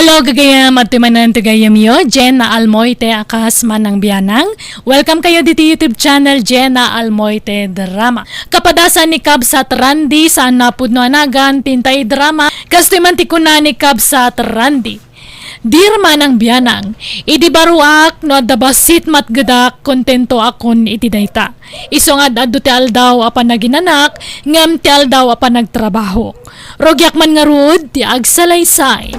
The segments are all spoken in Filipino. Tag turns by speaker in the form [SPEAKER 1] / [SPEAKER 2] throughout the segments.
[SPEAKER 1] Hello, gagayam at timanan tagayam yo, Jenna Almoite akas man ng biyanang. Welcome kayo dito YouTube channel, Jenna Almoite Drama. Kapadasan ni Kabsat Randy sa napud no anagan, tintay drama, kastimanti ko na ni Kabsat Randy. Dirma ng biyanang, idibaruak no dabasit matgadak, kontento akon iti dayta. Isongad addo ti aldaw apan naginanak, ngam ti aldaw apan nagtrabaho. Rogyak man nga rud, ti agsalaysay.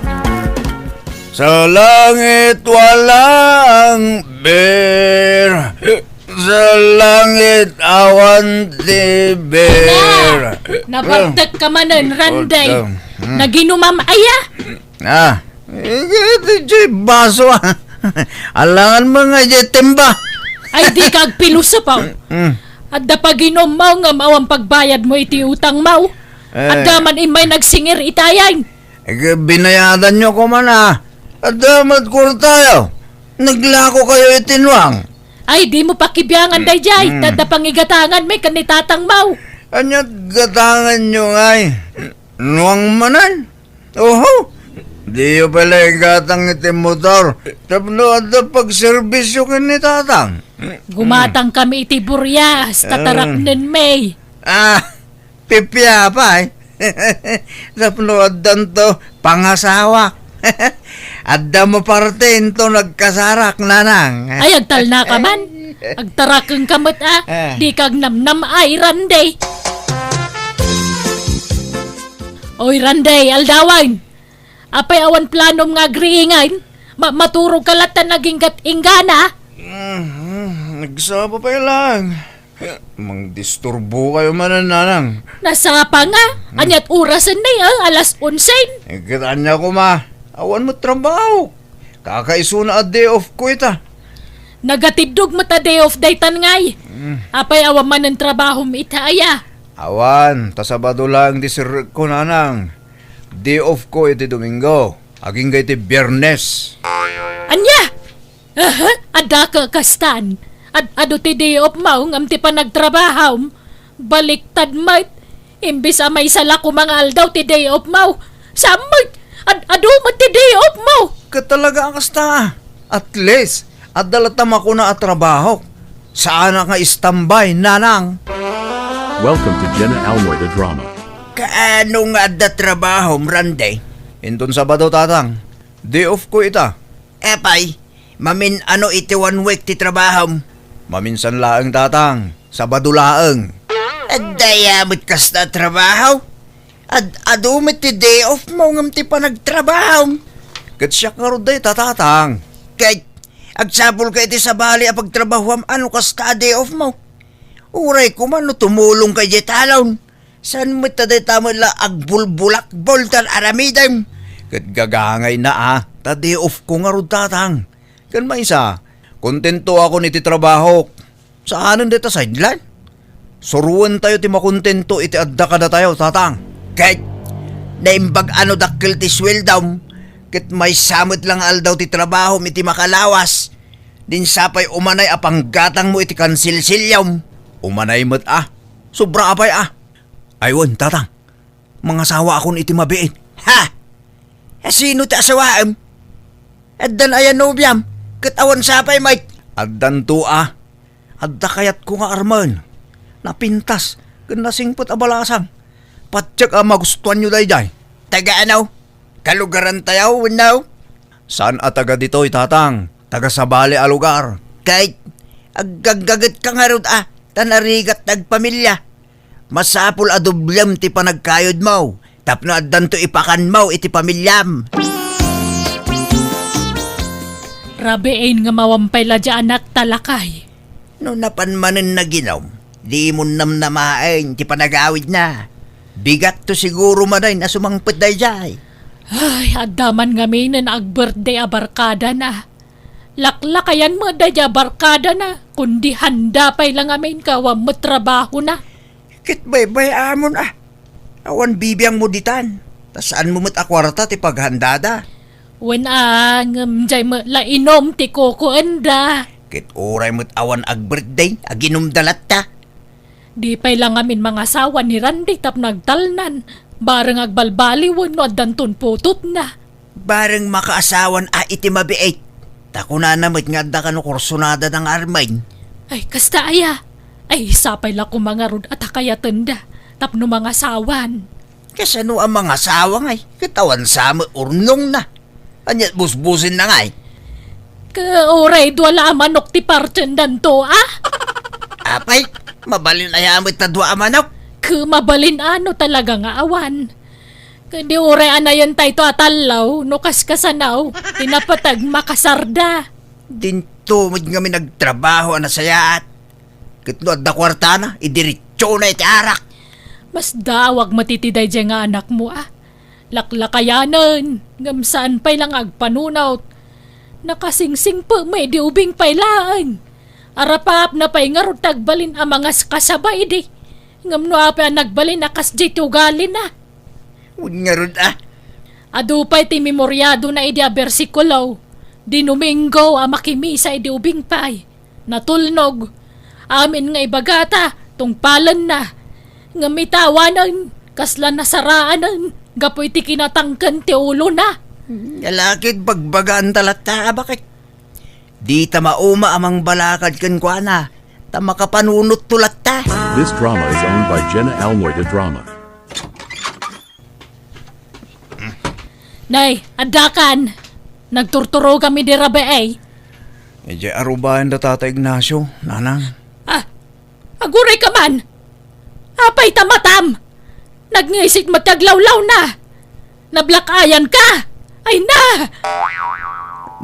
[SPEAKER 2] Sa langit walang bear, sa langit awan ti bear.
[SPEAKER 1] Nabagdag ka manan, Randay. Naginumam aya.
[SPEAKER 2] Ito baso alangan mga timba.
[SPEAKER 1] Ay di kag piluso pa. At dapaginom mo nga mawang pagbayad mo iti utang mo. At daman imay nagsingir itayan.
[SPEAKER 2] Binayadan nyo ko man At damat ko tayo. Naglako kayo itinwang.
[SPEAKER 1] Ay di mo pakibiyangan dayjay. Tadapangigatangan may kanitatang mo.
[SPEAKER 2] Anyat gatangan nyo ngay. Nuwang manan. Oho. Di yo pala igatang iti motor. Tapno at pagservisyo kanitatang.
[SPEAKER 1] Gumatang kami iti buryas. Tataraknen may.
[SPEAKER 2] Pipya pa Tapno at danto pangasawa. Adda mo parte ito nagkasarak nanang.
[SPEAKER 1] Ay agtal na ka man. Agtarakeng kamot Di kag namnam ay Randay. Oy Randay, aldawan. Apay awan planom nga agriingan. Maturog kalatan naging ingana.
[SPEAKER 2] Nagsapa pa lang. Mang-disturbo kayo man nanang.
[SPEAKER 1] Nasapa nga. Anyat orasan na alas 11.
[SPEAKER 2] Ikitaan niya ko awan mo trabaho. Kakaisuna a day off ko ita.
[SPEAKER 1] Nagatidog mo ta day off daytan ngay. Apay awan man ang trabaho mo itaya.
[SPEAKER 2] Awan, tasabado lang di sir ko nanang. Day off ko iti Domingo. Aging iti Biyernes.
[SPEAKER 1] Anya? Ada ka kastan. Ado ti day off mo ngam ti pa nagtrabaho. Baliktad mat. Imbis may sala ko mga aldaw ti day off mo. Samot. Ado mo ti day off mo.
[SPEAKER 2] Katalaga ang kasta. At least, adalatam ako na at trabaho. Saan nga istambay, nanang?
[SPEAKER 3] Welcome to Jenna Almoite Drama.
[SPEAKER 2] Kaano nga da trabaho, Randay? Inton Sabado, tatang. Day off ko ita.
[SPEAKER 4] Epay, mamin ano iti 1 week ti trabaho?
[SPEAKER 2] Maminsan laang, tatang. Sabado laang.
[SPEAKER 4] Dayamot kas na trabaho? Adumit ti day off mo ngam ti pa nagtrabaho.
[SPEAKER 2] Katsyak nga roday, tatatang.
[SPEAKER 4] Kahit agsapol ka iti sa bali a pagtrabaho ano kas ka day off mo? Uray ko man no tumulong kay jetalon. San mo taday tamo la agbulbulak boltan aramidem?
[SPEAKER 2] Kat gagangay na ta day off ko nga rod, tatang. Kan maisa, kontento ako niti trabaho. Saanan dito sideline? Suruan tayo ti makontento iti adda kada tayo, tatang.
[SPEAKER 4] Kahit naimbag ano dakil ti sweldaw, kat may samot lang aldaw ti trabaho iti makalawas. Din sapay umanay apanggatang mo iti kansilsilyaw.
[SPEAKER 2] Umanay mo't sobra apay Aywan, tatang. Mga sawa akon iti mabiit.
[SPEAKER 4] Ha? Sino ti asawaan? Addan ayan nobyam, kat awan sapay may.
[SPEAKER 2] Addan to Adda kayat ko nga arman. Napintas, ganasingpot abalasang. Patsak magustuhan nyo day.
[SPEAKER 4] Taga ano? Kalugaran tayo, winaw?
[SPEAKER 2] Saan taga dito, tatang? Taga sa bali a lugar.
[SPEAKER 4] Kahit agagagat ka nga ron tanarigat nagpamilya. Masapul adublem ti panagkayod mo. Tapno addan to ipakan mo iti pamilyam.
[SPEAKER 1] Rabein nga mawampay la dya anak talakay.
[SPEAKER 4] No napanmanin na ginom, di mo namnamain ti panagawid na. Bigat to siguro maday na sumangpit day jay.
[SPEAKER 1] Ay, adaman nga minin ag-birthday a barkada na. Laklakayan mo day a barkada na. Kundi handa pa'y lang amin ka, mo trabaho na.
[SPEAKER 4] Kit bay amon awan bibiyang mo ditan. Saan mo mat akwarta ti paghandada?
[SPEAKER 1] Wen jay mo la inom ti koko enda.
[SPEAKER 4] Kit oray mo't awan ag-birthday, aginumdalat ta.
[SPEAKER 1] Di pa'y lang amin mga asawa ni Randy tap nagtalnan. Barang agbalbaliwan no addanton putot na.
[SPEAKER 4] Bareng makaasawan iti mabiit. Tako na namit nga da kano kursunada ng armain.
[SPEAKER 1] Ay, kasta aya. Ay, sapay la ko mga rod at kaya tanda. Tapno mga sawan.
[SPEAKER 4] Kasano ang mga asawa ngay? Katawan sama urnong na. Anyat busbusin na ngay.
[SPEAKER 1] Kauray, wala manok ti partyendan to, ah?
[SPEAKER 4] Apay, mabalin ayamit na dua manok.
[SPEAKER 1] Mabalin ano talaga nga awan. Kadi uray anayon tayo to atalaw, no kaskasanaw, tinapatag makasarda.
[SPEAKER 4] Dinto mo kami nagtrabaho na sayaat. Kitno at da kwarta na, idiritso na iti arak.
[SPEAKER 1] Mas dawag matitiday dyan nga anak mo, ah. Laklakayanan, ngamsaan pa'y lang agpanunaw. Nakasingsing po may di ubing pailaan. Arapap na pa'y nga ron tagbalin ang mga kasabay di. Ngamno apa nagbalin na kasdi tugalin na.
[SPEAKER 4] Huwag nga ron
[SPEAKER 1] Adupay ti memoryado na idi a bersikulo. Di Domingo a makimisa idi ubing pay. Natulnog. Amin nga ibagata, tungpalan na. Ngamitawanan, kasla nasaraanan. Gapoy ti kinatangkan ti ulo na.
[SPEAKER 4] Lalakid bagbagaan talata, bakit? Di ta mauma amang balakad kan kwa na. Ta makapanunot tulat ta.
[SPEAKER 3] This drama is owned by Jenna Almoy the Drama.
[SPEAKER 1] Nay, adakan. Nagturturo kami di rabe ay.
[SPEAKER 2] Medyo arubahan da Tata Ignacio, nanang.
[SPEAKER 1] Ah, aguray ka man. Apay tamatam. Nagngisit magtaglawlaw na. Nablakayan ka. Ay na.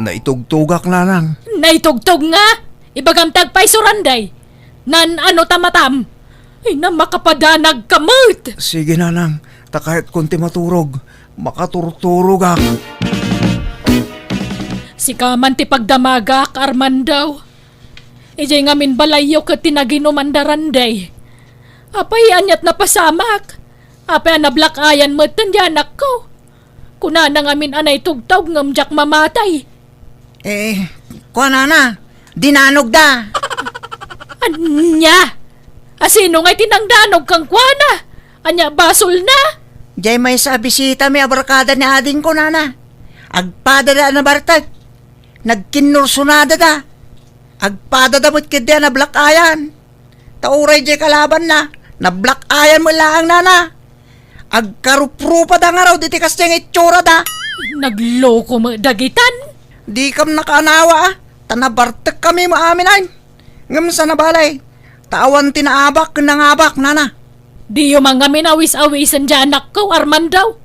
[SPEAKER 2] Naitugtugak, nanang.
[SPEAKER 1] Naitugtog nga. Ibagam tagpay suranday. Nan ano tamatam. Ay na makapadanag kamot.
[SPEAKER 2] Sige, nanang. Ta kahit konti maturog, makaturturog ak.
[SPEAKER 1] Si kaman ti pagdamagak Armandaw. Ijay ngamin balayo ka tinaginumandaranday. Apay anyat na pasamak. Apay nablakayan mo tandyanak ko. Kuna na ngamin anay tugtog ngamjak mamatay.
[SPEAKER 4] Kwa na, dinanog da.
[SPEAKER 1] Anya? Asino nga'y tinangdanog kang kuana? Anya basol na?
[SPEAKER 4] Jay may sa bisita may abarkada ni ading ko nana. Agpada da na bartag. Nagkinursunada da. Agpada da mo't kidya na black ayan. Tauray jay kalaban na. Na black ayan mo lang nana. Agkaruprupa da nga raw diti kastyang itsura da.
[SPEAKER 1] Nagloko mo dagitan?
[SPEAKER 4] Di kam nakanawa ah. Tanabartek kami maamin ay. Ngam sa nabalay. Tawan tinaabak nangabak nana.
[SPEAKER 1] Di yung mga minawis-awisan dyan anak ko, Armandaw.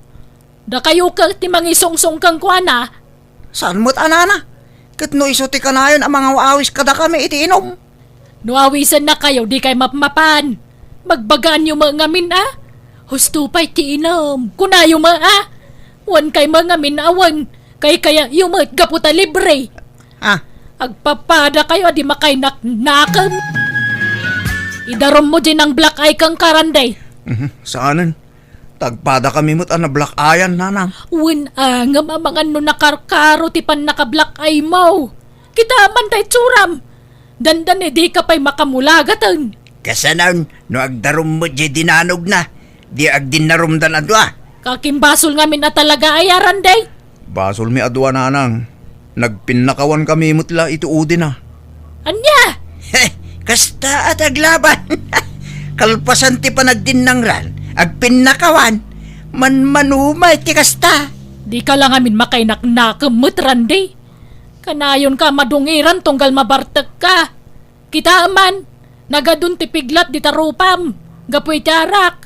[SPEAKER 1] Da kayo ka ti mangisong-song kang kuana.
[SPEAKER 4] Saan mo't anana? Katno isuti ka na yun ang mga waawis kada kami iti inom.
[SPEAKER 1] Nuawisan na kayo, di kay mapmapan. Magbagaan yung mga min ah. Husto pa'y ti inom. Kuna yung mga ah. Wan kay mga minawan. Kaya yung mga gaputa libre.
[SPEAKER 4] Ah,
[SPEAKER 1] Agpapada kayo, di makay naknakam. Idarom mo din ang black eye kang karanday.
[SPEAKER 2] Saanan? Tagpada kami mo't na black ayan, nanang.
[SPEAKER 1] Wen angam ang mga no nakarkaro ti pan naka-black eye mo. Kita man tay tsuram. Dandan di ka pa'y makamulagatan.
[SPEAKER 4] kasanan no agdarum mo di dinanog na. Di agdinarum dan adwa.
[SPEAKER 1] Kakimbasol ngamin na talaga ayaran day.
[SPEAKER 2] Basol mi adwa, nanang. Nagpinnakawan kami mutla iti udi na.
[SPEAKER 1] Anya?
[SPEAKER 4] Kasta at aglaban. Kalpasan ti panagdinangran. Agpinnakawan. Manumay ti kasta.
[SPEAKER 1] Di ka lang amin makainaknakamot randay. Kanayon ka madungiran tunggal mabartag ka. Kita man, nagadun ti piglat di tarupam. Gapoy tarak.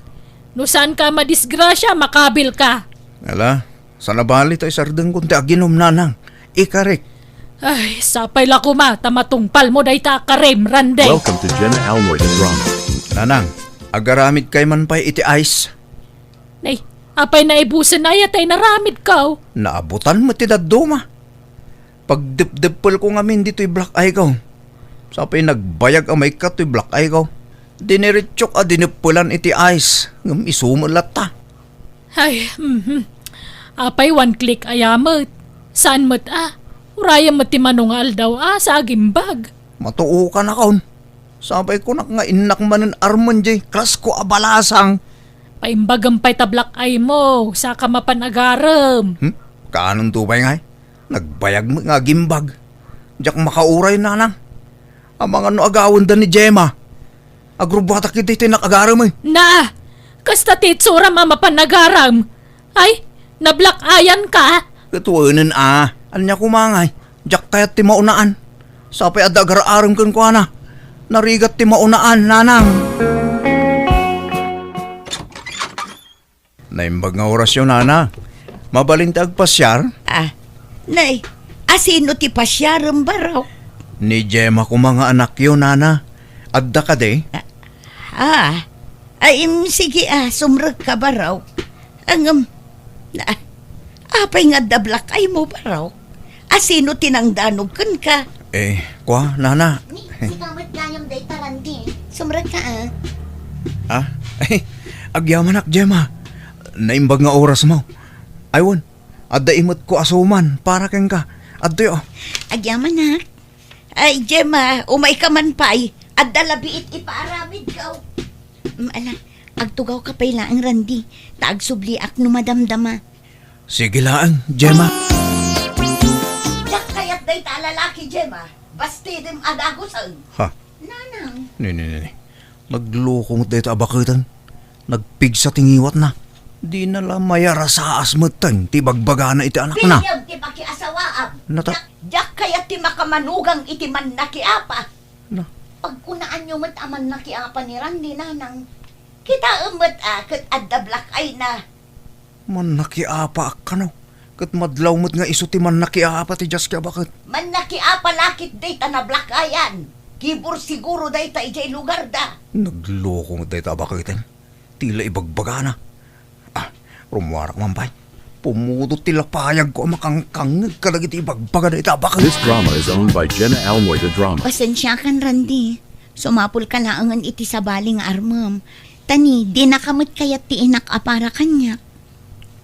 [SPEAKER 1] No saan ka madisgrasya, makabil ka.
[SPEAKER 2] Ala, sa nabali tayo sardeng kunti aginom, nanang. Ikarik.
[SPEAKER 1] Ay, sapay la kuma, tamatungpal mo day ta karem randay.
[SPEAKER 3] Welcome to Jenna Almoy the Drama.
[SPEAKER 2] Nanang, agaramid kay man pa'y iti ice.
[SPEAKER 1] Nay, apay na ibusan na yatay naramid ka.
[SPEAKER 2] Naabutan mo ti daduma. Pagdip-dipol ko ngamin dito'y black eye ko. Sapay nagbayag amay ka to'y black eye ko. Diniritsok a dinipulan iti ice. Ngam isumulat ta.
[SPEAKER 1] Ay, apay one click ayamot. Saan mo't Uraya mo't ti manungal daw sa agimbag.
[SPEAKER 2] Matuo ka na kaon. Sabay ko nga inak manan armon jay. Klas ko abalasang.
[SPEAKER 1] Paimbagampay ta black eye mo, sa kamapan agaram.
[SPEAKER 2] Kaanon tubay nga, nagbayag mo nga gimbag. Diyak makauray nanang. Ang mga no agawan da ni Gemma. Agrubatak kita ito nakagaram eh.
[SPEAKER 1] Na! Kasta titsura mama panagaram. Ay, nablak ayan ka.
[SPEAKER 2] Katuwanan anya kumangay. Diyak kayat ti maunaan. Sapay adagar-aram kan ko na. Narigat ti maunaan, nanang. Naimbag nga orasyon, nana. Mabalintag pasyar.
[SPEAKER 4] Nay, asino ti pasyaram baraw?
[SPEAKER 2] Ni Gemma ko mga anak yun, nana. Adda ka de.
[SPEAKER 4] Sige sumrag ka baraw. Apay nga dablak ay mo baraw. Asino tinangdanog kan ka?
[SPEAKER 2] Kwa, nana.
[SPEAKER 5] Si kamot gayam day tarandi. Sumrag ka
[SPEAKER 2] Agyaman ak, Gemma. Naimbag nga oras mo. Aywan, adda imot ko asuman para keng ka. Adda yo.
[SPEAKER 4] Agyaman na. Ay, Gemma, umay ka man pa'y. At dalabiit ipaaramid ka. Agtugaw ka pa'y laang randi. Taagsubliak no madamdama.
[SPEAKER 2] Sige lang, Gemma.
[SPEAKER 4] Yak kayat day talalaki, Gemma. Bastidim adagusan.
[SPEAKER 2] Ha?
[SPEAKER 4] Nanang.
[SPEAKER 2] Ni. Naglukong dito abakitan. Nagpigsa tingiwat na. Di na lang mayara sa asmatan. Tibagbaga na iti anak na.
[SPEAKER 4] Piyam ti pakiasawaam.
[SPEAKER 2] Nata-
[SPEAKER 4] Jak kayat ti makamanugang iti man nakiapa.
[SPEAKER 2] Na.
[SPEAKER 4] Pagkunaan nyo mat aman nakiapa ni Randy, nanang. Kita umat kat addablak ay na.
[SPEAKER 2] Man nakiapa ak kano. Kat madlaw mo't nga iso ti man nakiapa ti Diyas kaya bakit.
[SPEAKER 4] Man nakiapa lakit day ta na blak ayan. Kibur siguro day ta ijay lugar da.
[SPEAKER 2] Naglukong dito abakitan. Tila ibagbaga na. Rumwarak mampay. Pumudot tila payag ko makangkang kalagit ibagbaga na itabakit.
[SPEAKER 3] This drama is owned by Jenna Almoida Drama.
[SPEAKER 4] Pasensya kan, Randy. Sumapul ka na angan iti sa baling armam. Tani, di nakamot kayat ti inak apara kanya.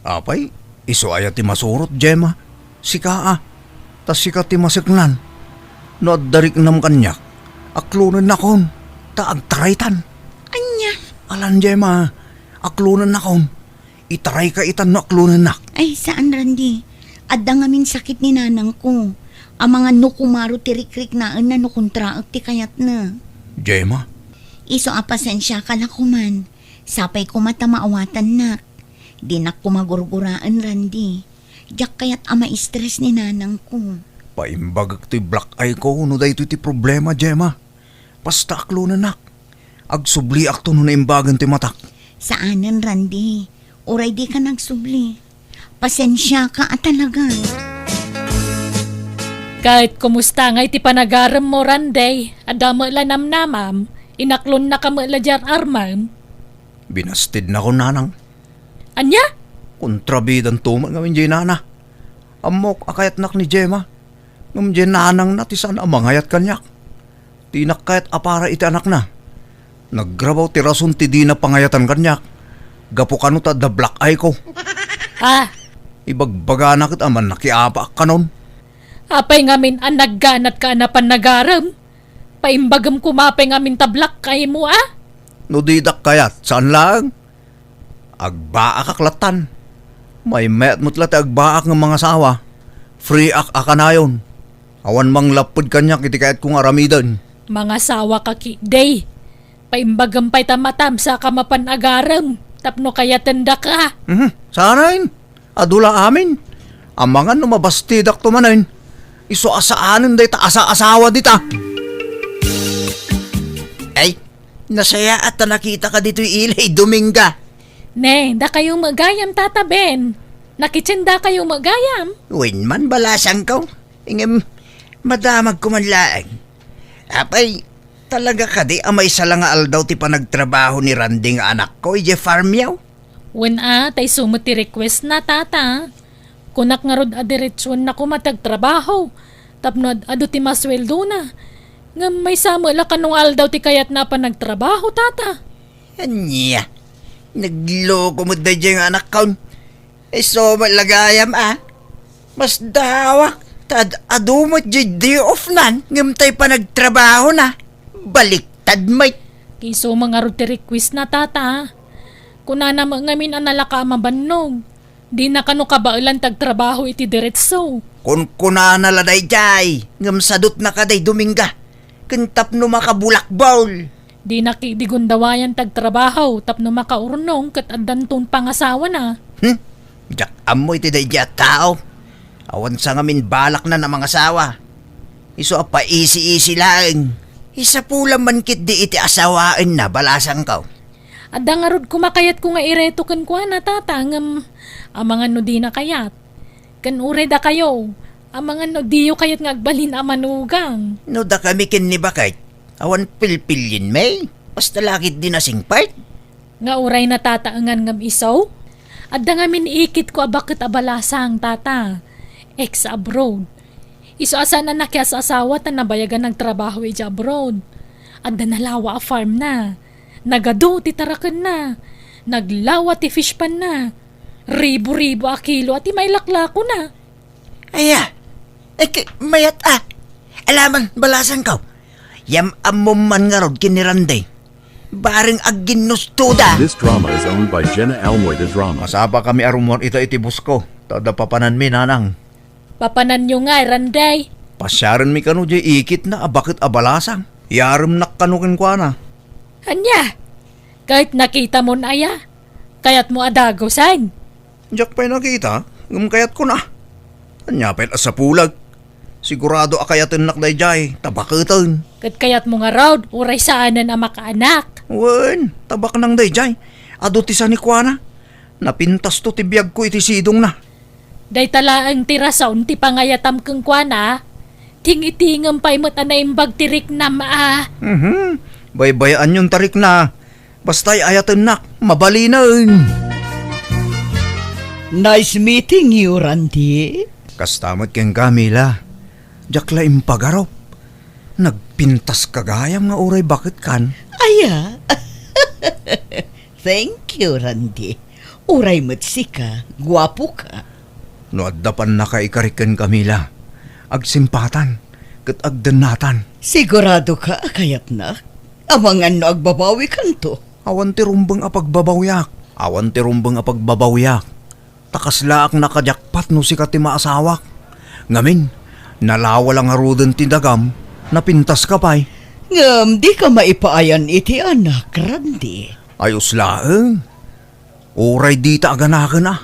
[SPEAKER 2] Apay, iso ayat ti masurot, Gemma. Sika tas sika ti masiknan. No darik nam kanyak. Aklunan na kon. Taagtaraytan.
[SPEAKER 4] Anya?
[SPEAKER 2] Alan, Gemma. Aklunan na kon. Itaray ka itan no aklunan na.
[SPEAKER 4] Ay, saan, Randy? Adda nga min sakit ni nanang ko. Ang mga nukumaro tirik-rik na nukuntraak ti kayat na.
[SPEAKER 2] Gemma,
[SPEAKER 4] Iso pasensya ka na kuman. Sapay ko mata maawatan nak. Di na kumagurguraan, Randy. Diyak kayat ama stress ni nanang ko.
[SPEAKER 2] paimbag ti black eye ko no dayto ti problema, Gemma. Basta aklunan nak. Agsubli ak to no naimbagan ti matak.
[SPEAKER 4] Saanan, Randy? Uray di ka nagsubli. Pasensya ka talaga.
[SPEAKER 1] Kahit kumusta nga iti panagaram mo randay, adamo la namnamam, inaklon na kamo la jar armam.
[SPEAKER 2] Binastid na ko, nanang.
[SPEAKER 1] Anya?
[SPEAKER 2] Kontrabidan tuman ngamin dyan, nana. Amok akayat nak ni Gemma. Ngam dyan nanang na ti saan amangayat kanyak. Tinak kayat apara iti anak na. Naggrabaw ti rason ti di na pangayatan kanyak. Gapo kano ta da black eye ko. Ibagbaga na kit aman nakiapa kanon.
[SPEAKER 1] Apay ngamin ang nagganat ka na panagaram. Paimbagam kumapay ngamin tablak kay mo
[SPEAKER 2] No didak kayat, saan lang? Agbaak aklatan. May met mutlat agbaak ng mga sawa. Free akanayon. Awan mang lapod kanyak iti kayat kong aramidan.
[SPEAKER 1] Mga sawa ka day. Paimbagam pa'y tamatam sa kamapanagaram. Tapno kaya tanda ka.
[SPEAKER 2] Sanayin. Adula amin. Ang mga numabastidak tumanayin. Iso asaanin day ta asa-asawa dita.
[SPEAKER 4] Ay, nasaya at nakita ka dito ilay, Dominga.
[SPEAKER 1] Ne, da kayong magayam tataben. Nakitsinda kayong magayam.
[SPEAKER 4] Win man balasang ko. Ingem, madamag kumanlaang. Apay, talaga ka di amay salang aldaw ti panagtrabaho ni Randy nga anak ko, ije farm yaw.
[SPEAKER 1] When tay sumut ti request na tata. Kunak nga rod adiretsyon na kumatagtrabaho. Tapno ado ti masweldo na. Nga may sama la kanong aldaw ti kayat na pa nagtrabaho tata.
[SPEAKER 4] Anya, nagloko mo da dyan anak ko. So malagayam Mas dawak, tad adumot dyan day off nan. Ngamtay pa nagtrabaho na. Baliktad may.
[SPEAKER 1] Kiso mga rod ti request na tata. Kuna naman ngamin ang nalaka mabannog. Di na kano kabailan tagtrabaho iti diretso.
[SPEAKER 4] Kun kuna na laday jay, ngam sadot na kaday Dominga. Kentap no makabulakbol.
[SPEAKER 1] Di na kidigundawayan tagtrabaho tapno makaurnong kat adanton pangasawa na.
[SPEAKER 4] Jak amoy ti day tao. Awan sa ngamin balak na mga asawa. Iso apa isi-isi lang. Isa pula man kit di iti asawaan na balasang kaw.
[SPEAKER 1] Adda nga rod kumakayat ko nga ireto kan kwa na tatangam. Amangan no di na kayat. Kan ure da kayo. Amangan no diyo kayat nga agbalin amanugang.
[SPEAKER 4] No da kami kin ni bakit? Awan pilpilin may. Basta lakit din na singpart.
[SPEAKER 1] Nga uray na tataangan ngam isaw. Adda nga miniikit ko abakit abalasang tata. Ex abroad. Iso asa na nakya sa asawa ta nabayagan ng trabaho ija abroad. Adda nalawa a farm na. Nagado ti tarakan na. Naglawa ti fish pan na. Ribo-ribo a kilo at may laklako na.
[SPEAKER 4] Aya. Mayat Alaman balasang kaw. Yam amom man nga rod kiniranday. Baring agin nustuda.
[SPEAKER 3] This drama is owned by Jenna Almoida Drama.
[SPEAKER 2] Masaba kami arumon ito iti busko. Tada papanan mi nanang.
[SPEAKER 1] Papanan nyo nga, Randay.
[SPEAKER 2] Pasyaran mi kanu jay ikit na abakit abalasang. Yaram nak kanukin kwa na.
[SPEAKER 1] Anya, kahit nakita mo na aya, kayat mo adagosan.
[SPEAKER 2] Jak pa'y nakita, ngumkayat ko na. Anya pa'y asa pulag. Sigurado akayatin nak day jay, tabakitin.
[SPEAKER 1] Kat kayat mo nga raw, uray saanan ang makaanak.
[SPEAKER 2] Wen, tabak nang day jay. Ado ti sa ni kwa na. Napintas to ti biyag ko iti sidong na.
[SPEAKER 1] Day tala ang tirasaon ti pangayatam keng kwana, ting-itingam pa'y mata na imbag tirik na maa.
[SPEAKER 2] Baybayaan yung tarik na. Basta'y ayatin nak, mabalinan.
[SPEAKER 6] Nice meeting you, Randy.
[SPEAKER 2] Kastamat keng Camila. Jakla impagarop. Nagpintas kagayam nga uray bakit kan.
[SPEAKER 6] Aya. Thank you, Randy. Uray matsika, guwapo ka.
[SPEAKER 2] No addapan na kaikariken Camila. Agsimpatan, kat agdanatan.
[SPEAKER 6] Sigurado ka, kayat na. Amangan no agbabawi kanto.
[SPEAKER 2] Awan ti rumbang apagbabawyak. Awan ti rumbang apagbabawyak. Takaslaak nakajakpat no si kati maasawak. Ngamin, nalawa lang aruden ti dagam, napintas ka pa'y.
[SPEAKER 6] Ngam, di ka maipaayan iti anak, Randy.
[SPEAKER 2] Ayos laeng. Uray dita aganakan na.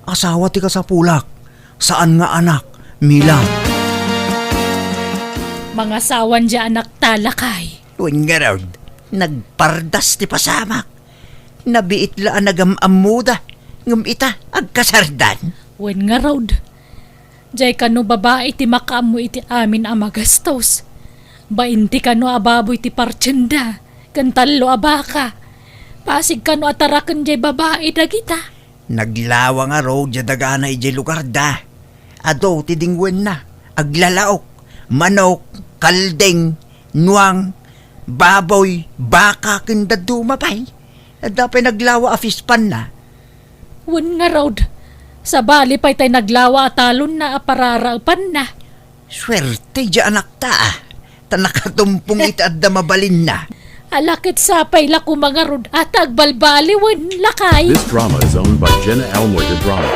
[SPEAKER 2] Asawa ti ka sa pulak. Saan nga anak? Mila.
[SPEAKER 1] Mga sawan dya anak talakay.
[SPEAKER 4] Uwan nga raw, nagpardas ti pasamak. Nabiit la nagamamuda. Ngam ita, agkasardan.
[SPEAKER 1] Wen nga raw. Diyay kano babae ti makamu iti amin ang magastos. Bainti kano ababoy ti partsenda. Kantalo abaka. Pasig kano atarakan diyay babae dagita.
[SPEAKER 4] Naglawa nga raw dya dagana ijay lugar da. Ado ti dingwen na. Aglalaok, manok, kaldeng, nuwang, baboy, baka kinda dumapay. Dapay naglawa afispan na.
[SPEAKER 1] Wen nga raw. Sa bali pa'y tay naglawa at talon na apararaupan na.
[SPEAKER 4] Swerte dya anak ta. Tanakatumpong ita at mabalin na.
[SPEAKER 1] Alakit sapay la kumangarod at agbalbali wen lakay.
[SPEAKER 3] This drama is owned by Jenna Almoida Drama.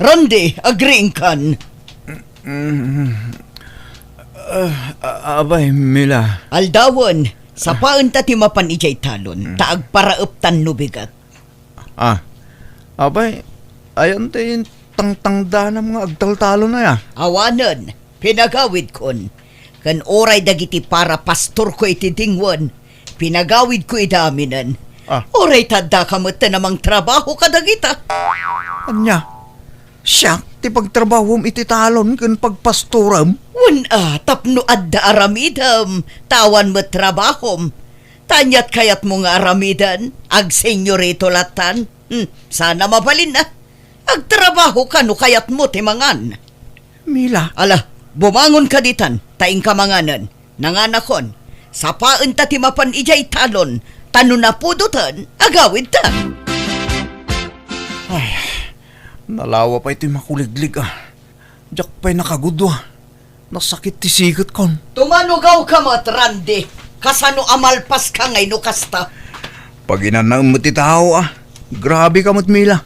[SPEAKER 6] Randy, agreeing kan.
[SPEAKER 2] Abay, Mila.
[SPEAKER 6] Aldawon, sa paan ta ti mapan ijay talon, taag parauptan no bigat.
[SPEAKER 2] Abay, ayan tayo tangtangda ng mga agtaltalo na ya.
[SPEAKER 6] Awanan, pinagawid kon. Kan oray dagiti para pastor ko iti dingwan, pinagawid ko idaminan. Oray tadda kamot namang trabaho ka dagita.
[SPEAKER 2] Anya, siya, ti pagtrabahom iti talon kan pagpastoram.
[SPEAKER 6] Tapno adda aramidam, tawan mo trabahom. Tanyat kayat mo nga aramidan, ag senyorito latan. Sana mabalin na. Agtrabaho ka no kayat mo timangan.
[SPEAKER 2] Mila.
[SPEAKER 6] Ala, bumangon ka ditan, taing kamanganan. Nanganakon, sa paan ta timapan ijay talon, tano na pudutan, agawid ta.
[SPEAKER 2] Nalawa pa iti makuliglig Jak pa'y nakagudwa. Nasakit ti sigat kon.
[SPEAKER 6] Tumanugaw ka mat, Randy. Kasano amalpas ka ngay no kasta?
[SPEAKER 2] Pag inanam mo ti tao grabe ka mat Mila.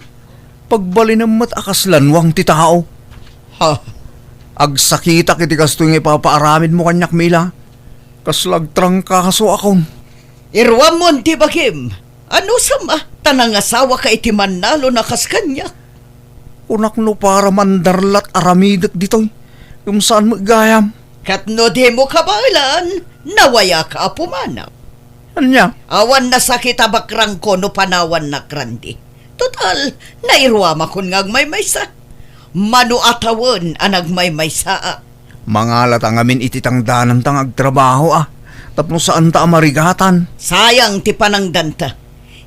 [SPEAKER 2] Pagbalinam mat akaslanwang ti tao.
[SPEAKER 6] Ha?
[SPEAKER 2] Agsakita kiti kasto yung ipapaaramid mo kanyak Mila. Kaslagtrang kaso akong.
[SPEAKER 6] Irwam mo ti bagim. Ano sama? Tanang asawa ka iti manalo na kaskanya.
[SPEAKER 2] Unak no para mandarlat aramidat ditoy. Yung saan magayam.
[SPEAKER 6] Katno di mo kabalan, nawaya ka pumanaw.
[SPEAKER 2] Anya?
[SPEAKER 6] Awan na sakit abakrang ko no panawan na krandi. Total, nairwama kun ngag may maysa. Manu atawon anag may maysa.
[SPEAKER 2] Mangalat ang amin ititang danan tang agtrabaho Tapno saan ta amarigatan.
[SPEAKER 6] Sayang ti panangdanta.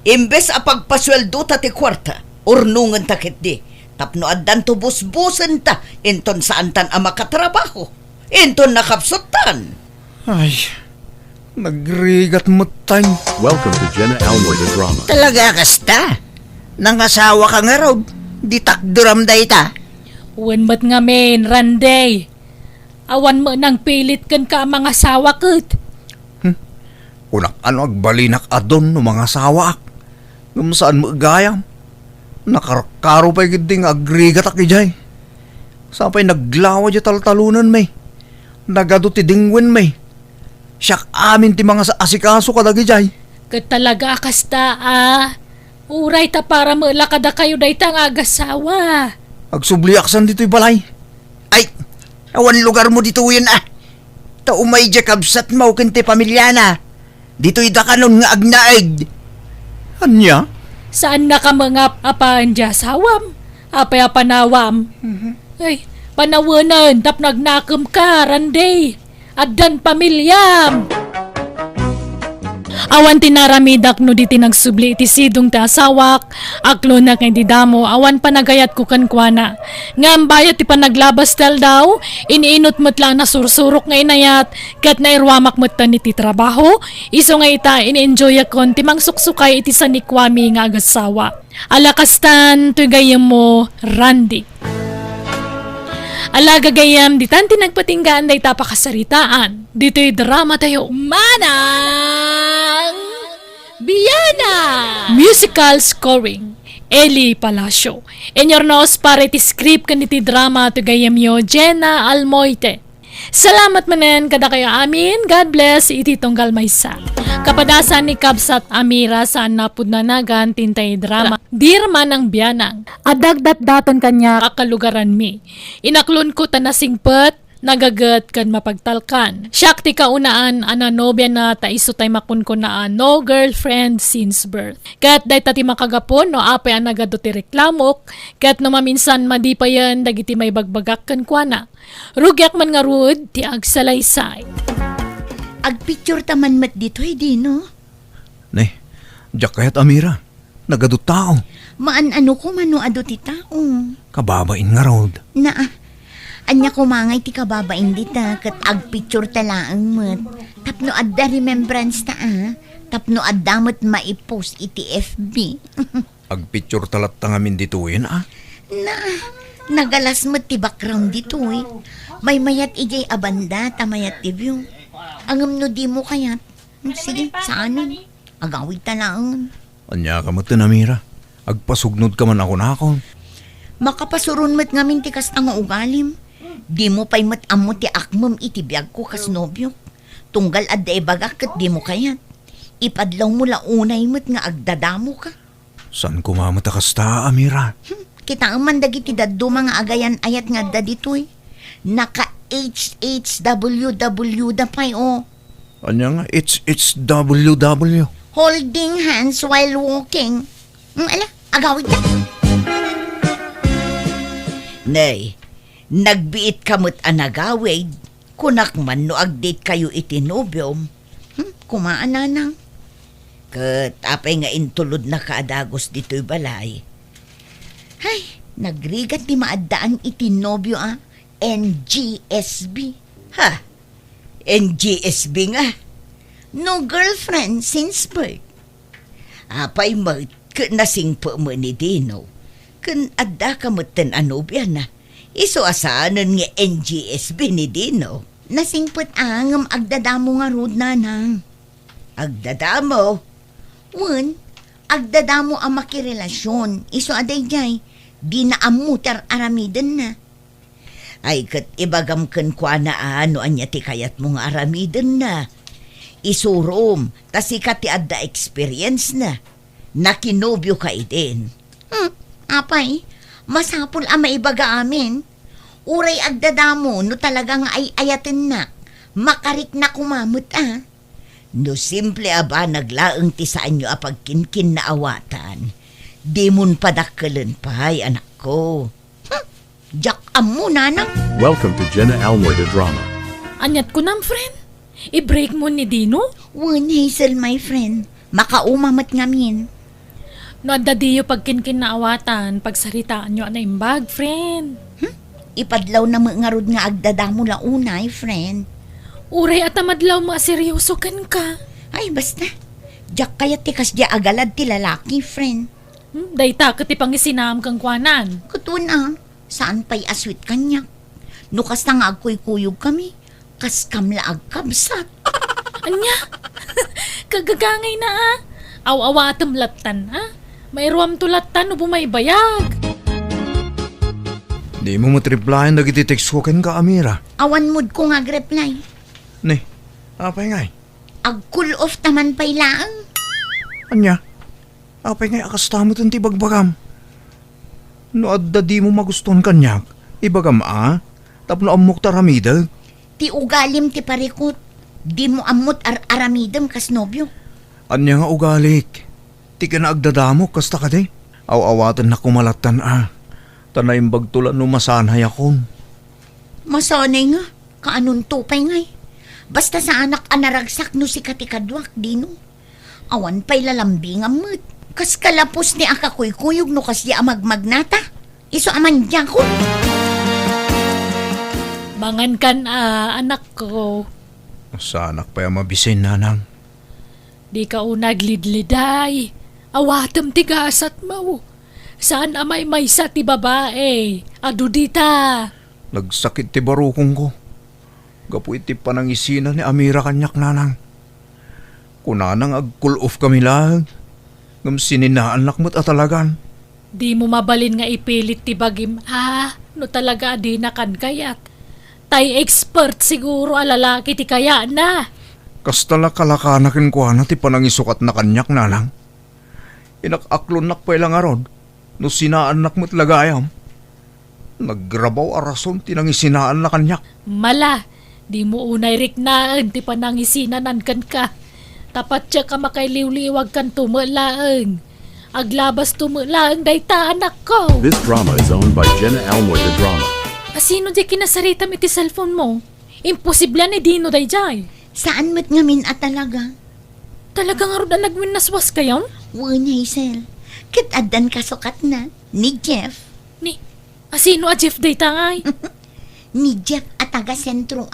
[SPEAKER 6] Imbes a pagpasweldo ta ti kwarta, urnungan ta di. Tapno addan to busbusan ta, inton saan tan ang makatrabaho. Inton nakapsutan.
[SPEAKER 2] Ay, nagrigat mo tayo.
[SPEAKER 3] Welcome to Jenna Almoy the Drama.
[SPEAKER 4] Talaga kasta. Nangasawa ka nga raw. Di takduram day ta.
[SPEAKER 1] Wen mat nga men, Randay. Awan mo nang pilit kan ka mga sawa ket.
[SPEAKER 2] Unak ano agbalinak adon no mga sawak. Ngam saan mo gayam. Nakarkaro pa giding agrigat akijay. Sapay naglawa di taltalunan may. Nagado ti dingwen may. Siyak amin ti mga asikaso kadagijay.
[SPEAKER 1] Ket talaga kasta Uray ta para mailakada kayo dayta nga agasawa.
[SPEAKER 2] Agsubliaksan dito'y balay.
[SPEAKER 4] Ay, awan lugar mo dito yun Ta umay jakabsat mo kinti pamilya na. Dito'y dakanon nga agnaeg.
[SPEAKER 2] Anya?
[SPEAKER 1] Saan na ka mga apanja sawam? Apay panawam. Ay, panawanan tap nagnakam ka, Randay. Addan pamilyam. Awan tinaramidak no diti nagsubli iti sidong ti asawak, aklo na kay di damo, awan panagayat ko kankwana. Ngam bayat ti panaglabas tel daw, iniinot mo't lang na sursurok nga inayat, kat nairwamak mo't tan iti trabaho, iso nga ita ini-enjoy akon ti mangsuksukay iti sanikwami nga agasawa. Alakastan, tuy gayam mo, Randy. Alaga gayam, di tanti nagpatinggaan day tapakasaritaan. Dito'y drama tayo. Manang Biyana! Musical scoring. Eli Palacio. Enyornos para iti script kaniti drama to gayam yo, Jenna Almoite. Salamat manen kada kayo amin. God bless iti tunggal maysa. Kapadasan ni Kabsat Amira sa napudnanagan tintay drama. Dirma ng biyanang. Adagdat daton kanya kakalugaran mi. Inaklon ko tanasingpet. Nagagat kan mapagtalkan. Siyak ti kaunaan ananobya na taiso tay makun ko na no girlfriend since birth. Kat day tati makagapon no apay anagado ti reklamok. Kat no maminsan madi pa yan dagiti may bagbagak kan kuana. Rugyak man nga rud ti agsalaysay.
[SPEAKER 5] Agpicture taman mat dito di no?
[SPEAKER 2] Ne, diyak kayat Amira. Nagadot tao.
[SPEAKER 5] Maan ano ko mano ado ti tao.
[SPEAKER 2] Kababain nga rod.
[SPEAKER 5] Anya kumangay ti kababain dita kat agpicture talaang mat. Tapno adda remembrance ta Tapno adda mat maipost iti FB.
[SPEAKER 2] Agpicture talat tangamin dituin
[SPEAKER 5] Nagalas mat ti background dito May mayat ijay abanda tamayat ti view. Angam no di mo kayat. Sige, saanon? Agawid talaang.
[SPEAKER 2] Anya ka matan Amira. Agpasugnod ka man ako na ako.
[SPEAKER 5] Makapasurun mat ngamin ti kas nga ugalim. Di mo pa'y mat-amo ti akmam iti biyag ko kas nobyo. Tunggal adda ibagak kat di mo kayat. Ipadlaw mo launay mat nga agdadamo ka.
[SPEAKER 2] San kumamata kasta, Amira?
[SPEAKER 5] Kita ang mandag iti daddo mga agayan ayat nga da dito'y. Naka HHWW da pa'y
[SPEAKER 2] Anya nga, it's WW.
[SPEAKER 5] Holding hands while walking. Agawid ka.
[SPEAKER 6] Nay, nagbiit kamot anagawid, kunak man no agdate kayo itinobyom.
[SPEAKER 5] Kumaan na nang.
[SPEAKER 6] Kat apay nga intulod na kaadagos dito'y balay.
[SPEAKER 5] Ay, nagrigat ti maadaan itinobyo NGSB.
[SPEAKER 6] Ha? NGSB nga?
[SPEAKER 5] No girlfriend since birth.
[SPEAKER 6] Apay mat, nasingpo mo ni Dino. Kun adda kamutan anobya na. Iso asaanan nga NGSB ni Dino.
[SPEAKER 5] Nasingpot angam agdadamo nga rod na nang.
[SPEAKER 6] Agdadamo.
[SPEAKER 5] Wen, agdadamo ang makirelasyon. Iso aday jay, di na amutar aramidan na.
[SPEAKER 6] Ay kat ibagam ken kwa na ano anya ti kayat mo nga aramiden na. Isurom, tas ikat ti adda experience na. Nakinobyo ka idin.
[SPEAKER 5] Apay, masapul ang maibaga amin. Uray agdadamo no talagang ay ayatin na. Makarik na kumamot
[SPEAKER 6] No simple aba naglaeng ti saan nyo apagkinkin na awatan. Di mon padakkelan pa'y anak ko.
[SPEAKER 5] Jak amo nanang.
[SPEAKER 3] Welcome to Jenna Almoy the Drama.
[SPEAKER 1] Anyat ko nam, friend. I-break mo ni Dino?
[SPEAKER 5] Wen, Hazel, my friend. Makaumamat ngamin.
[SPEAKER 1] No, adda diyo pagkinkin na awatan, pagsaritaan nyo na imbag, friend.
[SPEAKER 5] Ipadlaw na ngarod nga agdadamo la unay, friend.
[SPEAKER 1] Uray at amadlaw mo seryoso kan ka.
[SPEAKER 5] Ay, basta. Jak kaya tikas di agalad ti lalaki, friend.
[SPEAKER 1] Dayta ka ti pangisinam kang kwanan.
[SPEAKER 5] Kutun saan pa'y aswit kanyak? No kas nga agkuy-kuyog kami, kas kamla agkabsat.
[SPEAKER 1] Anya? Kagagangay na Aw-awatam latan Mayroam tulatan o bumaybayag.
[SPEAKER 2] Di mo matriplayan na text ko ken ka, Amira.
[SPEAKER 5] Awan mood ko nga reply.
[SPEAKER 2] Ni, apay ngay.
[SPEAKER 5] Ag-cool off taman pa'y laang.
[SPEAKER 2] Anya, apay ngay akastamo ti bagbagam. No adda di mo magustuhan kanyak, ibagam tapno amok taramida.
[SPEAKER 5] Ti ugalim ti parikot. Di mo amot aramidam kas nobyo.
[SPEAKER 2] Anya nga ugalik. Ti ka na agdadamo kasta ka di. Aw-awatan na kumalatan Tanay bagtulan no masanay akon.
[SPEAKER 5] Masanay nga. Kaanon tupay ngay. Basta sa anak anaragsak no si katikadwak, Dino. Awan pa'y lalambing amot. Kas kalapos ni akakuy-kuyog no kas di amagmagnata. Iso aman diyan ko.
[SPEAKER 1] Mangan kan anak ko.
[SPEAKER 2] Sa anak pa yung mabisin, nanang.
[SPEAKER 1] Di ka unag lidliday. Awatam tigasat mo. Saan amay maysa ti babae? Adudita.
[SPEAKER 2] Nagsakit ti barukong ko. Gapu iti panangisina ni Amira kanyak, nanang. Kunanang ag-cool off kami lang. Ngam sininaan mo't atalagan.
[SPEAKER 1] Di mo mabalin nga ipilit ti bagim. No talaga di na kan kayat. Tay expert siguro alalaki ti kaya na.
[SPEAKER 2] Kastala kalakanakin ko ti panangisukat na kanyak, nanang. Inakaklonak pa ilang arod. No sinaan mo't lagayam. Naggrabaw arason tinangisinaan na kanyak.
[SPEAKER 1] Mala, di mo unay riknaan ti panangisinan kan ka. Tapat siya ka makailiw-liwag kan tumulaang. Aglabas tumulaang dayta anak ko.
[SPEAKER 3] This drama is owned by Jenna Almoy the Drama.
[SPEAKER 1] Asino di kinasarita mi ti cellphone mo? Imposible ni Dino dayjay.
[SPEAKER 5] Saan mo't ngamin at talaga?
[SPEAKER 1] Talaga nga rin nagwinaswas kayon?
[SPEAKER 5] Wen, Hazel. Kit adan kasukat na. Ni Jeff.
[SPEAKER 1] Ni, asino a Jeff dayta ngay?
[SPEAKER 5] Ni Jeff at taga sentro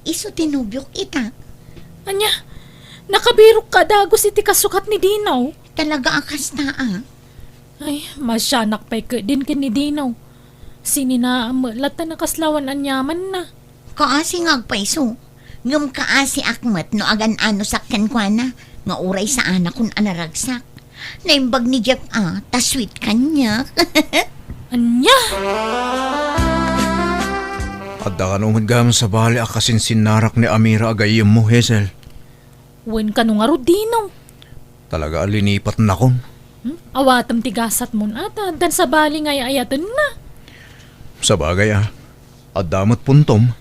[SPEAKER 5] Iso tinubyok ita.
[SPEAKER 1] Anya, nakabirok ka dagos iti kasukat ni Dino.
[SPEAKER 5] Talaga akas na
[SPEAKER 1] Ay, masyanak pa'y ka din kin ni Dino. Sininaamalat na nakaslawan ang yaman na.
[SPEAKER 5] Kaasi ngagpaiso. Ngam kaasi akmat no agan ano sakyan kwa na. Nga uray sa anak kun anaragsak. Naimbag ni Jeff tasweet kanya.
[SPEAKER 1] Anya?
[SPEAKER 2] Adda ka nung magam sa bali akasin sinarak ni Amira agayim mo, Hazel.
[SPEAKER 1] Wen ka nung aro Dino.
[SPEAKER 2] Talaga alinipat na kon.
[SPEAKER 1] Awatam tigasat mo na dan sa bali ngay ayatan na.
[SPEAKER 2] Sa bagay adamot puntom.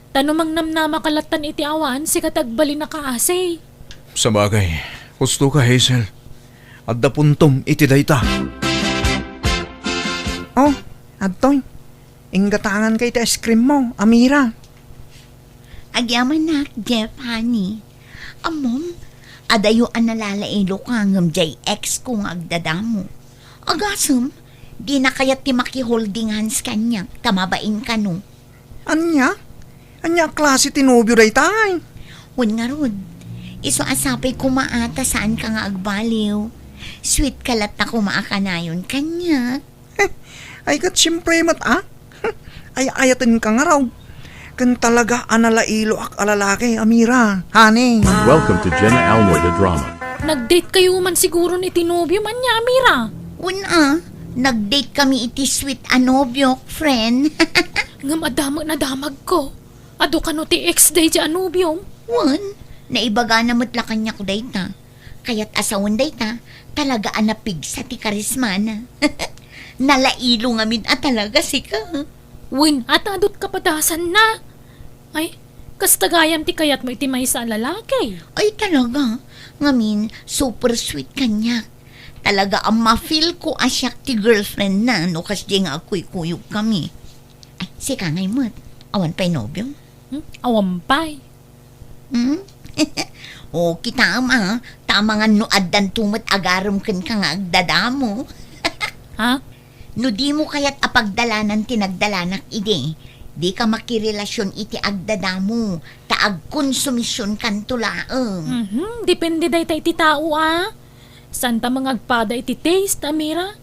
[SPEAKER 1] Tanumang namnama kalatan iti awan si katagbali na kaasay.
[SPEAKER 2] Sa bagay, gusto ka, Hazel. Adda puntom iti dayta.
[SPEAKER 4] Oh, Adtoy. Inggatangan kay ta ice cream mo, Amira.
[SPEAKER 5] Agyaman na, Jeff, honey. Amom, adayo an nalalailo ka ngam jay ex kong agdadamo. Agasam, di na kayat ti maki-holding hands kanya. Tamabain ka no.
[SPEAKER 4] Anya? Anya klase tinubyo day tay?
[SPEAKER 5] Hun nga rod, iso asapay kumaata saan ka nga agbaliw. Sweet kalat na kumaakanayon kanya.
[SPEAKER 4] Ay kat siyempre ay ayatin ka nga raw.
[SPEAKER 2] Kan talaga analailo ak alalaki, Amira. Honey.
[SPEAKER 3] Welcome to Jenna Almoy the Drama.
[SPEAKER 1] Nag-date kayo man siguro ni Tinobyo man niya, Amira.
[SPEAKER 5] Una, nag-date kami iti sweet anobyo, friend.
[SPEAKER 1] Nga madamag na damag ko. Ado ka no ti ex-day di Anubium.
[SPEAKER 5] Wan, naibaga na matla kanya ko dayta. Kaya't asawan dayta, talaga anapig sa ti karismana. Nalailo ngamin at talaga sika.
[SPEAKER 1] Win, at adot kapadasan na. Ay, kastagayam ti kayat mo iti may sa lalaki.
[SPEAKER 5] Ay talaga, ngamin super sweet kanya. Talaga ang ma-feel ko asyak ti girlfriend na no kasi nga ako'y kuyog kami. Ay, sika ngay mo't. Awan pa'y nobyo?
[SPEAKER 1] Awampay.
[SPEAKER 5] Hmm? O, kita ama, tama nga no addan tumat agaram kan ka nga agdadamo.
[SPEAKER 1] Ha?
[SPEAKER 5] No di mo kaya't apagdalanan tinagdalanak ide, di ka makirelasyon iti agdadamo, taag konsumisyon kan tulaang.
[SPEAKER 1] Depende day iti tao Santa mga agpada iti taste, Amira.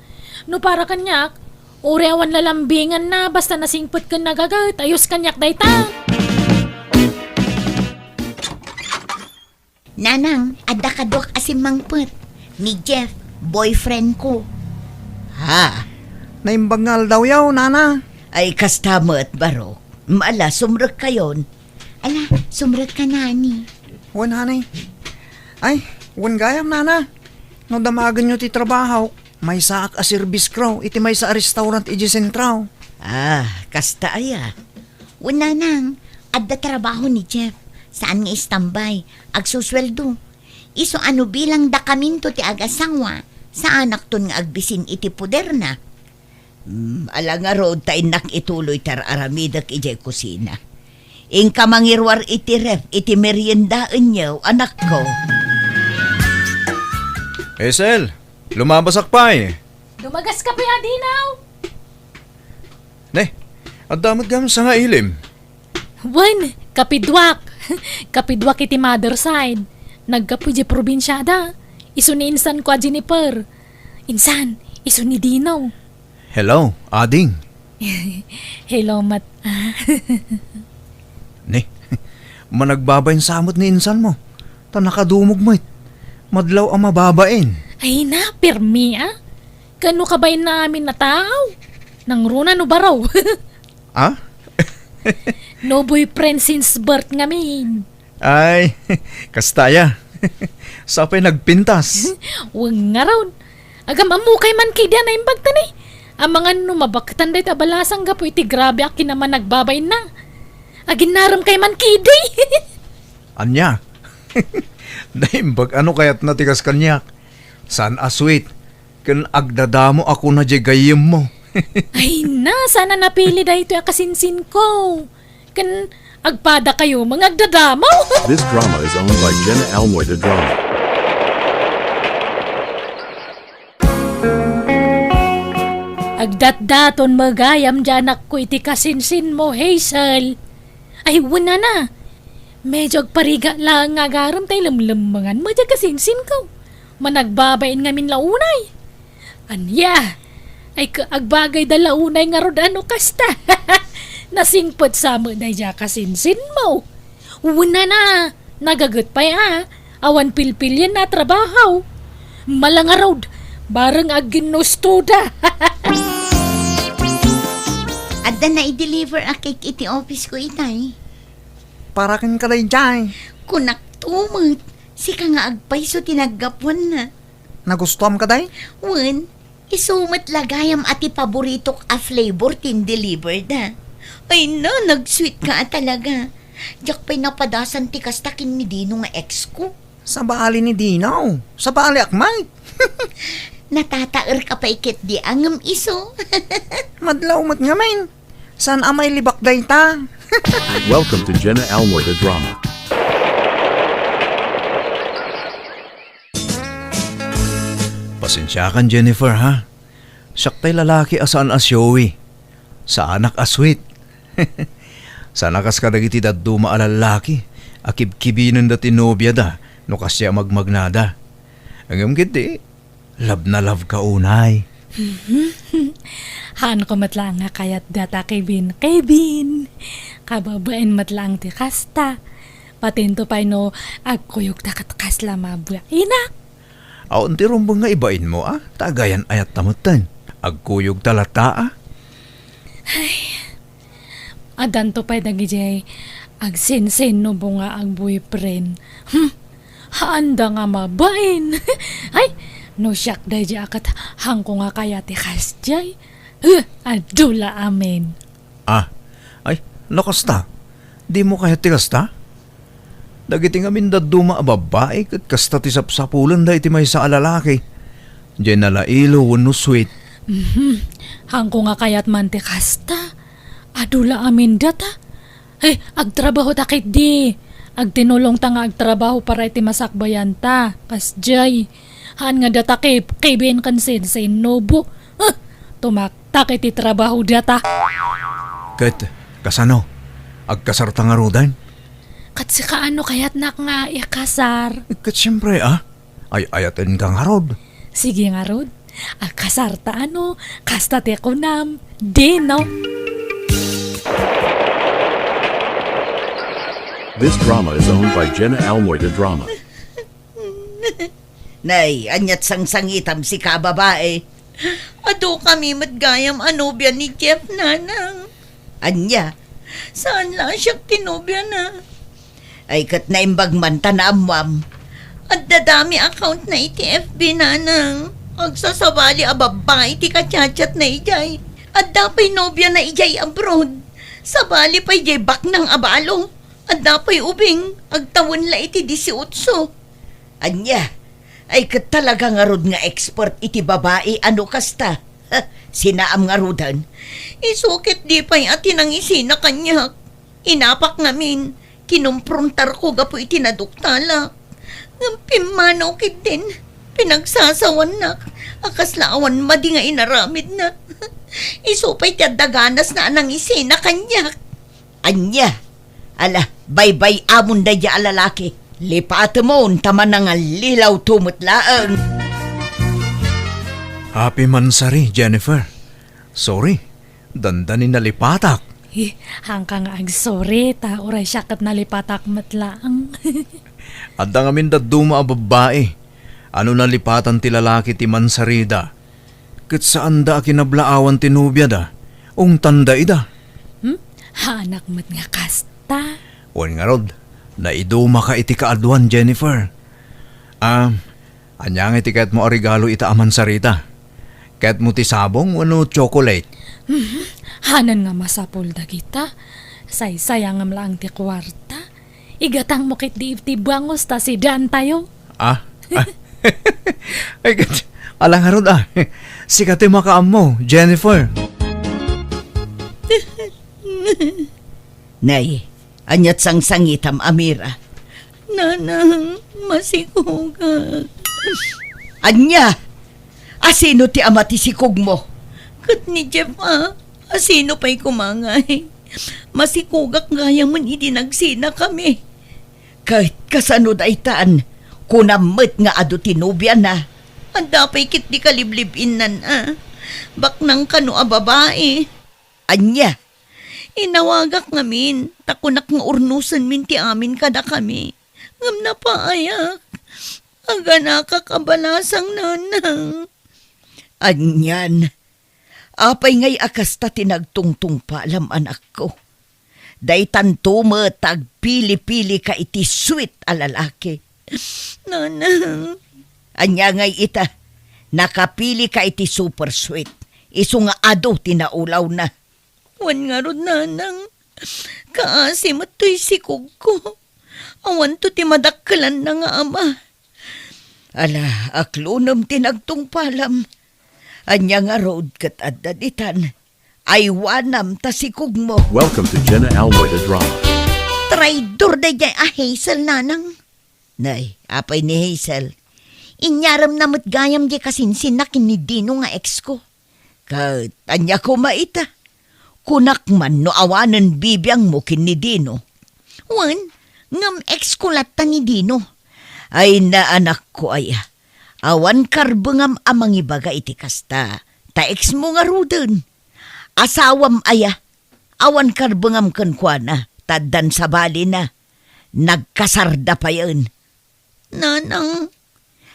[SPEAKER 1] No para kanyak, orewan lalambingan na basta nasingpot ka nagagat, ayos kanyak day ta.
[SPEAKER 5] Nanang, adda kadwak asim mangpet. Ni Jeff, boyfriend ko.
[SPEAKER 6] Ha?
[SPEAKER 2] Naimbangal daw yaw, nana.
[SPEAKER 6] Ay kastamat baro. Maala, sumrek kayon.
[SPEAKER 5] Ala, sumrat ka nani.
[SPEAKER 2] Wan, honey. Ay, wan gayam, nana. No damagan nyo ti trabaho, may saak a service crow, iti may sa restaurant iti sentraw.
[SPEAKER 6] Kasta aya.
[SPEAKER 5] Una nang, adda trabaho ni Jeff. Saan nga istambay? Agsusweldo. Iso ano bilang da kaminto ti agasangwa, sa anak ton nga agbisin iti puder na.
[SPEAKER 6] Ala nga road ta inak ituloy tar aramidak ijay kusina. Ingka mangirwar iti ref, iti meriendaan niyo, anak ko.
[SPEAKER 2] Esel, lumabasak pa eh.
[SPEAKER 1] Lumagas ka pa Adinaw.
[SPEAKER 2] Ne, at damat gam sa nga ilim.
[SPEAKER 1] Wan, kapidwak. Kapidwak iti mother side. Nagkapo di probinsyada. Iso ni Insan ko a Jennifer. Insan, iso ni Dinaw.
[SPEAKER 2] Hello, ading.
[SPEAKER 1] Hello, Mat.
[SPEAKER 2] Ne, managbabayin samot ni insan mo. Ta nakadumog mo it. Madlaw ang mababain.
[SPEAKER 1] Ay na, permi Kano ka ba namin na tao? Nang runa no baraw?
[SPEAKER 2] Ah?
[SPEAKER 1] No boyfriend since birth ngamin.
[SPEAKER 2] Ay, kastaya. Sapay nagpintas.
[SPEAKER 1] Wag nga raw. Agam amukay man kidya na imbagtan eh. Ang mga numabaktan dahi tabalasang gapo iti grabe aki naman nagbabay na. Agin naram kay man kidi.
[SPEAKER 2] Anya? Daimbag ano kayat natigas kanyak? San aswit? Kan agdadamo ako na di gayem mo.
[SPEAKER 1] Ay na, sana napili dahi ito akasinsin ko. Kan agpada kayo mga agdadamaw.
[SPEAKER 3] This drama is owned by Jenna Almoy the Drama.
[SPEAKER 1] Agdat-daton magayam dyan ako iti kasinsin mo, Hazel. Ay, wala na. Medyo agpariga lang nga garam tayo lamlamangan mo dyan kasinsin ko. Managbabain ngamin launay. Anya, ay agbagay da launay nga rod ano kasta. Nasingpot sa mo na dyan kasinsin mo. Wala na. Nagagot pa awan pilpil yan na trabaho. Malanga road. Barang aginostuda.
[SPEAKER 5] Adda na i-deliver a cake iti office ko itay.
[SPEAKER 2] Para kin kalay dyan.
[SPEAKER 5] Kunak tumot. Sika nga agpay so tinaggapuan na.
[SPEAKER 2] Nagustuhan ka day?
[SPEAKER 5] Wan, isumat lagayam ati paborito a flavor tin delivered Ay na, nag-sweet ka talaga. Diyak pa'y napadasan ti kastakin ni Dino nga ex ko.
[SPEAKER 2] Sa baali ni Dinaw. Sa baali akmay.
[SPEAKER 5] Natataer ka pa ikit di angam iso.
[SPEAKER 2] Madlaw mat nga main. San amay libak day ta?
[SPEAKER 3] Welcome to Jenna Almoy the Drama.
[SPEAKER 2] Pasensya kan Jennifer ha. Siyaktay lalaki asaan asyowi. Sa anak aswit. Sa nakas ka dagiti daduma alalaki. Akib-kibinan da tinobya da. No kasya magmagnada. Hanggang giti. Love na love ka unay.
[SPEAKER 1] Han ko matlang nga kayat data Kevin. Kevin, kababain matlang ti kasta. Patinto pa no, agkuyog takatkas la mabuya. Ina!
[SPEAKER 2] Aon ti rumbang nga ibain mo tagayan ayat tamutan. Agkuyog talata
[SPEAKER 1] Adan to pa'y nagijay, agsinsin no bunga ang boyfriend. Haanda nga mabain. Ay, no siyak day akat hang ko nga kaya ti kasjay. Adula amin.
[SPEAKER 2] Ay, nakasta. Di mo kaya ti kasta? Dagiti nga mindaduma a babae kat kasta ti sapsapulan da iti may sa alalaki. Diyan nalailo wano sweet.
[SPEAKER 1] Hang ko nga kayat man ti kasta. Adula amin data. Ay, agtrabaho takit di. Agtinulong ta nga agtrabaho para iti masakbayan ta. Kasjay. Haan nga data kay Ben kansin sa inobo. Tumaktak iti trabaho data.
[SPEAKER 2] Kat, kasano? Agkasarta nga rudan?
[SPEAKER 1] Kat si kaano kayat nak nga ikasar.
[SPEAKER 2] Kat siyempre ay ayatin kang harod.
[SPEAKER 1] Sige nga rod. Agkasar ta ano. Kasta ti kunam. Di no.
[SPEAKER 3] This drama is owned by Jenna Almoyda Drama.
[SPEAKER 6] Nay, anyat sang-sangitam si kababae.
[SPEAKER 5] Ado kami matgayam anobya ni Jeff nanang.
[SPEAKER 6] Anya,
[SPEAKER 5] Saan lang siya tinobya na?
[SPEAKER 6] ay kat naimbag man tanamwam.
[SPEAKER 5] At dadami account na iti FB nanang. Agsasabali a babae iti kachat na ijay. At dapay nobya na ijay abroad. Sabali pa ijay bak ng abalo. At dapay ubing agtawon la iti 18.
[SPEAKER 6] Anya, ay kat talaga nga rod nga expert iti babae ano kasta. Sinaam nga rodan.
[SPEAKER 5] Isukit di pa'y atin ang isina kanyak. Inapak ngamin. Kinumprontar ko gapo iti naduktala. Pimanaw kit din. Pinagsasawan na. Akas laawan madi nga inaramid na. Isupay ti daganas na anang isina kanyak.
[SPEAKER 6] Anya, ala, bye-bye amon da dya alalaki. Lipat mo, taman nga lilaw tumutlaan.
[SPEAKER 2] Happy Mansari, Jennifer. Sorry, dandanin na lipatak.
[SPEAKER 1] Hangka nga agsorry, ta oray siya kat nalipatak matlaang.
[SPEAKER 2] Adda nga mindaduma a babae. Ano na lipatan ti lalaki ti Mansarida. Kat saan da kinablaawan ti nubya da. Ung tanda ida.
[SPEAKER 1] Hanak mat nga kasta.
[SPEAKER 2] Wan nga rod, naiduma ka iti kaadwan, Jennifer. Anyang iti kahit mo arigalo ita aman sarita. Kahit mo ti sabong, wano chocolate.
[SPEAKER 1] Hanan nga masapol da kita. Say-sayangam lang ti kwarta. Igatang mo kit di iti bangos ta si Dan tayo.
[SPEAKER 2] Ay, alang nga rod Sikati makaam mo, Jennifer.
[SPEAKER 6] Nay, anyat sang-sangitam Amira.
[SPEAKER 5] Nanang, masikugag.
[SPEAKER 6] Anya, asino ti ama ti sikog mo?
[SPEAKER 5] Kat ni Jeff asino pa'y kumangay. Masikugak gaya man idinagsina kami.
[SPEAKER 6] Kahit kasano da itaan, kunamit nga ado tinubya na.
[SPEAKER 5] Anda pa'y kit di kaliblibin nan Baknang kano a babae.
[SPEAKER 6] Anya,
[SPEAKER 5] Inawagak ngamin, takunak nga urnusan min ti amin kada kami. Ngam na paayak. Aga nakakabalasang nanang.
[SPEAKER 6] anyan. Apay ngay akasta tinagtungtung pa alam anak ko. Day tanto mo tagpili-pili ka iti sweet a lalaki.
[SPEAKER 5] Nanang.
[SPEAKER 6] Anya ngay ita, nakapili ka iti super sweet. Isu nga ado tinaulaw na.
[SPEAKER 5] Wan nga rod nanang. Kaasim at to'y sikog ko. Awan to ti madakkalan na nga ama.
[SPEAKER 6] Ala, aklunam tinagtung palam. Anya nga road kat adaditan. Ay wanam tasikog mo.
[SPEAKER 3] Welcome to Jenna Almoyda Drama.
[SPEAKER 5] Traidor da dyan Hazel nanang.
[SPEAKER 6] Nay, apay ni Hazel.
[SPEAKER 5] Inyaram na matgayam di kasinsin na kinidino nga ex ko.
[SPEAKER 6] Kat anya ko maita. Kunak man no awanan bibiyang mo kinidino.
[SPEAKER 5] Wan, ngam ex ko lata ni Dino.
[SPEAKER 6] Ay na anak ko ay. Awan karbengam amang ibaga iti kasta. Taex mo nga rudin. Asawam aya. Awan karbengam kwa na, taddan sa bali na. Nagkasarda pa yun. Nanang.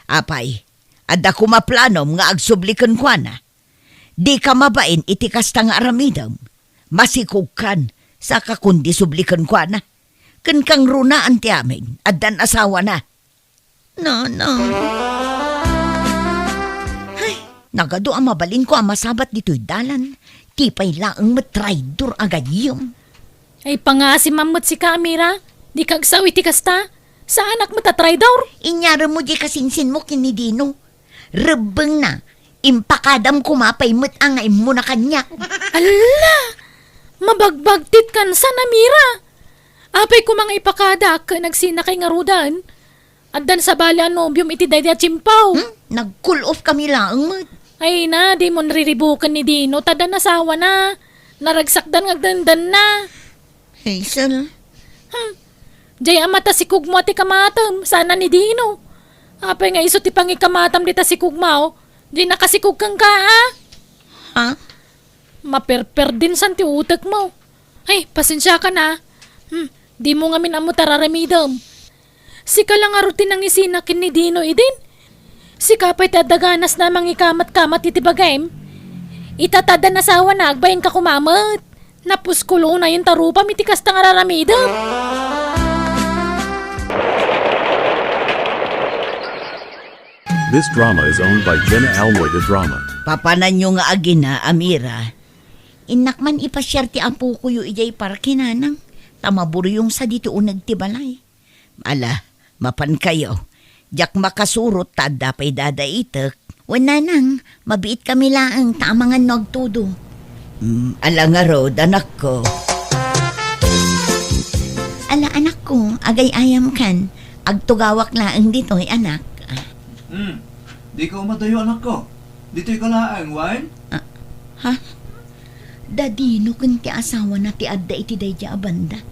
[SPEAKER 6] Apay, adda ko maplanom nga agsublikan kwa na. Di ka mabain iti kasta nga aramidam. Masikog kan sa kakundi sublikan kwa na. Ken kang runaan ti amin, addan asawa na. Nanang. Ay, nagado ang mabalin ko ang masabat dito'y dalan. Tipay laang matraidor agayom.
[SPEAKER 1] Ay pangasim mamot si Kamira. Di kagsawi ti kasta. Sa anak mo tatry daw.
[SPEAKER 5] Inyara mo di kasinsin mo kinidino. Rebeng na. Impakadam kumapay mo't angay mo na kanya.
[SPEAKER 1] Ala! Mabagbagtit kan sa namira. Apay ko mga ipakada ka nagsina kay ngarudan. At dan sa bala nobyum iti dayda chimpaw.
[SPEAKER 5] Nag-cool off kami lang mo't.
[SPEAKER 1] Ay na, di mo nariribukan ni Dino. Tada nasawa na. Naragsakdan ngagdandan na.
[SPEAKER 5] Hazel.
[SPEAKER 1] Jay amata si Kugmo ti kamatam. Sana ni Dino. Apay nga iso ti pangikamatam dita si Kugmao. Di nakasikug kang ka ha.
[SPEAKER 5] Ha?
[SPEAKER 1] Maperper din san ti utak mo. Ay, pasensya ka na. Di mo nga minamo tararamidam. Sika lang arutin ang isinakin ni Dino idin. Sika pa'y tadaganas na ikamat-kamat iti bagayem. Itatada na sawa na agbayin ka kumamat. Napuskulo na yung tarupa mitikas tang araramidam.
[SPEAKER 3] This drama is owned by Jenna Almoida Drama.
[SPEAKER 6] Papanan nyo nga agina, Amira.
[SPEAKER 5] Inakman ipasyar ti apo ko yu ijay para kinanang. Tamaburyong sa dito unag ti balay.
[SPEAKER 6] Ala, mapan kayo. Jak makasurot tada pa'y dadaitek.
[SPEAKER 5] Wala nang, mabiit kami laang tamangan nagtudo.
[SPEAKER 6] Ala nga rod, anak ko.
[SPEAKER 5] Ala anak ko, agay ayam kan. Agtugawak laang dito'y anak.
[SPEAKER 2] Di ka umadayo anak ko. Dito'y kalaang, wine?
[SPEAKER 5] Ha? Dadino kun ti asawa na ti adda iti dayja abanda.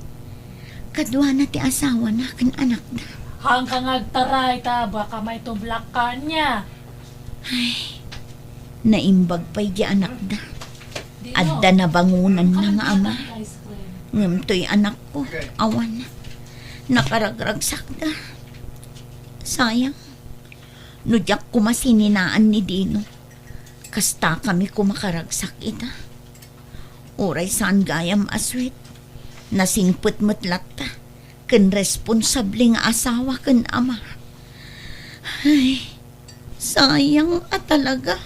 [SPEAKER 5] Kadwa na ti asawa na kan anak na.
[SPEAKER 1] Hanggang agtaray ta, baka may tublak ka niya.
[SPEAKER 5] Naimbag pa'y di anak da. Adda na bangunan na nga ama. Ngam to'y anak ko, awan na. Nakaragragsak da. Sayang. Nudyak kumasininaan ni Dino. Kasta kami kumakaragsak ita. Uray saan gayam aswit. Nasingput matlat ta. Ken responsable nga asawa ken ama. Ay, sayang at talaga.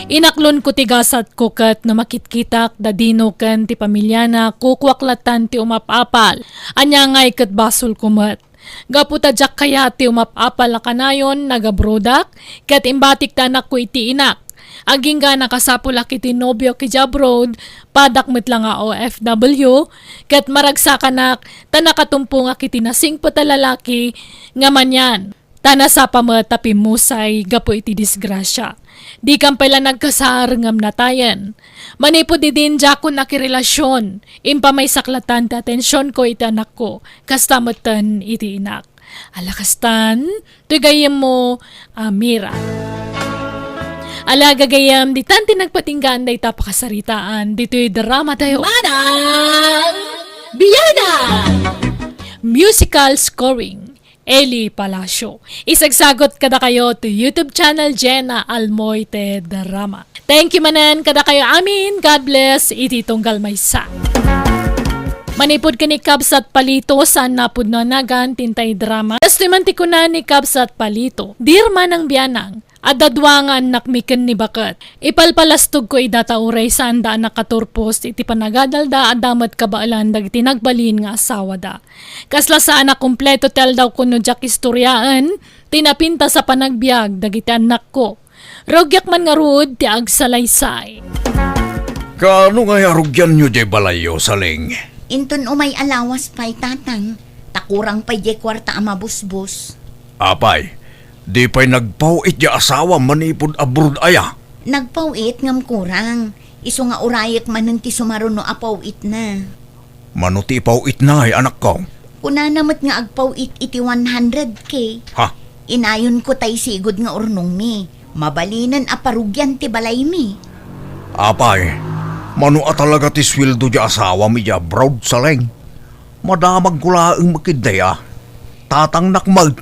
[SPEAKER 1] Inaklon ko ti gasat ko kat na makitkitak da Dino ken ti pamilya na kukwaklatan ti umapapal. Anya ngay kat basol kumat. Gaputa jak kaya ti umapapal na kanayon nagabrodak kat imbatik tanak ko iti inak. Aging nga nakasapulak iti nobyo ki Jabrod, padakmet lang nga OFW, kat maragsakanak, tanakatumpo nga kiti nasing patalalaki, nga manyan. Tanasa pa matapi musay, gapo iti disgrasya. Di kang pala nagkasar ngam natayan. Manipo di din jako nakirelasyon, impa may saklatan ti atensyon ko iti anak ko, kastamatan iti inak. Alakastan, tugayem mo, Amira. Alaga gayam, di tanti nagpatinggaan da itapakasaritaan. Dito'y drama tayo. Manang Biyada! Musical scoring, Eli Palacio. Isagsagot kada kayo to YouTube channel Jenna Almoite Drama. Thank you manan kada kayo amin. God bless. Iti tunggal maysa. Manipod ka ni Kabsat Palito saan napod na nagan tintay drama. Testimanti ko na ni Kabsat Palito. Dirma ng biyanang. Adadwangan nakmiken ni bakat. Ipalpalastog ko idatauray saan da nakaturpos iti panagadalda adamat kabaalan dag tinagbalin nga asawa da. Kasla saan na kumpleto tel daw kuno jak istoryaan, tinapinta sa panagbiag dagiti anak ko. Rogyak man nga rud ti agsalaysay.
[SPEAKER 2] Kaano nga yarugyan nyo di balayo, saling?
[SPEAKER 5] Inton umay alawas pa'y tatang. Takurang pa'y di kwarta ama busbus.
[SPEAKER 2] Apay, di pa'y nagpawit ya asawa manipod abroad aya.
[SPEAKER 5] Nagpawit ngam kurang. Iso nga urayak manan ti sumaruno apawit na.
[SPEAKER 2] Manuti pawit na ay anak ko.
[SPEAKER 5] Kuna namat nga agpawit iti 100K.
[SPEAKER 2] Ha?
[SPEAKER 5] Inayon ko tay sigod nga urnong mi. Mabalinan aparugyan ti balay mi.
[SPEAKER 2] Apay, Mano talaga ti sweldo di asawa mi di abroad sa leng. Madamag kulaang makidaya. Tatang nakmag.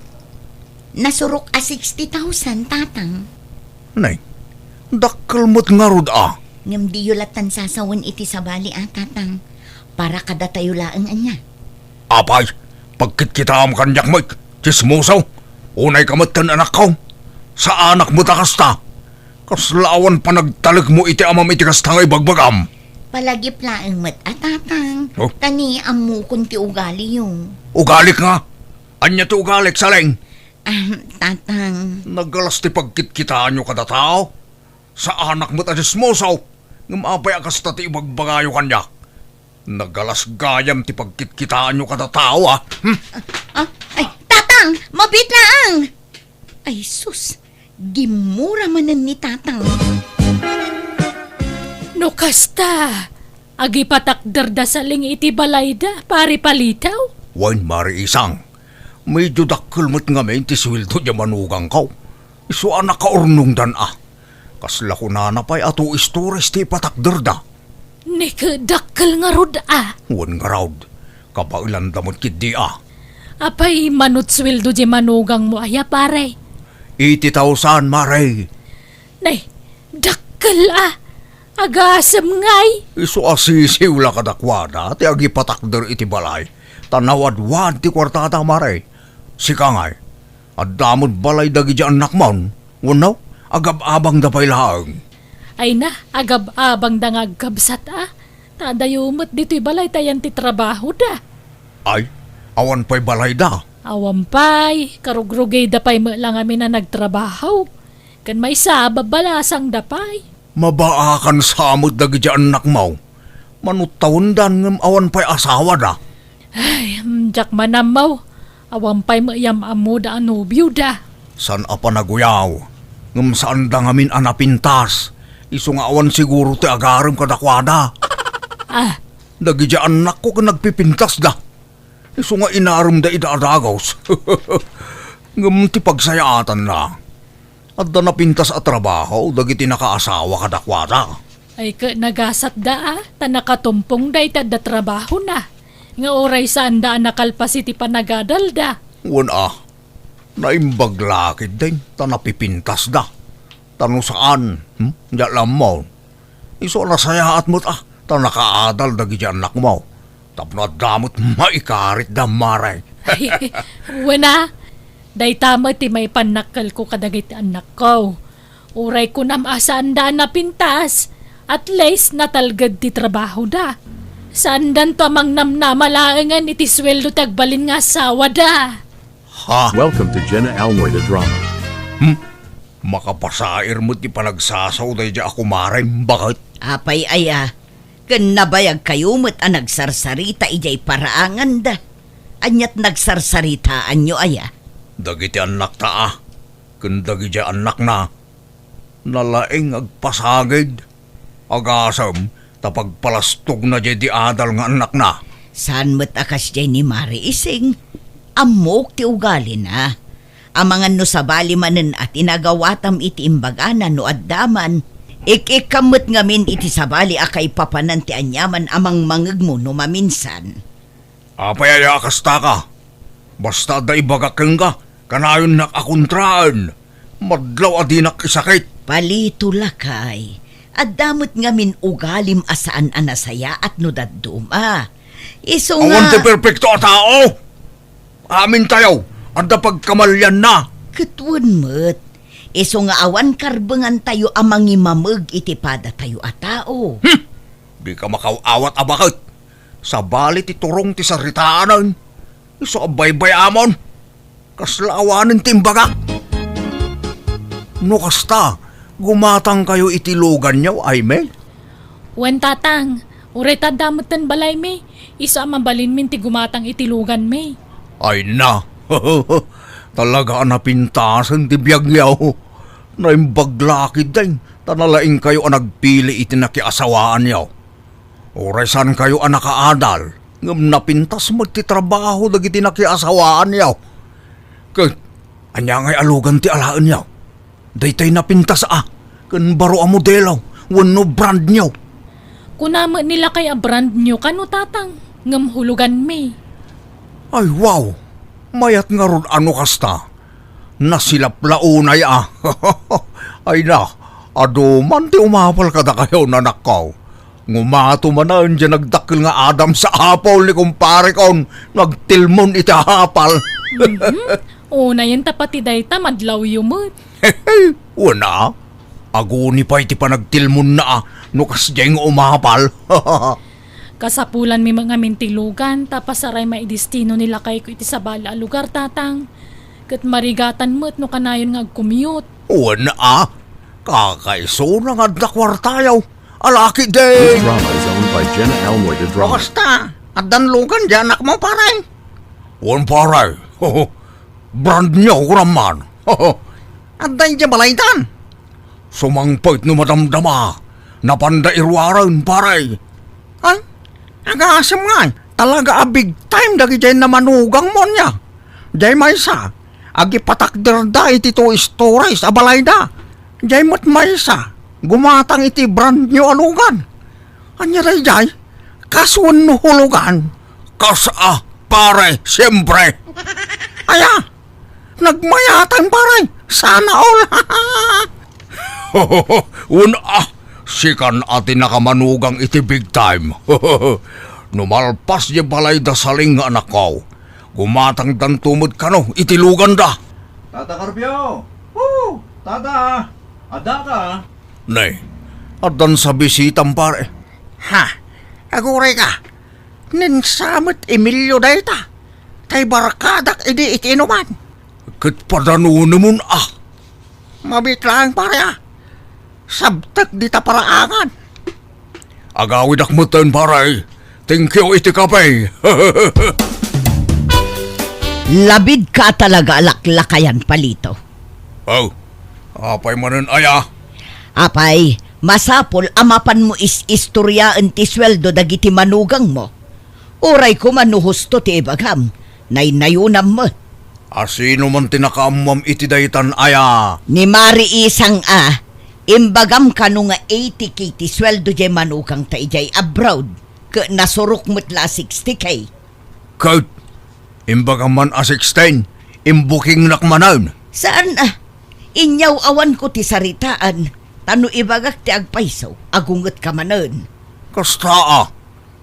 [SPEAKER 5] Nasurok a 60,000, tatang.
[SPEAKER 2] Nay, dakkel mo't nga rod
[SPEAKER 5] Ngam di yulatan sasawan iti sabali tatang. Para kada tayo laang anya.
[SPEAKER 2] Apay, pagkit kita am kanyak mo, chismosaw. Unay kamat kan anak ko. Sa anak mo takasta. Kaslawan pa nagtalag mo iti amam iti kastangay bagbagam.
[SPEAKER 5] Palagip laang mat tatang.
[SPEAKER 2] Oh?
[SPEAKER 5] Tani amu kunti ugali yung.
[SPEAKER 2] Ugalik nga. Anya ti ugalik sa leng.
[SPEAKER 5] Tatang.
[SPEAKER 2] Nagalas ti pagkit kita nyo kada tao. Sa anak mo ta chismosaw. Ngumapay akasta ti ibagbagayo kanyak. Nagalas gayam ti pagkit kita nyo kada tao
[SPEAKER 5] Ay, tatang! Mabit laang! Ay, sus! Gimura manan ni tatang.
[SPEAKER 1] No kasta, agi patakder da saling iti balayda, pari palitaw.
[SPEAKER 2] Wan mari isang. Medyo dakkel mo't nga men ti sweldo di manugang kaw. Isu anak ka urnong dan Kasla ko nanapay ato istores ti patakder da.
[SPEAKER 1] Dakkel nga rod
[SPEAKER 2] Wan nga raud. Kapailan damot kid di
[SPEAKER 1] Apay manut sweldo di manugang mo aya pare.
[SPEAKER 2] 80,000 maray.
[SPEAKER 1] Nay, dakkel agasam ngay.
[SPEAKER 2] Isu asisiw la kadakwada ti agi patakder iti balay. Tanawad-wad ti kwartada maray. Sika ngay. At damod balay dagi di anak mon. Wanaw, agab-abang dapay laang.
[SPEAKER 1] Ay na, agab-abang da nga agkabsat Tadayumot dito'y balay tayan ti trabaho da.
[SPEAKER 2] Ay, awan pa'y balay da.
[SPEAKER 1] Awampay, karugrugay dapay mo lang amin na nagtrabaho. Kan may sabab balasang dapay.
[SPEAKER 2] Mabaakan samot dagi di anak mo. Manutawon dan ngam awan pa'y asawa da.
[SPEAKER 1] Ay, jak manamaw. Awampay mo iyam amo da anubyo da.
[SPEAKER 2] San apa naguyaw? Ngam saan da ngamin anapintas. Isu nga awan siguro ti agaram kadakwada. Dagi di anak ko ka nagpipintas da. Isu nga inaram da idaadagaws. Ngam ti pagsayaatan na. At da napintas at trabaho, dagi ti nakaasawa kadakwada.
[SPEAKER 1] Ay ka nagasat da tanakatumpong da itad da trabaho na. Nga oray saan da nakalpas iti panagadal da.
[SPEAKER 2] Wan naimbag lakid din, tanapipintas da. Tanong saan, di alam mo. Iso nasayaat mo't tanakaadal dagi di anak mo. Tapno at damot maikarit da maray.
[SPEAKER 1] Ay, wana, day tama ti may panakal ko kadagit anak ko. Uray ko nam asaan da napintas. At least natalgad ti trabaho da. Saan dan to amang namnamalaangan iti sweldo tagbalin nga asawa da.
[SPEAKER 3] Welcome to Jenna Almoida Drama.
[SPEAKER 2] Makapasair mo ti panagsasaw day di ako maray. Bakit?
[SPEAKER 6] Apay aya, kan nabayag kayo mo't nagsarsarita ijay paraangan da. Anyat nagsarsaritaan nyo aya.
[SPEAKER 2] Dagiti anak ta Kun dagi di anak na. Nalaing agpasagid. Agasam, tapagpalastog na di adal nga anak na.
[SPEAKER 6] Saan mo't akas jay ni Mari Ising? Amok ti ugali na. Amangan no sa bali manen at inagawatam iti imbaganan no addaman. Ikikamot ngamin iti sabali akay papanan ti anyaman amang mangeg mo no maminsan.
[SPEAKER 2] Apay ay akasta ka. Basta da ibagakeng ka. Kanayon nakakontraan. Madlaw adinak isakit.
[SPEAKER 6] Palito lakay. Addamot ngamin ugalim asaan anasaya at no dadduma. Iso nga...
[SPEAKER 2] Awan ti perfecto a tao. Amin tayo. Anda pagkamalyan na.
[SPEAKER 6] Katwan mo't. Iso nga awan karbengan tayo amang imamag iti pada tayo a tao.
[SPEAKER 2] Di ka makawawat abakit. Sa balit iturong ti saritaanan. Iso abay-bay amon. Kaslaawanin timbaga. No kasta, gumatang kayo itilugan niyaw, ay me?
[SPEAKER 1] Wen tatang, uray tadamutan balay me. Isa mabalin min ti gumatang itilugan me.
[SPEAKER 2] Ay na. Talaga napintasan ti biyagyaw. Naimbaglakid din. Tanalaing kayo ang nagpili iti nakiasawaan yaw. Oray saan kayo ang nakaadal. Ngam napintas magtitrabaho dagiti nakiasawaan yaw. Kag, anya ngay alugan ti alaan yaw. Daytay napintas kan baro a modelaw. Wano brand niyaw.
[SPEAKER 1] Kunama nila kay a brand new kanu tatang. Ngam hulugan me.
[SPEAKER 2] Ay wow, mayat nga ron ano kasta. Nasilap launay Ay na, ado man ti umapal kada kayo nanakaw. Ngumato man na dyan nagdakil nga Adam sa apaw ni kumpare kon. Nagtilmon itahapal.
[SPEAKER 1] Una yan tapati dayta madlaw yumot.
[SPEAKER 2] Wana, aguni pa iti pa nagtilmon na nukas dyan nga umapal.
[SPEAKER 1] Kasapulan mi mga mintilugan tapas aray maidestino nila kay ko iti sa bala lugar tatang. Kat marigatan mo't no kanayon nga agkumiyot.
[SPEAKER 2] Wana, kakaiso na nga dakwartayaw. Alaki
[SPEAKER 3] This
[SPEAKER 2] din.
[SPEAKER 3] drama is owned by Jenna Almoy the drama.
[SPEAKER 4] Basta, at danlugan dyan anak mo paray.
[SPEAKER 2] Wan paray. Brand new ko naman.
[SPEAKER 4] At dan dyan balaytan.
[SPEAKER 2] Sumangpait no madamdama. Napanda irwaran paray.
[SPEAKER 4] Ay, agasam nga. Talaga a big time dagi dyan na manugang mo niya. Dyan maysa, agi patakder da iti to stories a balay da. Dyan mo't maysa, gumatang iti brand new alugan. Anya ray jay, kaswan no hulugan.
[SPEAKER 2] Kasa pare, siyempre.
[SPEAKER 4] Aya, nagmayatan paray, sana all.
[SPEAKER 2] Sikan ati nakamanugang iti big time. Numalpas di balay da saling nga anak ko. Gumatang dan tumod ka no, itilugan da.
[SPEAKER 7] Tata Carpio! Woo! Tata! Ada ka?
[SPEAKER 2] Nay, adan sa bisitang pare.
[SPEAKER 4] Ha, aguray ka. Ninsamot Emilio dayta. Kay barkadak idi itinuman.
[SPEAKER 2] Kat padano naman
[SPEAKER 4] Mabitlang pare. Sabtak di ta paraangan.
[SPEAKER 2] Agawid akmutan pare. Thank you iti kapay.
[SPEAKER 6] Labid ka talaga alaklakayan palito.
[SPEAKER 2] Oh, apay manan aya.
[SPEAKER 6] Apay, masapol amapan mo istoryaan ti sweldo dagiti manugang mo. Uray ko manuhusto ti ibagam, naynayunam mo.
[SPEAKER 2] Asino man tinakamam iti daytan aya.
[SPEAKER 6] Ni Mari isang imbagam ka no nga 80k ti sweldo jay manugang ta ijay abroad, ka nasurok mo't la 60k.
[SPEAKER 2] Kaut, imbaga man a 16, imbuking nakmanan.
[SPEAKER 6] Saan Inyaw awan ko ti saritaan, tano ibagak ti agpaisaw, agungot ka manon.
[SPEAKER 2] Kasta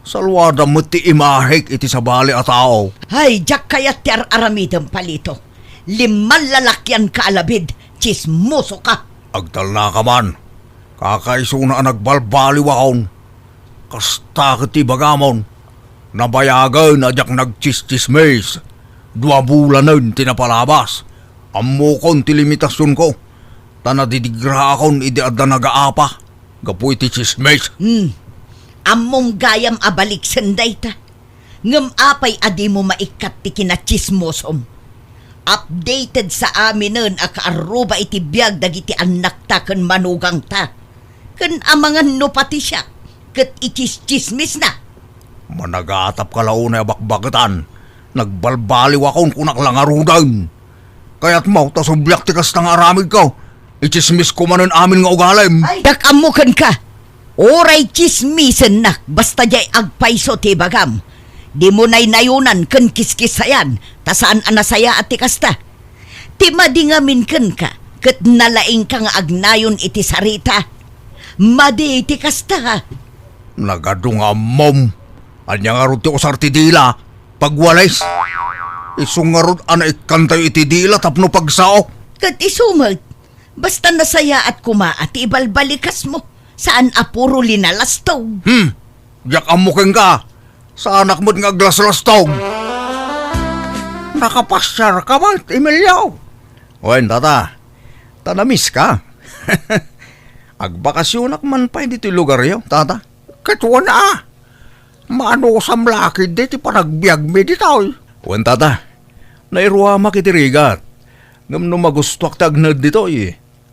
[SPEAKER 2] salwada mo ti imahik iti sabali a tao.
[SPEAKER 6] Hay, jak kayat ti aramidang palito. 5 lalakyan ka alabid, chismoso ka.
[SPEAKER 2] Agdal na ka man. Kakaiso na nagbalbaliw akon. Kasta kiti bagamon. Nabayagan na jak nagchis-chismes. 2 bulanan tinapalabas. Ammo kon ti limitasyon ko. Tanadidigra akon idi adda nagaapa. Gapu iti chismes.
[SPEAKER 6] Ammong gayam abalik senday ta. Ngem apay adi mo maikat ti kinachismosom. Updated sa amin nun akaaruba iti biyag dagiti anak ta ken manugang ta. Ken amangan no pati siya. Ket ichis-chismis na.
[SPEAKER 2] Managatap ka launay bakbagatan. Nagbalbaliw akon kunak langarudan. Kaya't mau tasubyak tikas tang aramid ko. Ichismis ko manon amin nga ugalim.
[SPEAKER 6] Ay, dakamukan ka. Oray chismisen na basta jay agpaiso ti bagam. Di mo na'y nayunan ken kiskisayan tasaan anasaya at tikasta. Ti madingamin ken ka ket nalaing ka nga agnayon iti sarita. Madi iti kasta ka.
[SPEAKER 2] Nagadunga mom. Anya nga ron ti usar ti dila. Pagwalis. Isungarod ana ikantay iti dila tapno pagsao.
[SPEAKER 6] Ket isumag. Basta nasaya at kuma at ibalbalikas mo. Saan apuro linalastog.
[SPEAKER 2] Jak amuking ka. Sa anak mo't nga glas-lastog.
[SPEAKER 4] Nakapasyar ka ba, Emilio?
[SPEAKER 2] Wen, tata. Tanamis ka. Agbakasyonak man pa dito lugar yo, tata.
[SPEAKER 4] Katwa na. Maano sa mlakid di panagbiag me ditaw.
[SPEAKER 2] Wen, tata. Nairuwa makitirigat. Ngam no magustuak tagnad dito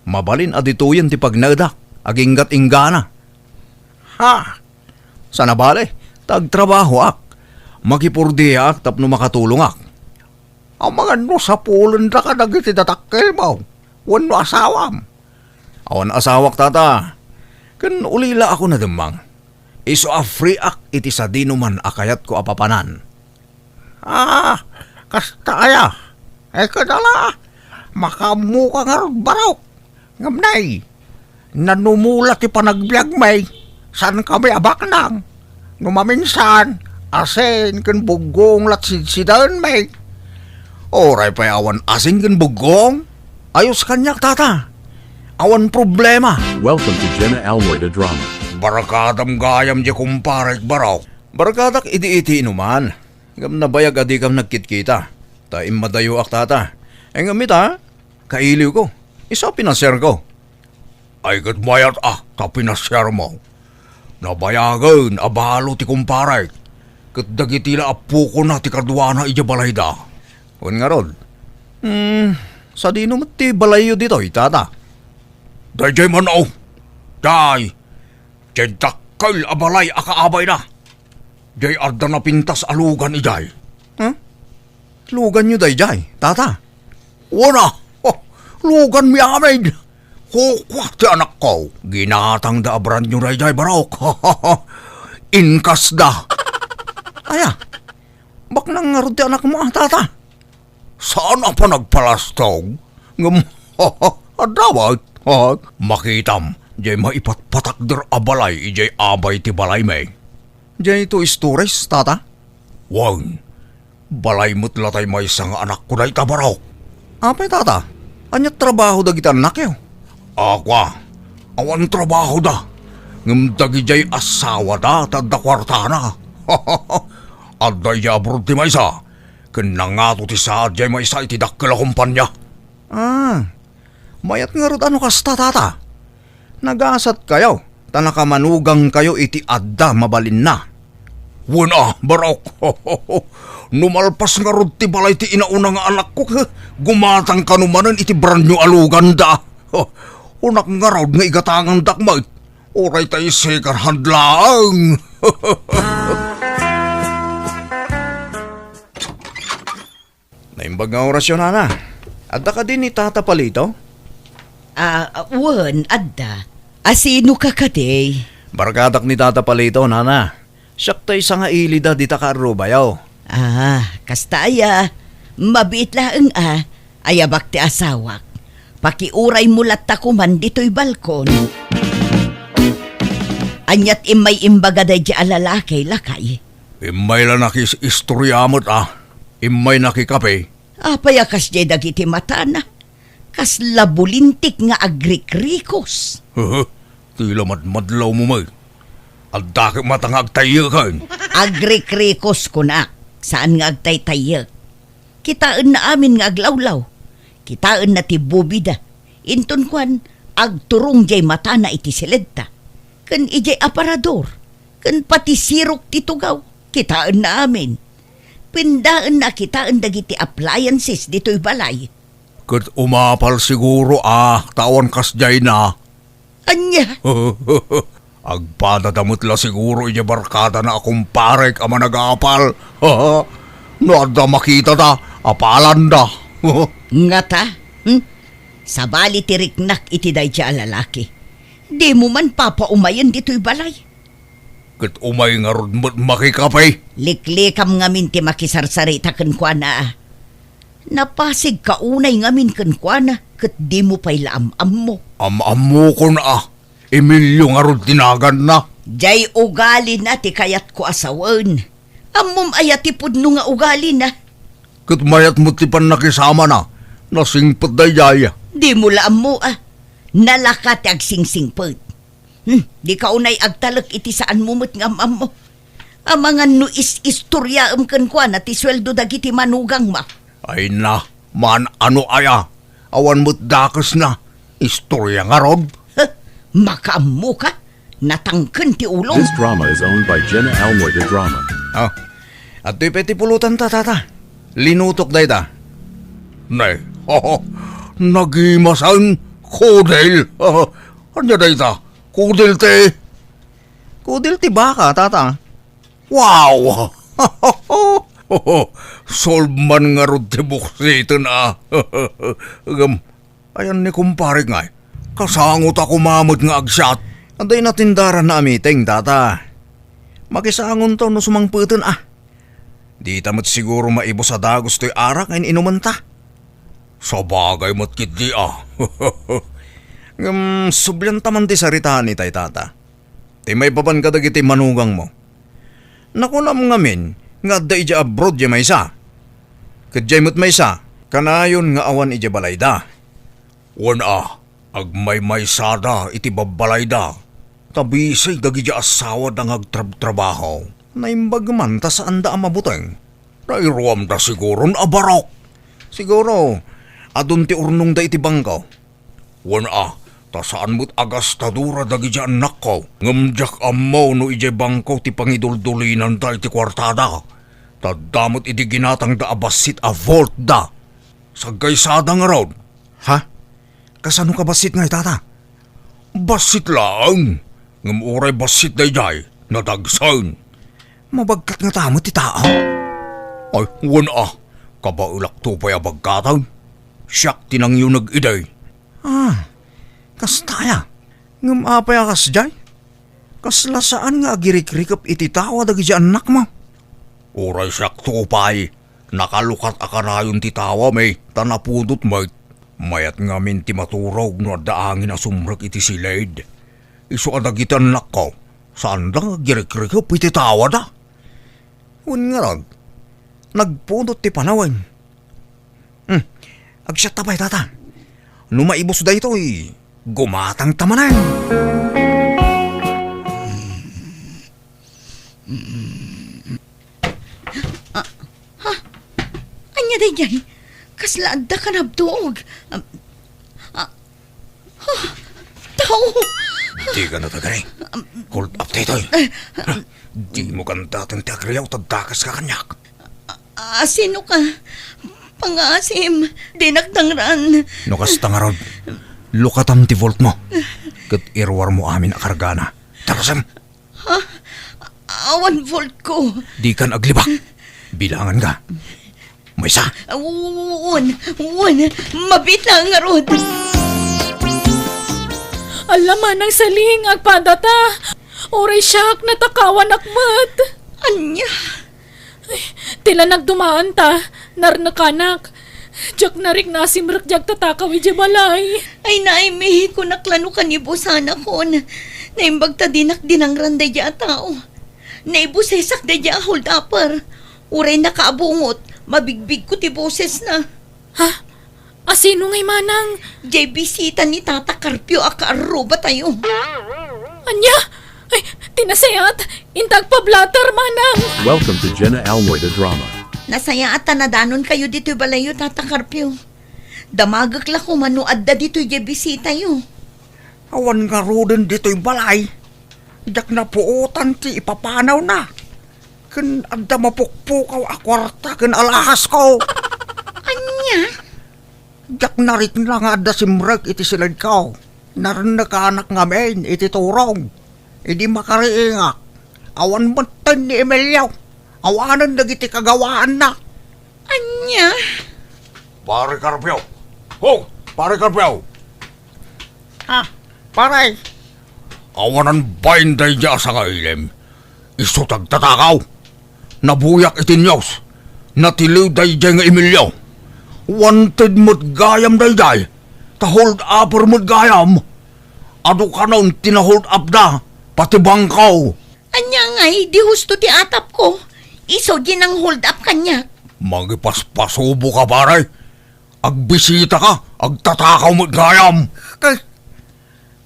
[SPEAKER 2] mabalin adituyan ti pagnadak. Aginggat inggana.
[SPEAKER 4] Ha?
[SPEAKER 2] Sana bale, tagtrabaho ak. Makipurdi ak tapno makatulong ak.
[SPEAKER 4] Ang mga no sa pulon da ka nagiti datakkel mo. Wano asawam.
[SPEAKER 2] Awan asawak tata. Kan ulila ako na demang. Iso a free act iti sa dinuman akayat ko apapanan.
[SPEAKER 4] Kasta aya. Kadala. Makamu ka nga ron baraw. Ngamnay. Nanumula ti panagbiag may. San kami abak nang. Numaminsan. Asin kan bugong latsidsidan may.
[SPEAKER 2] Oray pa awan asin kan bugong. Ayos kanyak tata. Awan problema.
[SPEAKER 3] Welcome to Jenna Almoida Drama.
[SPEAKER 2] Barakadam gayam di kumparek baraw. Barakadak idi-iti inuman. Ngam nabayag adi kam nagkitkita. Taim madayo ak tata. Ngamit ha, kailiw ko. Isa pinaser ko. Ay kat mayat ta pinaser mo. Nabayagan, abalo ti kumparek. Kat dagitila apo ko na ti kadwana ija balayda. Un nga rod. Sa di naman ti balayo dito, tata. Dayjay man o. Day. Jay dakal abalay akaabay na. Jay arda na pintas alugan ijay. Lugan nyo dayjay, tata.
[SPEAKER 4] Una. Lugan mi amin. Hukwa ti anak ko.
[SPEAKER 2] Ginatang da abran nyo dayjay barok. Inkas da. Aya. Bak nang nga rod ti anak mo, tata.
[SPEAKER 4] Saan pa nagpalastog?
[SPEAKER 2] Adawat. Makitam. Jay maipatpatakder abalay, ijay abay ti balay may. Jay ito istores, tata?
[SPEAKER 4] Wang. Balay mo't latay may isang anak ko na itabaraw.
[SPEAKER 2] Apay, tata? Anyat trabaho da kita anak yo?
[SPEAKER 4] Akwa. Awan trabaho da. Ngamdagi jay asawa da tadda kwartana. Aday yabrod ti maysa. Kanangato ti saad jay maysa iti dakkel a kumpanya.
[SPEAKER 2] Mayat nga rod ano kasta, tata? Nagasat kayo. Tanakamanugang kayo iti adda mabalin na.
[SPEAKER 4] Wala, barok. Numalpas nga rod ti balay ti inauna nga anak ko. Gumatang kanumanan iti branyo alugan da. Unak nga rod nga igatangang dakmait. Oray tayo second hand lang.
[SPEAKER 2] Naimbag nga orasyon, Nana. Adda ka din ni Tata Palito?
[SPEAKER 6] Wan, adda. Asino ka kaday?
[SPEAKER 2] Barkadak ni Tata Palito, Nana. Siyak tayo sa nga ilida di takaro bayaw.
[SPEAKER 6] Kasta aya. Mabiit laeng ayabak ti asawak. Pakiuray mulat takuman dito'y balkon. Anyat imay imbagaday di alalakay lakay.
[SPEAKER 4] Imay lang nakis istoryamot Imay nakikape.
[SPEAKER 6] Payakas di dagiti mata na. Kas labulintik nga agrikrikos.
[SPEAKER 4] Tila madlaw mo may. Adda ka matang agtayakan.
[SPEAKER 6] Agrikrikos ko na. Saan nga agtaytayak? Kitaan na amin nga aglawlaw. Kitaan na ti bubida. Inton kwan, agturong jay mata na iti silidta. Kan ijay aparador. Kan pati sirok ti tugaw. Kitaan na amin. Pindaan na kitaan dagiti appliances dito'y balay.
[SPEAKER 4] Kat umapal siguro tawan kasjay na.
[SPEAKER 6] Anya?
[SPEAKER 4] Agpadadamot la siguro iya barkada na akong parek ama nag-aapal. No adda makita ta, apalan da.
[SPEAKER 6] Nga ta? Sabali tiriknak iti day siya lalaki. Di mo man papaumayan dito'y balay.
[SPEAKER 4] Kat umay nga ron makikapay.
[SPEAKER 6] Liklikam ngamin ti makisarsarita kan kwa na. Napasig kaunay ngamin kan kwa na kat di mo pa'y laam-am mo.
[SPEAKER 4] Am-am mo ko na Emilio nga ron tinagan na.
[SPEAKER 6] Jay ugali na ti kayat ko asawan. Amom ayatipod no nga ugali na.
[SPEAKER 4] Kat mayat mo ti pan nakisama na. Nasingpot da yaya.
[SPEAKER 6] Di mo laam mo Nalaka ti agsingsingpot. Di ka unay agtalak iti saan mumot ng amam mo. Ang mga no istorya kan kwa na ti sweldo dagiti manugang ma.
[SPEAKER 4] Ay na, man ano aya. Awan mo't dakas na. Istorya nga rod.
[SPEAKER 6] Makaammo ka? Natangken ti ulong.
[SPEAKER 3] This drama is owned by Jenna Almoida Drama.
[SPEAKER 2] At to'y peti pulutan ta, tata. Linutok day ta.
[SPEAKER 4] Nay, nagimasan, kudel. Ano day ta? Kudel te.
[SPEAKER 2] Kudil ti baka, tata.
[SPEAKER 4] Wow! Solve man nga rod ti buksito na. Ayan ni kumpare nga. Kasangot ako mamot nga agsyat.
[SPEAKER 2] Anday natindaran na amiteng, tata. Makisangon to no sumangputan Di tamat siguro maibos sa dagos to'y arak ngayon inuman ta. Sa bagay mo't kiti Sublan taman ti saritahan ni tay tata. Ti may papan ka dagiti manugang mo. Nakunam ngamin nga da ija abroad ya maysa. Kadjay mo't maysa, kanayon nga awan ija balayda. Agmay maysada iti babalayda. Tabisay dagi ija asawa dang agtrabaho. Naimbag man ta saan da amabuteng. Nairuam da siguro abarok. Siguro, adun ti urnong da iti bangkaw. Ta saan mo't agastadura dagi ija anak ko. Ngamjak amaw no ija bangkaw ti pangiduldulinan da iti kwartada. Tadamot iti ginatang da abasit a vault da. Sagay sada nga raw. Ha? Kasano ka basit nga tata? Basit lang. Ngamuray basit da ijay. Nadagsan. Mabagkat nga tamo ti tao. Ay, kabaulak to pa'y abagkatan. Siyak tinang yun nag-iday. Kastaya. Ngamapay akas jay. Kaslasaan nga agirik-rikap iti tawa dagi di anak mo. Uray siyak to pa'y. Nakalukat akarayon ti tawa may tanapudot may. Mayat ngamin ti maturog no daangin asumrak iti silaid. Iso adagi ti anak ko. Saan lang agirik-rikap iti tawa da? Nga rag, nagpudot ti panawan. Agsyat tapay tata. Numaibos da ito'y gumatang tamanan.
[SPEAKER 5] Anya day jay, kaslaad da ka nabtuog. Tao!
[SPEAKER 2] Di ka natagay. Hold up tayo. Di mo ganda tang tiagriyaw tagdakas ka kanyak.
[SPEAKER 5] Sino ka? Pangasim, dinagdangran.
[SPEAKER 2] Nukas tangarod, lukatam ti volt mo. Kat irwar mo amin akargana. Takasam.
[SPEAKER 5] Awan volt ko.
[SPEAKER 2] Di kan aglibak. Bilangan ka. May isa.
[SPEAKER 5] Mabitang nga rod.
[SPEAKER 1] Alaman ng saling agpadata. Oray siyak natakawan akmat.
[SPEAKER 5] Anya?
[SPEAKER 1] Tila nagdumaan ta. Narnakanak. Jak narik nasimrak jak tatakaw ije balay.
[SPEAKER 5] Ay naimihi ko naklano kanibo sana kon. Naimbag ta dinak dinangran da dya tao. Naibusesak da dya hold upper. Uray nakaabungot. Mabigbig ko ti boses na.
[SPEAKER 1] Ha? Asino ngay manang?
[SPEAKER 5] Jay bisita ni Tata Carpio akaruba tayo.
[SPEAKER 1] Anya? Ay, tinasayat. Intag pa blatter manang.
[SPEAKER 3] Welcome to Jenna Almoy the Drama.
[SPEAKER 5] Nasaya at tanadanon kayo dito balayo, Tata Carpio. Damagak la ko manuad da dito jay bisita yo.
[SPEAKER 4] Awan nga rodin dito'y balay. Jak na puutan ti ipapanaw na. Kan adda mapukpukaw akwarta kan alahas ko.
[SPEAKER 5] Anya?
[SPEAKER 4] Jak narit nga nga adda simrag iti silad ko. Narin nakaanak ngamin iti turong. Idi makariingak. Awan matan ni Emilio. Awanan nagiti kagawaan na.
[SPEAKER 5] Anya?
[SPEAKER 2] Pare Carpio. Pare Carpio.
[SPEAKER 4] Paray.
[SPEAKER 2] Awanan bainday dya sa kailem. Iso tagtatakaw. Nabuyak itinyos. Natiliw day dya nga Emilio. Wanted mo't gayam day day. Ta-hold upper mo't gayam. Ado ka noon tina-hold up da. Pati bangkaw.
[SPEAKER 5] Anya ngay, di husto ti atap ko. Iso ginang hold up kanya.
[SPEAKER 2] Magipaspasubo ka pare. Agbisita ka. Agtatakaw mo't gayam.
[SPEAKER 4] Kay,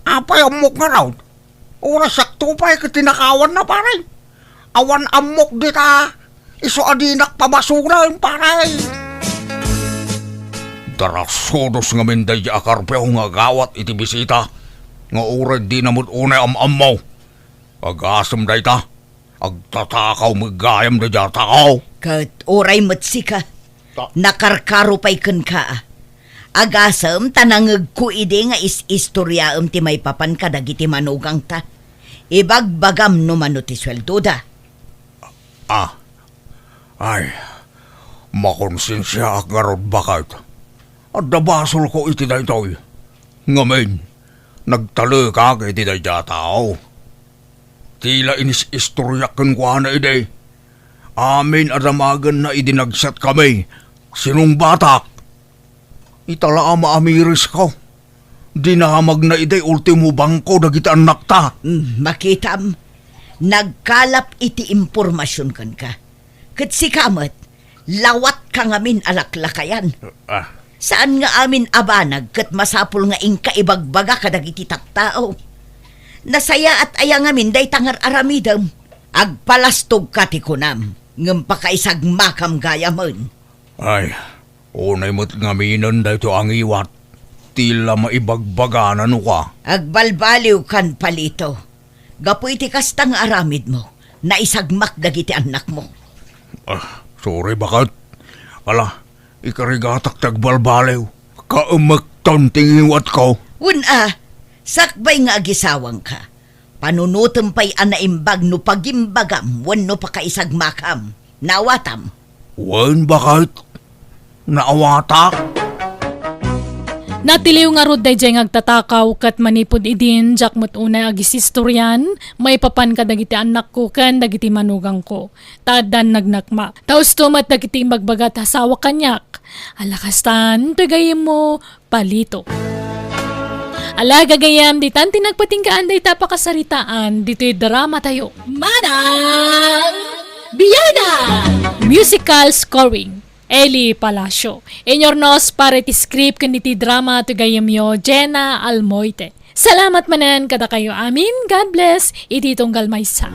[SPEAKER 4] apay amok nga raw. Oras sakto pa'y katinakawan na paray. Awan amok dita. Iso adinak pabasuran paray.
[SPEAKER 2] Darasodos nga minday di akarpeo nga gawat iti bisita. Nga uray di namut unay am-amaw. Agasam day ta. Agtatakaw magayam da dya takaw.
[SPEAKER 6] Kat oray matsika. Nakarkaro pa'y kun ka. Agasam tanangag ko ide nga istoryaam ti may papan kadagiti manugang ta. Ibagbagam no mano ti sweldo da.
[SPEAKER 2] Ay, makonsensya ak garod bakit. At nabasol ko iti da ito'y. Ngamin, nagtalo ka iti da dya tao. Tila inis istoryakan ko na ide. Amin aramagan na idinagsat kami. Sinong batak? Itala maamiris ko. Dinamag na ide ultimo bangko dagiti anak ta.
[SPEAKER 6] Makitam, nagkalap iti impormasyon kan ka. Kat si kamat, lawat ka ngamin alaklakayan. Saan nga amin abanag kat masapul nga ingka ibagbaga kadag iti taktao. Nasaya at aya ngamin day tangar aramidam. Agpalastog katikunam, ngam pakaisag makam gayamon.
[SPEAKER 2] Ay, unay mo't ngaminan dahito ang iwat. Tila maibagbaganan ka.
[SPEAKER 6] Agbalbaliw kan palito. Gapu iti kastang aramid mo, na isagmak dagiti anak mo.
[SPEAKER 2] Sorry bakit? Ala, ikarigatak tagbalbaliw. Kaumagton tingiwat ko.
[SPEAKER 6] Sakbay nga agisawang ka. Panunutom pa'y anaimbag no pagimbagam, wan no pakaisagmakam. Nawatam.
[SPEAKER 2] Wan bakit? Naawatak?
[SPEAKER 1] Natiliw nga rod day ngagtatakaw kat manipod idin jak mo't unay agisistoryan may papan ka dagiti anak ko kan dagiti manugang ko. Tadan nagnakma. Taos tumat dagiti magbagat hasawa kanyak. Alakastan, tagayin mo palito. Ala gagayam di tanti nagpatingkaan day tapakasaritaan dito'y drama tayo. Manang Biyana! Musical scoring Eli Palacio. Inyornos para iti script kaniti drama to gayamyo Jenna Almoite. Salamat manan kada kayo amin. God bless. Iti tunggal maysa.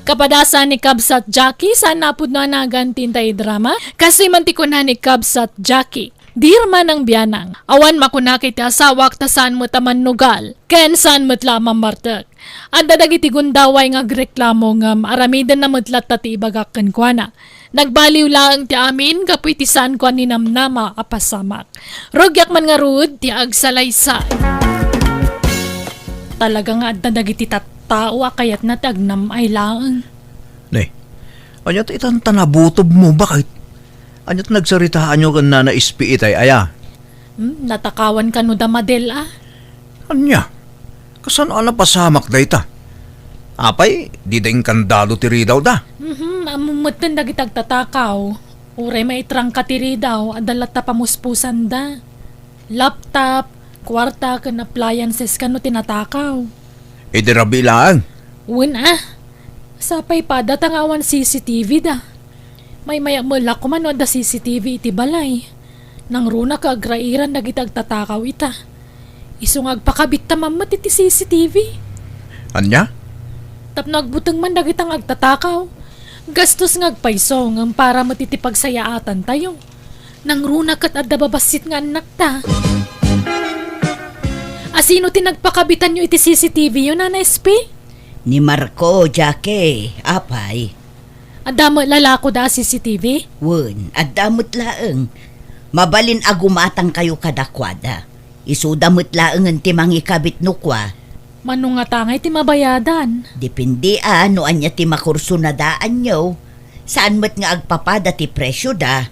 [SPEAKER 1] Kapadasan ni Kabsat Jackie sa napud na nagantin tayo drama kasi mantikunan ni Kabsat Jackie. Dirma ng biyanang. Awan makunakit ti asawak ta saan mo taman nugal. Ken saan mo't lamang martek. Anda dagiti gundaway nga agreklamo ngam aramidan na mutlat ti ibagak kenkwana. Nagbaliw lang ti amin kapoy ti saan kwa ni namnama apasamak. Rogyak man nga rud ti agsalaysay. Talaga nga adda dagiti tattao kayat na tagnam ay lang.
[SPEAKER 2] Ne, anyat itan tanabutob mo, bakit? Anyat nagsaritaan nyo kan na naispiit ay aya.
[SPEAKER 1] Natakawan ka no damadel ah.
[SPEAKER 2] Anya? Kasan ala pasamak da ita? Apay, di dayong kandado tiri daw da.
[SPEAKER 1] Amumutan dagiti agtatakaw. Uray maitrang katiri daw adalat ta pamuspusan da. Laptop, kwarta kan appliances kan no tinatakaw.
[SPEAKER 2] Idirabi lang.
[SPEAKER 1] Uwin ah. Sapay pa datangawan CCTV da. May maya ko man no da CCTV iti balay. Nang runa ka agrairan dagiti agtatakaw ita. Isong agpakabit ta mamat iti CCTV.
[SPEAKER 2] Anya?
[SPEAKER 1] Tapno agbutang man dagitang agtatakaw. Gastos nga agpaiso ngam para matitipagsayaatan tayo. Nang runa kat adda babasit nga anak ta. Asino tinagpakabitan nyo iti CCTV yun, Nana SP?
[SPEAKER 6] Ni Marco, Jackie, apay.
[SPEAKER 1] Adamo lalako da CCTV?
[SPEAKER 6] Wen, adamot laeng. Mabalin agumatang kayo kadakwada. Isudamot laeng ang timang ikabit nukwa.
[SPEAKER 1] Manong nga tangay ti mabayadan.
[SPEAKER 6] Depende no anya ti makurso na daan nyo. Saan mo't nga agpapada ti presyo da?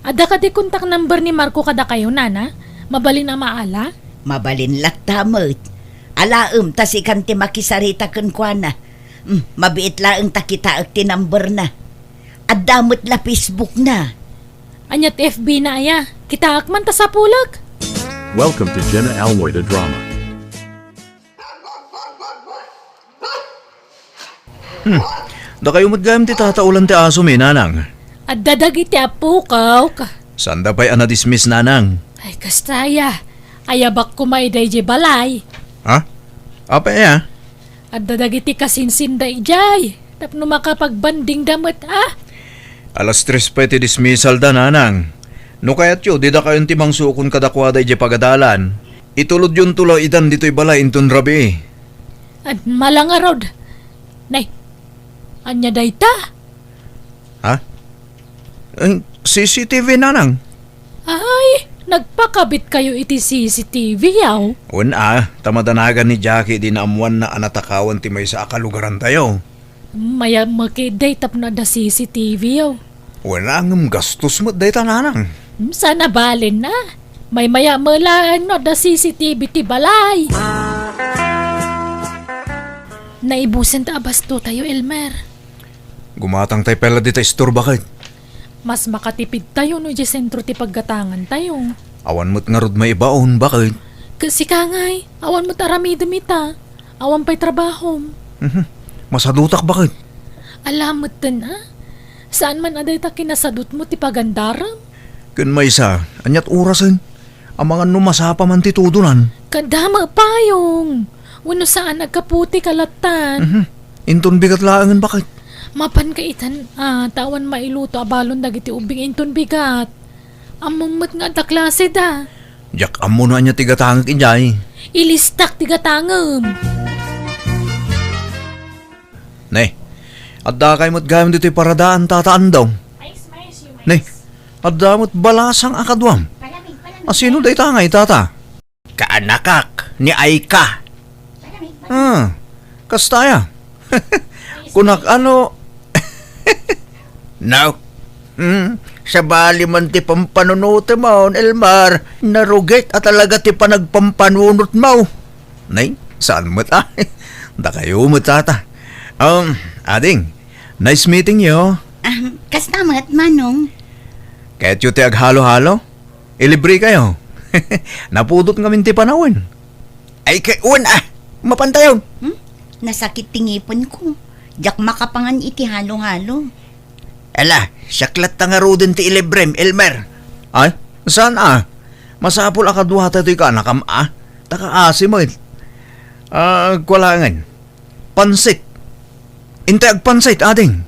[SPEAKER 1] Ada ka di kontak number ni Marco kada kayo, Nana? Mabalin na maala?
[SPEAKER 6] Mabalin laktamot. Alaem tas ikan ti makisarita ken kuana. Mabiit laeng takita ti number na. Adamot la Facebook na.
[SPEAKER 1] Anyat FB na aya. Kita akman ta sa pulag.
[SPEAKER 3] Welcome to Jenna Almoida Drama.
[SPEAKER 2] Da kayo matgayam ti tataulan ti aso mi, nanang.
[SPEAKER 1] At dadagi ti apukaw ka.
[SPEAKER 2] Sanda pa'y anadismiss, nanang?
[SPEAKER 1] Ay kastaya. Ayabak kumaiday di balay.
[SPEAKER 2] Ha? Apa ya?
[SPEAKER 1] At dadagi ti kasinsinday jay. Tapno makapagbanding damot ah.
[SPEAKER 2] Alas 3 pa ti dismissal da, nanang. No kayat yo, di da kayon timang sukon kadakwaday di pagadalan. Itulod yun tuloy itan dito'y balay intun rabi.
[SPEAKER 1] At malangarod. Nay, anya dayta?
[SPEAKER 2] Ha? CCTV, nanang.
[SPEAKER 1] Ay, nagpakabit kayo iti CCTV yaw.
[SPEAKER 2] Tamadanagan ni Jackie di naamuan na anatakawan ti may sa akalugaran tayo.
[SPEAKER 1] Maya makiday tap na da CCTV yaw.
[SPEAKER 2] Ngam gastos mo day nanang.
[SPEAKER 1] Sana balin na. May maya malaan no da CCTV ti balay. Naibusin ta abasto tayo, Elmer.
[SPEAKER 2] Gumatang tayo pala dito istor bakit?
[SPEAKER 1] Mas makatipid tayo no di sentro ti paggatangan tayo.
[SPEAKER 2] Awan mo't nga rod may ibaon bakit?
[SPEAKER 1] Kasi kangay, awan mo tarami demita. Awan pa'y trabaho.
[SPEAKER 2] Masadutak bakit?
[SPEAKER 1] Alamot din ha? Saan man aday ta kinasadot mo ti pagandaram?
[SPEAKER 2] Kun may isa, anyat orasan. Ang mga numasapa man titudunan.
[SPEAKER 1] Kadama payong. Wano saan nagkaputi kalatan.
[SPEAKER 2] Inton bigat laangan bakit?
[SPEAKER 1] Mapan kaitan, tawan mailuto abalon dagiti ubing inton bigat. Amumot nga da klase da.
[SPEAKER 2] Jak amo na niya tigatangag injay.
[SPEAKER 1] Ilistak tigatangam.
[SPEAKER 2] Ne, adda kay mo't gayam dito'y paradaan tataan daw. Ne, adda mo't balasang akadwam. Asino day tangay tata?
[SPEAKER 4] Kaanakak ni Aika.
[SPEAKER 2] Kastaya. Kunak ano,
[SPEAKER 4] Now, sa bali man ti pampanunuti mo, Elmar, narugit at talaga ti panagpampanunot mo.
[SPEAKER 2] nay, saan mo't da kayo mo't tata. Ading, nice meeting you.
[SPEAKER 5] Kastamat, Manong.
[SPEAKER 2] Kahit yung ti aghalo-halo, ilibre kayo. Napudot nga minti panawin.
[SPEAKER 4] Ay kay mapantayon.
[SPEAKER 5] Nasakit tingipon ko. Jak makapangan iti halo-halo.
[SPEAKER 4] Ala, saklat ta nga rodin ti ilibrem, Elmer.
[SPEAKER 2] Ay, saan Masapul akaduha tayo ka nakam Taka-asi mo kwalangan. Pansit. Intay agpansit, ading.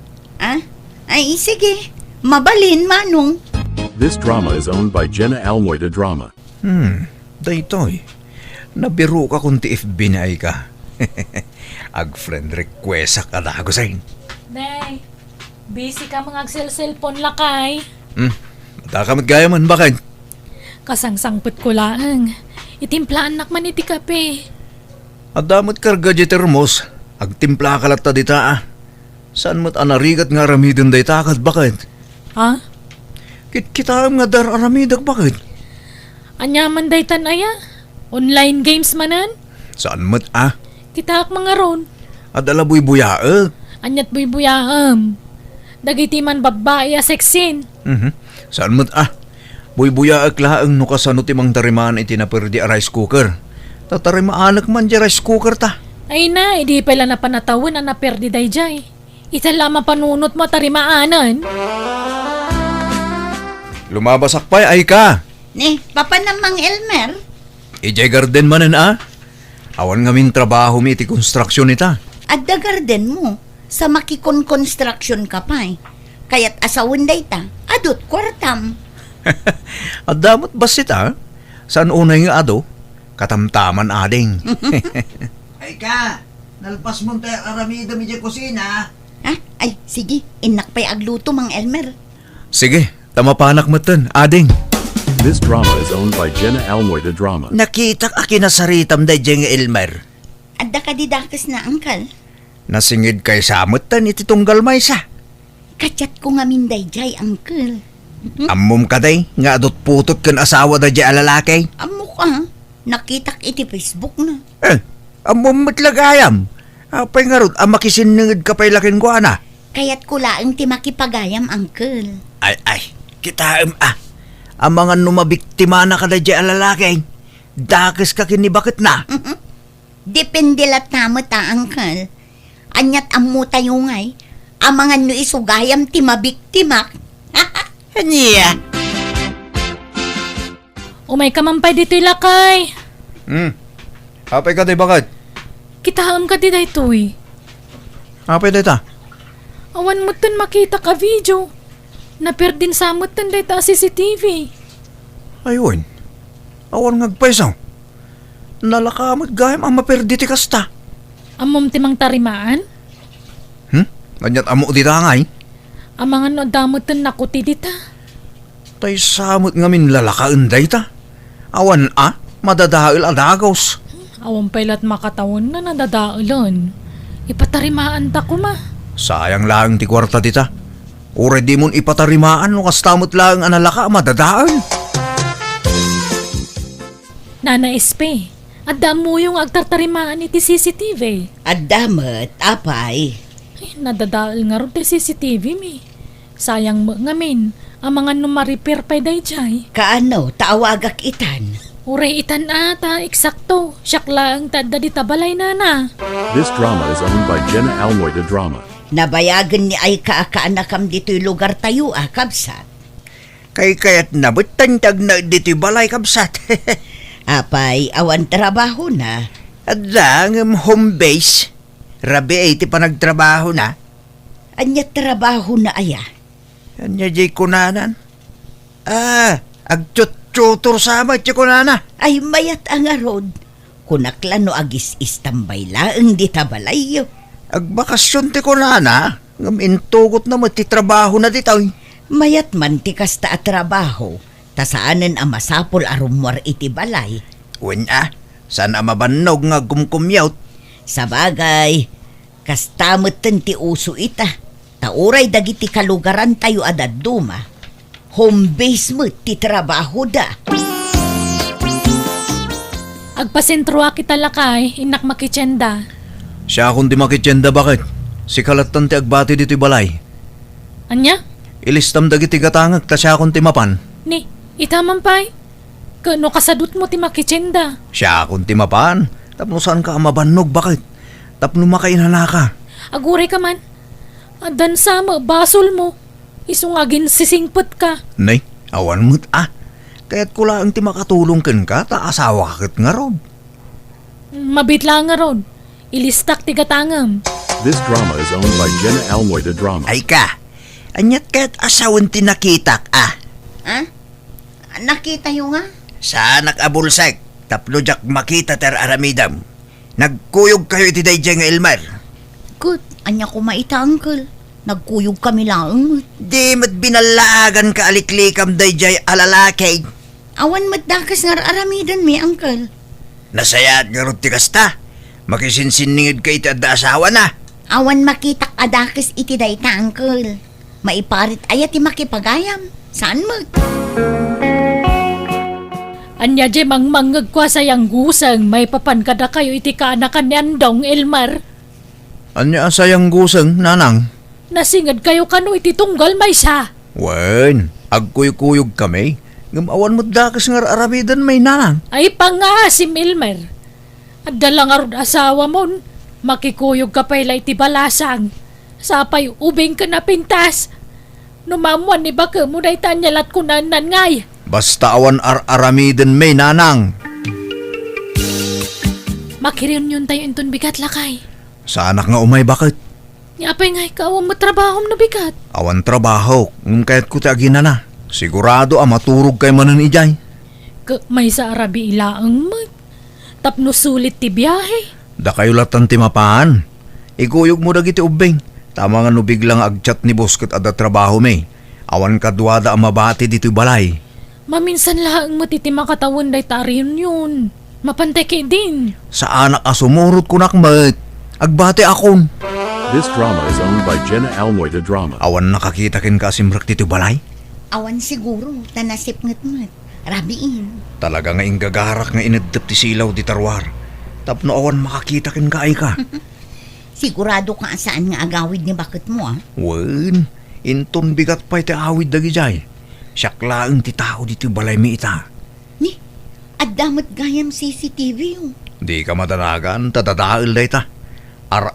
[SPEAKER 5] Ay, sige. Mabalin, Manong.
[SPEAKER 3] This drama is owned by Jenna Almoida Drama.
[SPEAKER 2] Daytoy. Nabiro ka kung ti FB na ay ka. Ag-friend request ka na ako sa'yo.
[SPEAKER 1] Nay, busy ka mga cellphone lakay.
[SPEAKER 2] Matakamit gaya man, bakit?
[SPEAKER 1] Kasangsangpot ko lang. Itimplaan nak man iti kape.
[SPEAKER 2] At damot karga di termos. Agtimpla ka latta dita Saan mo't anarigat nga aramidon day takat, bakit?
[SPEAKER 1] Ha?
[SPEAKER 2] Kitaam nga dar aramidak, bakit?
[SPEAKER 1] Anyaman day tanaya? Online games manan?
[SPEAKER 2] Saan mo't
[SPEAKER 1] Kita ak mga ron.
[SPEAKER 2] At alaboy buyaag.
[SPEAKER 1] Anyat buy-buyaam. Dagiti man babae a seksin.
[SPEAKER 2] Saan mo't buy-buyaag laang no kasano timang tarimaan iti naperdi a rice cooker. Tatarimaanak man di rice cooker ta.
[SPEAKER 1] Ay na, hindi pala na panatawin ang naperdi day jay. Itala mapanunot mo tarimaanan.
[SPEAKER 2] Lumabasak pa ay ka.
[SPEAKER 5] Ne, papa namang Elmer.
[SPEAKER 2] Ijay garden manan Awan nga min trabaho mi iti konstruksyon ita.
[SPEAKER 5] At the garden mo. Sa makikon construction ka pa eh. Kaya't asawon day ta. Adot kwartam.
[SPEAKER 2] At damot basit Saan unay nga ado? Katamtaman ading.
[SPEAKER 4] Ay ka, nalpas mo tayo aramida mi di kusina.
[SPEAKER 5] Ay, sige. Inak pa'y agluto, Mang Elmer.
[SPEAKER 2] Sige, tamapanak mo tan, ading.
[SPEAKER 3] This drama is owned by Jenna Almoida Drama.
[SPEAKER 4] Nakitak akinasaritam da jeng Elmer.
[SPEAKER 5] Adda ka didakas na, angkal.
[SPEAKER 2] Nasingid kay samot tan iti tunggal maysa.
[SPEAKER 5] Katsat ko nga minday jay, angkal.
[SPEAKER 2] Ammom ka day, nga adot putot kan asawa da jay alalakay.
[SPEAKER 5] Amo ka, nakitak iti Facebook na.
[SPEAKER 2] Ammom matlagayam. Apay nga rod, makisiningid ka pa'y laking ko
[SPEAKER 5] Kaya't kulaang ti makipagayam, angkal.
[SPEAKER 4] Ay, kita ang mga numabiktima na ka da jay alalakay. Dakis ka kinibakit na.
[SPEAKER 5] Depende lat namo ta, angkal. Anyat ammo tayo ngay. Ang mga no isugayam ti mabiktimak.
[SPEAKER 4] Niya.
[SPEAKER 1] Umay ka man pa dito'y lakay.
[SPEAKER 2] Apay ka day bakit?
[SPEAKER 1] Kitaam ka di daytoy.
[SPEAKER 2] Apay day ta?
[SPEAKER 1] Awan mo tan makita ka video. Naperdin samot tan day ta CCTV.
[SPEAKER 2] Ayun. Awan ngagpaisaw. Nalakamot gayam ang maperdi ti kasta.
[SPEAKER 1] Amom timang tarimaan?
[SPEAKER 2] Kanyat amo di tangay.
[SPEAKER 1] Ang mga no damot tan nakuti dita.
[SPEAKER 2] Tay samot ngamin lalakaan day ta. Awan madadahil adagos.
[SPEAKER 1] Awan pailat makatawon na nadadaalan. Ipatarimaan ta ko ma.
[SPEAKER 2] Sayang lang ti kwarta dita. Ure di mon ipatarimaan no kastamot lang ang nalaka madadaan.
[SPEAKER 1] Nana SP, Adda mo yung agtartarimaan iti CCTV.
[SPEAKER 6] Addamat, apay.
[SPEAKER 1] Ay, nadadaal nga ron ti CCTV mi. Sayang mo ngamin, ang mga numaripair pa dayjay.
[SPEAKER 6] Kaano, taawagak itan.
[SPEAKER 1] Uray itan ata, eksakto. Siyak lang tadda di tabalay nana.
[SPEAKER 3] This drama is owned by Jenna Almoy the Drama.
[SPEAKER 6] Nabayagan ni ay kaakaanakam dito'y lugar tayo, kabsat.
[SPEAKER 4] Kay nabutantag na dito'y balay kabsat.
[SPEAKER 6] Apay, awan trabaho na.
[SPEAKER 4] Adda ng home base. Rabi ay ti panagtrabaho na.
[SPEAKER 6] Anya trabaho na aya.
[SPEAKER 4] Anya jay kunanan. Agtut-tutor sama ti kunana.
[SPEAKER 6] Ay mayat ang arod. Kunakla no agis istambay laeng di tabalayo.
[SPEAKER 4] Agbakasyon ti kunana. Ngam intugot na matitrabaho na ditoy.
[SPEAKER 6] Mayat man ti kasta at trabaho. Tasaanan ang masapol arumwar iti balay.
[SPEAKER 4] Wala, sana mabanog nga gumkumyaw.
[SPEAKER 6] Sa bagay, kastamot ti uso ita. Tauray dagiti kalugaran tayo adaduma. Home base mo ti trabaho da.
[SPEAKER 1] Agpasentro kita lakay, inak makitsenda.
[SPEAKER 2] Siya akong di makitsenda bakit? Si kalatan ti agbati dito'y balay.
[SPEAKER 1] Anya?
[SPEAKER 2] Ilistam dagiti katangag ta siya akong timapan.
[SPEAKER 1] Ni, itaman pa'y. Kano kasadot mo ti makitsenda.
[SPEAKER 2] Siya akong timapan. Tapno saan ka mabanog bakit? Tapno makainana ka.
[SPEAKER 1] Aguray ka man. Adan sama, basol mo. Isungagin sisingpot ka.
[SPEAKER 2] Nay, awan mo't Kaya't ko lang ti makatulong ka, ta asawa kakit nga rod.
[SPEAKER 1] Mabitla nga ron. Ilistak ti katangam.
[SPEAKER 3] This drama is owned by Jenna Almoy the Drama.
[SPEAKER 4] Ay ka, anyat kaya't asawan tinakitak
[SPEAKER 5] Nakita yung nga?
[SPEAKER 4] Sa anak abulsek, tapno jak makita ter aramidam. Nagkuyog kayo iti dayjay nga Elmar.
[SPEAKER 5] Good, anya ko maita, uncle. Nagkuyog kami lang.
[SPEAKER 4] Di mat binalaagan ka aliklikam dayjay alalakay.
[SPEAKER 5] Awan matdakas nga aramidan mi, uncle.
[SPEAKER 4] Nasayat nga rod ti kasta. Makisinsiningid ka iti adda asawa na.
[SPEAKER 5] Awan makitak adakis iti dayta, uncle. Maiparit ayat ti makipagayam. Saan mo?
[SPEAKER 1] Anya je mang manggagkwa sayang gusang, may papan kada kayo iti kaanakan ni Andong Elmar.
[SPEAKER 2] Anya asayang gusang, nanang?
[SPEAKER 1] Nasingad kayo kano iti tunggal may sa.
[SPEAKER 2] Wen, agkuyog-kuyog kami. Ngamawan mo't dakas nga aramidan may nanang.
[SPEAKER 1] Ay pangasim Elmer. At dalang arod asawa mon, makikuyog ka pa'y iti balasang. Sapay ubing ka na pintas. Numamuan ni baka mo na itanyalat ko na ngay.
[SPEAKER 2] Basta awan aramiden may nanang.
[SPEAKER 1] Makirin yun tayo inton bigat lakay.
[SPEAKER 2] Sa anak nga umay bakit?
[SPEAKER 1] Yapay nga ikaw ang matrabahom na bigat.
[SPEAKER 2] Awan trabaho, kaya't ko tagina na. Sigurado maturog kay manan ijay.
[SPEAKER 1] May sa Arabi ilaang mag. Tapno sulit ti biyahe.
[SPEAKER 2] Da kayo latan timapaan. Ikuyog mo dagiti ubing. Tama nga no biglang agchat ni Bosket ada trabaho may. Awan kadwada ang mabati dito'y balay.
[SPEAKER 1] Maminsan laang matiti makatawan day tariyon yun. Mapanteke din.
[SPEAKER 2] Sa anak asumurot ko nakmat. Agbati akon.
[SPEAKER 3] This drama is owned by Jenna Almoy the Drama.
[SPEAKER 2] Awan nakakita kin ka simrak dito'y balay.
[SPEAKER 5] Awan siguro, tanasip ngat-ngat. Rabiin.
[SPEAKER 2] Talaga nga ingagarak nga inadap ti silaw di tarwar. Tapno awan makakita kin ka ay ka.
[SPEAKER 5] Sigurado ka saan nga agawid ni bakit mo,
[SPEAKER 2] Wen, inton bigat pa iti awid dagi jay. Siyaklaang ti tao dito'y balay mi ita.
[SPEAKER 5] Ni, adamot gayam CCTV yung.
[SPEAKER 2] Di ka madanagan, tatadaal day ta.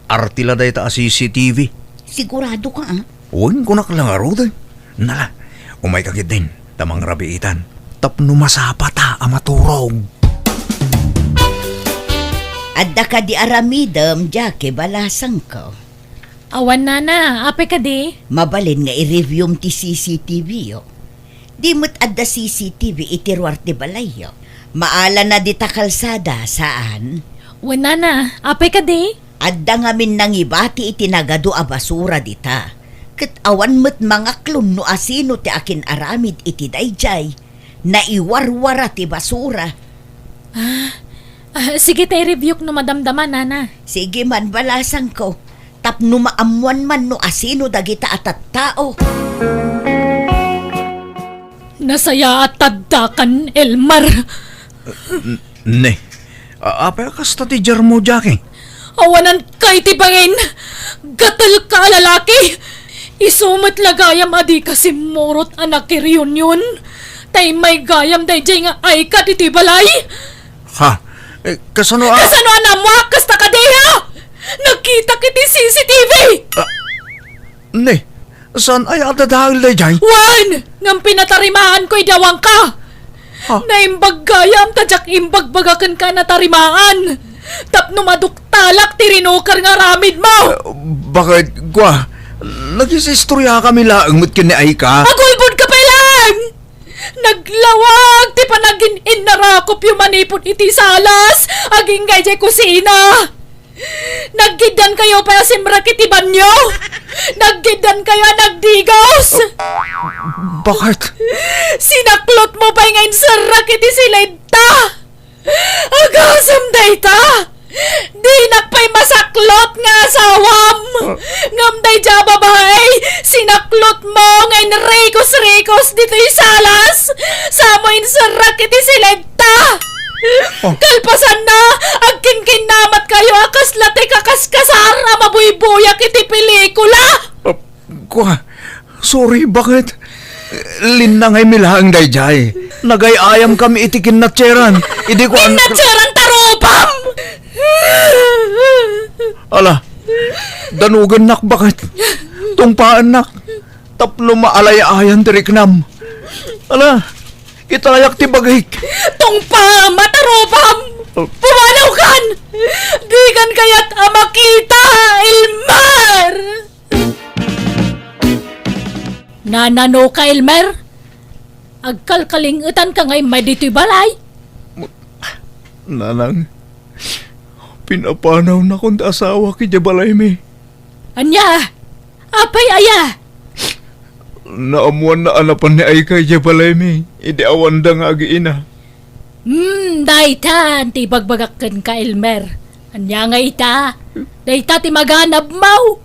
[SPEAKER 2] Artila day ta CCTV.
[SPEAKER 5] Sigurado ka,
[SPEAKER 2] Uwin ko nakalangaro day. Nala, umay kagid din, tamang rabiitan. Tapno masapata amaturog.
[SPEAKER 6] Adda ka di aramidam, Jackie, balasang ko.
[SPEAKER 1] Awan na, ape ka di.
[SPEAKER 6] Mabalin nga i-review ti CCTV yo. Di mo't adda CCTV itiruar ti balay yo. Maala na di ta kalsada saan?
[SPEAKER 1] Wala na, ape ka di.
[SPEAKER 6] Adda nga min nangibati itinagado a basura dita. Ket awan mo't mga klon no asino ti akin aramid iti dayjay. Naiwarwara ti basura.
[SPEAKER 1] Sige tayo review no madamdaman, nana.
[SPEAKER 6] Sige man balasang ko. Tapno maamuan man no asino dagita atat tao.
[SPEAKER 1] Nasaya at taddakan, Elmar.
[SPEAKER 2] Ne, Apay kasta ti jar mo, Jackie.
[SPEAKER 1] Awanan kay tibangin. Gatal ka lalaki. Isumat lagayam adi kasi morot anak kiriyon yun. Tay may gayam day jay nga ay ka di tibalay.
[SPEAKER 2] Ha? Kasano
[SPEAKER 1] Kasano anamwa kasta ka deha? Nakita kiti CCTV.
[SPEAKER 2] Ne, saan ay adadahil day jay?
[SPEAKER 1] Wan! Ngam pinatarimaan ko'y dawang ka.
[SPEAKER 2] Ha?
[SPEAKER 1] Naimbag gayam tadyak imbag bagakan ka na tarimaan. Tapno maduktalak tirinukar nga ramid mo.
[SPEAKER 2] Bakit, gwa? Naghisistorya kami laang mo't kini ay ka?
[SPEAKER 1] Agulbod ka pa lang! Naglawag ti panagin inarakop yung manipot iti salas aging gayjay kusina. Naggidan kayo pa simrak iti banyo. Naggidan kayo nagdigos.
[SPEAKER 2] Bakit?
[SPEAKER 1] Sinaklot mo pa ngayon sarak iti silenta. Agasam dayta. Di nakpay masaklot nga asawam. Ngam day ja babae. Sinaklot mo ngayon rekos-rekos dito salas. Samoin sarak iti silenta. Kalpasan na, agkin namat kayo akas late kakaskasar a mabuybuyak iti pelikula.
[SPEAKER 2] Gwa, sorry, bakit? Linangay milahang day jay. Nagayayam kami itikin na tseran. Idi ko
[SPEAKER 1] Natsaran tarupam!
[SPEAKER 2] Ala, danugan nak bakit? Tungpaan nak. Tapno maalay-ayan tiriknam. Ala, itayak ti bagik.
[SPEAKER 1] Tungpa matarupam! Pumanaw kan! Di kan kaya't amakita, Elmer! Nanano ka, Elmer? Agkalkalingutan ka ngay may dito'y balay.
[SPEAKER 2] Nanang, pinapanaw na kong asawa ki Jabalay mi.
[SPEAKER 1] Anya, apay aya.
[SPEAKER 2] Naamuan na anapan ni ay kay Jabalay mi. Idi awan da nga agiina.
[SPEAKER 1] Daytan, ti bagbagakan ka, Elmer. Anya nga ita. Dayta ti maganab mau.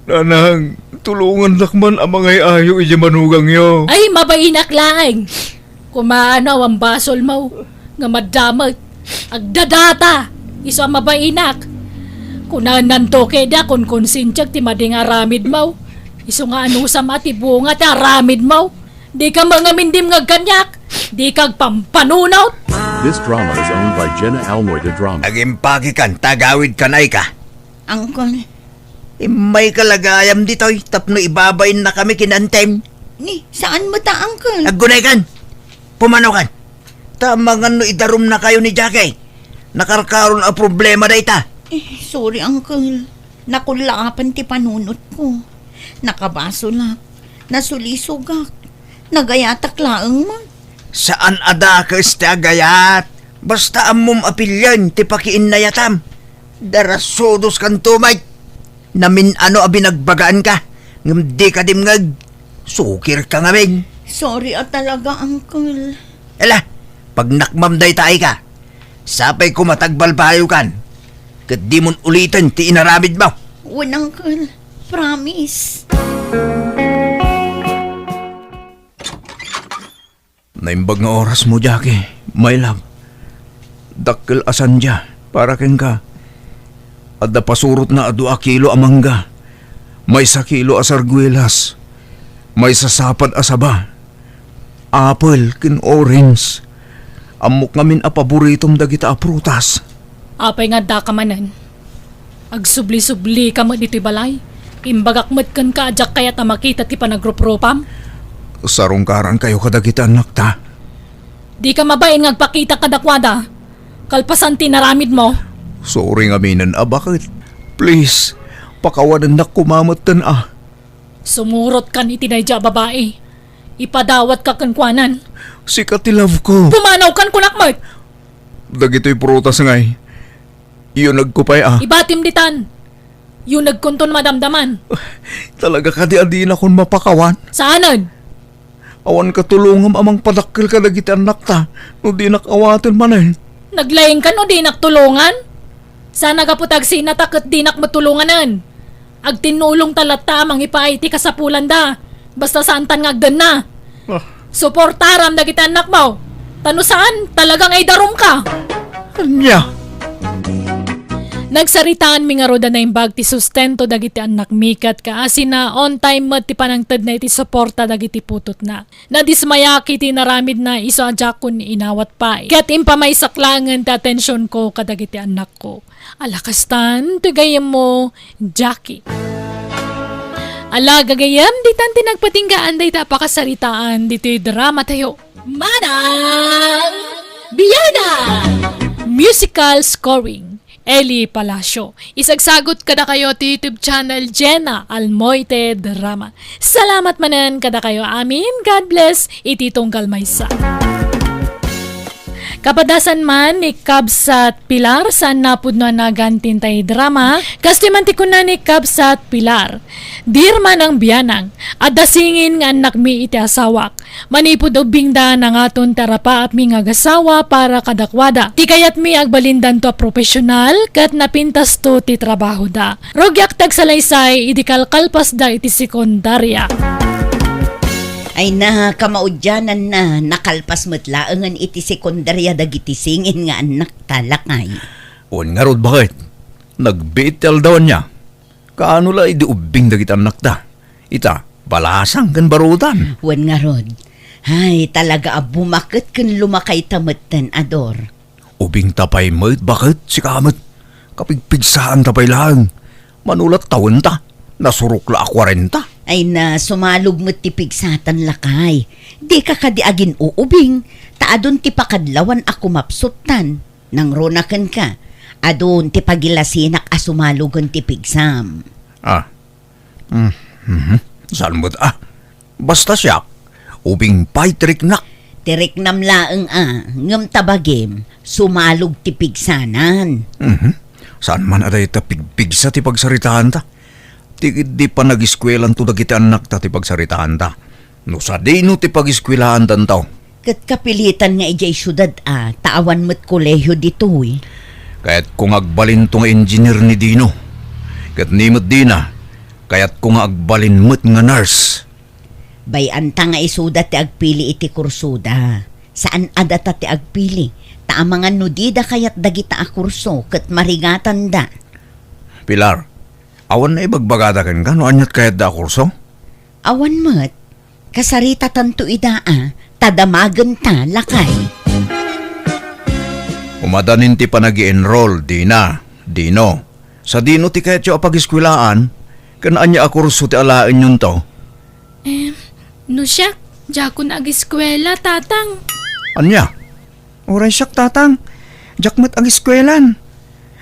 [SPEAKER 2] Nanang, tulungan lakman ang mga ayo iji manugang yo.
[SPEAKER 1] Ay, mabainak laeng. Kumaanaw ang basol mo. Nga madamag. Agdadata. Isa mabainak. Kunanan to keda kung konsintyag ti mading aramid mo. Iso nga anusam at ibunga ti aramid mo. Di ka mga mindim nga ganyak. Di kag pampanunaw.
[SPEAKER 3] This drama is owned by Jenna Almoy the Drama.
[SPEAKER 4] Agimpagi kan, tagawid kanay ka.
[SPEAKER 5] Angkol,
[SPEAKER 4] May kalagayam dito'y, tapno ibabayin na kami kinantem.
[SPEAKER 5] ni, saan mo ta, Angkol?
[SPEAKER 4] Aggunay kan, pumanaw kan. Tama nga no idarum na kayo ni Jackie. Nakarkaroon ang problema da ita.
[SPEAKER 5] Sorry, Angkol. Nakulapan ti panunot ko. Nakabaso lang. Nasulisugak. Nagayatak laang mo.
[SPEAKER 4] Saan adakas ti agayat? Basta amom apilyan ti pakiin na yatam. Darasodos kan tumay. Namin ano abinagbagaan ka. Ngam di ka dimngag. Sukir ka ngamin.
[SPEAKER 5] Sorry talaga, Angkol.
[SPEAKER 4] Ala, pag nakmamday tayo ka. Sapay ko matagbal payo kan. Kat di mon ulitin ti inaramid mo.
[SPEAKER 5] Wala, Angkol. Promise.
[SPEAKER 2] Naimbag nga oras mo, Jackie. My love. Dakkel asan dya, para keng ka. Adda pasurot na 2 kilo amangga. May 1 kilo asarguelas. May sasapad asaba. Apple kin orange. Amok ngamin a paboritom dagita a prutas.
[SPEAKER 1] Apay nga da ka manan. Agsubli-subli ka mo dito'y balay. Imbagak mo't kan ka adyak kaya ta makita ti panagropropam.
[SPEAKER 2] Sarungkaran kayo kadagita anak ta.
[SPEAKER 1] Di ka mabain ngagpakita kadakwada. Kalpasan ti naramid mo.
[SPEAKER 2] Sorry nga minan, bakit? Please, pakawanan na kumamatan
[SPEAKER 1] Sumurot kan itinadya babae. Ipadawat ka kankwanan.
[SPEAKER 2] Sikat ti love ko.
[SPEAKER 1] Pumanaw kan kunakmat.
[SPEAKER 2] Dagito'y prutas ngay. Iyon nagkupay
[SPEAKER 1] Ibatim ditan. Yung nagkunton madamdaman.
[SPEAKER 2] Talaga ka di adina kung mapakawan.
[SPEAKER 1] Saanan?
[SPEAKER 2] Awan katulungam amang padakkel ka dagiti anak ta. No di nakawatin man eh.
[SPEAKER 1] Naglayeng ka no di naktulungan? Sana kaputag sinatakot di nakmatulunganan. Agtinulong talata amang ipaiti kasapulan da. Basta santan ngagdan na. Suportaram dagiti anak mo. Tano saan? Talagang ay darum ka.
[SPEAKER 2] Anya,
[SPEAKER 1] Nagsaritaan mi nga roda na imbag ti sustento dagiti anak mikat ka asina on time mat ti panangted na iti suporta dagiti putot na. Nadismayaki ti naramid na iso adyak kun inawat pa. Kat impamay saklangan ti atensyon ko kadagiti anak ko. Alakastan, tigayam mo, Jackie. Ala, gagayam, di tanti nagpatinggaan day tapakasaritaan dito drama tayo. Manang Biyana! Musical scoring. Eli Palacio. Isagsagot kada kayo ti YouTube channel Jenna Almoite Drama. Salamat manan kada kayo amin. God bless. Iti tunggal maysa. Kapadasan man ni Kabsat Pilar sa napudno na gantintay drama, kastimanti ko na ni Kabsat Pilar. Dirman ang biyanang, at dasingin nga anak mi iti asawak. Manipod o bingda na nga ton tarapa at mi nga gasawa para kadakwada. Ti kayat mi agbalindan to a profesional, kat napintas to ti trabaho da. Rogyak tagsalaysay, iti kalkalpas da iti sekundarya.
[SPEAKER 5] Ay na, kamaudyanan na, nakalpas matlaangan iti sekundarya dagiti singin nga anak talakay.
[SPEAKER 2] On nga rod bakit? Nagbitel daw niya. Kaano la idi ubing dagiti anak da? Ita, balasang kan barudan.
[SPEAKER 5] Wan nga rod, ay talaga bumakit kan lumakay tamatan ador.
[SPEAKER 2] Ubing tapay mo't bakit si kamat? Kapigpigsaan tapay lang. Manulat taon ta. Nasurukla a 40.
[SPEAKER 5] Ay na, sumalog mo tipig satan lakay. Di ka kadiagin uubing, taadon ti pakadlawan ako mapsutan. Nang ronakan ka, adon ti pagilasinak a sumalugon ti pigsam.
[SPEAKER 2] Salmot Basta siya, ubing pay triknak.
[SPEAKER 5] Tirik namlaeng ngam tabagim, sumalog ti pigsanan.
[SPEAKER 2] Saan man aday ta pigpigsa ti pagsaritaan ta? Di pa nag-iskwelan to dagiti anak ta ti pagsaritaan ta. No sa di no ti pag-iskwelaan tan tao.
[SPEAKER 5] Kat kapilitan nga ijay syudad taawan mo't kolehiyo dito eh.
[SPEAKER 2] Kaya't kung agbalin to nga engineer ni Dino. Kat nimot di na, kaya't kung agbalin mo't nga nurse.
[SPEAKER 5] Bayan ta nga isuda ti agpili iti kursuda. Saan adata ti agpili? Taamangan nudida kayat dagita a kurso kat marigatan da.
[SPEAKER 2] Pilar, awan na ibagbagada kan ka, no anyat kayat da kurso?
[SPEAKER 5] Awan mo't, kasarita tanto idaa, tadamagan ta lakay.
[SPEAKER 2] Umadanin ti pa nag-enroll, Dino. Sa Dino ti kayat yung apag-iskwilaan, kan anya a kurso ti alain yun to.
[SPEAKER 1] No siya, Jakon ag-eskwela, tatang.
[SPEAKER 2] Anya?
[SPEAKER 4] Oray siyak tatang, jakmat ang iskwelan.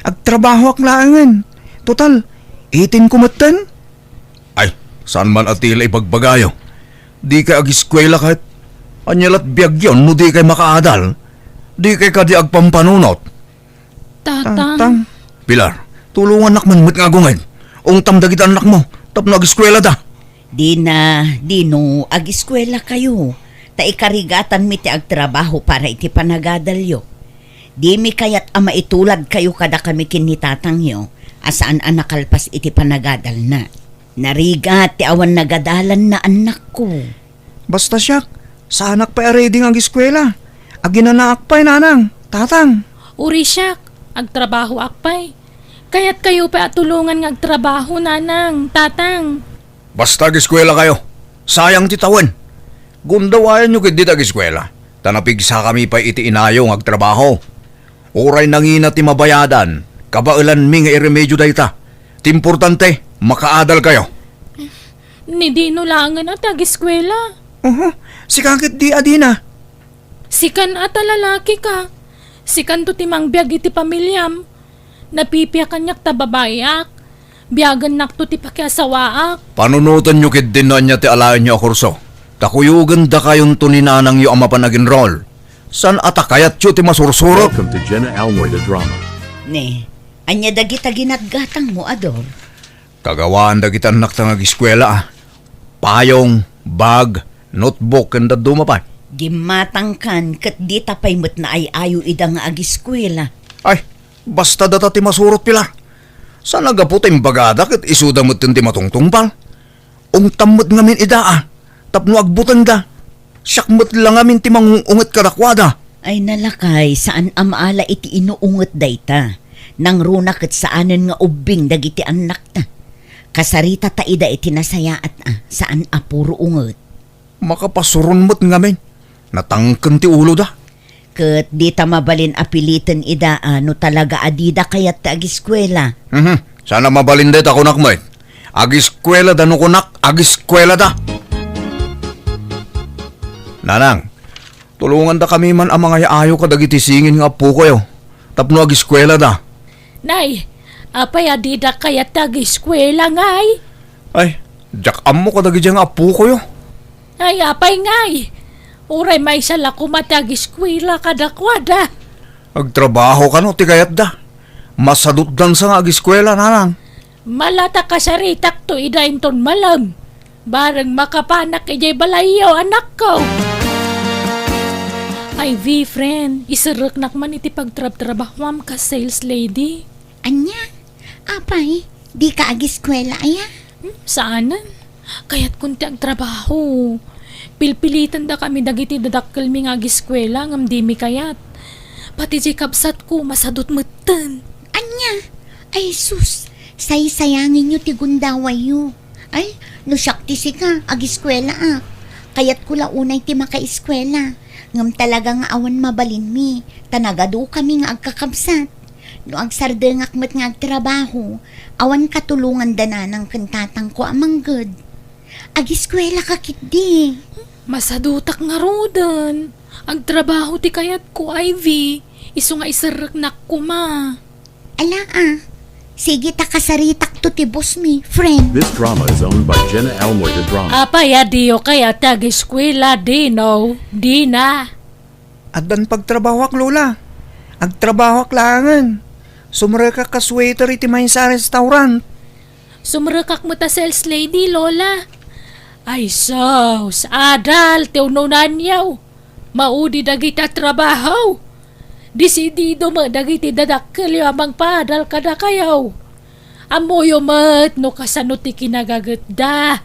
[SPEAKER 4] Agtrabaho ak laangan. Total, 18 kumatan.
[SPEAKER 2] Ay, saan man atila ibagbagayo? Di kay ag-eskwela kahit anyalat biyag yun, no di kay makaadal. Di kay kadi agpampanunot.
[SPEAKER 1] Tatang.
[SPEAKER 2] Pilar, tulungan nakman mo't nga gungay. Ungtam dagit anak mo, tapno ag-eskwela da.
[SPEAKER 5] Dino, ag-eskwela kayo. Ta ikarigatan mi ti agtrabaho para iti panagadalyo. Di mi kayat ama itulad kayo kada kami kinitatang yo, asaan anakalpas iti panagadal na. Narigat ti awan nagadalan na anak ko.
[SPEAKER 4] Basta siyak, sa anak pa ready ang eskwela. Aginanaak pa nanang, tatang.
[SPEAKER 1] Uri siya, agtrabaho akpay. Kaya't kayo pa atulungan ng agtrabaho, nanang, tatang.
[SPEAKER 2] Basta ag-eskwela kayo. Sayang titawan. Gundawayan nyo kit di ag-eskwela. Tanapigsa kami pa iti inayong agtrabaho. Uray nangina ti mabayadan. Kabailan mi nga iremedyo dayta. Timportante, makaadal kayo.
[SPEAKER 1] Ni Dino langan at ag-eskwela.
[SPEAKER 4] Si kakit di adina.
[SPEAKER 1] Sikan ata lalaki ka. Sikan to timang biyag iti pamilyam. Napipiyakan nyak ta babayak. Biyagan nak to ti pakiasawaak.
[SPEAKER 2] Panunutan nyo kit din na niya ti alain nyo kurso. Takuyugan da kayon to ni nanang yu ama pa nag-enroll. San atakayat yu ti masursurot?
[SPEAKER 3] Welcome to Jenna Almoida Drama.
[SPEAKER 5] Ne, anya dagita ginatgatang mo, ador.
[SPEAKER 2] Kagawaan da kita anak tang ag-eskwela. Payong, bag, notebook, kanda dumapay.
[SPEAKER 5] Gimatangkan kat di tapay mo't na ay ayo ida nga ag-eskwela.
[SPEAKER 2] Ay, basta data ti masurot pila. Sa nagaputa yung bagada kat isuda mo't ti matungtungpal. Ungtam mo't ngamin idaa. Tapno agbutan da. Siyakmat lang ngamin ti mangungungat kadakwada.
[SPEAKER 5] Ay nalakay, saan amaala iti inuungot dayta. Nang runa ket saanen nga ubing dagiti anak ta. Kasarita ta ida itinasayaat saan apuro unget.
[SPEAKER 2] Makapasurun mo't ngamin. Natangken ti ulo da.
[SPEAKER 5] Ket di ta mabalin apilitan ida no talaga adida kayat ta agiskwela.
[SPEAKER 2] Sana mabalindet ako nakmet. Agiskwela da no kunak, agiskwela da. Nanang, tulungan da kami man ang mga ayaw kadagiti singin nga apo kayo. Tapno agiskwela da.
[SPEAKER 1] Nay, apay adida kayat tag-eskwela ngay.
[SPEAKER 2] Ay, jakam mo kadagiti nga apo kayo.
[SPEAKER 1] Ay, apay ngay. Uray may sala kumatag-eskwela kadakwada.
[SPEAKER 2] Agtrabaho ka no, tigayat da. Masadot dan sa nga agiskwela, nanang.
[SPEAKER 1] Malata ka sa ritak to ida inton malam. Bareng makapanak ijay balayo anak ko. Ay, V-friend, isarek nakman iti pagtrab-trabahwam ka sales lady.
[SPEAKER 5] Anya, apay, di ka agiskwela aya?
[SPEAKER 1] Saanan? Kaya't kunti ang trabaho. Pilpilitan da kami dagiti dadakkel mi nga agiskwela ngam di mi kayat. Pati di kabsat ko masadot metten.
[SPEAKER 5] Anya, ay sus, say-sayangin nyo ti gundawayo. Ay, no syakti si ka, agiskwela Kayat ko launay ti makaiskwela. Ngam talaga nga awan mabalin mi, tanagado kami nga agkakabsat. No agsardengak met nga agtrabaho, awan katulungan dana ng kantatang ko amang good. Agiskwela ka kitdi.
[SPEAKER 1] Masadutak nga rodan. Ang trabaho ti kayat ko, Ivy. Iso nga isarek nak ko ma.
[SPEAKER 5] Ala sige ta kasaritak to ti boss mi, friend.
[SPEAKER 3] This drama is owned by Jenna Almoida Drama.
[SPEAKER 1] Apay adiyo kaya tag-eskwela di no. Di na.
[SPEAKER 2] At dan pagtrabahok, Lola. Agtrabahok langan. Sumreka ka sweater iti may sa restaurant.
[SPEAKER 1] Sumrekak mo ta sales lady, Lola. Ay sos, adal, teununan yaw. Maudi dagita trabaho. Disidido mo dagiti dadakkel amang padal kada kayaw. Amoyo mat no kasano ti kinagaget da.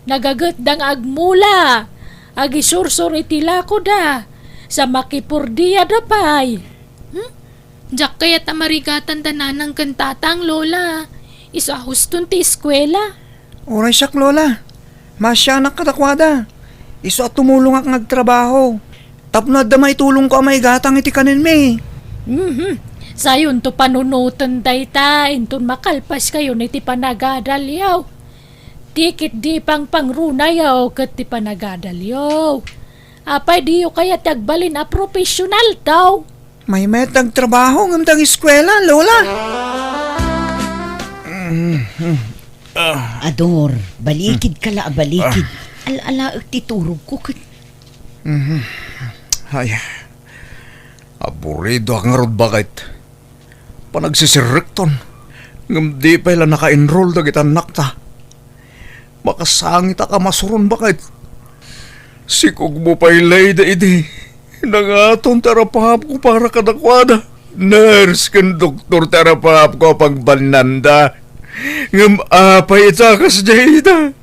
[SPEAKER 1] Nagaget dang agmula. Agisursur iti lako da. Sa makipurdiya da pay. Diyak kaya tamarigatan dananang kantatang, Lola. Isa huston ti eskwela.
[SPEAKER 2] Oray siyak, Lola. Masya na katakwada. Iso at tumulong ak ngagtrabaho. Tapno at damay tulong ko may gatang iti kanin me.
[SPEAKER 1] Sayon to panunutan dayta. Inton makalpas kayo na iti panagadalyaw. Tikit di pang pangrunayaw kat ti panagadalyaw. Apay diyo kaya tagbalin a profesional daw.
[SPEAKER 2] May metag trabaho ng tang eskwela, Lola.
[SPEAKER 5] Ador, balikid ka la, balikid. Ala ti turog ko kat.
[SPEAKER 2] Ay, aburido ang rod bakit. Panagsisirrekton. Ngam di pa ila naka-enroll dagit anak ta. Makasangit ka masuron bakit. Sikog mo pa ilay da idi. Nangaton tarapahap ko para kadakwada. Nurse kan doktor tarapahap ko pagbananda. Ngam apay itakas jayda.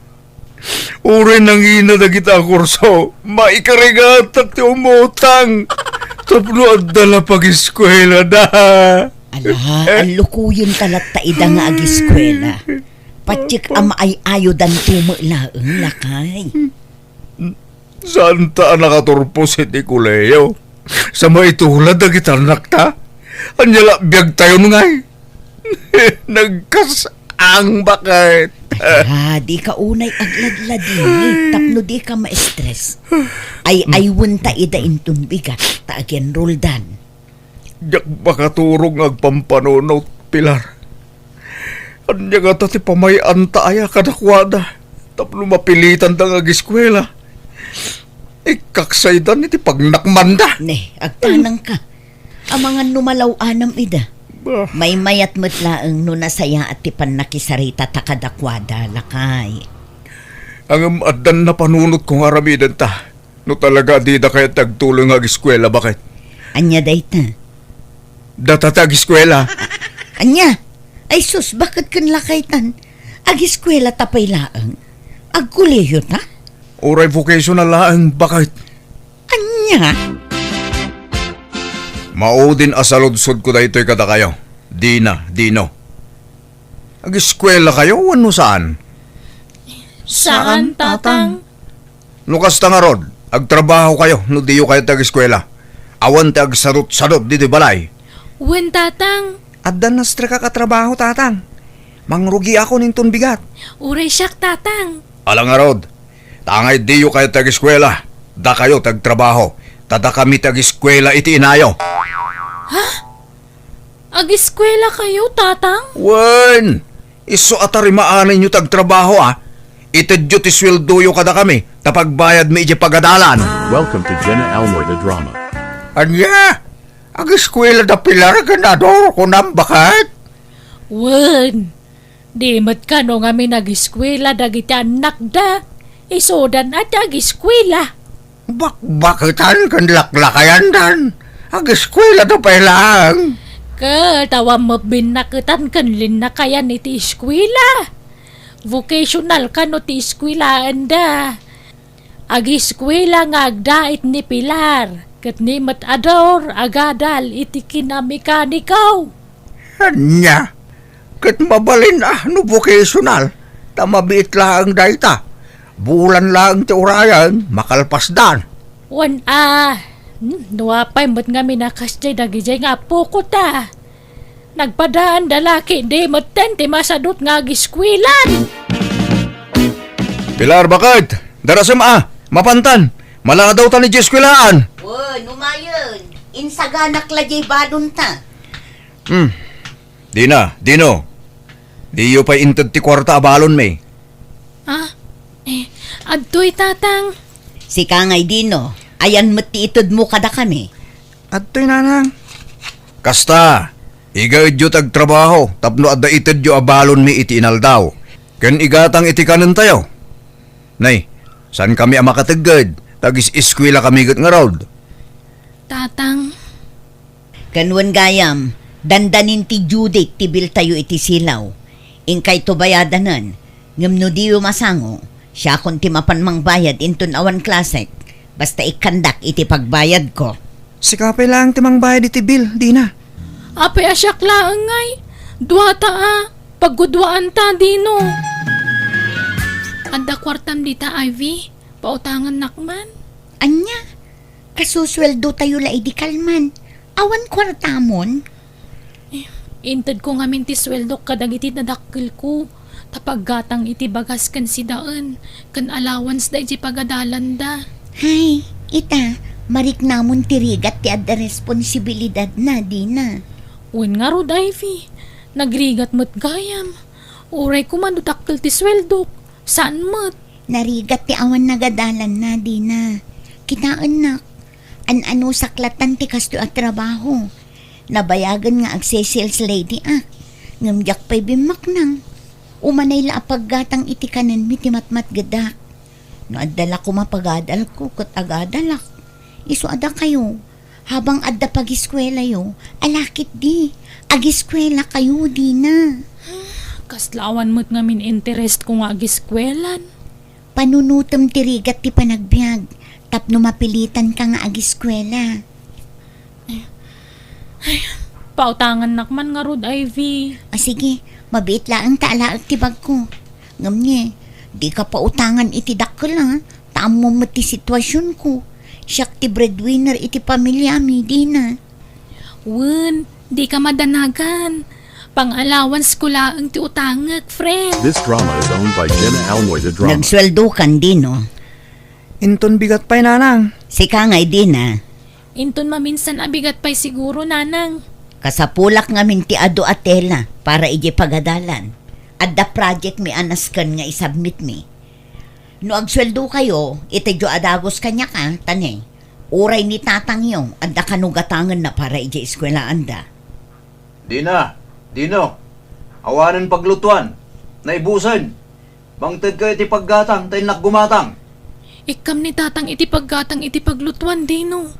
[SPEAKER 2] Uri nang ina na kita kurso, maikarigatak ti umutang. Tapno at dala pag-eskwela da.
[SPEAKER 5] Ala, ang lukuyon talat ta ida nga agiskwela. Patsik ama ay ayodan tumulaeng lakay.
[SPEAKER 2] Saan ta nakaturpos iti kuleyo? Sa maitulad na kita nakta? Anyala biyag tayo ngay. Nagkasang bakit?
[SPEAKER 5] Di ka unay agladladin. Tapno di ka ma-stress. Ay wunta ida intun biga. Taagyan roldan.
[SPEAKER 2] Yak makaturong agpampanunot, Pilar. Anya nga ti pamayan taaya kadakwada. Tapno mapilitan tang agiskwela. Ikaksaydan iti pagnakmanda.
[SPEAKER 5] Ne, agtanang ka. Ang mga numalaw-anam ida. May mayat matlaang no nasaya at tipan nakisarita takadakwada lakay.
[SPEAKER 2] Ang adan na panunot kong aramidan ta. No talaga di da kaya tagtulong agiskwela bakit?
[SPEAKER 5] Anya dayta?
[SPEAKER 2] Data agiskwela.
[SPEAKER 5] Anya? Ay sus, bakit kan lakaytan? Agiskwela tapay laang. Agkuleyo ta?
[SPEAKER 2] Oray vocational laang bakit?
[SPEAKER 5] Anya?
[SPEAKER 2] Maudin asaludsod ko da ito'y kada kayo. Dino. Ag-eskwela kayo, ano saan?
[SPEAKER 1] Saan, tatang?
[SPEAKER 2] Lukas ta nga rod, agtrabaho kayo, no diyo kayo tag-eskwela. Awan te agsarot-sarot dito balay.
[SPEAKER 1] Wen, tatang.
[SPEAKER 2] Addan nastra ka katrabaho, tatang. Mangrugi ako ninton bigat.
[SPEAKER 1] Uray siyak, tatang.
[SPEAKER 2] Alang nga rod, tangay diyo kayo tag-eskwela. Da kayo tagtrabaho. Tada kami tag-eskwela iti inayo.
[SPEAKER 1] Ag-eskwela kayo, tatang?
[SPEAKER 2] Wen! Iso atarimaanin nyo tagtrabaho Itadyo ti sweldoyo kada kami, tapagbayad mi iti pagadalan.
[SPEAKER 3] Welcome to Jenna Almoy the Drama.
[SPEAKER 4] Anya? Ang eskwela da pilar ganador ko nang bakat?
[SPEAKER 1] Wen. Di mat ka no nga mi nag-eskwela dagiti anak da. Isodan at ag-eskwela.
[SPEAKER 4] Bakitan kan laklakayan dan. Ang eskwela da pilang.
[SPEAKER 1] Tawa mo binakitan kanlin na kaya ni ti eskwela. Vocational ka no ti eskwela anda. Ag-eskwela nga agdait ni Pilar. Kat ni matador agadal iti kinamekanikaw.
[SPEAKER 4] Anya? Kat mabalin no vocational. Tamabiit lang dayta. Bulan lang ti urayan, makalpasdan.
[SPEAKER 1] Wan nuwapay mo't nga minakasjay dagijay nga po ko ta. Nagpadaan dalaki di mo't ti masadot nga ag-eskwelan.
[SPEAKER 2] Pilar, bakit? Darasam mapantan. Mala daw ta ni eskwelaan.
[SPEAKER 5] Numayon. Insaganak lajay balon ta.
[SPEAKER 2] Dino. Diyo pa intad ti kwarta abalon may.
[SPEAKER 1] Adtoy, tatang.
[SPEAKER 6] Si Kangay Dino, ayan mati itod mo kada kami.
[SPEAKER 2] Adtoy nanang. Kasta, igaidyo tagtrabaho, tapno adda itadyo abalon mi iti inaldaw. Ken igatang iti kanan tayo. Nay, saan kami makatagad? Tagis-eskwela kami gat nga road.
[SPEAKER 1] Tatang.
[SPEAKER 6] Kanwan gayam, dandanin ti Judith tibil tayo iti silaw. Ingkay to bayadanan, ngamno diyo masango, siya kon ti mapanmang bayad inton awan klasek, basta ikandak iti pagbayad ko.
[SPEAKER 2] Sikapay lang timang bayad iti bill, di na.
[SPEAKER 1] Apay asyak laang ngay. Duwata paggudwaan ta, Dino. Anda kwartam dita, Ivy. Pautangan nakman.
[SPEAKER 5] Anya? Kasusweldo tayo la idikalman. Awan kwartamon?
[SPEAKER 1] Intad ko nga minti sweldo kadagiti nadakkel ko. Tapaggatang iti bagas kan si daan. Kan allowance da iti pagadalan da.
[SPEAKER 5] Hay, ita, marik namon tirigat ti adda responsibilidad na, di na.
[SPEAKER 1] Uwan nga rod, Ivy. Nagrigat mo't gayam. Uray ko man dutakkel ti sweldo. Saan mo't?
[SPEAKER 5] Narigat ti awan nagadalan na, di na. Kitaan nak. An-ano saklatan ti kasto at trabaho. Nabayagan nga ag-sales lady Ngamyak pa'y bimak nang. Umanay la apaggatang iti kanan mi ti matmat gadak. No adala ko mapagadal ko kat agadalak. Iso ada kayo. Habang adda pag-eskwela yo, alakit di. Ag-eskwela kayo di na.
[SPEAKER 1] Kaslawan mo't ngamin interest ko nga ag-eskwelan.
[SPEAKER 5] Panunutom tirigat ti panagbiag. Tapno mapilitan ka nga ag-eskwela.
[SPEAKER 1] Pautangan nakman nga rod, Ivy.
[SPEAKER 5] Sige, mabiit laang taalaag ti bag ko. Ngam nye, di ka pautangan iti dakkel Tamo mo ti sitwasyon ko. Siyak ti breadwinner iti pamilya mi, di na.
[SPEAKER 1] Wen, di ka madanagan. Pang-allowance ko laang ti utangag, friend.
[SPEAKER 3] This drama is owned by Jenna Almoy the Drama.
[SPEAKER 6] Nagsweldo kan Dino.
[SPEAKER 2] Inton bigat pa'y nanang.
[SPEAKER 6] Si Kangay Dina,
[SPEAKER 1] Inton maminsan abigat pa'y siguro, nanang.
[SPEAKER 6] kasapulak nga minti ado atela para iji pagadalan. Adda project mi anaskan nga isubmit mi. No agsweldo kayo, itedyo adagos kanya ka, tanay. Uray ni tatang yung, adda kanugatangan na para iji eskwelaan da.
[SPEAKER 7] Dino, awanan paglutuan, naibusan. Bangtad kayo iti paggatang, tayo nakgumatang.
[SPEAKER 1] Ikam ni tatang iti paggatang iti paglutuan, Dino.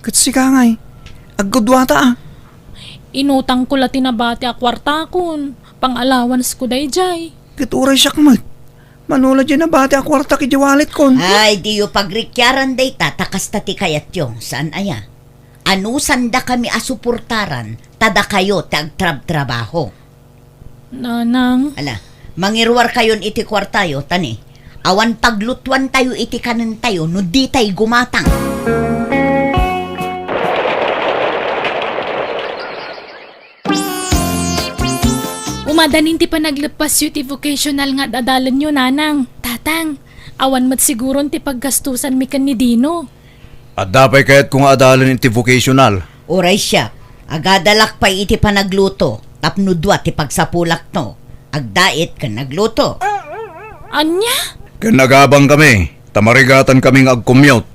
[SPEAKER 2] Katsi ka ngay. Agudwata
[SPEAKER 1] Inutang ko la tinabati a kwarta kon. Pang-allowance ko dayjay.
[SPEAKER 2] Kituray siya kamat. Manula dyan na bati ang kwarta kijawalit kon.
[SPEAKER 6] Ay, di yung pagrikyaran day tatakas tati kayat yung, saan aya?
[SPEAKER 5] Anusan da kami asuportaran, tada kayo trabaho.
[SPEAKER 1] Nanang,
[SPEAKER 5] Ala, mangirwar kayon iti kwartayo, tani. Awan paglutuan tayo iti kanan tayo, no di tayo gumatang.
[SPEAKER 1] umadanin ti pa naglepas yu ti vocational nga dadalan nyo, nanang. Tatang, awan mat siguron ti paggastusan mi kan ni Dino.
[SPEAKER 2] At dapay kayat kung adalan iti vocational.
[SPEAKER 5] Oray siya, agadalak pa iti panagluto, tapnudwa ti pagsapulak no. Agdait ka nagluto.
[SPEAKER 1] Anya?
[SPEAKER 2] Kanagabang kami, tamarigatan kaming ag-commute.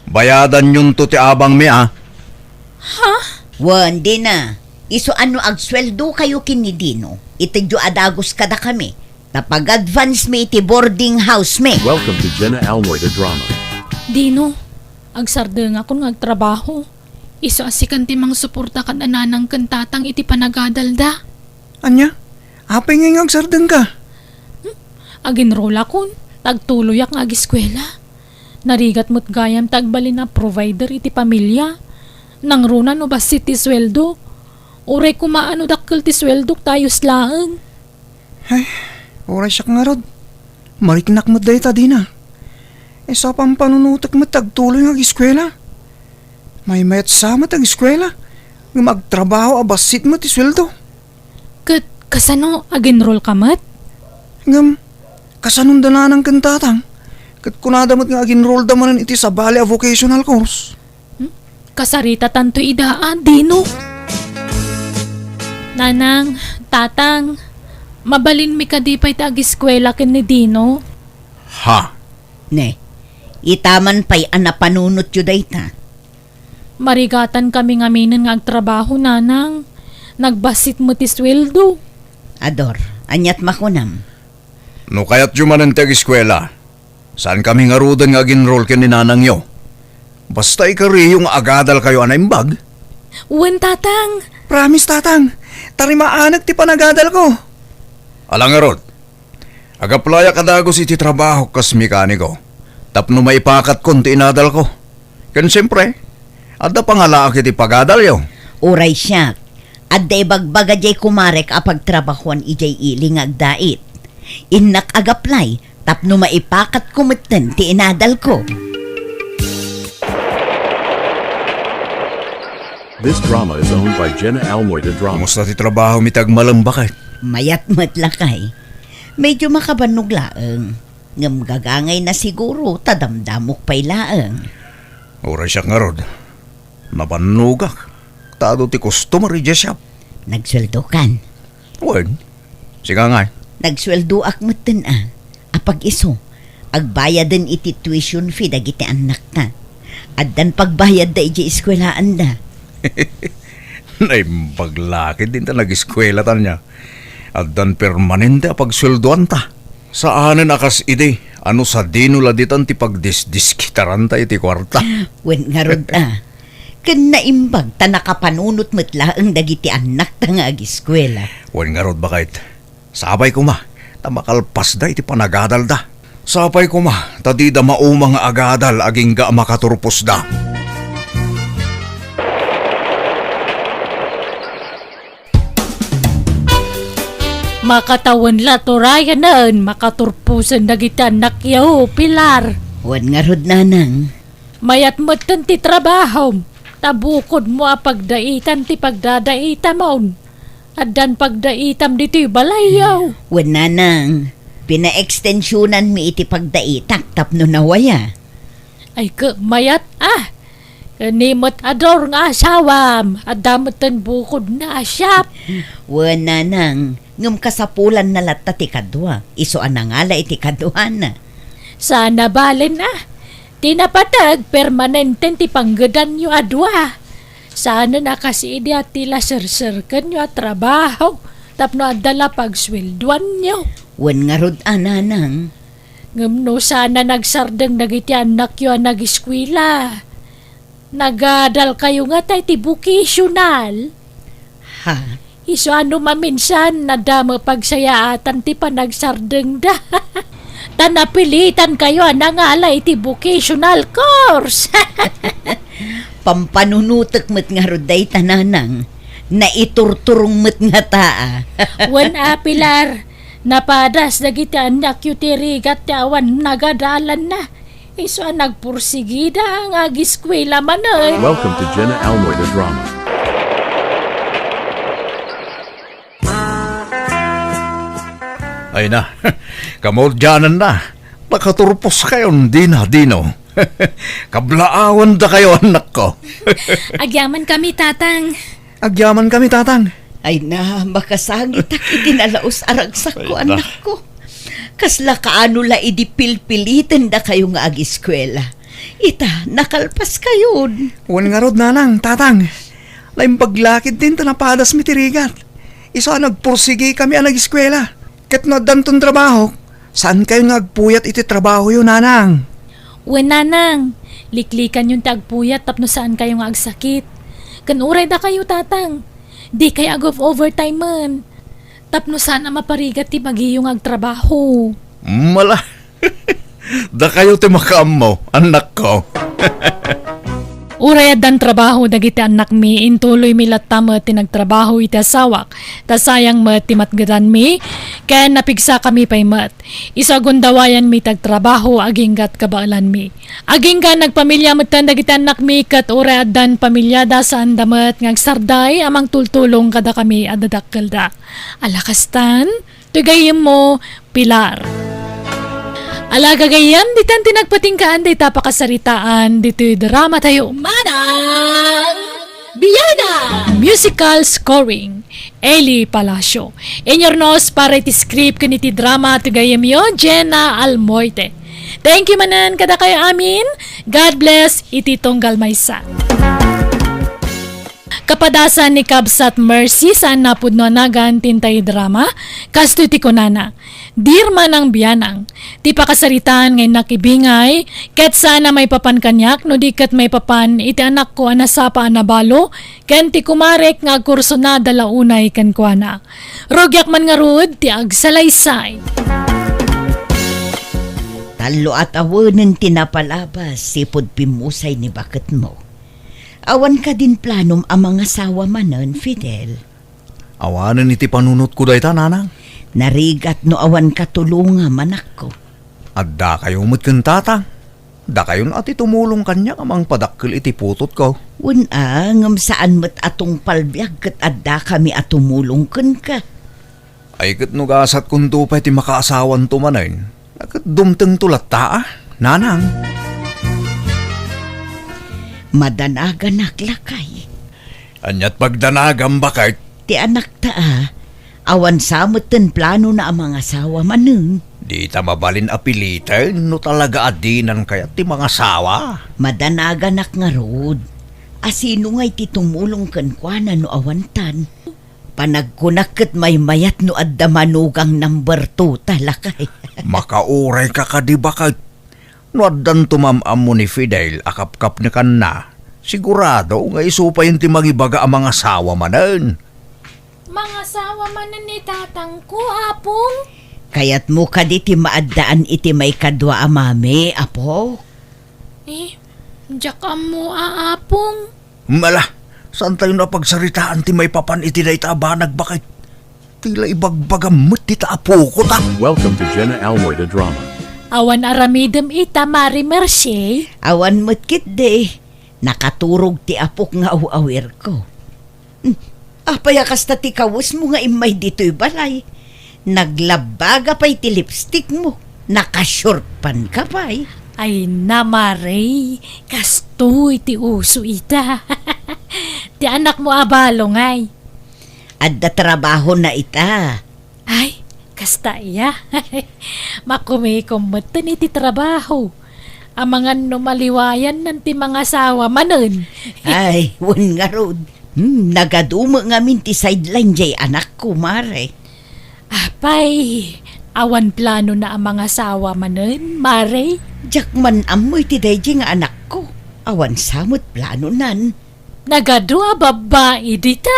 [SPEAKER 2] Bayadan yun to ti abang mi
[SPEAKER 5] Wan, di na. Iso ano agsweldo kayo kinidino. Itidyo adagos kada kami. Tapag-advance mi iti boarding house mi.
[SPEAKER 3] Welcome to Jenna Almoida Drama.
[SPEAKER 1] Dino, agsarda nga kung agtrabaho. Iso asikan ti mang suporta kan ananang kan tatang iti panagadalda.
[SPEAKER 2] Anya, apay nga agsardeng ka.
[SPEAKER 1] Aginroll akon, tagtuloy ak nga agiskwela. Narigat mo't gayam tagbalin na provider iti pamilya. Nang runa no basit ti sweldo. Uray kumaano dakkel ti sweldo tayo slaan.
[SPEAKER 2] Ay, oray siya nga rod. Mariknak mo dahi ta din sa pampanunutak mo tagtuloy ng eskwela. May mayat sama tag eskwela. Nga magtrabaho abasit mo ti sweldo.
[SPEAKER 1] Kat kasano aginroll ka mat?
[SPEAKER 2] Ngam, kasanundan na ng kantatang. Kat kunadamot nga aginroll damanan iti sa Bali a vocational course.
[SPEAKER 1] Kasarita tanto idaan, Dino. Nanang, tatang, mabalin mi kadipay tag-eskwela ken ni Dino.
[SPEAKER 2] Ha?
[SPEAKER 5] Ne, itaman pa'y anapanunot yu dayta.
[SPEAKER 1] Marigatan kami ngaminin nga agtrabaho, nanang. Nagbasit mo ti sweldo.
[SPEAKER 5] Ador, anyat makunam.
[SPEAKER 2] No kayat jumanan tag eskwela. Saan kami nga rudan nga aginroll ken ni nanang yo? Basta ikari yung agadal kayo anaimbag.
[SPEAKER 1] Wen, tatang.
[SPEAKER 2] Promise, tatang. Tarimaanak ti panagadal ko. Alang nga rod. Agaplaya kadagos iti trabaho kas mekaniko. Tapno maipakat kon ti inadal ko. Ken siyempre, adda pangalaak iti pagadal yo.
[SPEAKER 5] Uray siya, adda ibagbaga jay kumarek apagtrabahuan ijay iling agdait. Innak agaplay, tapno maipakat kumiten ti inadal ko.
[SPEAKER 3] This drama is owned by Jenna Almoida Drama.
[SPEAKER 2] Kumusta ti trabaho mi tagmalambakit?
[SPEAKER 5] Mayat matlakay. Medyo makabanog laeng. Ngam gagangay na siguro, tadamdamok pa'y laeng.
[SPEAKER 2] Oras siya nga rod. Napanugak. Tado ti customer i shop.
[SPEAKER 5] Nagsweldo kan.
[SPEAKER 2] Word. Siga nga.
[SPEAKER 5] Nagsweldo akmutin Apag iso, agbayad din iti tuition fee dagiti anak ta. Addan pagbayad da iti eskwelaan da.
[SPEAKER 2] Naimpaglakid din ta nag-eskwela ta niya. At dan permanente pagsweldoan ta. Saanan akas ide, ano sa dinula ditan ti pagdisdiskitaran ta iti kwarta.
[SPEAKER 5] Wen nga rod Ken naimbag ta nakapanunot metlaeng dagiti anak ta nga agiskwela.
[SPEAKER 2] Wen nga rod bakit? Sabay ko ma, ta makalpas da iti panagadal da. Sabay ko ma, ta di da maumang agadal aging ga makaturpos da.
[SPEAKER 1] Makatawan la turayan naan, makaturpusan dagiti anak yaw, Pilar.
[SPEAKER 5] Wen nga rod nanang.
[SPEAKER 1] Mayat mo ti trabaho. Tabukod mo pagdaitan ti pagdadaitan mo. At dan pagdaitam diti balayaw.
[SPEAKER 5] Wen nanang. Pina-extensionan mi iti pagdaitak tapno nawaya.
[SPEAKER 1] Ay mayat kanimot ador nga asawam. At damutan bukod na asyap.
[SPEAKER 5] Wen nanang. Ngam kasapulan na latta ti kadwa. Iso anangala iti kadwa na.
[SPEAKER 1] Sana balin tinapatag permanenten ti panggadan nyo adwa. Sana nakasidi at tila sir-sirkan nyo at trabaho. Tapno adala pagswelduan nyo.
[SPEAKER 5] Wen nga rod nanang.
[SPEAKER 1] Ngamno sana nagsardeng nagiti anak yo nag-eskwela. Nagadal kayo nga tay ti vocational.
[SPEAKER 5] Ha?
[SPEAKER 1] Iso ano maminsan nadama pagsayaatan ti panagsardeng da. Tanapilitan kayo anangala iti vocational course.
[SPEAKER 6] Pampanunutek met nga ruday tananang, na iturturong met nga taa.
[SPEAKER 1] Wan Pilar, napadas dagiti anak yu tirigat awan nagadalan na. Iso nagpursigida ang agiskwela manen.
[SPEAKER 3] Welcome to Jenna Almoida Drama.
[SPEAKER 2] Ay na, kamodyanan na. Nakaturpos kayo, dina-dino. Kablaawan da kayo, anak ko.
[SPEAKER 1] Agyaman kami, tatang.
[SPEAKER 2] Agyaman kami, tatang.
[SPEAKER 6] Ay na, makasangit ak itinalaos aragsak ko,
[SPEAKER 2] Ay na.
[SPEAKER 6] anak ko. Kasla kaano la idipilpilitin da kayo nga agiskwela. Ita, nakalpas kayo.
[SPEAKER 2] Wan nga rod, nanang, tatang. Laing paglakid din tanapadas mitirigat. Isa nagpursigi kami ang nag-eskwela. Ket no danton trabaho, saan kayo nagpuyat iti trabaho yun, nanang?
[SPEAKER 1] Wan nanang, liklikan yung tagpuyat tapno saan kayo nga agsakit. Kanuray da kayo, tatang. Di kayo ag of overtime man. Tapno sana maparigat ti magiyong agtrabaho.
[SPEAKER 2] Mala. Da kayo ti makaam mo, anak ko.
[SPEAKER 1] Uray adan trabaho dagiti anak mi, intuloy mi latam ti nagtrabaho iti asawak. Tasayang met ti matgadan mi, kaya napigsa kami pay met. Isagundawayan mi tagtrabaho aginggat kabaalan mi. Agingga nagpamilya metan dagiti anak mi ket uray adan pamilyada saan damet ngagsarday amang tultulong kada kami adadakkel da. Alakastan, tugayem mo, Pilar. Alaga gayam, ditan tinagpatingkaan, di tapakasaritaan, dito'y drama tayo. Manang Biyana! Musical scoring, Eli Palacio. Inyornos para iti script kaniti drama to gayam yo, Jenna Almoite. Thank you manan kada kayo amin. God bless iti tunggal maysa. Kapadasan ni Kabsat Mercy sa napudno nagan tintay drama, kasto ti kunana. Dirma ng biyanang, ti pakasaritaan ngay nakibingay, ket sana may papan kanyak, no di ket may papan, iti anak ko anasapa anabalo, ken ti kumarek nga kurso na dalaunay ken kuana. Rogyak man nga rud, ti agsalaysay.
[SPEAKER 6] Talo at awanan tinapalabas, sipod pimusay ni bakit mo. Awan ka din planom ang mga sawa manon, Fidel.
[SPEAKER 2] Awanan iti panunot ko dayta, nanang.
[SPEAKER 6] Narigat no awan katulunga manak ko.
[SPEAKER 2] At da kayo mutken, tatang. Da kayo na ati tumulong kanya amang padakkel iti putot ko.
[SPEAKER 6] Una, ngam saan mat atong palbiag kat adda kami atumulong ken ka.
[SPEAKER 2] Ay ket nugasat kun tupay ti makaasawan tumanayn. Nakat dumteng tulat ta, nanang.
[SPEAKER 6] Madanaga naklakay.
[SPEAKER 2] Anyat pagdanagam bakit?
[SPEAKER 6] Ti anak taa, awan samot ten plano na ang mga asawa manung.
[SPEAKER 2] Di ta mabalin apilitan no talaga adinan kaya ti mga sawa.
[SPEAKER 6] Madanaga nak nga rod. Asino nga'y ti tumulong ken kuana no awantan. Panagkunak ket may mayat no adda manugang number 2 talakay.
[SPEAKER 2] Makauray ka di bakit? No addan tumamam mo ni Fidel akap-kap ni kanna. Sigurado nga isupay ti magibaga ang mga sawa manan.
[SPEAKER 1] Mga sawa manan ni tatang ko, apong.
[SPEAKER 6] Kayat mo ka di ti maaddaan iti may kadwa amami, apo.
[SPEAKER 1] Diyak mo aapong.
[SPEAKER 2] Mala, saan tayo napagsaritaan ti may papan iti dayta banag bakit? Tila ibagbagamot ti taapo ko ta.
[SPEAKER 3] Welcome to Jenna Almoida Drama.
[SPEAKER 1] Awan aramidem ita Mari Mercy.
[SPEAKER 6] Awan mo't de. Nakaturog ti apok nga awawir ko. Apaya kasta ti kawus mo nga imay dito'y balay. Naglabaga pa'y ti lipstick mo. Nakashortpan ka pa'y.
[SPEAKER 1] Ay na Mari, kastoy ti uso ita. Ti anak mo abalo ngay.
[SPEAKER 6] Adda trabaho na ita.
[SPEAKER 1] Ay, kasta iya. Makumikumatan iti trabaho. Ang mga numaliwayan ng ti mga sawa manon.
[SPEAKER 6] Ay, wan nga rod. Nagadumo nga min ti sideline jay anak ko, Mare.
[SPEAKER 1] Apay, awan plano na ang mga sawa manon, Mare.
[SPEAKER 6] Jakman amoy ti dayjay nga anak ko. Awan samot plano nan.
[SPEAKER 1] Nagadua babae dita.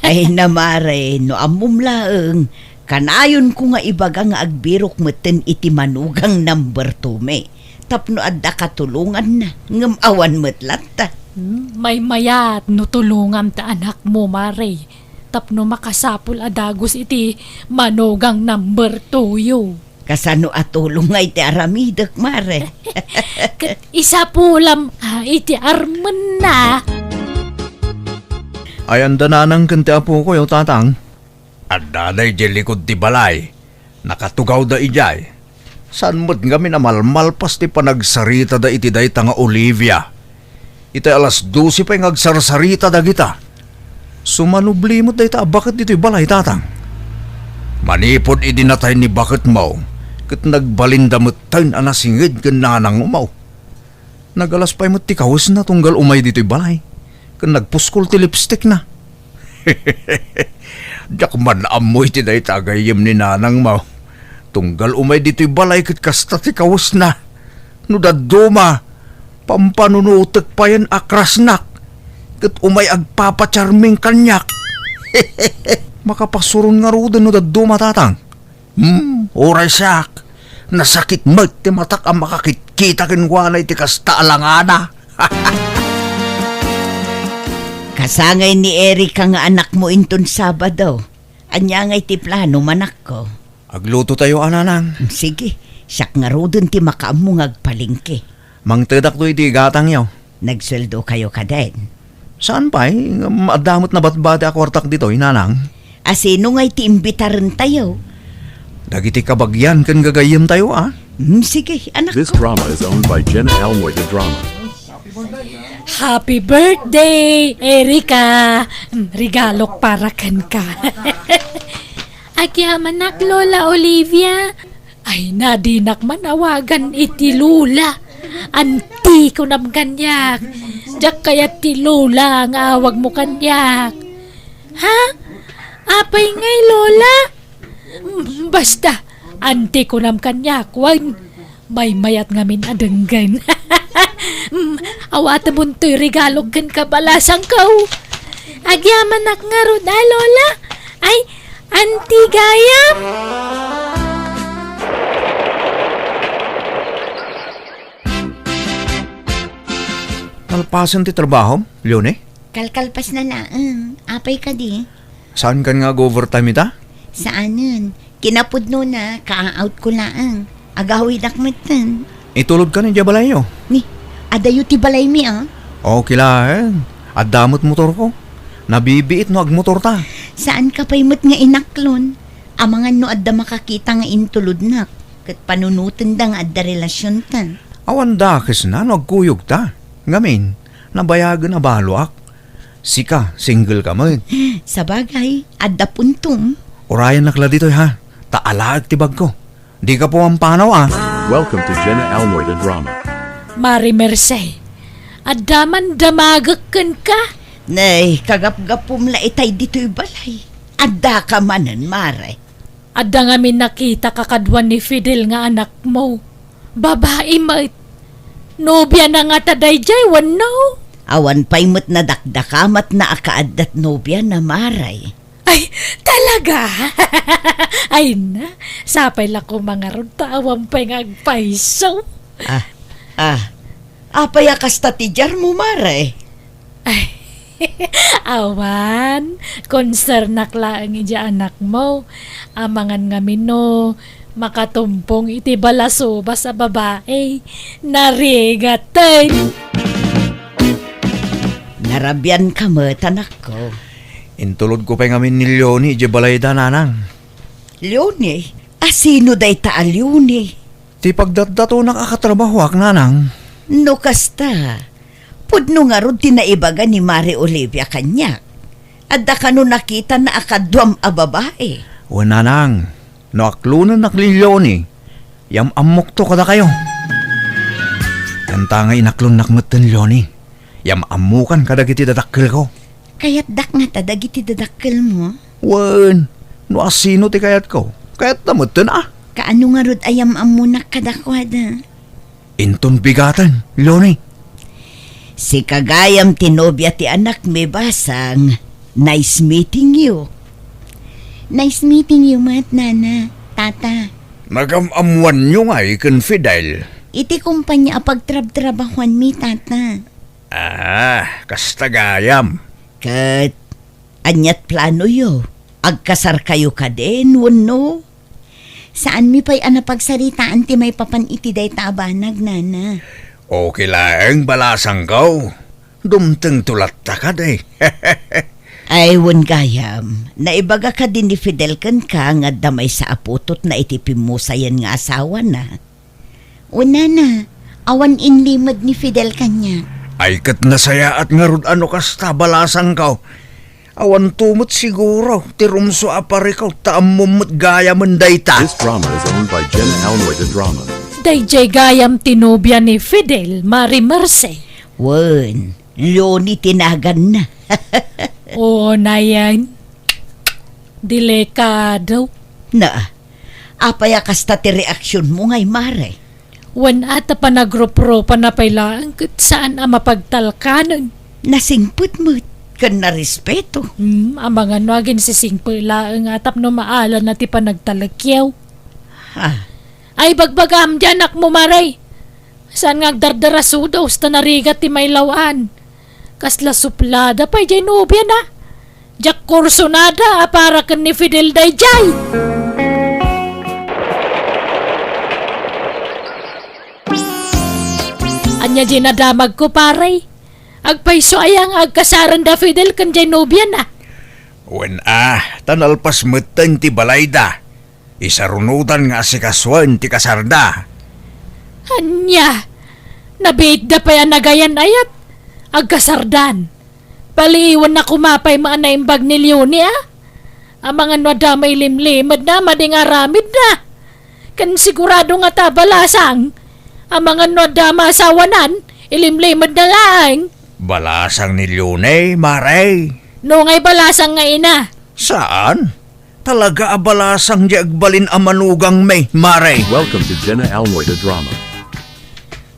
[SPEAKER 6] Ay na Mare, no amom laeng. Kanayon ko nga ibaga nga agbirok meten iti manugang number 2 me. Tapno adda katulungan na. Ngam awan met lata.
[SPEAKER 1] May mayat no tulungam ta anak mo, Mare. Tapno makasapul adagos iti manugang number 2 yo.
[SPEAKER 6] Kasano atulong nga iti aramidak, Mare.
[SPEAKER 1] Isa pulam iti arman na.
[SPEAKER 2] Ay anda na nang kanti apo ko yung tatang. At daday di likod ti balay. Nakatugaw da ijay. San mo't kami na malmalpas ti panagsarita da iti day tanga Olivia. Iti alas 12 pa yung agsarsarita da kita. Sumanublimot day ta bakit dito'y balay tatang. Manipod idinatay ni bakit mo. Kat nagbalindamot tayo anasingid kan nanang umaw. Nagalas pa'y mo't ti kawas na tunggal umay dito'y balay. Kan nagpuskol ti lipstick na. Diyak man amoy ti day tagayim ni nanang mo. Tunggal umay dito'y balay kat kasta ti kawas na. No daduma, pampanunutek pa yan akrasnak. Kat umay agpapacharming kanyak. Makapasurun nga ro no daduma tatang. Oray sak. Nasakit mat ti matak ang makakit-kita kinwanay ti kasta alangana.
[SPEAKER 6] Kasangay ni Erika nga anak mo inton Sabado. Anya ngay ti plano manak ko.
[SPEAKER 2] Agluto tayo ananang.
[SPEAKER 6] Sige, siyak nga ro dun ti makaammo ngagpalingke.
[SPEAKER 2] Mangtedak to iti gatang yaw.
[SPEAKER 6] Nagsweldo kayo kaden.
[SPEAKER 2] Saan pa maadamot na batbate akwartak dito inanang?
[SPEAKER 6] Asino ngay ti imbitaran tayo.
[SPEAKER 2] Dagiti kabagyan kan gagayem tayo
[SPEAKER 6] Sige, anak
[SPEAKER 3] This
[SPEAKER 6] ko.
[SPEAKER 3] drama is owned by Jenna Almoy the Drama.
[SPEAKER 1] Happy birthday, Erika! Regalok para kan ka. Agyaman nak, Lola Olivia. Ay, nadinak manawagan iti Lula. Anti ko nam kanyak. Diyak kaya ti Lola ang awag mo kanyak. Ha? Apay ngay, Lola? Basta, anti ko nam kanyak. Wan, may mayat ngamin adenggan. Awata buntoy regalog kan kabalasang kau. Agyaman nak nga ro na, Lola. Ay, anti gayam.
[SPEAKER 2] Malpasan ti trabaho, Leone?
[SPEAKER 5] Kalkalpas na laang. Apay ka di.
[SPEAKER 2] Saan kan nga go-overtime ita?
[SPEAKER 5] Saanan? Kinapudno na, ka-out ko laang. Agawid akmatan.
[SPEAKER 2] Itulog ka ni Jabalay nyo.
[SPEAKER 5] Ni, adayo ti balay mi
[SPEAKER 2] Okay lang. Adamot motor ko. Nabibiit no agmotor ta.
[SPEAKER 5] Saan ka pa'y mo't nga inaklon? Amangan no adda makakita nga intulod nak. Kat panunutan da nga adda relasyon tan.
[SPEAKER 2] Awan dakes na no agkuyog ta. Ngamin, nabayagan na baloak. Sika, single ka man.
[SPEAKER 5] Sa bagay, adda puntom.
[SPEAKER 2] Orayan nakla dito ha. Taalaag tibag ko. Di ka po ang panaw
[SPEAKER 3] Welcome to Jenna Almoy the Drama.
[SPEAKER 1] Mari Merce, adaman damagak kan ka.
[SPEAKER 6] Nay, kagap-gapom la itay dito'y balay. Adda ka manan, Mare.
[SPEAKER 1] Adda nga min nakita kakadwan ni Fidel nga anak mo. Babae mait. Nobya na nga taday jay, wano?
[SPEAKER 6] Awan pa'y mo't nadakdakamat na akaaddat nobya na Maray.
[SPEAKER 1] Ay, talaga? Ay na, sapay lang ko mga ron, tawang pa'y ngagpaiso.
[SPEAKER 6] Apay akasta ti jar mo, Maray.
[SPEAKER 1] Ay, awan, concern naklaan ija anak mo. Amangan nga mino, makatumpong iti balasuba sa babae. Narigatay.
[SPEAKER 6] Narabyan ka mo, tanak ko.
[SPEAKER 2] Intulod ko pa ngamin ni Leone, Jabalay da nanang.
[SPEAKER 6] Leone? Asino day ta Leone?
[SPEAKER 2] Ti pagdatdato nakakatrabaho ak nanang.
[SPEAKER 6] No kasta. Pudno nga ron tinaibaga ni Mari Olivia kanya. Adda ka no nakita na akadwam a babae.
[SPEAKER 2] O nanang, no aklunan nakli Leone. Yam amok to kada kayo. Kanta nga inaklon nakmatan Leone. Yam amukan kada kiti dadakkel ko.
[SPEAKER 5] Kaya't dak nga tadagiti dadakkel mo.
[SPEAKER 2] Wen, no asino ti kayat ko. Kayat namutan
[SPEAKER 5] Kaano nga rod ayam amunak kadakwada.
[SPEAKER 2] Inton bigatan, Leone.
[SPEAKER 6] Si kagayam tinobya ti anak may basang. Nice meeting you.
[SPEAKER 5] Nice meeting you, mat, nana, tata.
[SPEAKER 2] Nagamamuan nyo nga ikan Fidel.
[SPEAKER 5] Iti kumpanya apagtrab-trabahuan mi, tata.
[SPEAKER 2] Kasta gayam.
[SPEAKER 6] Kat, anyat plano yo. Agkasar kayo ka din, no?
[SPEAKER 5] Saan mi pa'y pagsaritaan ti may papan iti day tabanag, nana?
[SPEAKER 2] Okay lang, balasang ko. Dumteng tulat ta ka day.
[SPEAKER 6] Ay, gayam. Naibaga ka din ni Fidel kan ka nga damay sa aputot na itipim mo sa yan nga asawa na.
[SPEAKER 5] Nana, awan inlimad ni Fidel kanya.
[SPEAKER 2] Ay kat nasaya at ngarud ano kasta balasang ko. Awan tumot siguro, tirumso apari ko, taamumot gaya manday ta.
[SPEAKER 3] This drama is owned by Jenna Almoy the Drama.
[SPEAKER 1] Dayjay gayam tinubya ni Fidel, Mari Merce.
[SPEAKER 6] Loni tinagan na.
[SPEAKER 1] Oo na yan. Delikado.
[SPEAKER 6] Na, apaya kasta ti reaksyon mo ngay mare.
[SPEAKER 1] Wan ata pa nagropro pa na pailaan kat saan ang mapagtalkanan.
[SPEAKER 6] Nasingput mo, kan na respeto.
[SPEAKER 1] Ang mga nuagin si singpailaan atap no maala na ti pa nagtalakyaw.
[SPEAKER 6] Ha,
[SPEAKER 1] Ay bagbagam dyan ak mo maray. Saan nga agdardarasudaw sta narigat ti may lawan. Kasla suplada pa'y jay nubya na. Jak kurso nada para kan ni Fidel dayjay. Anya jay nadamag ko paray. Agpaiso ayang agkasaran da Fidel kan jay nubya na.
[SPEAKER 2] Tanalpas meten ti balayda. Isarunudan nga si kaswan ti kasarda.
[SPEAKER 1] Anya, nabit da pa yan nagayan ayat. Agkasardan. Paliiwan na kumapay maanaimbag ni Leonie Ang mga nadamay limlimad na mading aramid na. Kan sigurado nga tabalasang. Ang mga nadama asawanan, ilimlimad na lang.
[SPEAKER 2] Balasang ni Leone, maray.
[SPEAKER 1] No ngay balasang nga ina.
[SPEAKER 2] Saan? Talaga abalasang di agbalin amanugang may, maray.
[SPEAKER 3] Welcome to Jenna Almoy the Drama.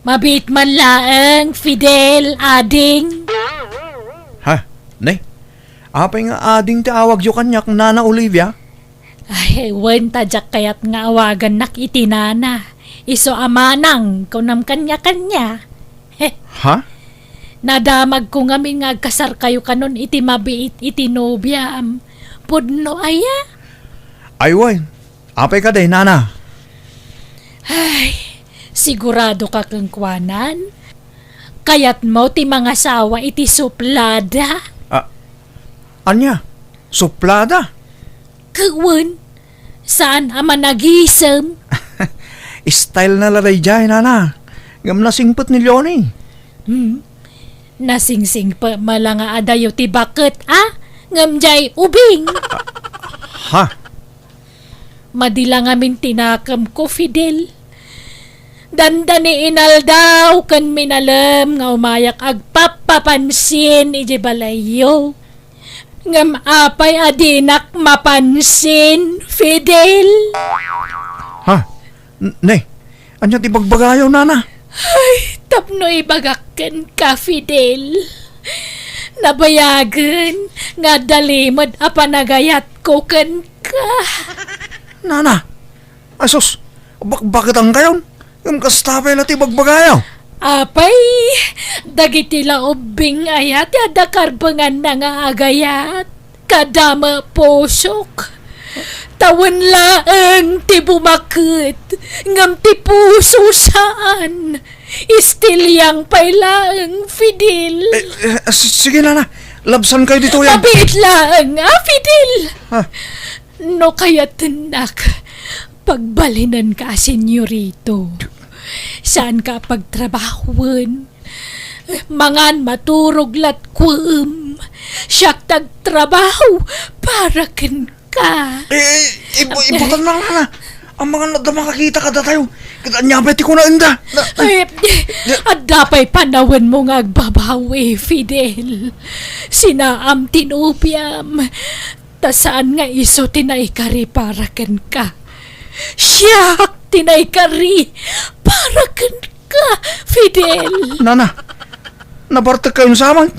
[SPEAKER 1] Mabit man laang, Fidel, ading.
[SPEAKER 2] Ha? Nay? Apay nga ading taawag yu kanyak Nana Olivia?
[SPEAKER 1] Ay, ewan tadyak kayat nga awagan nak itinana. Iso amanang, kunam kanya-kanya.
[SPEAKER 2] Ha?
[SPEAKER 1] Nadamag ko nga nga agkasar kayo kanon iti mabiit iti nobyam. Pudno aya?
[SPEAKER 2] Ay, way. Apay ka day, Nana.
[SPEAKER 1] Ay, sigurado ka kang kwanan? Kayat mo ti mga sawa iti suplada?
[SPEAKER 2] Anya? Suplada?
[SPEAKER 1] Kawan, saan ama nagisem?
[SPEAKER 2] Style na laray jay, Nana. Ngam nasingpot ni Leone.
[SPEAKER 1] Nasingsing pa malanga adayo ti bakit, Ngamjay ubing.
[SPEAKER 2] Ha?
[SPEAKER 1] Madila ngamin tinakam ko, Fidel. Dandani inal daw kan minalam nga umayak agpapapansin iji balayo. Ngam apay adinak mapansin, Fidel.
[SPEAKER 2] Ha? Nay, anya ti bagbagayaw, Nana?
[SPEAKER 1] Ay, tapno ibagakan ka, Fidel. Nabayagan nga dalimod apanagayat ko kan ka.
[SPEAKER 2] Nana, asos, bakit ang kayon? Yung kastapay na ti bagbagayaw.
[SPEAKER 1] Apay, dagiti laobing ayat yada karbangan na nga agayat. Kadama posok. Tawan laang ti bumakit. Ngam ti puso saan. Istilyang pailaang, Fidel.
[SPEAKER 2] Sige, Nana. Labsan kayo dito yan.
[SPEAKER 1] Mabit lang, Fidel.
[SPEAKER 2] Ha?
[SPEAKER 1] No kaya tenak, pagbalinan ka, senyorito. Saan ka pagtrabahuan? Mangan maturog lat kuem. Siyak tagtrabaho para ken ka.
[SPEAKER 2] Ibutan lang, Nana. Ang mga nadama kakita kada tayo. Nyabeti ko na inda.
[SPEAKER 1] Ay, at dapay panawan mo nga agbabawi, Fidel. Sinaam tinupiam. Tasaan nga iso tinaykari para ken ka. Siyak tinaykari para ken ka, Fidel.
[SPEAKER 2] Nana, nabartag kayong saman.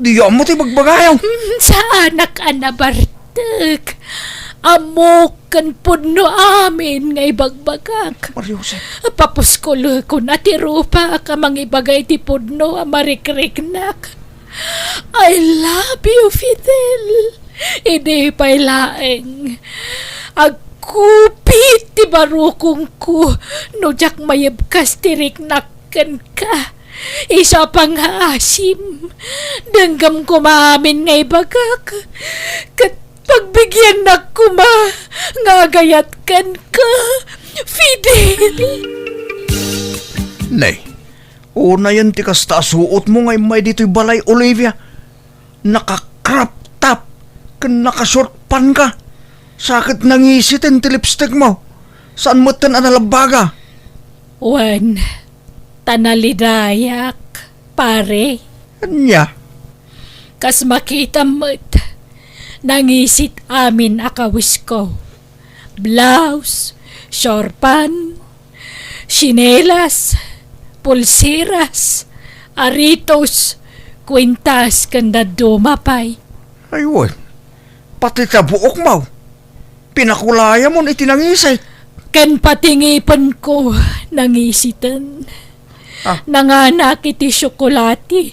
[SPEAKER 2] Di mo ti bagbagayaw.
[SPEAKER 1] Sa anak anabartek. Amok kan pudno amin nga ibagbagak.
[SPEAKER 2] Mariose.
[SPEAKER 1] Papuskol ko na ti rupa ka mangibagay ti pudno a marikriknak. I love you, Fidel. Hindi pa'y laeng. Agkupit ti barukong ko no jak mayabkas ti riknakan ka. Isa pang haasim. Danggam ko maamin nga ibagak. Kat pagbigyan na kuma, ngagayat kan ka, Fidel.
[SPEAKER 2] Nay, una yan ti kasta suot mo ngay may dito'y balay, Olivia. Naka-crop top, kan naka-short pan ka. Sakit nangisitin ti lipstick mo. Saan mo tan analabaga?
[SPEAKER 1] Wan, tanalidayak, pare.
[SPEAKER 2] Anya?
[SPEAKER 1] Kas makita mo't, nangisit amin akawis ko. Blouse, shorpan, sinelas, pulseras, aritos, kwintas kanda dumapay.
[SPEAKER 2] Aywan, pati sa buok mo. Pinakulaya mo na itinangisay.
[SPEAKER 1] Kan patingipan ko nangisitan. Nanganak iti syokolati.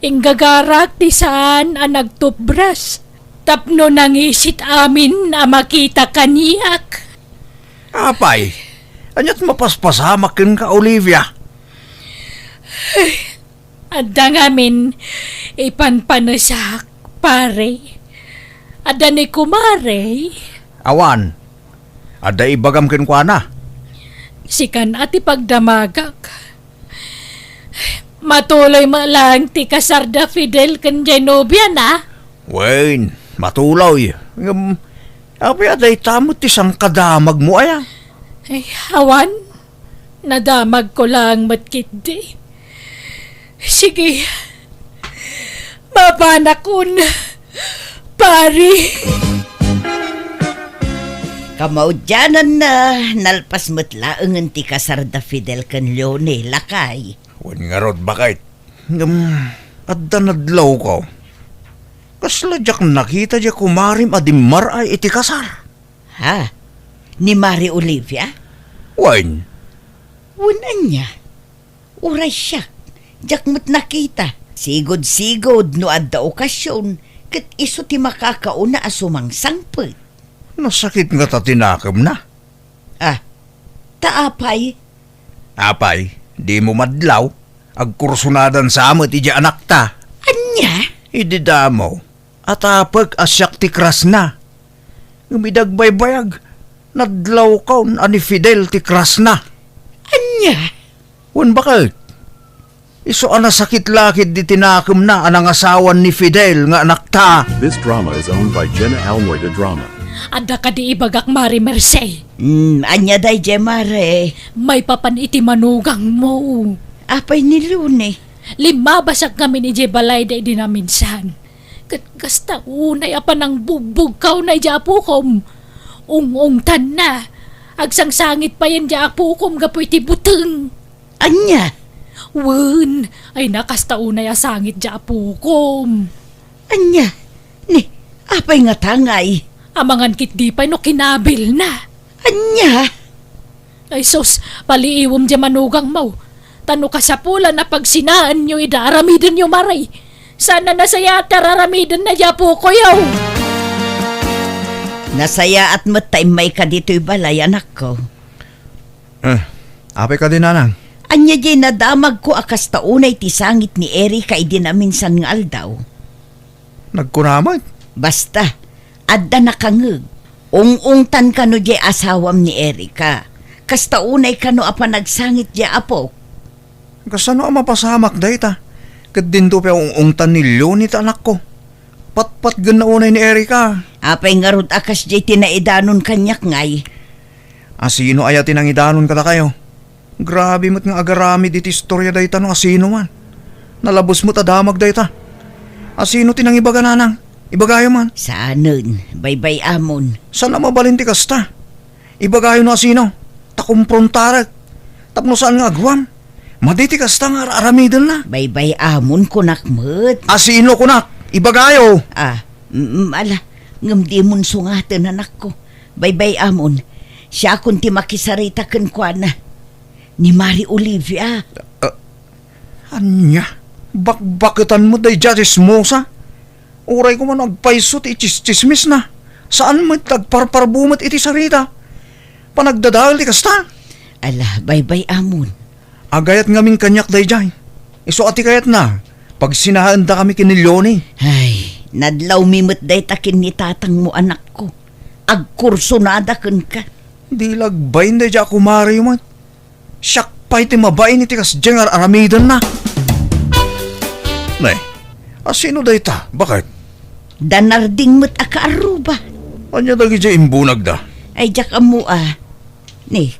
[SPEAKER 1] Inggagarak ti saan ang nagtubras. Tapno nangisit amin na makita kaniyak.
[SPEAKER 2] Apay, anyat mapaspasamak ka, Olivia.
[SPEAKER 1] Adda ngamin ipanpanasak, pare. Adda ni kumare.
[SPEAKER 2] Awan, ada ibagam kwa na.
[SPEAKER 1] Sikan at ipagdamagak. Matuloy malang ti kasarda Fidel kan Genovia na.
[SPEAKER 2] Wen, matulaw. Api aday tamot isang kadamag mo aya.
[SPEAKER 1] Ay, awan. Nadamag ko lang matkindi. Sige. Mapanakon. Pari.
[SPEAKER 6] Kamaudyanan na nalpas matlaang ti kasarda Fidel kan Leone lakay.
[SPEAKER 2] Wen nga rod bakit? Adda nadlaw ko. Kasla jak nakita jak kumarim adimar ay iti kasar.
[SPEAKER 6] Ha? Ni Mari Olivia?
[SPEAKER 2] Wen,
[SPEAKER 6] Unan niya. Uray siya. Jak mo't nakita. Sigod-sigod no adda okasyon. Kat iso ti makakauna asumang sangpet.
[SPEAKER 2] nasakit nga ta tinakam na.
[SPEAKER 6] Ah, taapay.
[SPEAKER 2] Apay, di mo madlaw. Agkursunadan sa amot iti anak ta.
[SPEAKER 6] Anya?
[SPEAKER 2] Idida mo. At apag asyak ti kras na. Ngumidagbaybayag. Nadlaw kaun ani Fidel ti kras na.
[SPEAKER 6] Anya?
[SPEAKER 2] Wan bakit? Iso ana sakit lakid di tinakam na anang asawan ni Fidel nga anak ta.
[SPEAKER 3] This drama is owned by Jenna Almoida Drama.
[SPEAKER 1] Adda ka di ibagak Mari Merced.
[SPEAKER 6] Anya day Jemare.
[SPEAKER 1] May papan iti manugang mo.
[SPEAKER 6] Apay ni Lune.
[SPEAKER 1] Lima basak kami ni Jebalay da di na minsan. Kasta unay apan ang bugbog kaw na japukom. Ung-ungtan na. Agsangsangit pa yan japukom gapoy ti buteng.
[SPEAKER 6] Anya?
[SPEAKER 1] Wen, ay nakasta unay asangit japukom.
[SPEAKER 6] Anya? Ni, apay nga tangay.
[SPEAKER 1] Amangan kit di pa no kinabil na.
[SPEAKER 6] Anya?
[SPEAKER 1] Ay sos, paliiwom di manugang mo. Tano ka sa pula na pagsinaan nyo idaramidin nyo maray. Sana nasaya tararamidin na japo ko yaw.
[SPEAKER 6] Nasaya at matay may ka dito'y balay anak ko.
[SPEAKER 2] Apay ka din nanang.
[SPEAKER 6] Anya di nadamag ko akas taunay ti sangit ni Erika idi na minsan ng aldaw.
[SPEAKER 2] Nagkunamot.
[SPEAKER 6] Basta, adda nakangeg. Ung-ungtan ka no di asawam ni Erika. Kas taunay ka no apa nagsangit di apo.
[SPEAKER 2] Kasano ang mapasamak dahi ta? Kadin to pa ungtan ni Leonit anak ko. Pat-pat ganaunay ni Erika.
[SPEAKER 6] Apay nga rod akas di tinaidanon kanyak ngay.
[SPEAKER 2] Asino aya tinangidanon kata kayo? Grabe mo't nga agarami diti istorya dahi ta no asino man. Nalabos mo ta damag dahi ta. Asino tinangibaga nanang? Ibagayo man.
[SPEAKER 6] Saanon, baybay amon.
[SPEAKER 2] Saan na mabalinti kasta? Ibagayo no asino? Takumprontarag. Tapno saan nga agwam? Maditi kasta nga aramidan na.
[SPEAKER 6] Baybay amon kunak met.
[SPEAKER 2] Asino kunak? Ibagayo.
[SPEAKER 6] Ala,
[SPEAKER 5] ngam di mon sungatan anak ko. Baybay amon, siya akong ti makisarita kan kwa na. Ni Mari Olivia.
[SPEAKER 2] Anya? Bakbakitan mo day dyan ismosa? Uray ko man agpaisot ichis-chismis na. Saan mo tagparparbumat iti sarita? Panagdadahal ti kasta?
[SPEAKER 5] Ala, baybay amon.
[SPEAKER 2] Agayat ngaming kanyak day dyan. Iso ati kayat na. Pag sinahaan da kami kinilyoni.
[SPEAKER 5] Ay, nadlaw mimot day takin ni tatang mo anak ko. Agkurso nada kan ka.
[SPEAKER 2] Di lagbayin day dyan kumari man. Siyak pa iti mabain iti kas dyan aramidan na. Nay, asino day ta? Bakit?
[SPEAKER 5] Danarding mo't akaaruba.
[SPEAKER 2] Anya dagi dyan imbunag da?
[SPEAKER 5] Ay, jak amo Ni,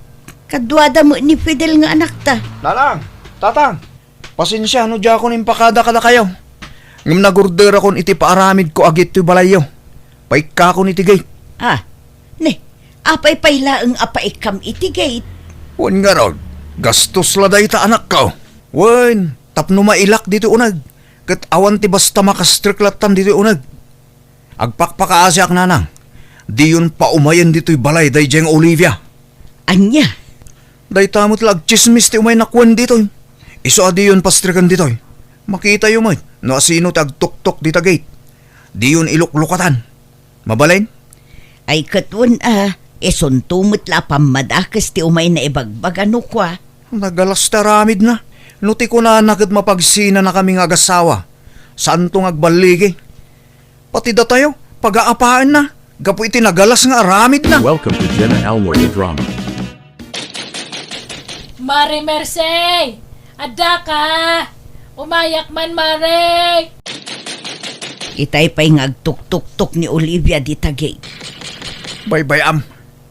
[SPEAKER 5] kadwada mo ni Fidel nga anak ta.
[SPEAKER 2] Lalang, tatang, pasensya no dyan ako nimpakada kada kayo. Ngam nagurder akon iti paaramid ko agit ito balayo. Paika ko iti gate.
[SPEAKER 5] Ni, apay payla ang apaikam itigate.
[SPEAKER 2] Wan nga rod, gastos laday ta anak ka. Wan, tapno mailak dito unag. Kat awan ti basta makastriklatan dito unag. Agpakpakaasyak nanang. Di yun pa umayan dito'y balay day jeng Olivia.
[SPEAKER 5] Anya,
[SPEAKER 2] Day tamot lag chismis ti umay nakwan dito'y. Iso adi yun pastrikan dito'y. Makita yun mo, no asino tag tuk-tuk dita gate. Di yun iluklukatan. Mabalain?
[SPEAKER 5] ay katun esuntumot la pamadakas ti umay na ibagbagan no kwa.
[SPEAKER 2] Nagalas taramid na. Nuti ko na nakit mapagsina na kaming agasawa. Saan tong agbaligi? Pati da tayo, pag-aapaan na. Gapo iti nagalas nga aramid na.
[SPEAKER 3] Welcome to Jenna Almoy the Drama.
[SPEAKER 1] Mare Mercey! Adda ka! Umayak man, Mare!
[SPEAKER 5] Itay pa'y ngagtuk-tuk-tuk ni Olivia di tagay.
[SPEAKER 2] Baybayam,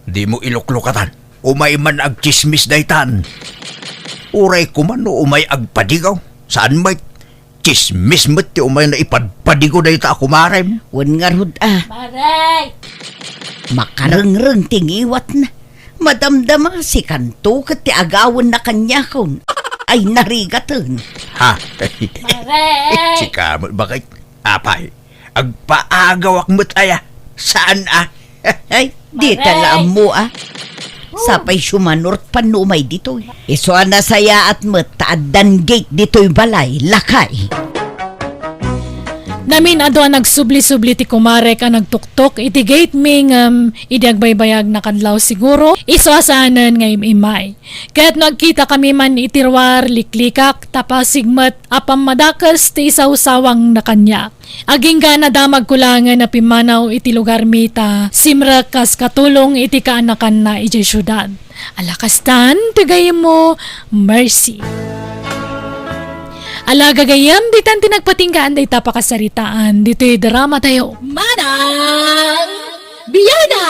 [SPEAKER 2] di mo iluklukatan. Umay man agchismis daytan. Uray ko man no umay agpadigaw. Saan may chismis mo't ti umay na ipadpadigaw dayta ako marem.
[SPEAKER 5] Wan nga rod
[SPEAKER 1] Mare!
[SPEAKER 5] makarengreng tingiwat na. Madamdama si kanto kat ti agawon na kanya kon. Ay narigatan.
[SPEAKER 2] Ha?
[SPEAKER 1] Mare!
[SPEAKER 2] Sika mo bakit? Apay, agpaagawak mo't aya. Saan
[SPEAKER 5] Ay, di
[SPEAKER 1] Maray!
[SPEAKER 5] tala mo Sapay sumanort panumay dito. Iso na saya at mataadan gate dito'y balay, lakay.
[SPEAKER 1] Namin ado ang nagsubli-subli ti kumare ka nagtuktok iti gate ming idiagbaybayag na kadlaw siguro iso asanan ngay imay. Kaya't nagkita kami man itirwar liklikak tapasigmat apam madakas ti isaw-sawang na kanya. Aging ka na damag kulangan na pimanaw iti lugar mita simra kas katulong iti kaanakan na iti syudad. Alakastan, tigay mo, Mercy. Alaga gayam, ditan tinagpatinggaan day tapakasaritaan. Dito'y drama tayo. Manang Biyana!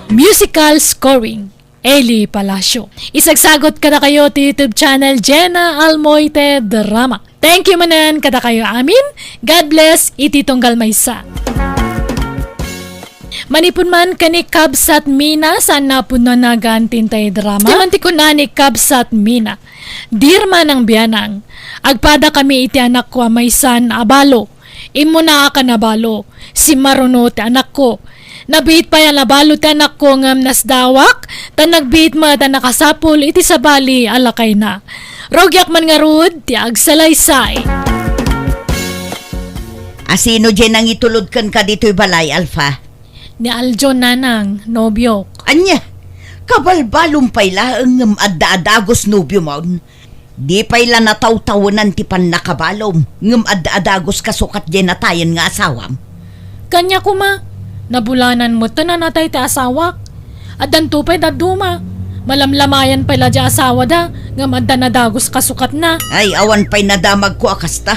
[SPEAKER 1] Musical scoring. Eli Palacio. Isagsagot kada kayo ti YouTube channel Jenna Almoite Drama. Thank you manan kada kayo amin. God bless, iti tunggal maysa. Manipun man kani Kabsat Mina saan na po na nagantintay drama. Timanti ko na ni Kabsat Mina. Dirma ng biyanang. Agpada kami iti anak ko maysan abalo. Imo na ka nabalo. Si Maruno ti anak ko. Nabit pa yan nabalo ti anak ko ngam nasdawak. Tan nagbit ma tan nakasapol iti sabali alakay na. Rogyak man nga rud ti agsalaysay.
[SPEAKER 5] Asino dyan ang itulod kan ka dito'y balay, Alpha?
[SPEAKER 1] Ni Aljon nanang, nobyo.
[SPEAKER 5] Anya, kabalbalong payla ang adda-adagos nobyo mo. Di payla nataw-tawanan ti pan nakabalom ngam adda-adagos kasukat dyan na tayan nga asawam.
[SPEAKER 1] Kanya ko ma, nabulanan mo to na natay ti asawak. Adan tupay daduma. Malamlamayan pala di asawa da, ngam adda nadagos kasukat na.
[SPEAKER 5] Ay, awan pa'y nadamag ko akasta.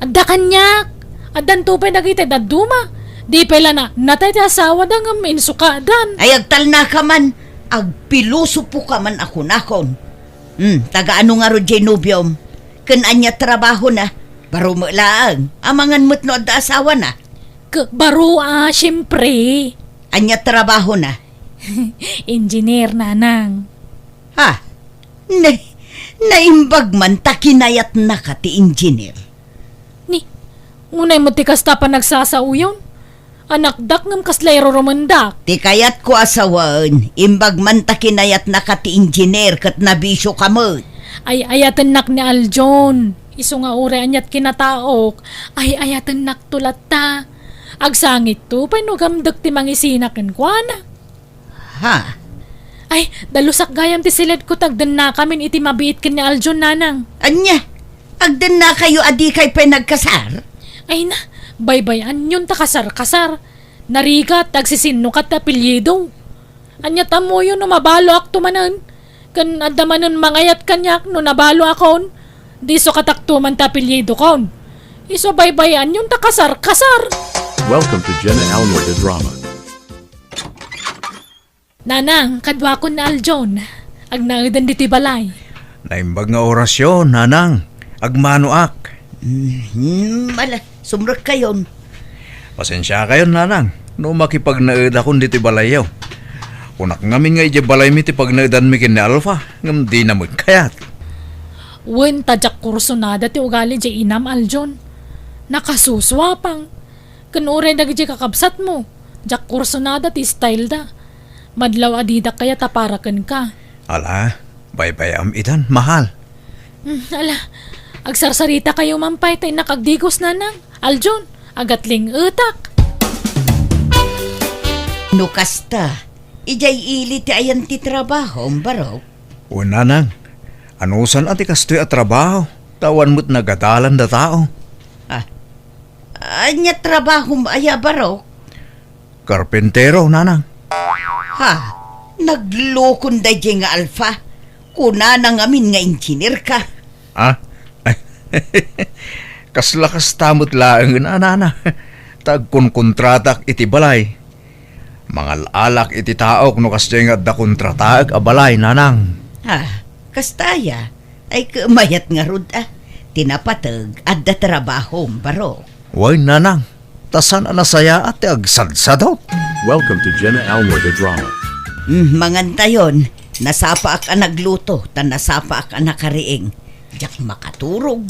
[SPEAKER 1] Adda kanyak. Adan tupay dagiti daduma. Di pala na natay ti asawa da ngam insukadan.
[SPEAKER 5] Ay, agtal na ka man. Agpiluso po ka man ako nakon. Taga-ano nga ro dyan nobyom. Anya trabaho na. Baro mo lang. Amangan mo't no adda asawa na.
[SPEAKER 1] Baro syempre.
[SPEAKER 5] Anya trabaho na.
[SPEAKER 1] Engineer nanang.
[SPEAKER 5] Ha? Naimbag man takinayat na ka ti engineer.
[SPEAKER 1] Ni, ngunay mo ti kasta pa nagsasauyon. Anakdak ngam kaslero romandak.
[SPEAKER 6] Ti kayat ko asawan, imbag man ta kinayat na ka ti engineer kat nabisyo ka mo.
[SPEAKER 1] Ay ayatan nak ni Aljon. Iso nga ure anyat kinataok. Ay ayatan nak tulat ta. Agsangit to, panugamdag ti mangisinakan ko na.
[SPEAKER 6] Ha?
[SPEAKER 1] Ay, dalusak gayam ti silid ko tagdan na kamin iti mabiit kin ni Aljon nanang.
[SPEAKER 6] Anya? Agdan na kayo adi kay pinagkasar?
[SPEAKER 1] Ay na, baybayan yun ta kasar-kasar. Narigat, tagsisinno kat apelyido. Anya tamo yun no mabalo ak tumanan. Kan adamanan mangayat kanyak no nabalo akon. Di so kataktuman ta apelyido kon. Iso baybayan yun ta kasar-kasar.
[SPEAKER 3] Welcome to Jenna Almoy the Drama.
[SPEAKER 1] Nanang, kadwa ko na Aljon. Agnangidan diti balay.
[SPEAKER 2] Naimbag nga orasyon, nanang. Agmanuak.
[SPEAKER 6] Sumrek kayon.
[SPEAKER 2] Pasensya kayo, nanang. No makipagnaed akong diti balayaw. Unak ngamin nga iti balay mi ti pagnaedan mi kin ni Alpha. Ngam di na magkayat.
[SPEAKER 1] Wen tadyak kurso na dati ugali di inam Aljon. Nakasuswapang. Kanure na di kakabsat mo. Jak kurso na dati style da. Madlaw adida kaya taparakan ka.
[SPEAKER 2] Ala, bye-bye am idan, mahal.
[SPEAKER 1] Ala, agsarsarita kayo mampay tay nakagdigos na nang. Aljon, agatling utak.
[SPEAKER 6] No kasta, ijay ili ti ayan ti trabaho, baro.
[SPEAKER 2] O nanang, anusan ati kastoy at trabaho. Tawan mo't nagadalan da tao.
[SPEAKER 6] Anya trabaho aya, baro.
[SPEAKER 2] Karpentero, nanang.
[SPEAKER 6] Ha? Naglokon da nga Alpha. Kuna na ngamin nga engineer ka.
[SPEAKER 2] Ah? Kaslakas tamot laang anana. Tagkon kontratak iti balay. Mga alak iti taok no kasya nga da kontratak abalay, nanang.
[SPEAKER 6] Ha? Kastaya. Ay kamayat nga rod Tinapatag at da trabaho, baro.
[SPEAKER 2] Way, nanang. Tasan anasaya at agsadsadot.
[SPEAKER 3] Welcome to Jenna Almoy the Drama.
[SPEAKER 6] Mangantayon, nasapa ak nagluto, tan nasapa ak nakariing. Diyak makaturog.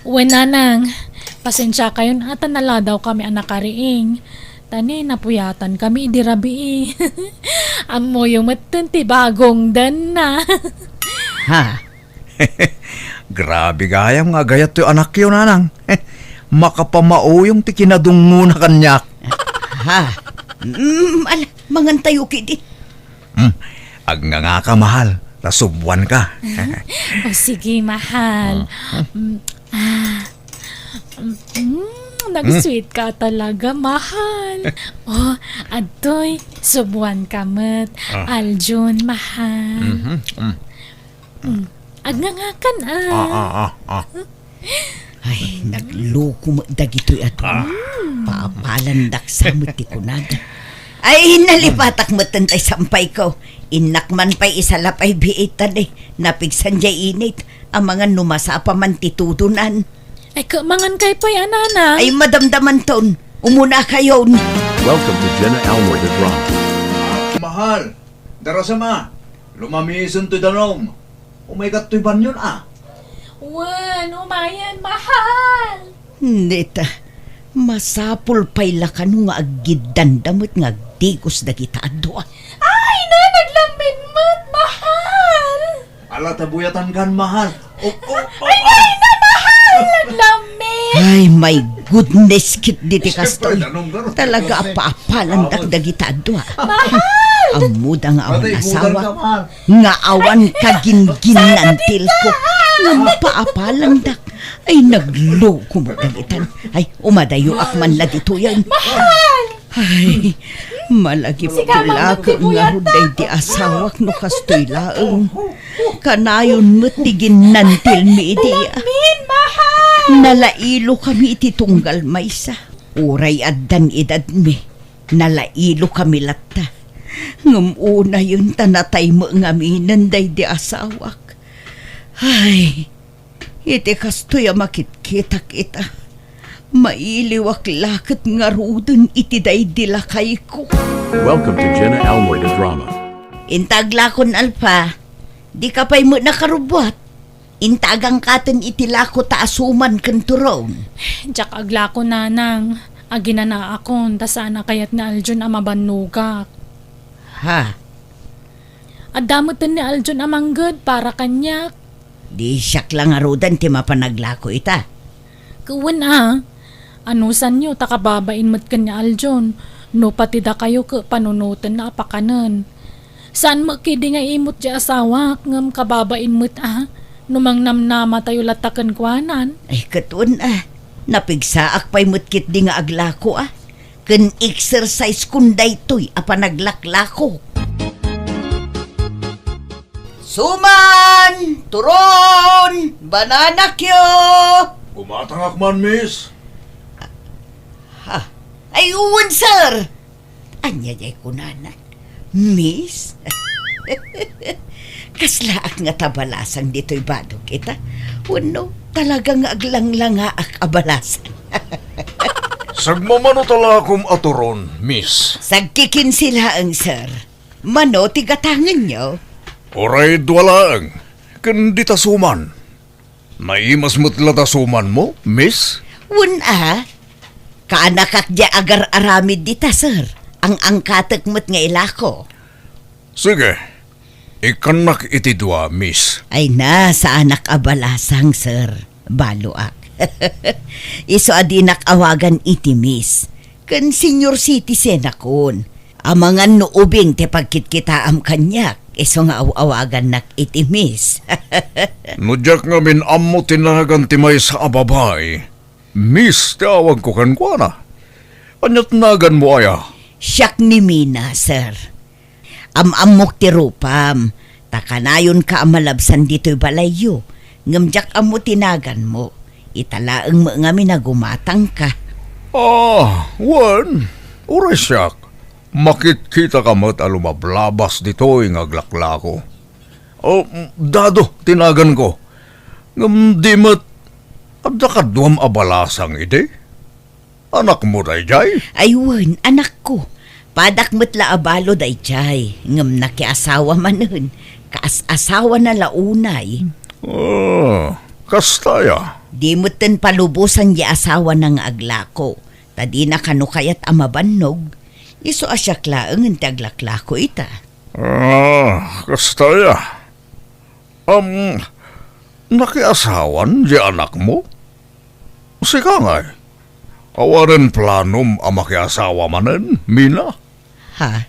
[SPEAKER 1] Wen nanang, pasensya kayo ata nala daw kami anakariing. Tani napuyatan kami idirabi. Amo yung matunti bagong dan na.
[SPEAKER 6] Ha?
[SPEAKER 2] Grabe gayam nga gayat to anak yun, nanang. Makapamao yung tikinadungo na kanyak.
[SPEAKER 6] Ha? Mangantayo kidi.
[SPEAKER 2] Ag nga ka, mahal. Nasubwan ka.
[SPEAKER 1] O sige, mahal. Nag-sweet ka talaga, mahal. Oh, adoy, subuan ka mat. Aljon, mahal. Agngangakan
[SPEAKER 6] Ay, nagloko mo dagito'y ato. Paapalandak sa muti ko nada. Ay, nalipatak mo tantay sampay ko. Inakman pa'y isalapay biitan Napigsan jay init. Ang mga numasa pa man titutunan.
[SPEAKER 1] Ay, kamangan kay pa yan, nanang.
[SPEAKER 6] Ay, madamdaman ton. Umuna kayo.
[SPEAKER 3] Welcome to Jenna Almoy the Drama.
[SPEAKER 7] Mahal, darasama. Lumamisun to danom. Umaykat to'y banyon
[SPEAKER 1] Wan, umayan, mahal.
[SPEAKER 6] Neta, masapul pa'y lakano nga agidandamot nga agdigos na kita adwa.
[SPEAKER 1] Ay, na, naglambin mo't, mahal.
[SPEAKER 7] Ala tabuyatan kan, mahal.
[SPEAKER 1] Naglambin.
[SPEAKER 6] Ay, my goodness, kit diti kastoy. Talaga apa-apalandak na kita adwa. Ang muda nga awan asawa. Nga awan kagin-ginantil ko. Nga paapalandak. Ay, nagloko mo dagitan. Ay, umadayo akman lagi to yan. Ay, malagi pula ka nga huday di asawak no kastoy laong. Kanayon mo tigin nantil mi iti. Nalailo kami iti tunggal maysa. Uray addan edad mi. Nalailo kami latta. Ngumuna yun tanatay mo nga minanday di asawak. Ay, iti kastoy makit-kita kita. Mailiwak lakit nga rudin iti day dilakay ko.
[SPEAKER 3] Welcome to Jenna Almoy the Drama.
[SPEAKER 6] Intaglakon Alpha, di ka pa'y mo nakarubot. Intagang katin iti lako taasuman kanturon.
[SPEAKER 1] Jak agla ko, nanang. Agina na akon, ta sana kayat ni Aljon ang mabanugak.
[SPEAKER 6] Ha?
[SPEAKER 1] Adamutan ni Aljon ang manggod para kanyak.
[SPEAKER 6] Di siyak lang arudan ti mapanaglako ita.
[SPEAKER 1] Kuwan anusan nyo takababain mo't kanya Aljon, no pati da kayo ka panunutan na apakanan. Saan makidi nga imot di asawa, ngam kababain mo't numang namnama tayo latakan kwanan.
[SPEAKER 6] Ay katun napigsaak pa'y mutkit di nga aglako Ken exercise kunday to'y apanaglaklako. Suman! Turon! Bananakyo!
[SPEAKER 3] Gumatangak man, miss.
[SPEAKER 6] Ay uwan, sir! Anya jay kunanan. Miss? Kaslaak nga tabalasang dito'y badog kita. Wano, talagang aglang-lang nga ak abalasan.
[SPEAKER 3] Sagmamano talakom aturon, miss.
[SPEAKER 6] Sagkikin sila ang sir. Mano, tigatangan nyo.
[SPEAKER 3] Oray dwalaang. Kan di tasuman. Naimas mo't latasuman mo, miss?
[SPEAKER 6] Wuna, kaanakak di agar aramid dita, sir. Ang angkatek mo't nga ilako.
[SPEAKER 3] Sige. Ikanak iti dua, miss.
[SPEAKER 6] Ay na, sa anak abalasang, sir. Baluak. Iso adinak awagan iti, miss. Kan senior citizen akon. Amangan no ubing te pagkitkitaam kanyak. Iso nga awagan nak iti, miss.
[SPEAKER 3] Nudyak nga min ammo tinagan timay sa ababay. Miss, tawag ko kan kwa na. Anyat nagan mo aya.
[SPEAKER 6] Siyak ni Mina, sir. Amok ti rupam. Takanayon ka amalabsan dito'y balayo. Ngamjak amo tinagan mo. Italaang mo nga minagumatang ka.
[SPEAKER 3] Wan. Uray siyak. Makit-kita ka mo't alumablabas dito'y ngaglaklako. Dado, tinagan ko. Ngam di mo't adda ka duwam abalasang ide. Anak mo day jay.
[SPEAKER 6] Aywan, anak ko. Padak mo't laabalo day jay. Ngam nakiasawa manon. Kaas-asawa na launay.
[SPEAKER 3] Kastaya.
[SPEAKER 6] Di mo't ten palubusan di asawa ng aglako. Tadi na kano kayat amabannog. Iso asyak laang ang taglaklako ita.
[SPEAKER 3] Kastaya. Nakiasawan di anak mo? Sika ngay. Awaran planom ang makiasawa manen, Mina?
[SPEAKER 6] Ha?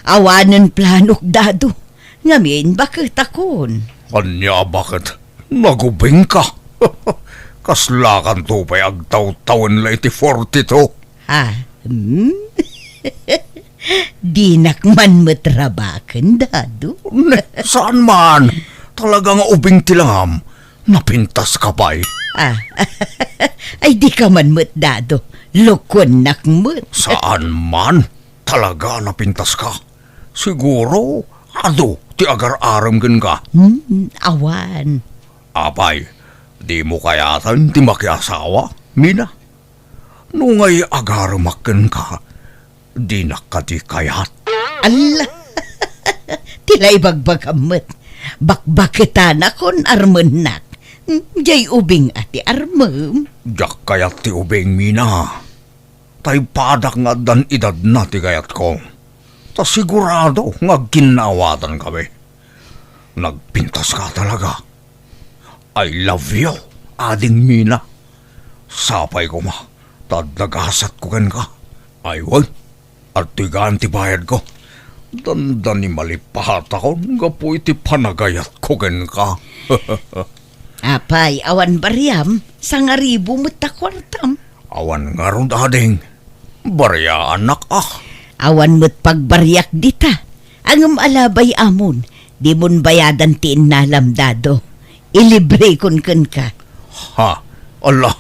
[SPEAKER 6] Awanan planok dado. Ngamin bakit akon?
[SPEAKER 3] Kanya bakit? Nagubing ka. Kaslakan to pa'y agtaw-tawan la iti 42.
[SPEAKER 6] Ha? Di nakman matrabakan dado.
[SPEAKER 3] Saan man? Talagang ubing tilangam. Napintas ka pa'y.
[SPEAKER 6] Ay di ka man mat dado. Lokon nakmat.
[SPEAKER 3] Saan man? Talaga napintas ka. Siguro, ado, ti agar-aram gan ka.
[SPEAKER 6] Awan.
[SPEAKER 3] Apay, di mo kayatan ti makiasawa, Mina? Nungay agaramakken ka, di nakati kayat.
[SPEAKER 6] Allah! Tilay bagbagamat. Bakbakitan akon armenak. Jay ubing ati armem.
[SPEAKER 3] Jak kayat ti ubeng, Mina. Tay padak nga dan edad na ti kayat ko. Ta sigurado nga ginawatan kami. Nagpintas ka talaga. I love you, ading Mina. Sapay ko ma, tadnagasat ko kan ka. Aywan, at tigaan ti bayad ko. Dandan ni malipahat ako, nga po iti panagayat ko kan ka.
[SPEAKER 6] Apay, awan bariam, sangaribo mo takwartam.
[SPEAKER 3] Awan nga ron ading, barya anak
[SPEAKER 6] Awan mo't pagbaryak dita. Ang alabay amon, di mon bayadan ti inalamdado. Ilibre kun ka.
[SPEAKER 3] Ha, ala,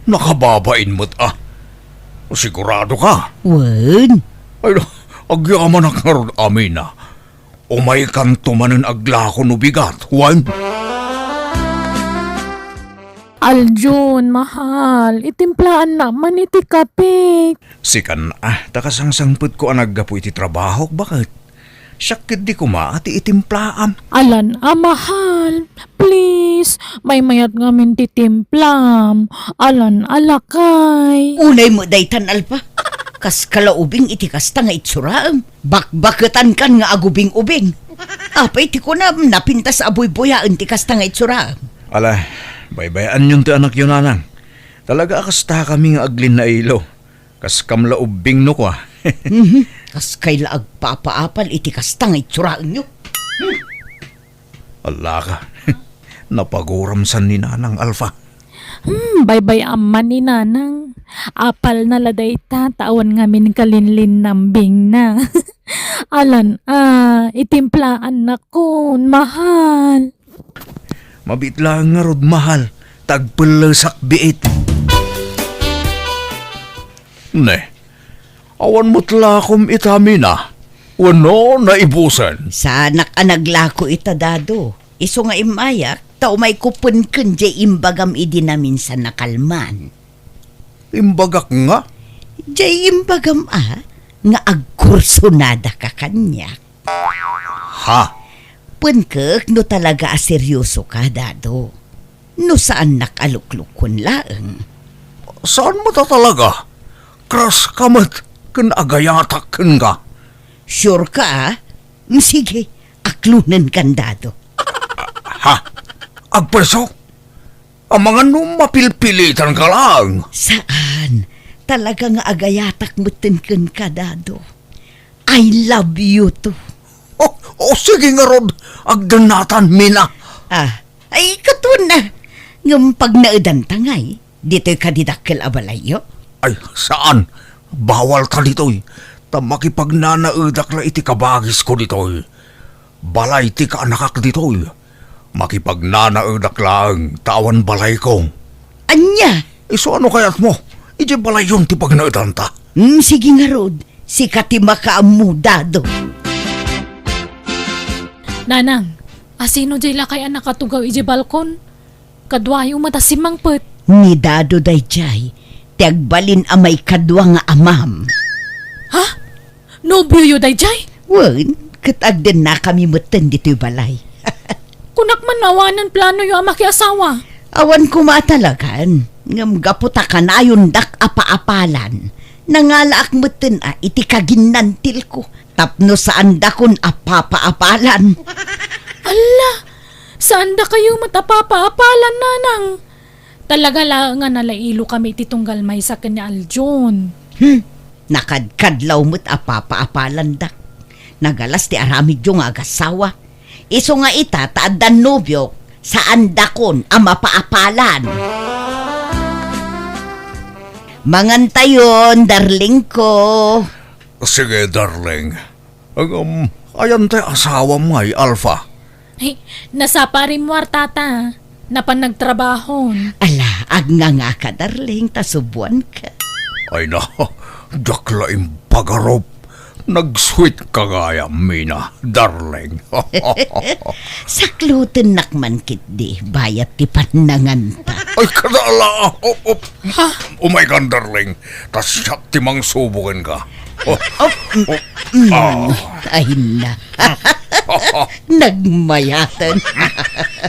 [SPEAKER 3] nakababain mo't Sigurado ka?
[SPEAKER 6] Wan.
[SPEAKER 3] Ay, agyaman ang karon amin na. Umay kanto manan aglako no bigat, Juan.
[SPEAKER 1] Aljon, mahal, itimplaan naman iti kapik.
[SPEAKER 2] Sikan takasang-sangput ko ang naggapo iti trabaho, bakit?
[SPEAKER 3] Sakit di ko ati itimplaam.
[SPEAKER 1] Alan, mahal. Please, may mayat ngamin titimplam. Alan, alakay.
[SPEAKER 6] Unay mo daytan alpa. Kas kalaubing iti kasta nga itsuraam. Bakbakatan kan nga agubing-ubing. Apay ti ko na napintas abuy-buyaan ti kasta nga itsuraam.
[SPEAKER 3] Ala, baybayan yun ti anak yun, nanang. Talaga akasta kami nga aglin na ilo. Kas kamlaubing no ko.
[SPEAKER 6] Kas kayla agpapaapal iti kasta nga itsuraam nyo.
[SPEAKER 3] Ala ka. Napaguramsan ni Nanang Alpha.
[SPEAKER 1] Bye-bye aman ni nanang. Apal na laday ta, tawan ngamin kalinlin nambing na. Alan, itimplaan na kun, mahal.
[SPEAKER 3] Mabit lang nga rod mahal. Tagpalasak biit. Ne, awan mo't lakom itamina. Wano na ibusan.
[SPEAKER 6] Sa anak anaglako itadado. Iso nga imayak, tao may kupon kun jay imbagam idi namin sa nakalman.
[SPEAKER 3] Imbagak nga.
[SPEAKER 6] Jay imbagam nga agkursonada ka kanya.
[SPEAKER 3] Ha?
[SPEAKER 6] Punkek no talaga seryoso ka, dado. No saan nakaluklukon laeng.
[SPEAKER 3] Saan mo ta talaga? Kras kamat kan agayatak kan ka.
[SPEAKER 6] Sure ka, Sige, aklunan kan, dado.
[SPEAKER 3] Ha? Agpreso? Ang mga mapilpilitan ka lang.
[SPEAKER 6] Saan? Talaga nga agayatak mutin kan ka, dado. I love you too.
[SPEAKER 3] Sige nga rod, agdanatan mina.
[SPEAKER 6] Ay katun na. Ngam pag naedan tangay, dito'y kadidakkel abalayo.
[SPEAKER 3] Ay, saan? Bawal ka dito'y. Ta makipagnanaedak la iti kabagis ko dito'y. Balay ti ka anakak dito'y. Makipagnanaedak lang, tawan balay ko.
[SPEAKER 6] Anya?
[SPEAKER 3] Iso ano kayat mo? Ije balay yun ti pagnaedan ta.
[SPEAKER 6] Sige nga rod, si kati makaamu, dado.
[SPEAKER 1] Nanang, asino jay lakay ang nakatugaw iji balkon? Kadwayo matasimang pet.
[SPEAKER 6] Ni dado day jay, tiagbalin amay kadwa nga amam.
[SPEAKER 1] Ha? Nobyo yu day jay?
[SPEAKER 6] Wen, katag din na kami mutin dito'y balay.
[SPEAKER 1] Kunak man nawanan plano yu ama asawa.
[SPEAKER 6] Awan ko matalagan, ngam gaputa ka na yun dak apa-apalan. Nangalaak mutin iti kaginantil ko. Tapno saan dakon apapa-apalan.
[SPEAKER 1] Ala, saan da kayo matapapa-apalan, nanang? Talaga lang nga nalailo kami titunggal may sa kanya aljon.
[SPEAKER 6] Nakadkadlaw mo't apapa-apalan dak. Nagalas ti aramid yung agasawa. Iso nga ita taadan nobyok saan dakon ang mapaapalan. Mangantayon, darling ko.
[SPEAKER 3] Sige, darling. Ayan tayo asawa mo ay Alpha.
[SPEAKER 1] Ay, nasa parimwar tata. Napanagtrabahon.
[SPEAKER 6] Ala, nga ka, darling, tasubuan ka.
[SPEAKER 3] Ay na, daklaim pagarop. Nag-sweet kagaya, Mina, darling.
[SPEAKER 6] Saklutin nakman kit di, bayat ti panangan ta.
[SPEAKER 3] Ay, kadala. Oh my God, darling. Tas siya timang subukin ka.
[SPEAKER 6] Ay na. Nagmayatan.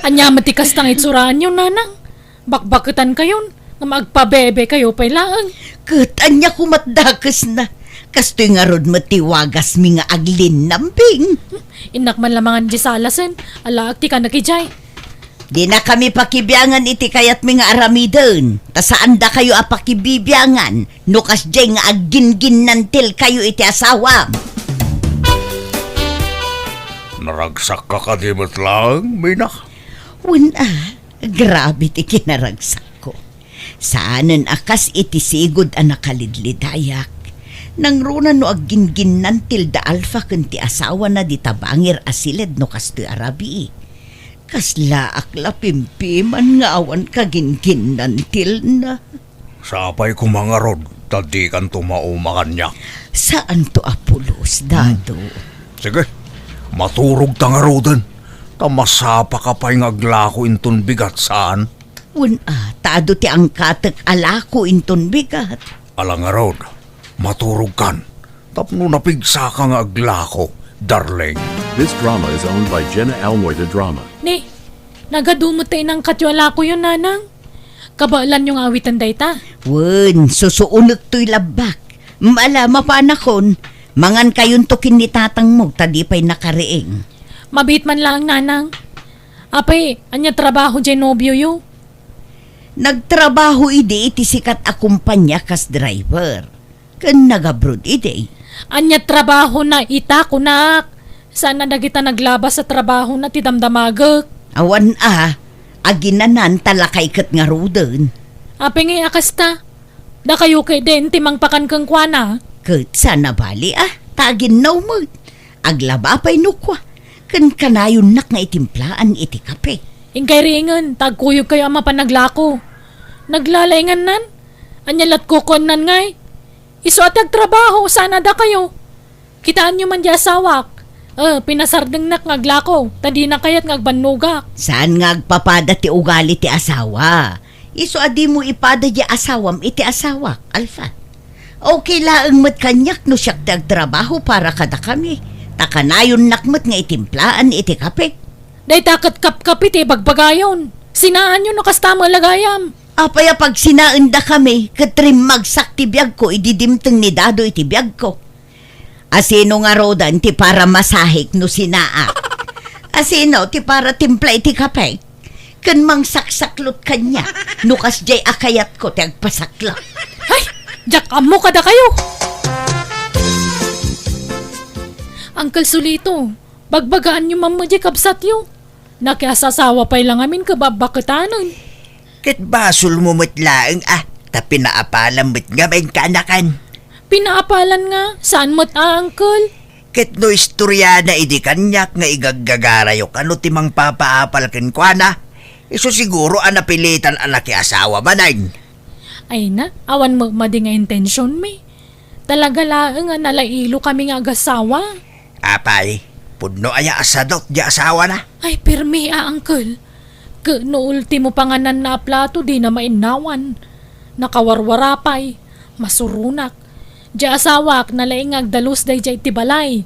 [SPEAKER 1] Anya matikas tang itsuraan yun, nanang. Bakbakutan kayon. Nga magpabebe kayo pailaan.
[SPEAKER 6] Katanya kumatdakas na. Kastoy nga rod matiwagas mi nga aglin namping.
[SPEAKER 1] Inak man lamangan di salasen. Alaak ti ka nakijay.
[SPEAKER 6] Di na kami pakibiyangan iti kayat mi nga aramidon. Ta saan da kayo apakibibiyangan? Nukas jay nga agin-gin nantil kayo iti asawa.
[SPEAKER 3] Naragsak ka kadimot lang, Mina.
[SPEAKER 6] Grabe ti kinaragsak ko. Saanan akas iti sigod ang nakalidlidayak. Nang runa no agin-gin nantil da Alpha kunti asawa na di tabangir asilid no kastoy arabi. Kasla akla pimpiman nga awan kagin-gin nantil na.
[SPEAKER 3] Sapay ko mga rod, tadi kan tumaumakan niya.
[SPEAKER 6] Saan to apulos, dado?
[SPEAKER 3] Sige, maturog ta nga rodan. Tamasapa ka pa'y ngaglako inton bigat saan?
[SPEAKER 6] Tado ti angkatek alako inton bigat.
[SPEAKER 3] Alang nga rod, maturog kan. Tapno napigsa ka nga aglako, darling.
[SPEAKER 8] This drama is owned by Jenna Almoita Drama.
[SPEAKER 1] Ni, nagadumot tayo ng katwala ko yun, nanang. Kabaalan yung awitan dayta.
[SPEAKER 6] Wen, susuunot to'y labak. Maala, mapanakon. Mangan kayon to kin ni tatang mo, tadi pa'y nakariing.
[SPEAKER 1] Mabit man lang, nanang. Apay, anya trabaho dyan nobyo yo.
[SPEAKER 6] Nagtrabaho iti iti sikat akumpanya kas driver. Kan nagabrod iti.
[SPEAKER 1] Anya trabaho na ita kunak. Sana dagita naglabas sa trabaho na ti damdamagak.
[SPEAKER 6] Awan aginanan talakay kat nga ruden.
[SPEAKER 1] Apay ngay akasta. Da kayo kay den timang pakan kang kwana.
[SPEAKER 6] Kat sana bali tagin na mo. Aglaba pa'y nukwa. Kan kanayon nak nga itimplaan iti kape.
[SPEAKER 1] Ingkay ringan, tagkuyog kayo ang mapanaglako. Naglalayngan nan. Anyalat kukon nan ngay. Iso at trabaho, sana da kayo. Kitaan nyo man di asawak. Pinasardeng nak ngaglako, tadi na kayat ngagbanugak.
[SPEAKER 6] Saan nga agpapada ti ugali ti asawa? Iso adi mo ipada di asawam iti asawak, Alfa. Okay laang mat kanyak no siyak ti agtrabaho para kada kami. Takanayon nakmat nga itimplaan iti kape.
[SPEAKER 1] Day takat kapkapit bagbagayon. Sinaan nyo nakastama lagayam.
[SPEAKER 6] Apaya pag sinaanda kami, katrim magsak ti biyag ko, ididimteng ni Dado iti biyag ko. Asino nga rodan ti para masahik no sinaak. Asino ti para timpla iti kape. Kan mang saksaklot kanya, nukas jay akayat ko ti agpasakla.
[SPEAKER 1] Ay, jak amo kada kayo. Uncle Solito, bagbagaan nyo mamadya kapsat yo. Nakiasasawa pa'y lang amin kababakatanan.
[SPEAKER 4] Kat basol mo matlaang tapi naapalam mo't nga may kanakan.
[SPEAKER 1] Pinaapalan nga, saan mo't uncle?
[SPEAKER 4] Kat no istorya na idi kanyak nga igaggagarayo kano timang papaapal ken kuana. Iso siguro anapilitan anak asawa manan.
[SPEAKER 1] Ay na, awan mo madi nga intensyon mi. Talaga laang nga nalailo kami nga agasawa.
[SPEAKER 4] Apay, pudno aya asadot di asawa na.
[SPEAKER 1] Ay, pirmi uncle. No ultimo panganan na plato di na mainawan. Nakawarwarapay, masurunak. Di asawak nalaing agdalos day jay tibalay.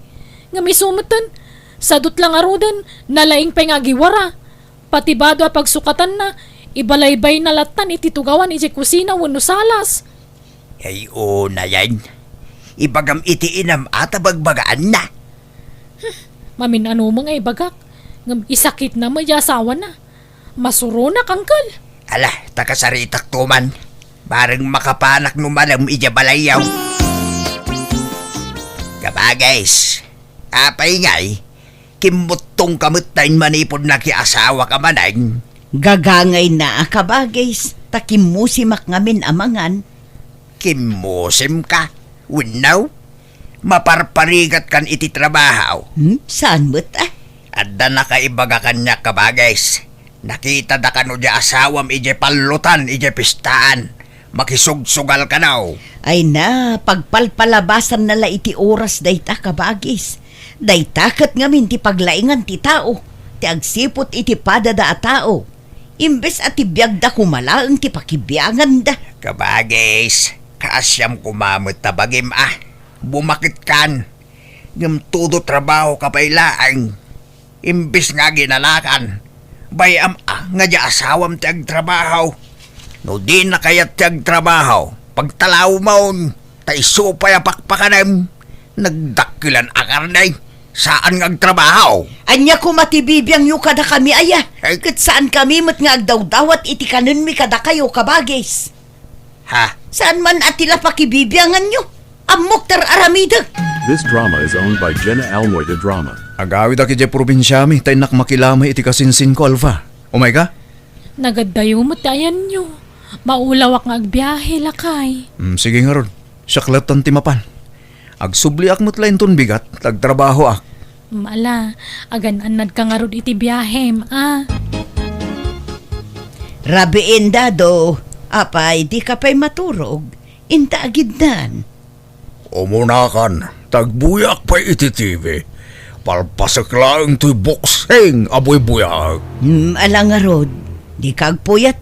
[SPEAKER 1] Nga misumutan, sadot lang arudan, nalaing pengagiwara. Patibado a pagsukatan na, ibalaybay na latan ititugawan iti kusina wano salas.
[SPEAKER 4] Ay na yan. Ibagam iti inam bagbagaan na.
[SPEAKER 1] Mamin ano mga ibagak, ngam isakit na may asawa na. Masurunak, uncle.
[SPEAKER 4] Ala, takasaritak tuman. Bareng makapanak numalam ijabalayaw. Kabaguys, apay ngay, kimutong kamutain manipod na kiasawa ka manan.
[SPEAKER 6] Gagangay na kabagays, takimusimak ngamin amangan.
[SPEAKER 4] Kimusim ka, winaw. Maparparigat kan iti trabaho.
[SPEAKER 6] Saan mo't
[SPEAKER 4] Adda na kaibaga kanya kabaguys. Nakita da kano di asawam ije palutan ije pistaan. Makisugsugal ka naw.
[SPEAKER 6] Ay na, pagpalpalabasan nala iti oras dayta kabagis. Dayta kat ngamin ti paglaingan ti tao. Ti agsipot iti padada a tao. Imbes at ibiyag da kumalaang ti pakibiyangan da.
[SPEAKER 4] Kabagis, kaasyam kumamot tabagim Bumakit kan. Ngam todo trabaho kapailaan. Imbes nga ginalakan. Bayam nga di asawam ti agtrabaho. No di na kayat ti agtrabaho. Pagtalaw maun, ta isupay apakpakanam. Nagdakilan akarnay. Saan nga agtrabaho?
[SPEAKER 6] Anya ko matibibiyang yu kada kami aya. Kat saan kami mat nga agdawdawat iti kanon mi kada kayo kabagis.
[SPEAKER 4] Ha?
[SPEAKER 6] Saan man atila pakibibiyangan nyo? Amok tar aramida.
[SPEAKER 8] This drama is owned by Jenna Almoita Drama.
[SPEAKER 2] Agawid aki di probinsyami, tay nak makilamay iti kasinsin ko, Alva. Umay ka?
[SPEAKER 1] Nagadayo mo tayan nyo. Maulawak nga agbiyahe lakay.
[SPEAKER 2] Sige nga ron. Saklatan timapan. Agsubli ak mutlain ton bigat, tagtrabaho ak.
[SPEAKER 1] Mala, agan-anad ka nga ron iti biyahem,
[SPEAKER 6] Rabiin dado, apay di ka pa'y maturog. Inta agidnan.
[SPEAKER 3] Umunakan, tagbuyak pa iti TV. Palpasak lang to'y bokseng aboy buyak.
[SPEAKER 6] Alang nga rod, di kagpuyat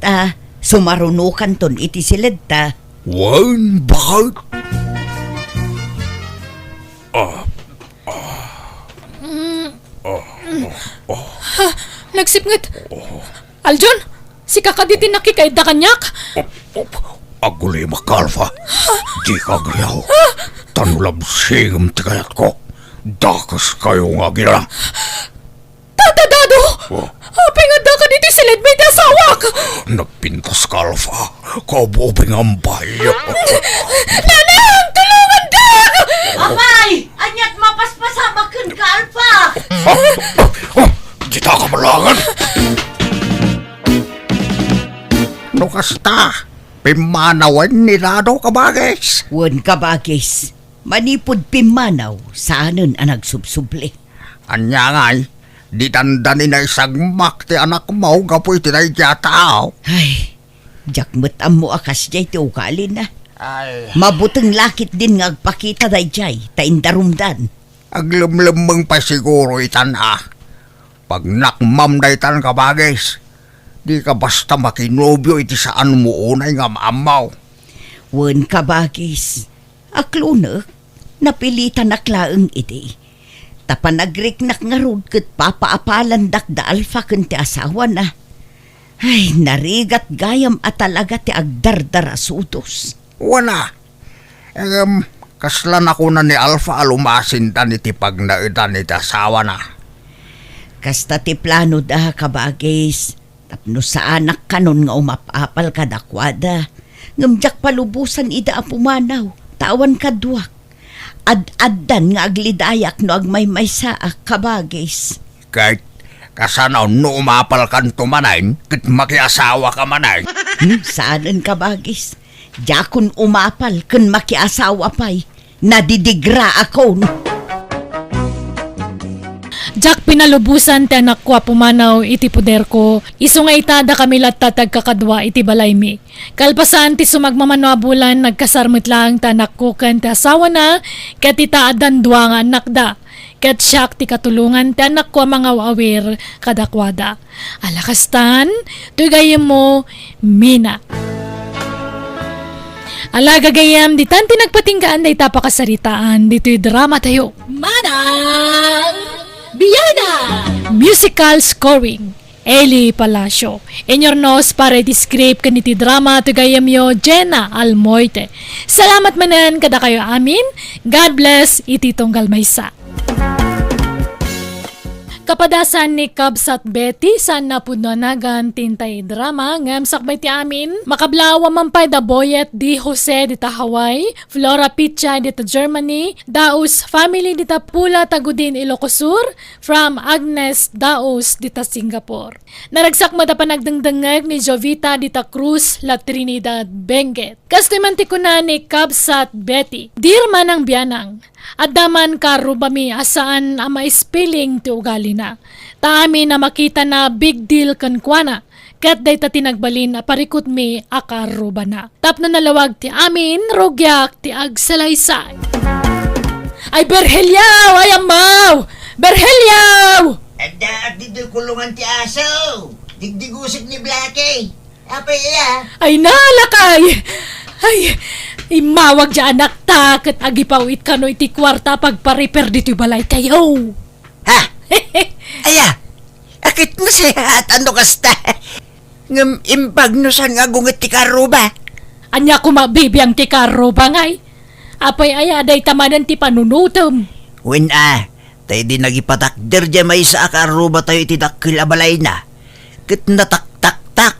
[SPEAKER 6] sumarunukan ton iti silid ta.
[SPEAKER 3] Wan, bakit?
[SPEAKER 1] Nagsipngat. Aljon, si kakaditin nakikaida kanyak.
[SPEAKER 3] Aguli makalfa. Di kagriyaw. Tanulab sigam ti kayat ko. Dakas kayo nga gila.
[SPEAKER 1] Tatadado! Apay nga da ka dito silid may dasawak!
[SPEAKER 3] Nagpintas kalfa. Kabubing ang bayo.
[SPEAKER 1] Nanang! Tulungan da!
[SPEAKER 5] Apay! Anyat mapaspasama kun ka, Alpha!
[SPEAKER 3] Dita ka malangan. No kasta. Pimanawan ni Rado kabagis.
[SPEAKER 6] Wan kabagis. Manipod pimanaw, saanon ang nagsubsuble.
[SPEAKER 3] Anya ngay, di tandanin na isagmak ti anak mo kapoy tinay tao.
[SPEAKER 6] Ay, jakmetam mo akas jay ti ukalin na.
[SPEAKER 3] Ay,
[SPEAKER 6] Mabuteng lakit din nga agpakita day jay, taindarumdan.
[SPEAKER 3] aglemlemeng pa siguro itan Pag nakmam day tan kabagis, di ka basta makinobyo iti saan mo unay nga maamaw.
[SPEAKER 6] Wan kabagis. Aklunak, napilitan naklaeng iti. Tapanagrik nga rod kat papaapalan da Alpha kun ti asawa na. Ay, narigat gayam at talaga ti agdardara sutos.
[SPEAKER 3] Wala. Kaslan ako na ni Alpha alumasin tan iti pagnaitan iti asawa na.
[SPEAKER 6] Kasta ti plano da kabagis. Tapno sa anak kanon nga umapapal ka dakwada. Ngamjak palubusan ida apumanaw. Tawan kaduak. Ad-addan nga aglidayak no agmay-may sa kabagis.
[SPEAKER 3] Kahit kasanaw no umapal kan tumanayin, kit makiasawa ka manay.
[SPEAKER 6] Saanan kabagis? Jakon umapal kun makiasawa pa'y. Nadidigra ako.
[SPEAKER 1] Jak pinalubusan ti anak ko pumanaw iti puder ko. Isu nga itada kami latatag kakadwa iti balay mi. Kalpasan ti sumagmamano bulan nagkasarmit lang ti anak ko kan ti asawa na ket itaadan dua nga anak da. Ket siyak ti katulungan ti anak ko mga awir kadakwada. Alakastan, tugayem mo, Mina. Ala gagayam, di tanti nagpatinggaan na itapakasaritaan, dito'y drama tayo. Manang! Biyana! Musical scoring. Eli Palacio. Inyornos para i-describe kaniti drama tugayam yo Jenna Almoite. Salamat manan kada kayo amin. God bless iti tunggal maysa. Kapadasan ni Cubs at Betty sa napudnonagan tintay drama ngam sakbay ti amin makablawa mampay da Boyet di Jose dita Hawaii, Flora Picha dita Germany, Daus family dita Pula Tagudin Ilocos Sur, from Agnes Daus dita Singapore. Naragsak mo da panagdangdangag ni Jovita dita Cruz La Trinidad Benguet. Kastimanti ko na ni Cubs at Betty. Dear manang biyanang, adaman ka rubami asaan ama spelling ti ugali na. Taami na makita na big deal kankwana. Kat day ta tinagbalin na parikot mi akaruba na. Tapno nalawag ti amin, rogyak ti agsalaysay. Ay Berhelyaw! Ay amaw! Berhelyaw!
[SPEAKER 4] At dito kulungan ti aso. Digdigusik ni Blackie. Apa iya?
[SPEAKER 1] Ay nalakay! Ay, imawag dyan anak ta, kat agipawit ka no iti kwarta pagpa-repair dito balay kayo.
[SPEAKER 4] Ha? Aya, akit mo siya at ano kasta? Ngam impagnusan nga gunget ti karuba.
[SPEAKER 1] Anya ko mabibiyang ti karo bangay. Apay aya day tamanan ti panunutom.
[SPEAKER 4] When tayo di nagipatakder dyan may sa karuba tayo iti dakil abalay na. Kat natak-tak-tak,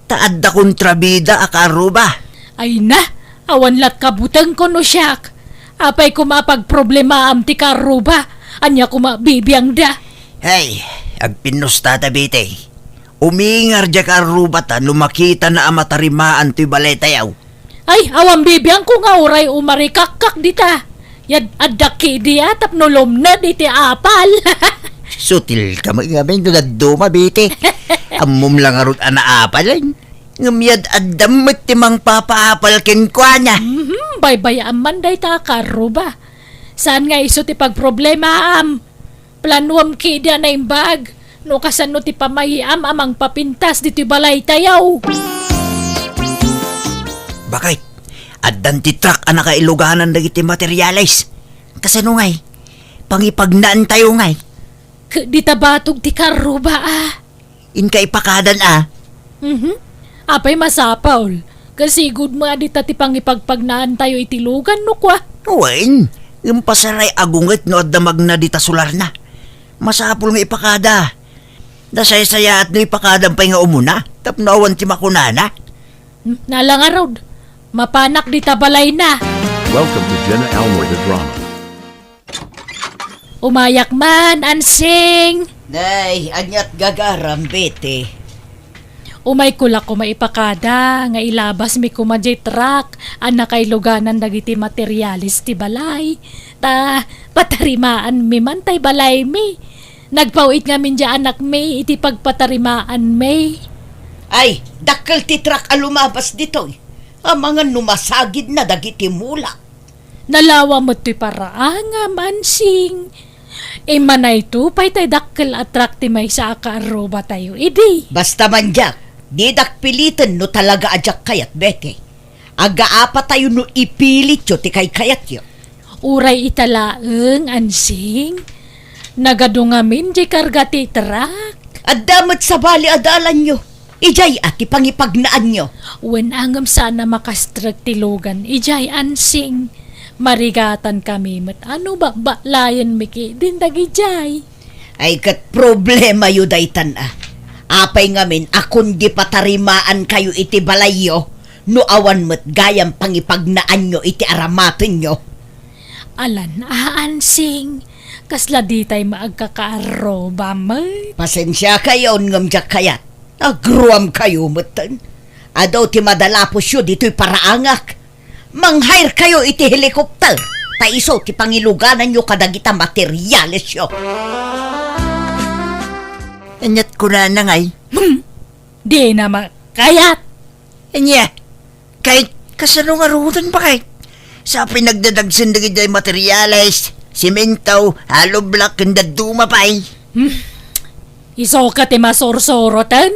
[SPEAKER 4] taad da kontrabida akaruba.
[SPEAKER 1] Ay na, awan lat kabutang ko no siyak. Apay ko mapagproblema am ti karo ba? Anya ko mabibiyang da.
[SPEAKER 4] Hey, agpinos tatabite. Umingar dya karubatan lumakita na amatarimaan ti balay tayaw.
[SPEAKER 1] Ay, awan bibiyang ko nga uray umarikakak dita. Yad adaki di atap nolom na diti apal.
[SPEAKER 4] Sutil ka magamin na dumabite. Amom lang arot anaapalan. Ngamyad adamot timang papaapal kinkwa niya.
[SPEAKER 1] Baybayaan man day ta karo ba? Saan nga iso ti pagproblema am? Planuam kidya na imbag. No kasano ti pamahiam amang papintas diti balay tayaw.
[SPEAKER 4] Bakit? Addan ti truck anaka iluganan dagiti materialis. Kasano ngay? Pangipagnaan tayo ngay.
[SPEAKER 1] Di tabatog ti karo ba
[SPEAKER 4] Inka ipakadan
[SPEAKER 1] Apay masapaw. Kasi good mo adita ti pangipagpagnaan tayo itilugan no kwa.
[SPEAKER 4] Uwain, yung pasaray agungit no at damag na dita sular na. Masapul nga ipakada. Dasay-saya at no ipakadang pa nga umuna. Tapnawan ti makunana.
[SPEAKER 1] Nalang araw. Mapanak di tabalay na.
[SPEAKER 8] Welcome to Jenna Almoy the Drama.
[SPEAKER 1] Umayak man, ansing.
[SPEAKER 6] Nay, anyat gagaram, bete.
[SPEAKER 1] Umay kulak ko maipakada, nga ilabas mi kumadjay truck, ang nakailuganan dagiti materialis ti balay. Ta, patarimaan mi man tay balay mi. Nagpauit nga min dya anak mi, iti pagpatarimaan mi.
[SPEAKER 6] Ay, dakkel ti truck alumabas dito. Ang mga numasagid na dagiti mulak.
[SPEAKER 1] Nalawa mo to'y paraan nga mansing. E manay to, pa'y tay dakkel atrak ti may sa akaroba tayo, idi.
[SPEAKER 6] Basta man jak, di dakpilitan no talaga ajak kayat, bete. Agaapa tayo no ipilit yo ti kay kayat yo.
[SPEAKER 1] Uray italaeng, ansing. Nagadungamin di karga ti truck.
[SPEAKER 6] At damat sa bali adalan nyo. Ijay at ipangipagnaan nyo.
[SPEAKER 1] Wen angam sana makastrek ti lugan, ijay ansing. Marigatan kami met ano ba layan miki din dagijay.
[SPEAKER 6] Ay kat problema yu daytan Apay ngamin akon di patarimaan kayo iti balayo. No awan met gayam pangipagnaan nyo iti aramaten nyo.
[SPEAKER 1] Alan ansing. Kasla di tay maagkakaroba met.
[SPEAKER 6] Pasensya kayo ngam jak kayat. Agruam kayo metan. Adaw ti madalapos yu dito'y paraangak. Mang-hire kayo iti helikopter. Taiso ti pangiluganan nyo kadagita materyales yo.
[SPEAKER 4] Anyat ko na ngay.
[SPEAKER 1] Di na makayat.
[SPEAKER 4] Anya, kahit kasano nga rutan pa kahit. Sa pinagdadagsin na gitay materialis, simentaw, hollow block, and daduma pa
[SPEAKER 1] Iso ka ti masorsorotan.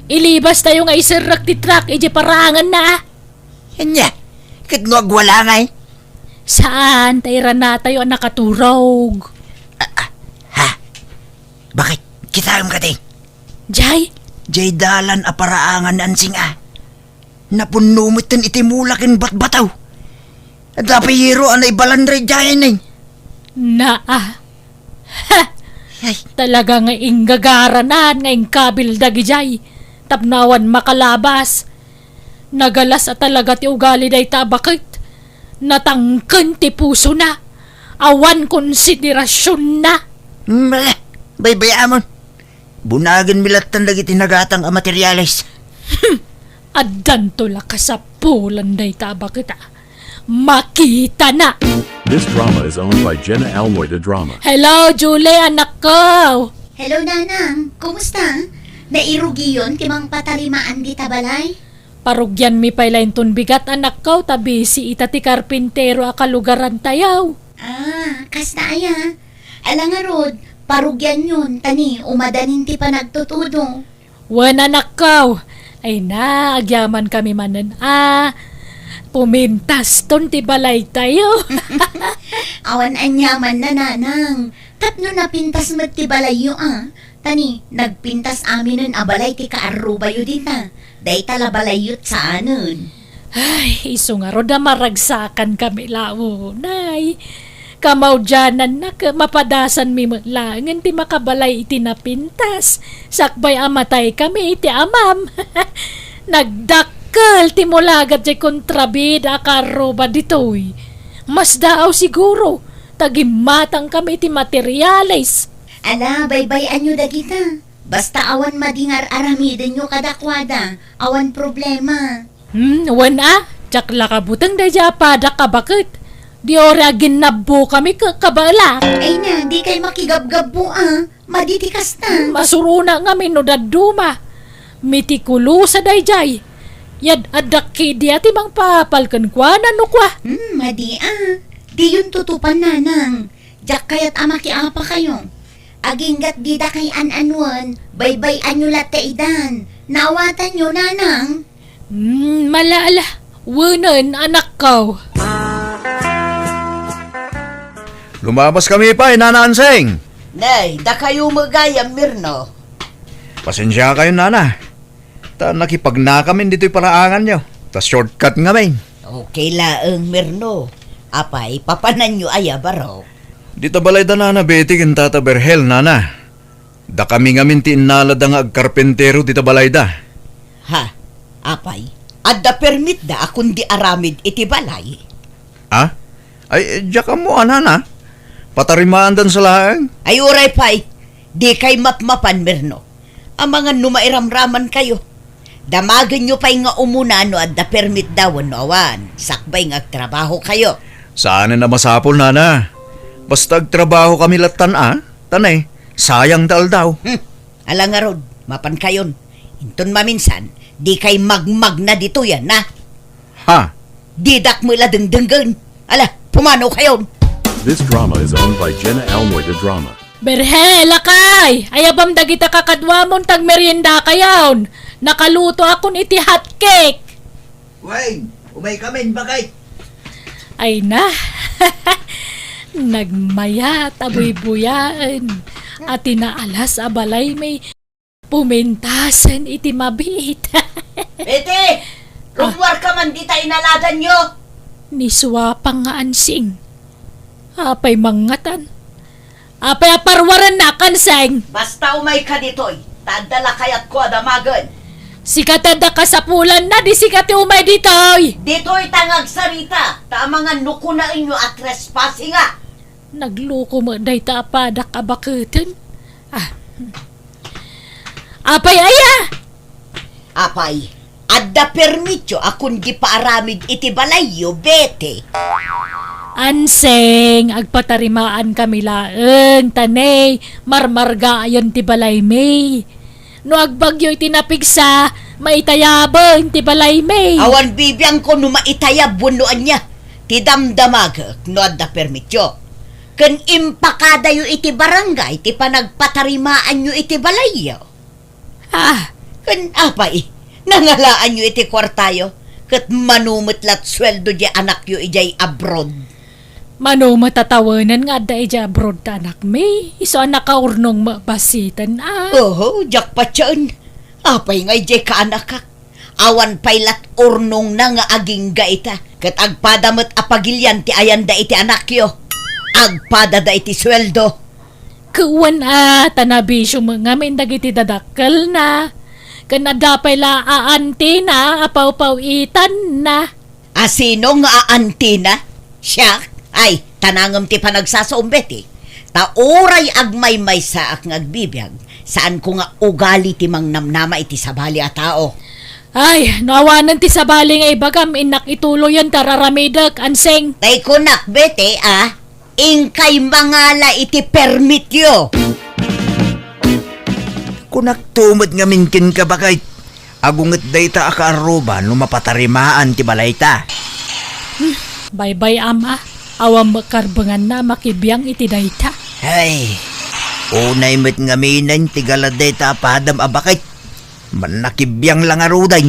[SPEAKER 1] Ilibas tayo nga isirak ti truck, iji parangan na.
[SPEAKER 4] Anya, kat ngag wala ngay.
[SPEAKER 1] Saan? Tayran na tayo ang nakaturog.
[SPEAKER 4] Bakit? Kitayom ka ti.
[SPEAKER 1] Jay,
[SPEAKER 4] Jay dalan aparaangan ansing Napunumit iti mulakin batbataw. At dapat hiro anay balandre jayan
[SPEAKER 1] na Ha!
[SPEAKER 4] Ay,
[SPEAKER 1] Talaga nga inggagaranan nga ingkabil dagijay. Tapnawan makalabas. Nagalas at talaga ti ugali day tabakit. Natangken ti puso na. Awan konsiderasyon na.
[SPEAKER 4] Bay amon. Bunagan milatan lagi tinagatang a materialis.
[SPEAKER 1] Addan tula ka sa pulan day tabakit Makita na.
[SPEAKER 8] This drama is owned by Jenna Almoy the Drama.
[SPEAKER 1] Hello, Julie, anak ko.
[SPEAKER 5] Hello, Nanang. Kumusta? Nairugi yun timang patarimaan di tabalay?
[SPEAKER 1] Parugyan mi pailain ton bigat anak ko tabi si ita ti karpintero akalugaran tayaw.
[SPEAKER 5] Kasta aya. Alang nga rod, parugyan yun, tani, umadanin ti panagtutudo.
[SPEAKER 1] Wan anak ko. Ay na, agyaman kami manan pumintas ton ti balay tayo.
[SPEAKER 5] Awan anyaman na, Nanang. Tapno napintas met ti balayo Tani, nagpintas aminin abalay ti kaarubayo din Day tala balayot sa anon.
[SPEAKER 1] Ay, iso nga roda maragsakan kami lao. Nay, kamaw dyanan na mapadasan mi langan ti makabalay iti napintas. Sakbay amatay kami iti amam. Nagdakkel ti mulagat jay kontrabida karoba ditoy. Mas daaw siguro. Tagimatang kami iti materialis.
[SPEAKER 5] Ala, baybayan nyo dagita. Basta awan madingar aramiden nyo kadakwada. Awan problema.
[SPEAKER 1] Wan Tsak lakabutang da pada ka bakit? Di ora ginabo kami kakabala.
[SPEAKER 5] Ay na, di kay makigabgabo Maditikas na.
[SPEAKER 1] Masuruna nga minodaduma. Mitikulo sa dayjay. Yad adaki di ati mang papalkan kwa no kwa.
[SPEAKER 5] Madi Di yun tutupan, Nanang. Jak kayat amaki-apa kayo. Aginggat di da kay an-anuan, baybay anyo lataidan. Nawatan nyo, Nanang.
[SPEAKER 1] Malala. Wunan, anak ko.
[SPEAKER 2] Lumabas kami pa, Nana Anseng.
[SPEAKER 6] Nay, da kayo magayam, Mirno.
[SPEAKER 2] Pasensya kayo, nana. Ta nakipagnakamin dito'y paraangan nyo. Ta shortcut nga main.
[SPEAKER 6] Okay laeng, Mirno. Apay, papanan nyo aya baro.
[SPEAKER 2] Dito balay da nana, Betty, kin tata Berhel, nana. Da kami ngamin ti inalad nga agkarpentero dito balay da.
[SPEAKER 6] Ha, apay, adda permit da akong di aramid iti balay.
[SPEAKER 2] Ha? Ay, diya ka mo, nana. Patarimaan dan sa laang.
[SPEAKER 6] Ay uray pay, di kay mapmapan, Mirno. Ang mga numairamraman kayo. Damagan nyo pa'y nga umuna no adda permit daw no awan. Sakbay nga trabaho kayo.
[SPEAKER 2] Saan na masapol, nana? Basta agtrabaho kami latan, Tanay, sayang dal daw.
[SPEAKER 6] Alang nga rod, mapan kayon. Inton maminsan, di kay magmag na dito yan, na?
[SPEAKER 2] Ha?
[SPEAKER 6] Didak mo ila dengdenggan. Ala, pumanaw kayon.
[SPEAKER 8] This drama is owned by Jenna Almoida Drama.
[SPEAKER 1] Berhe, lakay! Ayabam dagita kakadwa mong tag merienda kayaon. Nakaluto akon iti hot cake.
[SPEAKER 4] Wait, umay kamin bagay.
[SPEAKER 1] Ay na. Nagmaya tabuy-buyaan. At tinaalas abalay may pumintasan iti mabit.
[SPEAKER 6] Bete, rumwar ka man di tayo naladan nyo.
[SPEAKER 1] Niswapang nga ansing. Apay mangatan. Apay aparwaran na kanseng.
[SPEAKER 6] Basta umay ka ditoy, tadala kayat ko adamagan.
[SPEAKER 1] Sikatada ka sa pulan na, di sikati umay ditoy.
[SPEAKER 6] Ditoy tangag sarita, tama nga nuko na inyo at trespassing nga.
[SPEAKER 1] Nagluko mo day tapadak abakutan. Apay aya!
[SPEAKER 6] Apay, adda permityo akong di paaramid iti balayo, bete.
[SPEAKER 1] Anseng, agpatarimaan kami laeng, tanay, marmarga ayon ti balay may. No agbagyo itinapigsa, maitayabang ti balay may.
[SPEAKER 6] Awan bibiyang ko no maitayab bunuan niya. Ti damdamag, no adda permityo. Ken impakada yu iti barangay, ti panagpatarimaan yu iti balayo. Ken apay, nangalaan yu iti kwartayo, ket manumutlat sweldo di anak yu ijay abroad.
[SPEAKER 1] Mano matatawanan nga da ija abroad ta anak may. Iso anak ka urnong mabasitan
[SPEAKER 6] Oho, jakpat yan. Apay nga ijay ka anak ka. Awan paylat urnong na nga aging gaita. Ket agpadamat apagilyan ti ayan da iti anak yo. Agpada da iti sweldo.
[SPEAKER 1] Kuwan tanabisyo mga may dagiti dadakkel na. Kanadapay la aanti na, apaw-pawitan na.
[SPEAKER 6] Asino nga aantina? Siya? Ay, tanangam ti panagsasaumbeti. Tauray agmay-may sa ak ngagbibiyag. Saan ko nga ugali ti mangnamnama iti sabali a tao.
[SPEAKER 1] Ay, nawanan ti sabali nga ibagam, inak ituloyan tararamidak, anseng.
[SPEAKER 6] Tay kunak bete ingkay mangala iti permit yo.
[SPEAKER 4] Kunak tumot nga minkin ka bagay. Agunget dayta akaaruba no mapatarimaan ti balayta.
[SPEAKER 1] Bye-bye ama. Awam makarbangan na makibiyang iti dayta.
[SPEAKER 4] Ay, unay met nga minan ti galad dayta padam abakay. Manakibiyang lang aruday.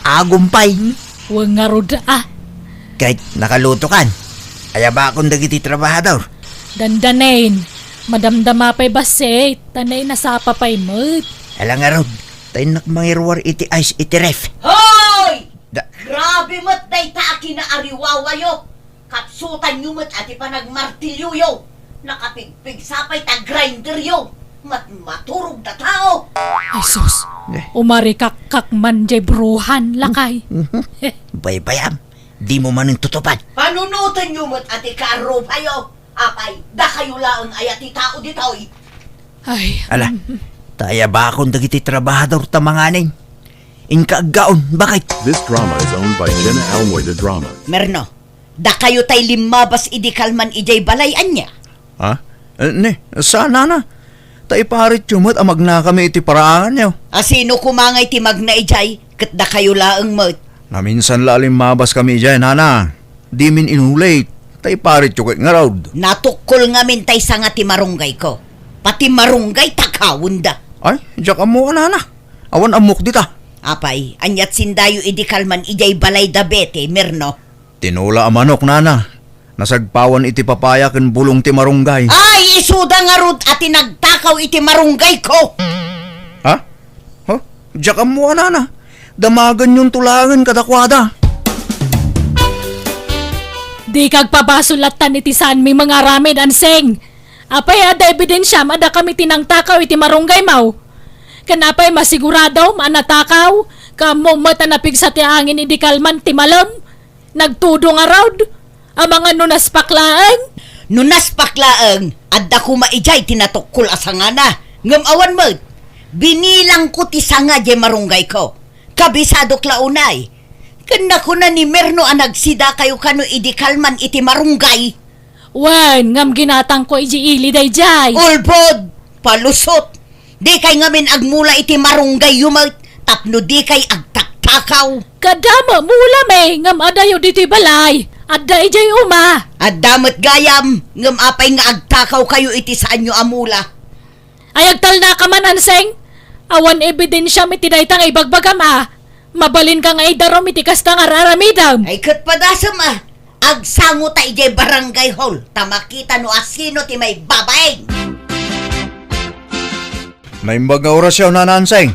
[SPEAKER 4] Agumpay.
[SPEAKER 1] Huwag nga ruda
[SPEAKER 4] Kahit nakaluto kan. Ayaba akong dagiti trabahador.
[SPEAKER 1] Dandanain. Madamdama pa'y base. Tanay nasapa pa'y mo't.
[SPEAKER 4] Alang arod. Tayo nakmangirwar iti ice iti ref.
[SPEAKER 6] Hoy!
[SPEAKER 4] Da-
[SPEAKER 6] Grabe mo't day ta akin na ariwawayo. Kapsutan nyo mo't ati pa nagmartilyo yo. Nakapigpig sapay ta grinder yo. Maturog na tao.
[SPEAKER 1] Ay sus. Umari kak man jay bruhan lakay.
[SPEAKER 4] Baybayam. Di mo man yung tutupad.
[SPEAKER 6] Panunutan nyo mo't ati karo payo. Apay, da kayo laang ayati tao ditoy.
[SPEAKER 1] Ay.
[SPEAKER 4] Ala, taya ba akong dagiti trabahador tamanganing? Inkaagaon, bakit?
[SPEAKER 8] This drama is owned by Jenna Almoida Drama.
[SPEAKER 6] Merno, da kayo tay limabas idikalman ijay balayan niya.
[SPEAKER 2] Ha? Ne, sana na. Tay parit yumot amag na kami iti paraangan nyo.
[SPEAKER 6] Asino kumangay ti magna ijay, ket da kayo laang mo't.
[SPEAKER 2] Naminsan lalim mabas kami dyan, nana. Di min inulay. Tay parit yung nga raud.
[SPEAKER 6] Natukol nga min tay sa nga ti marunggay ko. Pati marunggay takawon da.
[SPEAKER 2] Ay, diyak amo nana. Awan amok dita.
[SPEAKER 6] Apay, anyat sindayo idikalman ijay balay da bete, Merno.
[SPEAKER 2] Tinula amanok, nana. Nasagpawan iti papaya ken bulong ti marunggay.
[SPEAKER 6] Ay, isuda nga rod at nagtakaw iti marunggay ko.
[SPEAKER 2] Ha? Ha? Diyak ka mo, na. Damagan yung tulangan kadakwada.
[SPEAKER 1] Di kag pabasulatan iti saan mi mga ramid anseng. Apay ada ebidensya mada kami tinangtakaw iti marunggay mau. Kanapay masigurado manatakaw kamo matanapig sa ti angin idi kalman ti malam. Nagtudo nga raud. Ang mga nunas paklaang.
[SPEAKER 6] Nunas paklaang, adda ko maijay tinatukol asangana. Ngam awan mo, binilang ko ti sanga di marunggay ko. Kabisado klaunay. Kanda ko na ni Merno ang nagsida kayo kano idi kalman iti marunggay.
[SPEAKER 1] Wan, ngam ginatang ko iji ili day jay.
[SPEAKER 6] Ulpod, palusot. Di kay ngamin agmula iti marunggay yumat, tapno di kay agtaktakaw.
[SPEAKER 1] Kadama mula me, ngam adayo diti balay. Adda ijay uma.
[SPEAKER 6] At damat gayam, ngam apay nga agtakaw kayo iti saan nyo amula.
[SPEAKER 1] Ay agtal na ka man anseng. Awan ebidensya miti daytang ibagbagam Mabalin ka nga idarom iti kasta nga raramidam.
[SPEAKER 6] Ay kat padasam agsango ta ijay barangay hall, tamakita no asino ti may babaeng.
[SPEAKER 2] Naimbag nga orasyon na nanseng.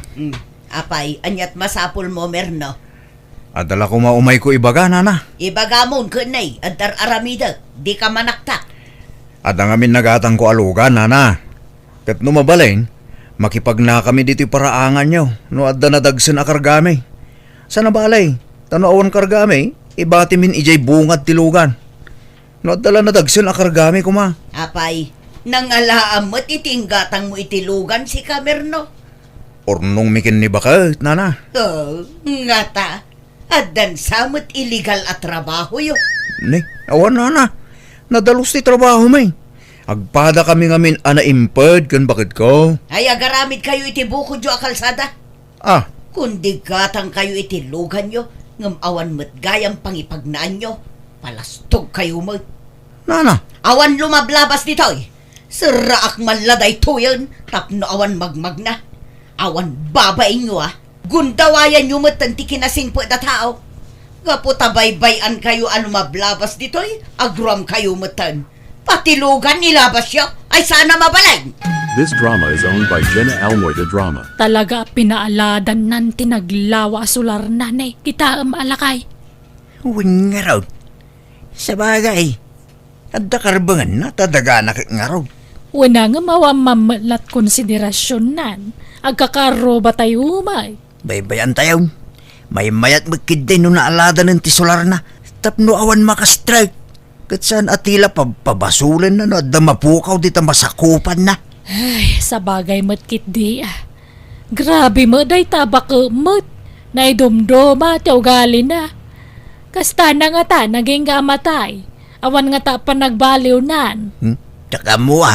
[SPEAKER 6] Apay, anyat masapul mo Merno.
[SPEAKER 2] Adala ko maumay ko ibaga, nana.
[SPEAKER 6] Ibagamon kunay, adar aramida, di ka manaktak.
[SPEAKER 2] At ang amin nagatang ko alugan, nana. Kat no mabalin, makipag na kami dito paraangan nyo, no adda na dagsin akargami. Sa nabalay, tanawan kargami, ibati min ijay bungad tilugan. No adda na dagsin akargami kuma.
[SPEAKER 6] Apay, nangalaam mo't itinggatang mo itilugan si Kamerno.
[SPEAKER 2] Ornong mikin ni baka, nana.
[SPEAKER 6] Oh, ngata. Adan samot illegal at trabaho yo.
[SPEAKER 2] Ni, awan nana. Nadalos ti trabaho may. Agpada kami ngamin anaimpad kan bakit ko.
[SPEAKER 6] Ay agaramid kayo iti bukod yo akalsada.
[SPEAKER 2] Ah,
[SPEAKER 6] Kundi gatang kayo iti lugan yo, ngam awan mo't gayang pangipagnaan nyo. Palastog kayo mo't.
[SPEAKER 2] nana.
[SPEAKER 6] Awan lumablabas ditoy. Siraak manladay tuyon, tapno awan magmagna. Awan babaing nyo Gundawayan nyo mo't tanti kinasing po na tao. Gaputabay-bayan kayo ano mablabas ditoy, agram kayo mo'tan. Patilugan nilabas yo, ay sana mabalay.
[SPEAKER 8] This drama is owned by Jenna Almoida Drama.
[SPEAKER 1] Talaga pinaaladan nan tinaglawa sular nanay. Kita alakay.
[SPEAKER 4] Uwing nga raw. Sa bagay, adda karbangan na tadaga na nga raw.
[SPEAKER 1] Wala nga mawamamalat konsiderasyon nan. Agkakaro ba tayo umay?
[SPEAKER 4] Baybayan tayo. May mayat magkiday no naalada ng tisular na. Tapno awan makastrike. Kat saan atila pabasulan na no. Adda mapukaw dita masakupan na.
[SPEAKER 1] Ay, sa bagay matkit di Grabe mo, day tabak mo't. Naidumdoma, ti ugali na. Kasta na nga ta, naging gamatay. Awan nga ta pa nagbaliw nan.
[SPEAKER 4] Tsaka mo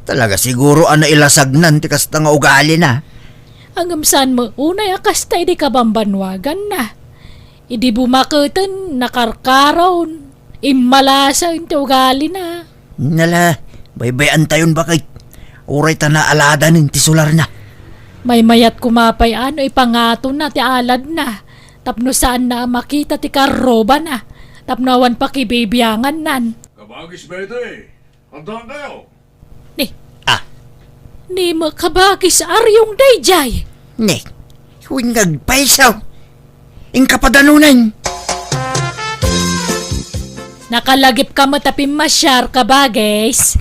[SPEAKER 4] Talaga siguro ana ilasagnan ti kasta nga ugali na.
[SPEAKER 1] Hanggang saan mo, unay akastay di kabambanwagan na. Idi bumakatan, nakarkaron. Imalasan ti ugali na.
[SPEAKER 4] Nala, baybayan tayon bakit. Uray ta na alada ng tisular na.
[SPEAKER 1] May mayat kumapay ipangato na ti alad na. Tapno saan na makita ti karoba na. Tapno awan pa kibibiyangan nan.
[SPEAKER 3] Kabagis ba ito Handa kayo?
[SPEAKER 1] Ni makabagis aryong dayjay.
[SPEAKER 4] Ne, huwing nagpaisaw. Ingkapadanunan.
[SPEAKER 1] Nakalagip ka matapim masyar kabagis.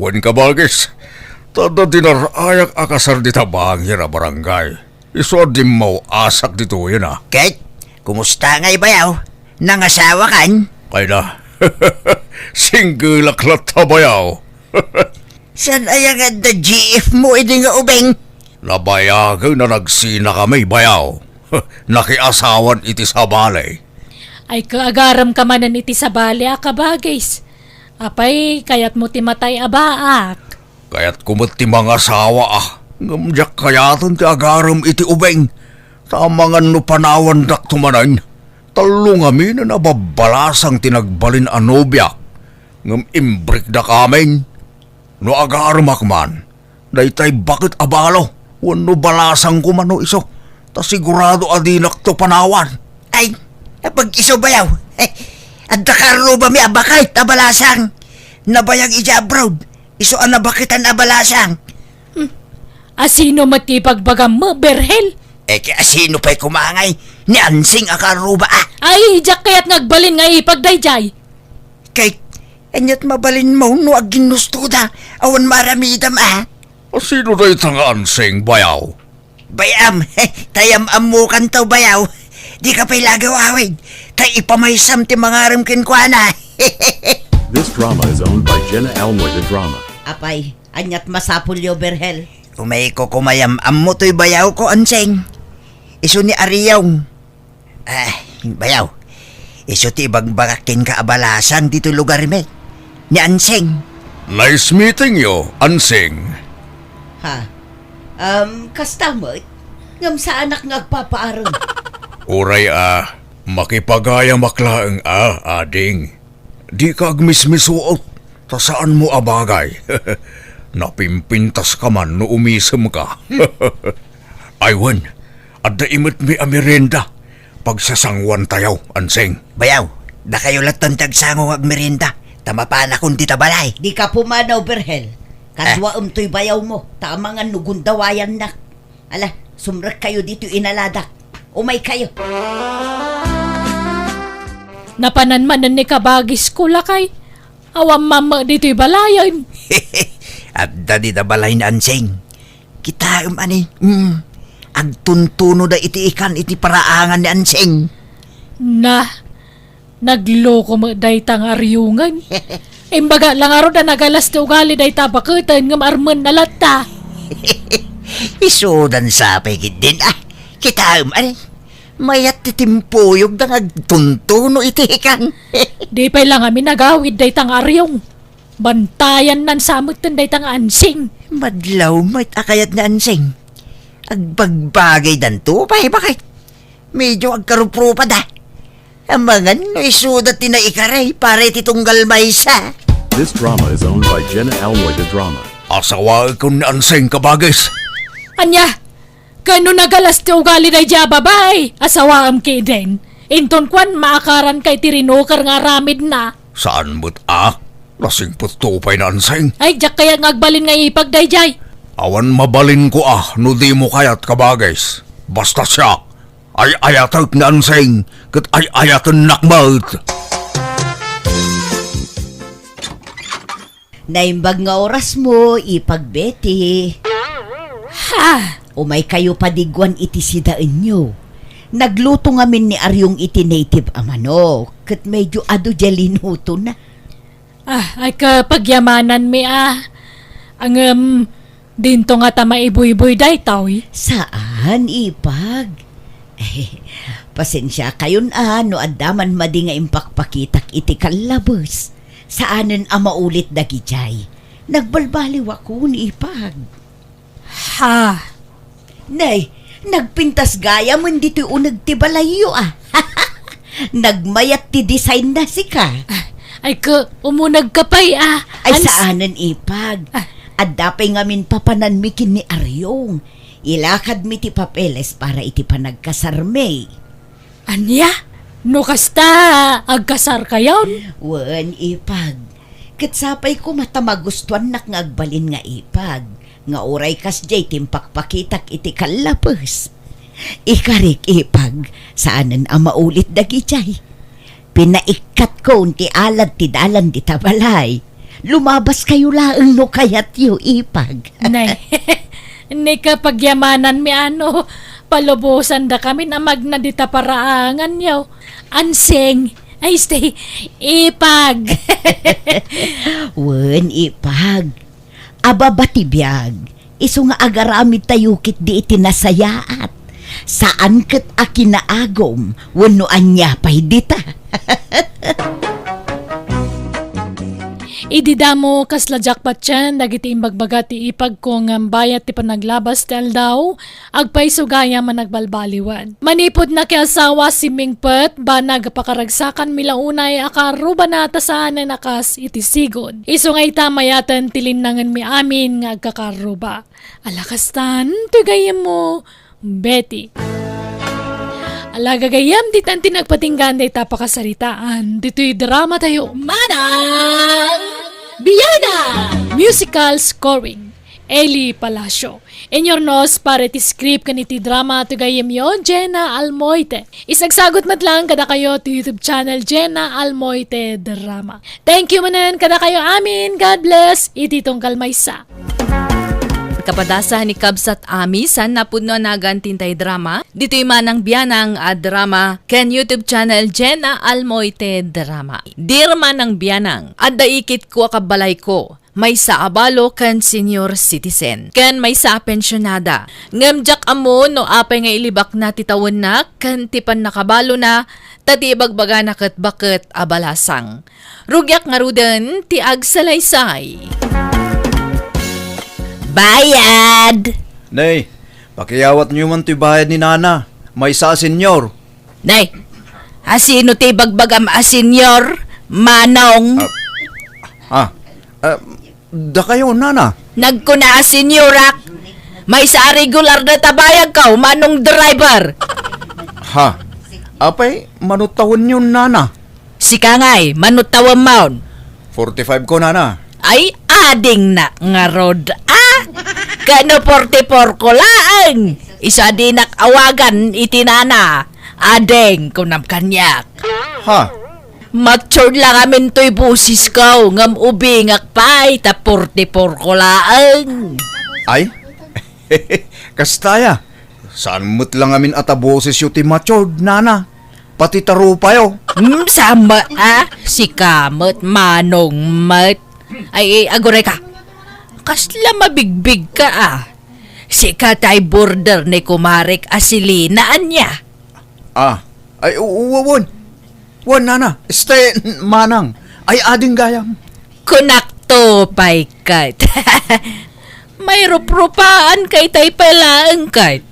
[SPEAKER 3] Wan kabagis. Tada dinarayak akasar di tabang hira barangay. Iso di mau asak dito yun
[SPEAKER 4] Kate, kumusta nga ibayaw? Nangasawa kan?
[SPEAKER 3] Kaya na. Single aklat tabayaw.
[SPEAKER 4] San ayang the GF mo nga ubeng?
[SPEAKER 3] Nabayagan na nagsina kami bayaw. Nakiasawan iti sa balay.
[SPEAKER 1] Ay kaagaram ka manan iti sa bali kabagis. Apay kayat mo timatay abaak.
[SPEAKER 3] Kaya't kumati mga asawa Ngamjak kayatan ti agaram iti ubeng. Tamangan no panawan dak tumanan. Talong amin na nababalasang tinagbalin anobyak. Ngam imbrik da kamen. No agaram akman. Daytay bakit abalo. Wano balasang kumano iso. Ta sigurado adinak to panawan.
[SPEAKER 4] Ay, napag iso bayaw. At dakaro ba mi abakay tabalasang. Nabayag ija abroad. Isuan na bakitan abalasang.
[SPEAKER 1] Asino matipagbaga mo, Berhel?
[SPEAKER 4] Kaya sino pa'y kumangay? Ni Ansing akaruba
[SPEAKER 1] Ay, jak kaya't ngagbalin nga ipagdayjay.
[SPEAKER 4] Kay, anyat mabalin mo no ag ginustuda. Awan maramidam
[SPEAKER 3] Sino na itang ansing bayaw?
[SPEAKER 4] Bayam, tayam amu kantaw bayaw. Di ka pa'y lagawawid. Tay ipamaysam ti mangaram kinkwana.
[SPEAKER 8] This drama is owned by Jenna Almoita Drama.
[SPEAKER 6] Apay, anyat masapulyo, Berhel.
[SPEAKER 4] Umay ko kumayam amu to'y bayaw ko ansing. Iso ni Ariyaw. Bayaw. Iso ti ibagbagakin ka abalasan dito lugar me. Ni Ansing.
[SPEAKER 3] Nice meeting you, ansing.
[SPEAKER 6] Ha? Kastamot? Ngam sa anak ngagpapaarong.
[SPEAKER 3] Uray makipagaya maklaang ading. Di ka agmismisuot, ta saan mo abagay. Napimpintas ka man no umisem ka. Aywan, adda imot mi amirenda. Pagsasangwan tayaw, ansing.
[SPEAKER 4] Bayaw, da kayo latan tagsangong agmerinda. Tamapana kung tita balay.
[SPEAKER 6] Di ka pumanaw, Berhel. Kadwa to'y bayaw mo. Tama nga nugundawayan na. Ala, sumrak kayo dito inaladak. Umay kayo.
[SPEAKER 1] Napananmanan ni kabagis ko lakay. Awam mama dito'y balayan.
[SPEAKER 4] Adda di da balay na Ansing. Kita ani. Agtuntuno da iti ikan iti paraangan ni Ansing.
[SPEAKER 1] Na, nagloko mo day tang aryungan. Imbaga lang aro na nagalas ti ugali day tabakutan ngam arman nalata.
[SPEAKER 4] Isudan sa pagid din Kita ani. Mayat titimpuyog da agtuntuno iti ikan.
[SPEAKER 1] Di pa'y lang kami nagawid day tang aryong. Bantayan nan samutan day tang ansing.
[SPEAKER 4] Madlaw may't akayat na Ansing. Agbagbagay danto pa'y bakit? Medyo agkaruprupa da. Amangan no isudat ti na ikaray pare titunggal maysa.
[SPEAKER 8] This drama is owned by Jenna Almoita Drama.
[SPEAKER 3] Asawa ko ni ansing kabagis.
[SPEAKER 1] Anya, kano nagalas ti ugali day dya babay? Asawaam kay den. Inton kwan maakaran kay tirinokar nga ramid na.
[SPEAKER 3] Saan mo't lasing putupay na ansing.
[SPEAKER 1] Ay, jak kaya ngagbalin nga ipagday jay.
[SPEAKER 3] Awan mabalin ko no di mo kayat kabagis. Basta siya, ay ayatak na ansing, kat ay ayatan nakmat.
[SPEAKER 6] Naimbag nga oras mo, ipagbeti.
[SPEAKER 1] Ha?
[SPEAKER 6] Umay kayo padigwan iti sidaan nyo. Nagluto ngamin ni Aryong iti native amano. Kat medyo ado jalinuto na.
[SPEAKER 1] Ay kapagyamanan mi Ang dinto nga tama ibuy-buy day tawi.
[SPEAKER 6] Saan, ipag? Pasensya kayon no adaman madi nga impakpakitak iti kalabos. Saanen maulit dagijay. Nagbalbaliw ako ni ipag.
[SPEAKER 1] Ha?
[SPEAKER 6] Nay, nagpintas gaya man dito unag ti balayo Nagmayat ti design na si ka.
[SPEAKER 1] Ay umunag ka pa'y
[SPEAKER 6] Ay saanen ipag. At dapay ngamin papanan mi kin ni Aryong. Ilakad mi ti papeles para iti panagkasarme.
[SPEAKER 1] Anya? No kasta agkasar kayon?
[SPEAKER 6] Wan ipag. Katsapay ko matamagustuan nak ngagbalin nga ipag. Nga oray kas jay timpakpakitak iti kalapos. Ikarik ipag. Saanen maulit dagi jay. Pinaikat ko ti alad ti dalan di tabalay. Lumabas kayo laeng no kayat yu ipag.
[SPEAKER 1] Nay, ni kapagyamanan mi palubusan da kami na magnadita paraangan yaw. Ansing, ay stay, ipag.
[SPEAKER 6] Wen ipag. Aba batibiyag. Iso nga agaramid tayo kit di itinasayaat. Saan kat akinaagom, wano anya pa'y dita.
[SPEAKER 1] Idida mo kasla jackpot yan, dagiti imbagbaga ti ipag ko nga bayat ti panaglabas tel daw, agpay sugaya man nagbalbaliwan. Manipod na kay asawa si Mingpet, ba nagpakaragsakan milaunay akaruba na tasahan na nakas iti sigod. Iso nga itamayatan tilinangan mi amin nga agkakaruba. Alakastan, tugayem mo, Betty. Alagagayam di tanti nagpatinggan day tapakasaritaan. Dito'y drama tayo. Manang Biyana! Musical scoring. Eli Palacio. In your nose, para ti script kaniti drama to gayem yo, Jenna Almoite. Isagsagot matlang kada kayo to YouTube channel Jenna Almoite Drama. Thank you manan kada kayo amin. God bless. Iti tungkal maysa.
[SPEAKER 9] Kapadasan ni Kabsat Ami san napudno nagantintay drama. Dito'y manang biyanang drama ken YouTube channel Jenna Almoite Drama. Dirma ng biyanang, adda ikit ko kabalay ko. May sa abalo kan senior citizen. Ken may sa pensyonada. Ngamjak amo no apay nga ilibak na titawon na kan tipan nakabalo na tati bagbaga na ket baket abalasang. Rugyak nga ruden ti agsalaysay.
[SPEAKER 5] Bayad!
[SPEAKER 2] Nay, pakiyawat niyo man to'y bayad ni Nana. May sa senyor.
[SPEAKER 5] Nay, asino ti bagbagam senyor? Manong?
[SPEAKER 2] Da kayo, Nana.
[SPEAKER 5] Nagkuna senyorak? May sa regular na tabayag ka, manong driver.
[SPEAKER 2] Ha? Apay, manutawon yun, Nana.
[SPEAKER 5] Si Kangay, manutawan maun.
[SPEAKER 2] 45 ko, Nana.
[SPEAKER 5] Ay, ading na nga rod. Kano 44 ko laang. Isa din awagan itinana. Adeng kunam kanyak.
[SPEAKER 2] Ha?
[SPEAKER 5] Matured lang amin to'y busis ko. Ngam ubingak pa'y ta 44 ko laang.
[SPEAKER 2] Ay? Kastaya. Saan mo't lang amin ataboses yung timachord, Nana? Pati taro pa yo.
[SPEAKER 5] Sama si kamot manong mat. Ay, agoray ka. Kasla mabigbig ka Si katay border ni kumarik asilinaan niya.
[SPEAKER 2] Ay, uwawon. Wan, Nana. Stay, manang. Ay, ading gayam.
[SPEAKER 5] Kunakto pay kat. May ruprupaan kay tay palaang kat.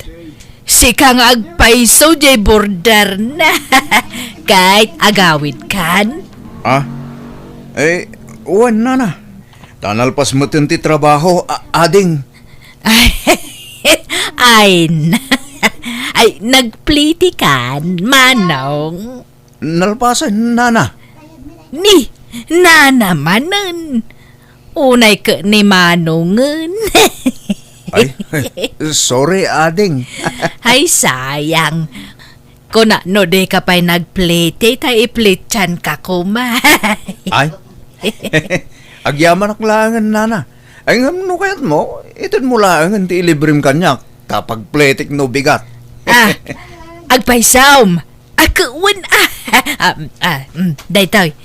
[SPEAKER 5] Si kang agpaiso jay border na. Kahit agawid kan.
[SPEAKER 2] Eh, wan, Nana. Tanalpas mo ti trabaho, ading.
[SPEAKER 5] Ay, nagpliti kan, manong.
[SPEAKER 2] Nalpasan, Nana.
[SPEAKER 5] Ni, nanamanan. Unay ka ni manongen.
[SPEAKER 2] Ay, sorry, ading.
[SPEAKER 5] Ay, sayang. Kung no de ka pa'y nagpliti, tayo iplitsan ka kumay.
[SPEAKER 2] Ay, agyaman aklangan, Nana. Ay, no kayat mo, itin mo lang ti ilibrim kanya kapag pletik no bigat.
[SPEAKER 5] Agpaisaom. Akuwan daytoy.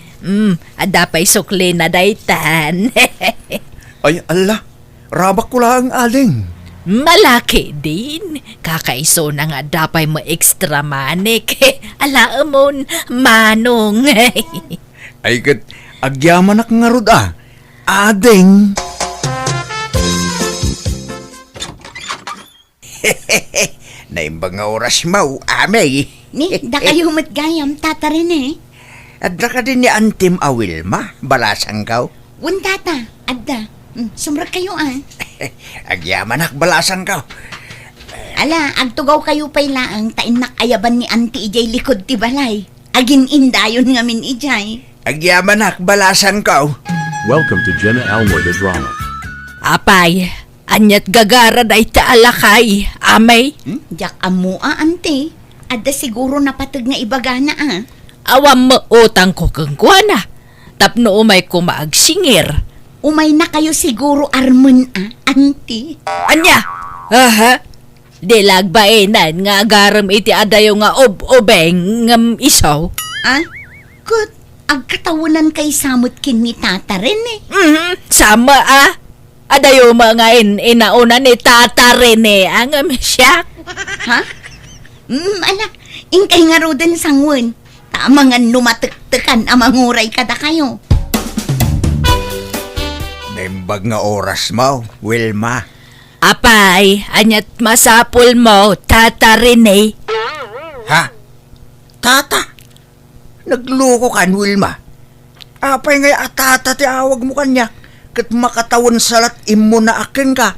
[SPEAKER 5] Adapay sukli na daytan.
[SPEAKER 2] Ay, ala, rabak ko lang, ading.
[SPEAKER 5] Malaki din. Kakaiso na nga dapay mo extra manik. Alaamon, manong.
[SPEAKER 2] Ay, kat, agyaman ak nga rod, ading.
[SPEAKER 4] Naimbang nga oras mo, amay.
[SPEAKER 5] Ni, da kayo matgayam, tata rin
[SPEAKER 4] Adra ka din ni Antim Awilma, balasang kaw.
[SPEAKER 5] Wan tata, adda. Sumrak kayo
[SPEAKER 4] Agyaman ak balasang kaw.
[SPEAKER 5] Ala, agtugaw kayo pa'y laang tainak ayaban ni Auntie Ijay likod ti balay. Agin indayon ngamin Ijay.
[SPEAKER 4] Agyaman ak balasang kaw.
[SPEAKER 8] Welcome to Jenna Almoy the Drama.
[SPEAKER 5] Apay, anyat gagara day taalakay, amay. Jak amo Auntie. Adda siguro napatag nga ibagana Awam mo utang ko kang kuwana. Tapno umay ko maagsingir. Umay na kayo siguro armon Auntie. Anya? Aha. Dilagbainan nga agaram iti adayo nga obeng ngam isaw. Good. Agkatawunan kay samot kin ni tata rin Sama Adayo mga inauna ni tata rin ang siya. Ha? Ala, ingkay nga rodan sangwan. Tama nga lumatektekan amanguray kada kayo.
[SPEAKER 4] Naimbag nga oras mo, Wilma.
[SPEAKER 5] Apay, anyat masapul mo, tata rin
[SPEAKER 4] Ha? Tata? Nagluko kan, Wilma. Apay nga atata ti awag mo kanya. Kat makatawan salat imo na akin ka.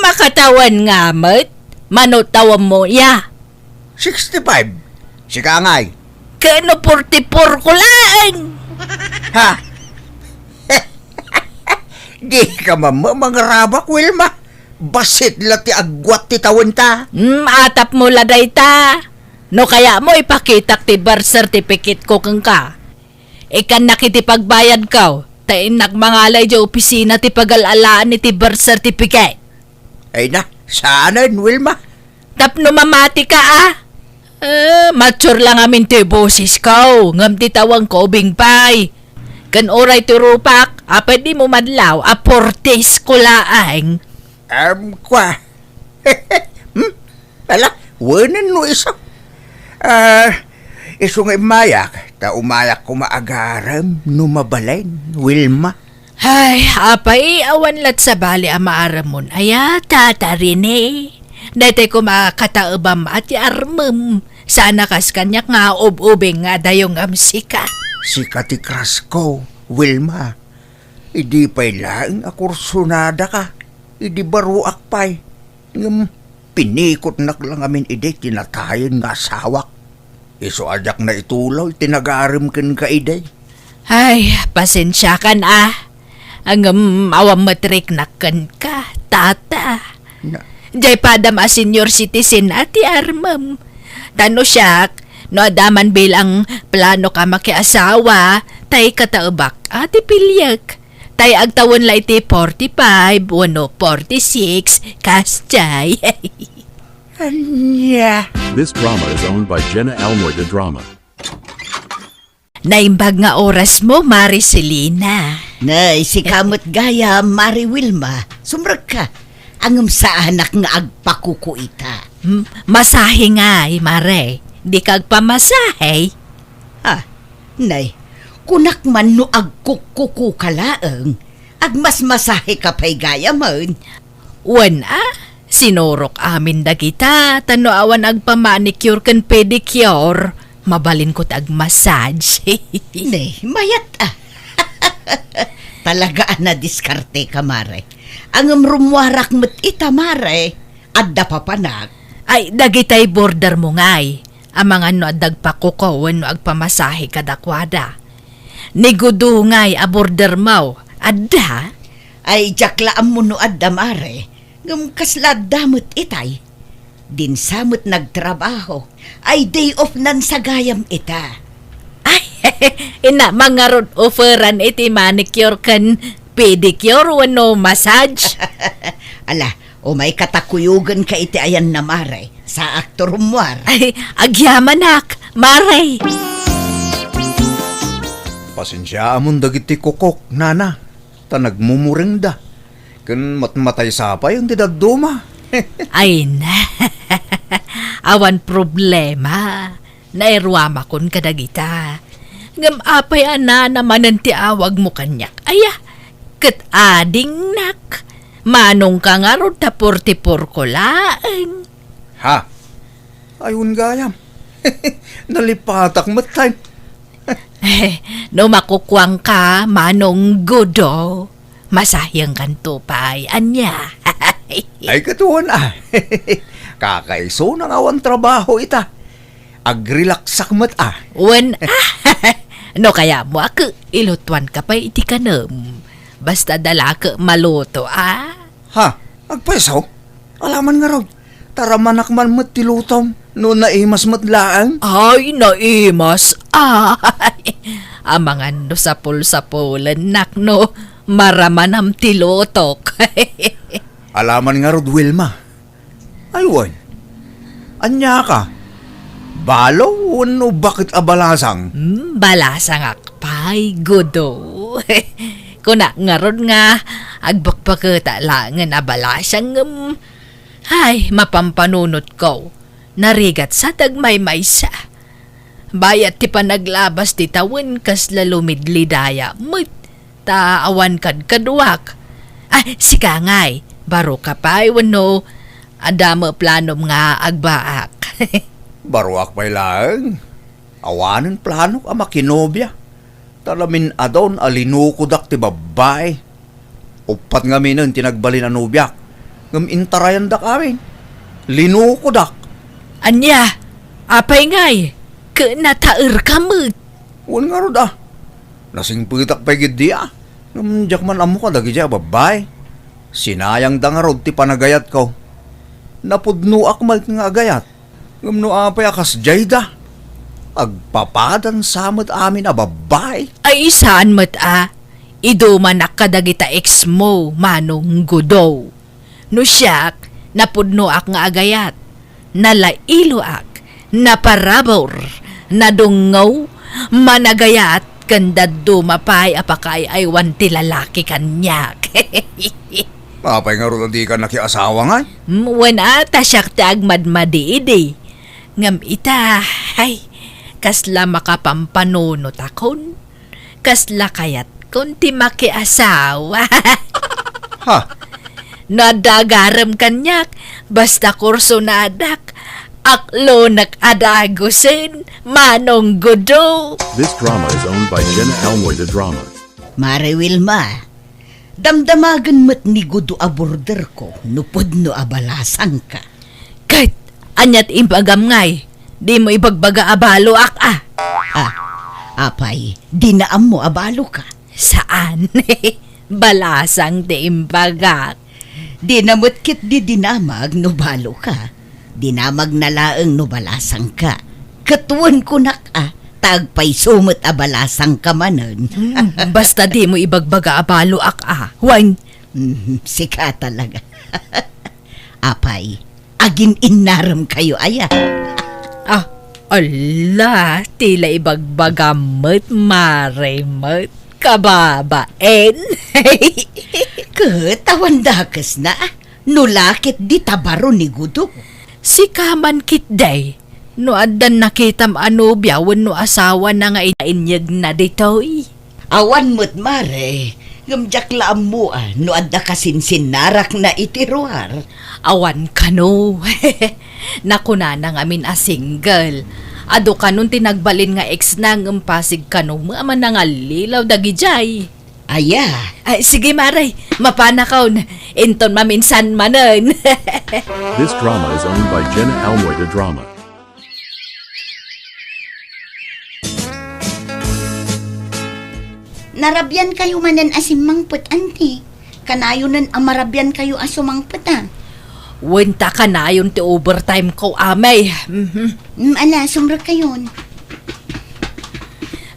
[SPEAKER 5] Makatawan nga, mat. Manutawam mo,
[SPEAKER 4] 65. Si Kangay.
[SPEAKER 5] Kano 44 ko lang.
[SPEAKER 4] Ha? Di ka mangarabak, Wilma. Basit la ti agwat ti tawon ta.
[SPEAKER 9] Atap mo laday ta. No kaya mo ipakitak ti birth certificate ko kang ka. Ikan nakitipagbayad ka. Tain nagmangalay di opisina ti pag-alalaan ni ti birth certificate.
[SPEAKER 4] Ay na, saanan, Wilma?
[SPEAKER 9] Tapno mamati ka mature lang amin ti boses ko. Ngam ti tawang ko bingpay. Kan oray ti rupak, apay di mo madlaw, aportes ko laang.
[SPEAKER 4] Kwa. Ala, wanan no isa. Iso nga mayak, ta umayak ko maagaram no mabalain, Wilma.
[SPEAKER 9] Ay, apay, awan lat sa bali ang maaramon. Aya, tatarin eh. Dati ko makataubam at armem. Sana kas kanyak nga ubing nga dayong amsika.
[SPEAKER 4] Si Katikras ko, Wilma. Idi pa'y lang akursunada ka. Idi baruak pa'y. Ngam, pinikot nak lang amin idi tinatayin nga asawak. Iso ajak na itulaw, tinagarim ken ka iday.
[SPEAKER 9] Ay, pasensya kan Ang awam matrik nakan ka, tata.
[SPEAKER 4] Na,
[SPEAKER 9] Jay padam a senior citizen ati armam. Tano siyak, no adaman bilang plano ka makiasawa, tay kataubak ati pilyak. Tay agtawon la iti 45, wano 46, kasjay.
[SPEAKER 4] anya.
[SPEAKER 8] This drama is owned by Jenna Almoida Drama.
[SPEAKER 9] Naimbag nga oras mo, Maricelina.
[SPEAKER 6] Nay, si kamot gaya, Mari Wilma. Sumrag ka. Angam sa anak nga agpakukuita.
[SPEAKER 9] Masahe nga, Mare. Di kag pamasahe.
[SPEAKER 6] Nay, kunak man no agkukuku kalaang. Agmas masahe ka pa'y gaya man.
[SPEAKER 9] Wan sinurok amin dagita, tano awan agpamanicure kan pedicure. Mabalin ko tag massage.
[SPEAKER 6] Nay, mayat Talaga na diskarte ka, Mare. Ang rumwarak met ita, Mare. Adda pa panak.
[SPEAKER 9] Ay, dagitay border mo ngay. Amang ano dagpakukaw no agpamasahe kadakwada. Nigudu ngay a border mo. Adda?
[SPEAKER 6] Ay, jaklaan mo no adda, Mare. Ngam kaslad damot itay. Din samot nagtrabaho. Ay, day off nan sa gayam ita.
[SPEAKER 9] Ay, ina mga road offeran iti manicure kan pedicure wano massage.
[SPEAKER 6] Ala, o may katakuyugan ka iti ayan na, Mare. Sa aktor umwar.
[SPEAKER 9] Ay, agyamanak, Mare.
[SPEAKER 2] Pasensya amon dagiti kokok, nana. Ta nagmumuring da. Kan matmatay sapay ang didagduma.
[SPEAKER 9] Ay na, awan problema. Nairwama kon kadagita. Ngam apay naman ang tiawag mo kanyak. Aya, kat ading nak. Manong ka nga ron ta 44 ko laang.
[SPEAKER 2] Ha? Ayun gayam. Nalipatak matay.
[SPEAKER 9] No makukwang ka, manong godo. Masayang kanto pa'y anya.
[SPEAKER 2] Ay katuan Kakaiso ng awan trabaho ita. Agrelaksak mat
[SPEAKER 9] Wan no kaya mo ako ilutuan ka pa iti kanam. Basta dala ka maluto
[SPEAKER 2] Ha? Agpeso? Alaman nga raw. Taramanak man mat tilutom. No naimas mat laang.
[SPEAKER 9] Ay, naimas. Amangan no sapul-sapulan nak no. Maramanam tilutok.
[SPEAKER 2] Alaman nga raw, Wilma. Aywan. Anya ka? Balo no bakit abalasang?
[SPEAKER 9] Balasang akpay, godo. Kuna nga ron nga, agbakpakita lang nga balasang ay, mapampanunot ko. Narigat sa tagmay-maysa. Bayat ti pa naglabas ti tawin kas lalumidlidaya. Taawan kad kaduak. Ay, sika ngay. Baro ka pa, wano. Adamo planom nga agbaak.
[SPEAKER 2] Baruak pa'y lang. Awanan plano ka makinobya. Talamin adon alinukudak ti babae. Upat nga minon tinagbalin ang nubyak. Ngam intarayan da kami. Linukudak.
[SPEAKER 9] Anya, apay ngay. Nataer ka mo.
[SPEAKER 2] Wan nga ro da. Nasing pitak pa'y gid di Diyak man amo ka dagi dya, babay. Sinayang da nga rod ti panagayat ko. Napudno akmal nga agayat. Ngamno apay akas jayda. Agpapadan samot amin a babay.
[SPEAKER 9] Ay saan mat idumanak kadagita ex mo, manong gudo. No siyak, napudno ak nga agayat. Nalailo ak, naparabor, nadungaw, managayat, kanda dumapay apakay ay wanti lalaki kanyak.
[SPEAKER 2] Apay nga rod di ka nakiasawa nga.
[SPEAKER 9] Wana tasyak tag madmadiidi. Ngam ita, ay, kasla makapampanunot akon. Kasla kayat kun ti makiasawa.
[SPEAKER 2] Ha?
[SPEAKER 9] Nadagaram kanyak, basta kurso nadak. Aklo nakadagusin, manong gudo.
[SPEAKER 8] This drama is owned by Jenna Almoida Drama.
[SPEAKER 6] Mare Wilma, damdamagan mo't ni gudo a border ko, nupod no abalasan ka.
[SPEAKER 9] Kahit anyat impagam ngay, di mo ibagbaga abalo ak
[SPEAKER 6] Apay, dinaam mo abalo ka.
[SPEAKER 9] Saan? Balasang di imbagak.
[SPEAKER 6] Dinamot kit di dinamag no balo ka. Dinamag na laeng no balasang ka. Katuan ko nak tagpay sumot abalasang ka manon.
[SPEAKER 9] Basta di mo ibagbaga abalo ak Wan,
[SPEAKER 6] Sika talaga. Apay, agin inaram kayo aya.
[SPEAKER 9] ala, tila ibagbagamot, maremot, kababaen.
[SPEAKER 6] Katawan dakas na, nulakit di tabaro ni gudo.
[SPEAKER 9] Si kaman kit day, no adan nakitam ano biyawan no asawa na nga inainyag na ditoy.
[SPEAKER 6] Awan mo't mare, gamjak laam mo no adda kasinsin narak na itiruar.
[SPEAKER 9] Awan ka no. Nakuna na nga min a single. Ado ka nun tinagbalin nga ex na ng pasig ka no, maaman na nga lilaw dagijay.
[SPEAKER 6] Aya,
[SPEAKER 9] Ay, sige maray, mapanakaw na. Inton maminsan manan.
[SPEAKER 8] This drama is owned by Jenna Almoida Drama.
[SPEAKER 5] Narabyan kayo manan asimangput, anti. Kanayonan amarabyan kayo asumangput,
[SPEAKER 9] Wenta ka na yun ti overtime ko, amay.
[SPEAKER 5] Ala, sumra kayon.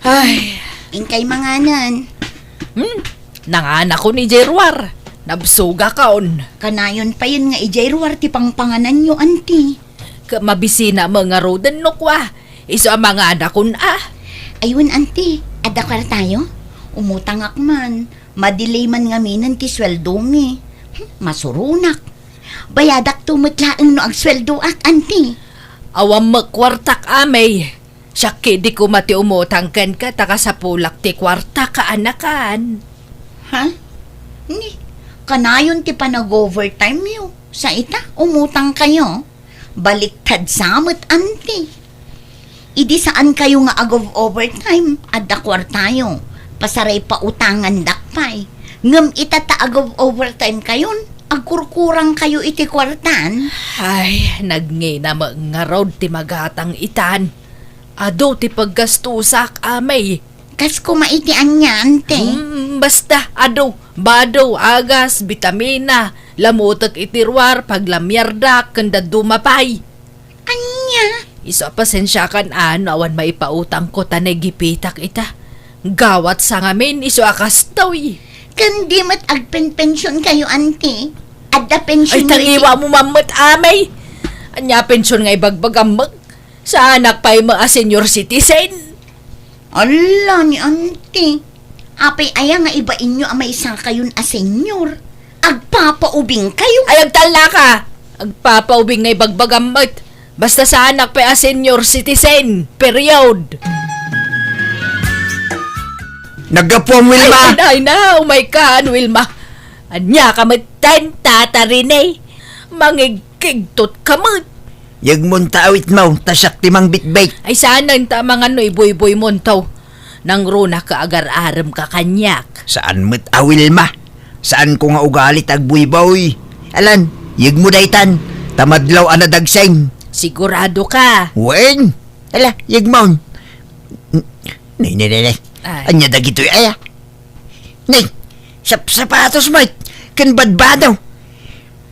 [SPEAKER 9] Ay,
[SPEAKER 5] Inkay manganan.
[SPEAKER 9] nangana ko ni Jerwar. Nabsuga kaon.
[SPEAKER 5] Kanayon pa yun nga ijayruar ti pangpanganan nyo, anti.
[SPEAKER 9] Mabisina mga roden no kwa. Iso ang mga anak kun
[SPEAKER 5] Ayun, anti. Adakar tayo? Umutang akman. Madelay man nga minan ti sweldo mi. Masurunak. Bayadak tumutlaang no ang sweldo ak, anti.
[SPEAKER 9] Awam magkwartak amay. Syaki di ko mati umutang ken ka taka sa pulak ti kwarta ka anakan.
[SPEAKER 5] Ha? Ni, kanayon ti pa nag-overtime yo. Sa ita, umutang kayo. Baliktad samot, anti. Idi saan kayo nga agov overtime at dakwar tayo. Pasaray pa utangan dakpay. Ngam itata agov overtime kayon. Agkurkurang kayo iti kwartan.
[SPEAKER 9] Ay, nagngina mga road ti magatang itan. Ado ti paggastusak amay.
[SPEAKER 5] Kas kumaitian niya, ante.
[SPEAKER 9] Basta, ado, bado, agas, bitamina, lamutag itirwar, paglamyarda, kanda dumapay.
[SPEAKER 5] Anya?
[SPEAKER 9] Iso pasensya kan awan maipautang ko tanegipitak ita. Gawat sa ngamin, iso akas tawi.
[SPEAKER 5] Kandi mat agpen-pensyon kayo, ante. Adda
[SPEAKER 9] Ay,
[SPEAKER 5] pensyon
[SPEAKER 9] tangiwa mo mamot amay. Anya pensyon nga ibagbagamag. Sa anak pa'y mga senior citizen.
[SPEAKER 5] Ala ni ante. Apay aya nga iba inyo amay isa kayon a senyor. Agpapaubing kayo.
[SPEAKER 9] Ay, agtala ka. Agpapaubing nga ibagbagamag. Basta sa anak pa'y a senior citizen. Period.
[SPEAKER 2] Naggapuang Wilma!
[SPEAKER 9] Ay na, umay ka, Wilma. Anya ka matan, tatarin eh. Mangigkigtot ka mo.
[SPEAKER 4] Yagmon taawit mo, tasyak timang bitbait.
[SPEAKER 9] Ay sana yung tamang ano, iboy-boy mo taw. Nang runa ka agar-aram ka kanyak.
[SPEAKER 4] Saan mo't Wilma? Saan ko nga ugalit agbuy-boy? Alan, yag mo daytan, tamadlaw anadagseng.
[SPEAKER 9] Sigurado ka.
[SPEAKER 4] Wen! Ala, yag mo. Nay.
[SPEAKER 9] Ay.
[SPEAKER 4] Anya dagitoy aya. Nay, Sapatos mo, kan badbadaw.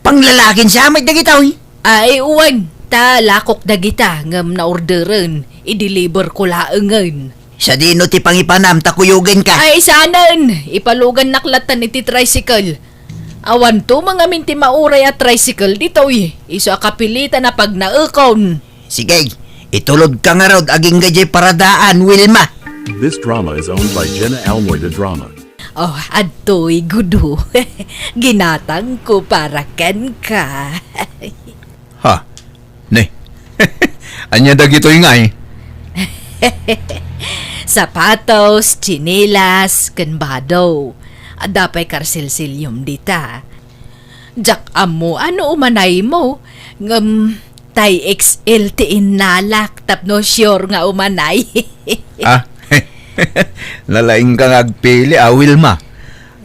[SPEAKER 4] Panglalakin siya, may dagitaw.
[SPEAKER 9] Ay, uwan. Ta, lakok na kita ngam na orderan. I-deliver ko laangan.
[SPEAKER 4] Sa dino ti pangipanam, takuyugan ka.
[SPEAKER 9] Ay, sanan. Ipalugan naklatan iti tricycle. Awan to mga minti mauray at tricycle dito Iso akapilitan na pag naukon.
[SPEAKER 4] Sige, itulog ka nga rod, aging gajay paradaan, Wilma.
[SPEAKER 8] This drama is owned by Jenna Almoida Drama.
[SPEAKER 9] Oh, adto'y gudu. Ginatang ko para ken ka.
[SPEAKER 2] Ha? Ne? Anya dagito ingay.
[SPEAKER 9] Sapatos, chinelas, kanbado. Adapay karsilsilyum dita. Jak amo, ano umanay mo? Tay XL tiin nalak, tapno sure nga umanay.
[SPEAKER 2] Ah? Lalaing kang agpili, Wilma.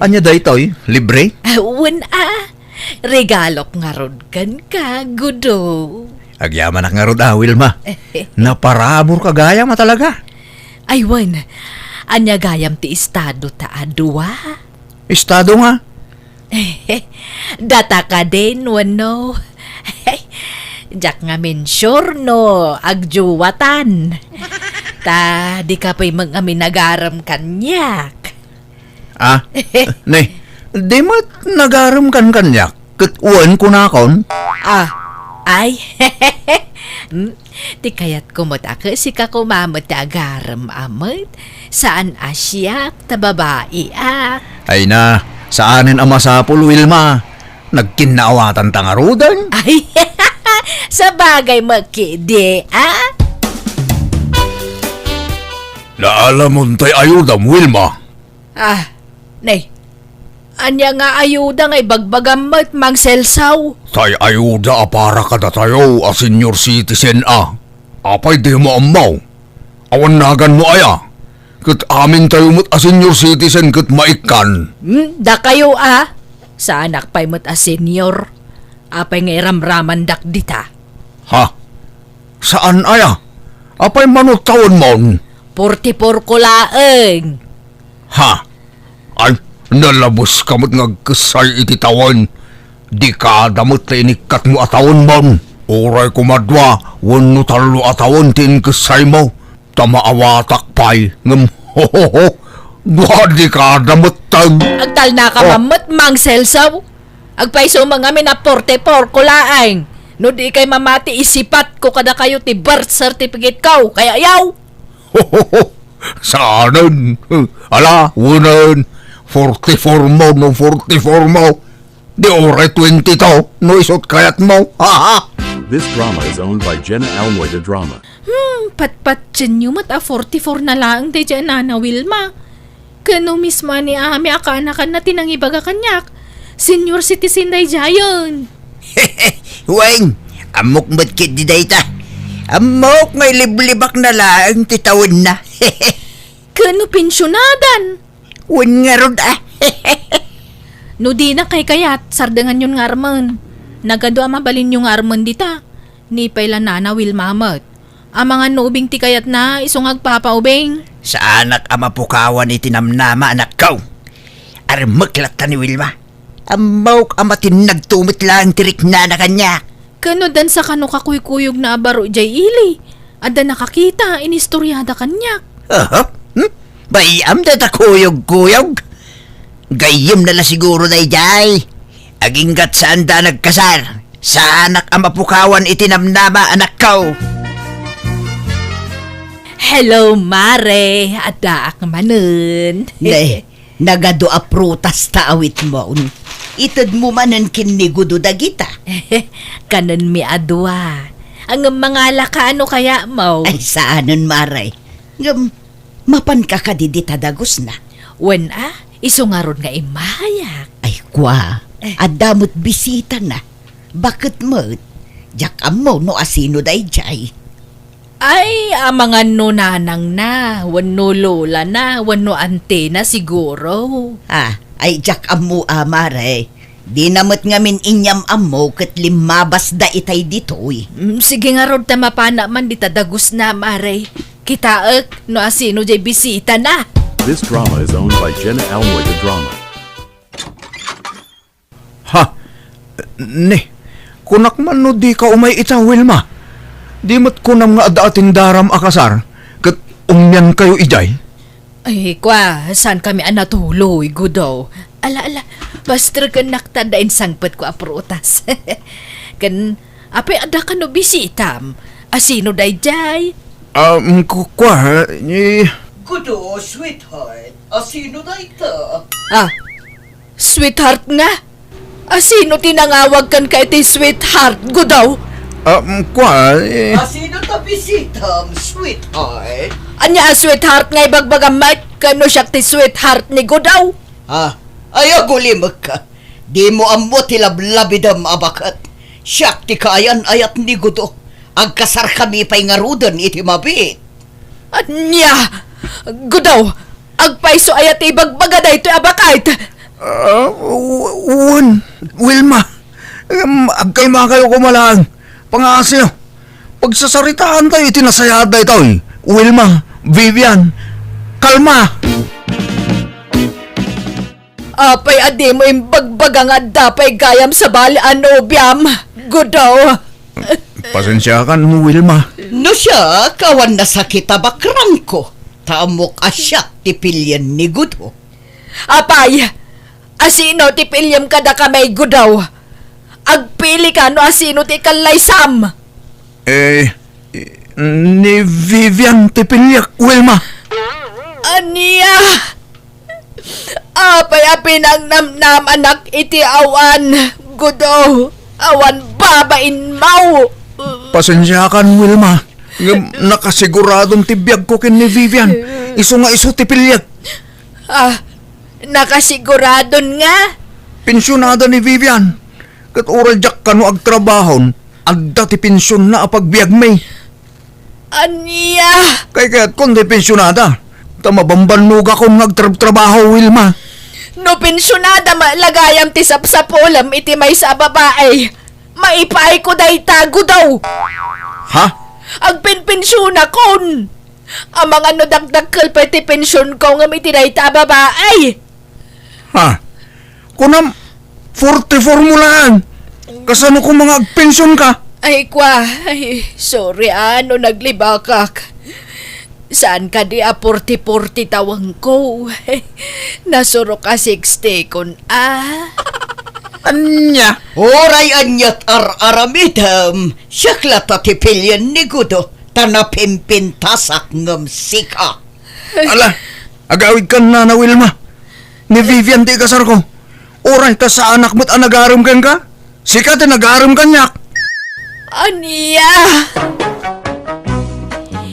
[SPEAKER 2] Anya daytoy, libre?
[SPEAKER 9] Awan regalok nga rod kan ka, gudo.
[SPEAKER 2] Agyaman na nga rod, Wilma. Naparabor ka gaya ma talaga.
[SPEAKER 9] Aywan, anya gayam ti estado ta adwa.
[SPEAKER 2] Estado nga.
[SPEAKER 9] Data ka din, wano. Jak nga sure no, agjuwatan. Ta, di ka pa'y amin nagaram kanyak.
[SPEAKER 2] Ah? Ne? Di mo nagaram kan kanyak. Kat-uwan ko na akon.
[SPEAKER 9] Ay, ti kayat kumutaka si kakumamot agaram amot. Saan asyak, ta babae
[SPEAKER 2] Ay na, saanin ang masapul, Wilma? Nagkinaawatan tangarudan?
[SPEAKER 9] Ay, sa bagay makidi,
[SPEAKER 3] Naalamon tay ayudam, Wilma.
[SPEAKER 9] Nay, anya nga ayuda nga ibagbagamot mang selsaw.
[SPEAKER 3] Tay ayuda para kada tayo a senior citizen Apay di mo amaw. Awan nagan mo aya. Kat amin tayo mo't a senior citizen kat maikan.
[SPEAKER 9] Da kayo sa anak pa'y mo't a senior. Apay nga iramraman dak dita.
[SPEAKER 3] Ha? Saan aya? Apay manot taon mon?
[SPEAKER 9] 44 ko laeng.
[SPEAKER 3] Ha? Ay, nalabos kamot ngagkasay iti tawan. Di ka damot na inikat mo atawon mon. Uray kumadwa, wano talo atawon tin kasay mo. Tamaawatak pa'y ngam ho. Duha di ka damot tag.
[SPEAKER 9] Agtal na ka mamot mang selsaw. Agpaiso mga na 44 ko laeng. No di kay mamati isipat ko kada kayo ti birth certificate ko. Kaya yaw.
[SPEAKER 3] Saanan? Ala, wunan. 44 mo no 44 mo. Di oray 20 to. No isot kayat mo. Ha?
[SPEAKER 8] This drama is owned by Jenna Almoida Drama.
[SPEAKER 1] Patpatsin nyo mat 44 na lang di dyan na Wilma. Kano mismo ni Ami akanakan na tinangibaga kanyak. Senior citizen day jayon.
[SPEAKER 4] Weng, amok matkit di dayta. Amok ngay liblibak na lang titawin na.
[SPEAKER 1] Kano pensyonadan.
[SPEAKER 4] Wen nga rod
[SPEAKER 1] No di na kay kayat, sardangan yun nga arman. Nagado mabalin yung arman dita. Ni pailan na Wilma mat. Ang mga nuubing ti kayat na isong agpapaubing.
[SPEAKER 4] Sa anak ama pukawan itinamnama anak ko. Armaklat ta ni Wilma. Amok amatin nagtumit lang tirik na kanya.
[SPEAKER 1] Kano dan sa kano kakuykuyog na abaro jay ili. Ada nakakita, inistoryada kanyak.
[SPEAKER 4] Bayam da takuyog-kuyog. Gayim na la siguro day jay. Aginggat saan da nagkasar. Sa anak ang mapukawan itinamnama anak ko.
[SPEAKER 9] Hello, Mare. Ada ak manen.
[SPEAKER 6] Ne, nagado a prutas ta awit mo. Itad mo manan kinigudo dagita.
[SPEAKER 9] Kanan mi adwa. Ang mga lakano kaya mo.
[SPEAKER 6] Ay saanon maray. Ngam, mapan ka kadidita dagos na.
[SPEAKER 9] Wen isungaron nga imayak.
[SPEAKER 6] Ay kwa, adamot bisita na. Bakit mo? Jak amo no asino day jay.
[SPEAKER 9] Ay, mga nunanang na, wano lola na, wano ante na siguro.
[SPEAKER 6] Ay jak amo amare. Di namot ngamin inyam amo kat limabas da itay ditoy.
[SPEAKER 9] Sige nga rod ta mapana man dita dagus na, Mare. Kitaek, no asino jay bisita na.
[SPEAKER 8] This drama is owned by Jenna Almoida Drama.
[SPEAKER 3] Ni, kunak man no di ka umay ita, Wilma. Di mat kunam nga adaatin daram akasar, kat umyan kayo ijay.
[SPEAKER 9] Ay, kwa, saan kami anatuloy, gudaw? Ala, basta kan naktadain sangpat ko aprutas. Kan, apay ada ka no bisitam? Asino dayjay?
[SPEAKER 3] Kwa,
[SPEAKER 6] Kudo, sweetheart. Asino na ita?
[SPEAKER 9] Ah, sweetheart nga? Asino tinangawag kan ka iti sweetheart, gudaw?
[SPEAKER 3] kwa,
[SPEAKER 6] Asino ta bisitam, sweetheart?
[SPEAKER 9] Anya sweetheart nga ibagbagam mat, kano siya ti sweetheart ni gudaw?
[SPEAKER 6] Ayaw gulimag ka. Di mo amo tilablabidam abakat. Siyak ti kayan ayat ni Gudo. Agkasar kami pa'y ngarudan iti mabit.
[SPEAKER 9] Anya, gudaw, agpaiso ayat ibagbaga da ito abakait.
[SPEAKER 3] Wilma, agkalma kayo kumalaan. Pangasyo, pagsasaritaan tayo, itinasayada ito eh. Wilma, Vivian, kalma.
[SPEAKER 9] Apay adi mo imbagbaga nga dapay gayam sa bali ano biyam, gudaw.
[SPEAKER 3] Pasensya ka no, Wilma.
[SPEAKER 6] No siya, kawan na sakit abakrang ko. Tamok asyak ti pilyan ni Gudo.
[SPEAKER 9] Apay, asino ti pilyam kada kamay gudaw? Agpili ka no asino ti kalaysam?
[SPEAKER 3] Ni Vivian Tipilyak, Wilma.
[SPEAKER 9] Aniya! Apay apinang namnam anak iti awan, gudaw. Awan babain mau.
[SPEAKER 3] Pasensya ka, Wilma. Nakasiguradong tibiyag ko kin ni Vivian. Iso nga iso Tipilyak.
[SPEAKER 9] Nakasiguradon nga.
[SPEAKER 3] Pensyonada ni Vivian. Kat oral jak kano agtrabahon, agda ti pensyon na apagbiag may.
[SPEAKER 9] Aniya!
[SPEAKER 3] Kaya't kung di pensyonada, tamabambanuga kong nagtrabaho, Wilma.
[SPEAKER 9] No pensyonada malagayam ti sapsapolam iti may sa babae. Maipay ko day tago daw.
[SPEAKER 3] Ha?
[SPEAKER 9] Agpenpensyona kon. Ang mga no dagdagkal pa iti pensyon ko nga iti day ta babae.
[SPEAKER 3] Ha? Kunam, 44 mo lang. Kasano kung mga agpensyon ka?
[SPEAKER 9] Ay sorry ano naglibakak. Saan ka di a 40-40 tawang ko? Nasuro ka 60 kon
[SPEAKER 3] Anya?
[SPEAKER 6] Oray anyat aramidam. Siyakla ta ti pilyan ni Gudo. Tanapimpintasak ngam sika.
[SPEAKER 3] Ala, agawid ka na Wilma. Ni Vivian di kasar ko. Oray ta sa anak mo't anagaram kan ka? Sika ta nagaram kanyak.
[SPEAKER 9] Aniya!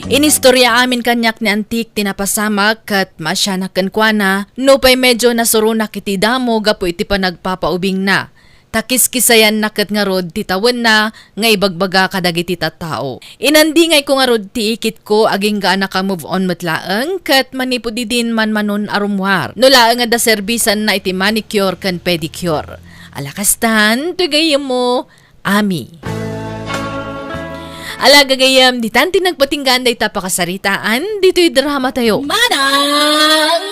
[SPEAKER 9] Inistorya amin kanyak ni Antik tinapasamak kat masya na kankwana no pa'y medyo nasurunak iti damo gapo iti pa nagpapaubing na. Takis-kisayan na kat nga rod titawan na nga ibagbaga kadagiti tattao. Inandi ngay ko nga rod ti ikit ko aging ga na ka move on matlaang kat manipudi din man manon arumwar. No laang nga da servisan na iti manicure kan pedicure. Alakastan, tugay mo, Ami. Alaga gayam, di tanti nagpatinggan day tapakasaritaan, dito'y drama tayo.
[SPEAKER 1] Manang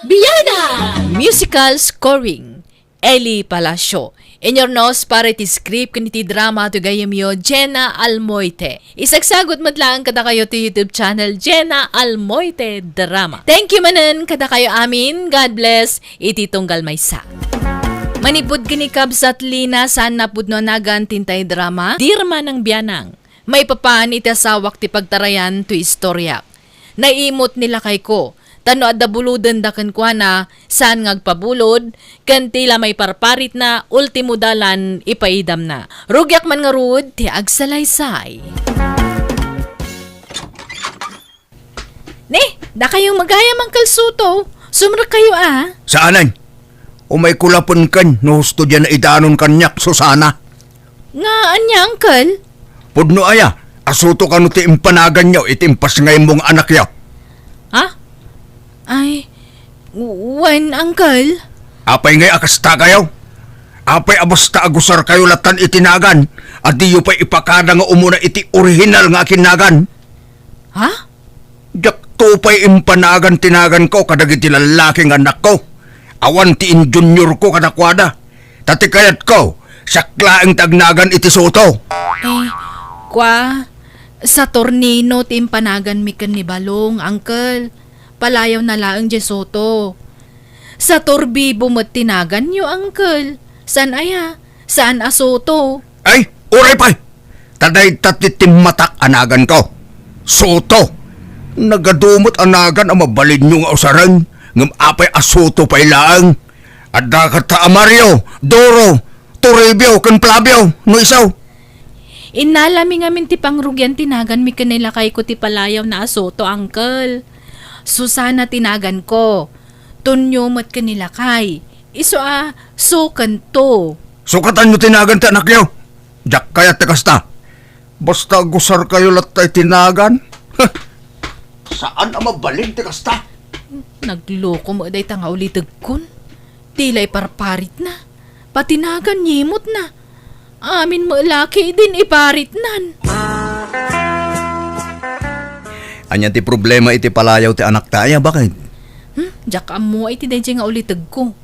[SPEAKER 1] Biyana!
[SPEAKER 9] Musical scoring, Eli Palacio. Inyornos para iti script kaniti drama to gayam yo, Jenna Almoite. Isagsagot matlaan kada kayo to YouTube channel, Jenna Almoite Drama. Thank you manan kada kayo amin. God bless. Iti tunggal maysa. Manipod kini Kabsat Lina saan napud no nagan tintay drama, dirma ng biyanang. May papaan iti asawak ti pagtarayan to istoryak. Naimot nila kay ko, tano adda buludan da kankwana, saan ngagpabulod, kan tila may parparit na, ultimo dalan ipaidam na. Rugyak man nga rud, ti agsalaysay. Ne, da kayong magayam ang kalsuto. Sumra kayo
[SPEAKER 3] Saanan? Umay kulapon kan, no husto dyan na idanon kanyak, Susana.
[SPEAKER 9] Nga, anya, uncle?
[SPEAKER 3] Pudno aya, asuto ka no ti impanagan nyo, itimpas ngay mong anak yaw.
[SPEAKER 9] Ha? Ay, when, uncle?
[SPEAKER 3] Apay ngay akasta kayo. Apay abasta agusar kayo latan itinagan, at diyo pa'y ipakada nga umuna iti original nga kinagan.
[SPEAKER 9] Ha?
[SPEAKER 3] Jak to pa'y impanagan tinagan ko kadag iti lalaking anak ko. Awan ti in junior ko kadakwada. Tati kayat ko, Sakla ang tagnagan iti Soto.
[SPEAKER 9] Kwa, sa tornino timpanagan mi ken ni Balong, Uncle. Palayaw na laang Jesoto. Sa torbibo mo't tinagan nyo, Uncle. San aya? Saan asoto?
[SPEAKER 3] Ay, uray pa'y! Taday tatitim matak anagan ko. Soto! Nagadumot anagan ang mabalin nyo nga usaran. Ngam apay asoto pa'y laang. Adda ka ta Mario, Doro, Toribio, kan Flavio, no isaw.
[SPEAKER 9] Inalami nga min ti pangrugyan tinagan mi kanila kay ko ti palayaw na asoto, Uncle. Susana tinagan ko. Tunyo mo't kanila kay. Iso sukan to.
[SPEAKER 3] Sukatan nyo tinagan ta anak nyo. Jak kaya tekasta. Basta gusar kayo latay tinagan. Saan ang mabalin tekasta?
[SPEAKER 9] Nagloko mo day tanga ulitag kun. Tila'y parparit na. Patinagan nyimot na. Amin mo laki din iparit nan.
[SPEAKER 2] Anya ti problema iti palayaw ti anak taya, bakit?
[SPEAKER 9] Jak mo ay ti day nga ulitag ko.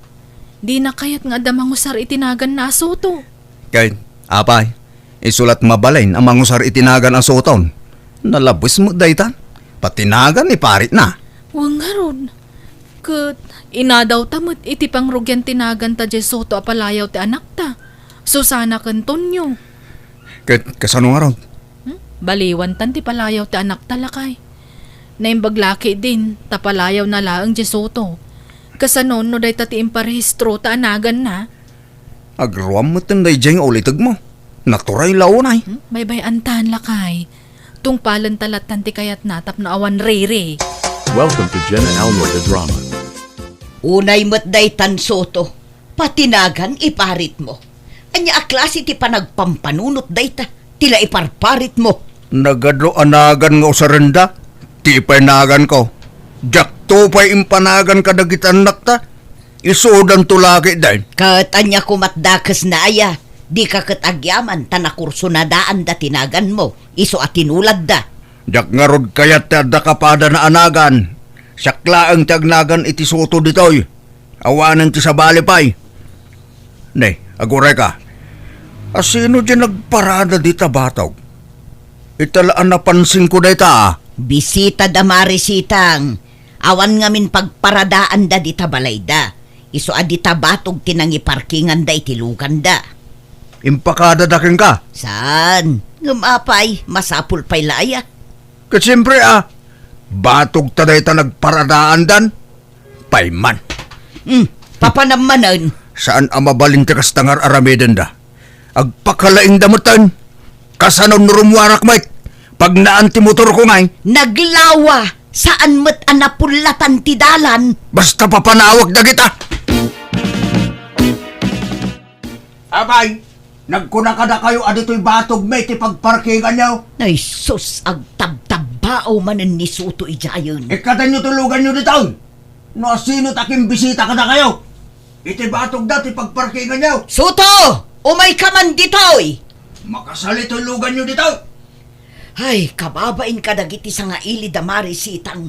[SPEAKER 9] Di na kayat nga damangusar itinagan na asoto.
[SPEAKER 2] Kahit, apay, isulat mabalain ang mangusar itinagan ang soton. Nalabos mo daytan. Patinagan ni parit na.
[SPEAKER 9] Wang harod. Kat, inadaw tamot iti pangrugyan tinagan ta Jesoto apalayaw ti anak ta. Susana kanton nyo.
[SPEAKER 2] Kahit, kasano nga ron?
[SPEAKER 9] Baliwan tan ti palayaw ti anak talakay. Naimbaglaki din, tapalayaw na laang Jesoto. Kasanon no day tati imparehistro ta anagan na.
[SPEAKER 2] Agruam mo tinday diyang ulitag mo. Naturay launay.
[SPEAKER 9] Baybay antahan lakay. Tung palan talatan ti kayat natap na awan rere.
[SPEAKER 8] Welcome to Jenna Almoy the Drama.
[SPEAKER 6] Unay mo't day tan Soto. Patinagan iparit mo. Anya aklase ti panagpampanunot day ta. Tila iparparit mo.
[SPEAKER 3] Nagadlo anagan nga usarenda. Ti panagan ko. Jak to pa'y impanagan kadagitan nakta. Isudan to laki dahil.
[SPEAKER 6] Kat anya kumatdakas na aya. Di ka katagyaman tanakurso na daan da tinagan mo. Iso at tinulad da.
[SPEAKER 3] Jak nga rod kayat da kapada na anagan. Sakla ang tagnagan iti Soto ditoy. Awanan ti sa balipay. Ne, aguray ka. Asino dyan nagparada di tabatog? Italaan napansin ko day ta.
[SPEAKER 6] Bisita da marisitang. Awan ngamin pagparadaan da di tabalay da. Iso adi tabatog tinangi parkingan da itilukan da.
[SPEAKER 3] Impakada daking ka.
[SPEAKER 6] Saan? Ngumapay, masapul pa'y laya.
[SPEAKER 3] Kasi siyempre batog taday ta nagparadaan dan. Payman.
[SPEAKER 6] Papanamanan.
[SPEAKER 3] Saan ang mabalin ti kastangar arameden da? Agpakalaing damutan. Kasanon rumwarak mait. Pag naanti motor ko ngay.
[SPEAKER 6] Naglawa. Saan mo't anapulatan ti dalan?
[SPEAKER 3] Basta papanawag na kita. Abay, nagkunakada kayo adito'y batog may ti pagparkingan nyo.
[SPEAKER 6] Ay sus, agtabtabao manan ni Soto ijayon.
[SPEAKER 3] Ikatan nyo tulugan nyo dito. No sino taking bisita ka na kayo. Iti batog na ti pagparkingan nyo.
[SPEAKER 6] Soto! Umay ka man ditoy!
[SPEAKER 3] Makasali tulugan nyo dito.
[SPEAKER 6] Ay, kababain ka dagiti sa nga ili damari sitang.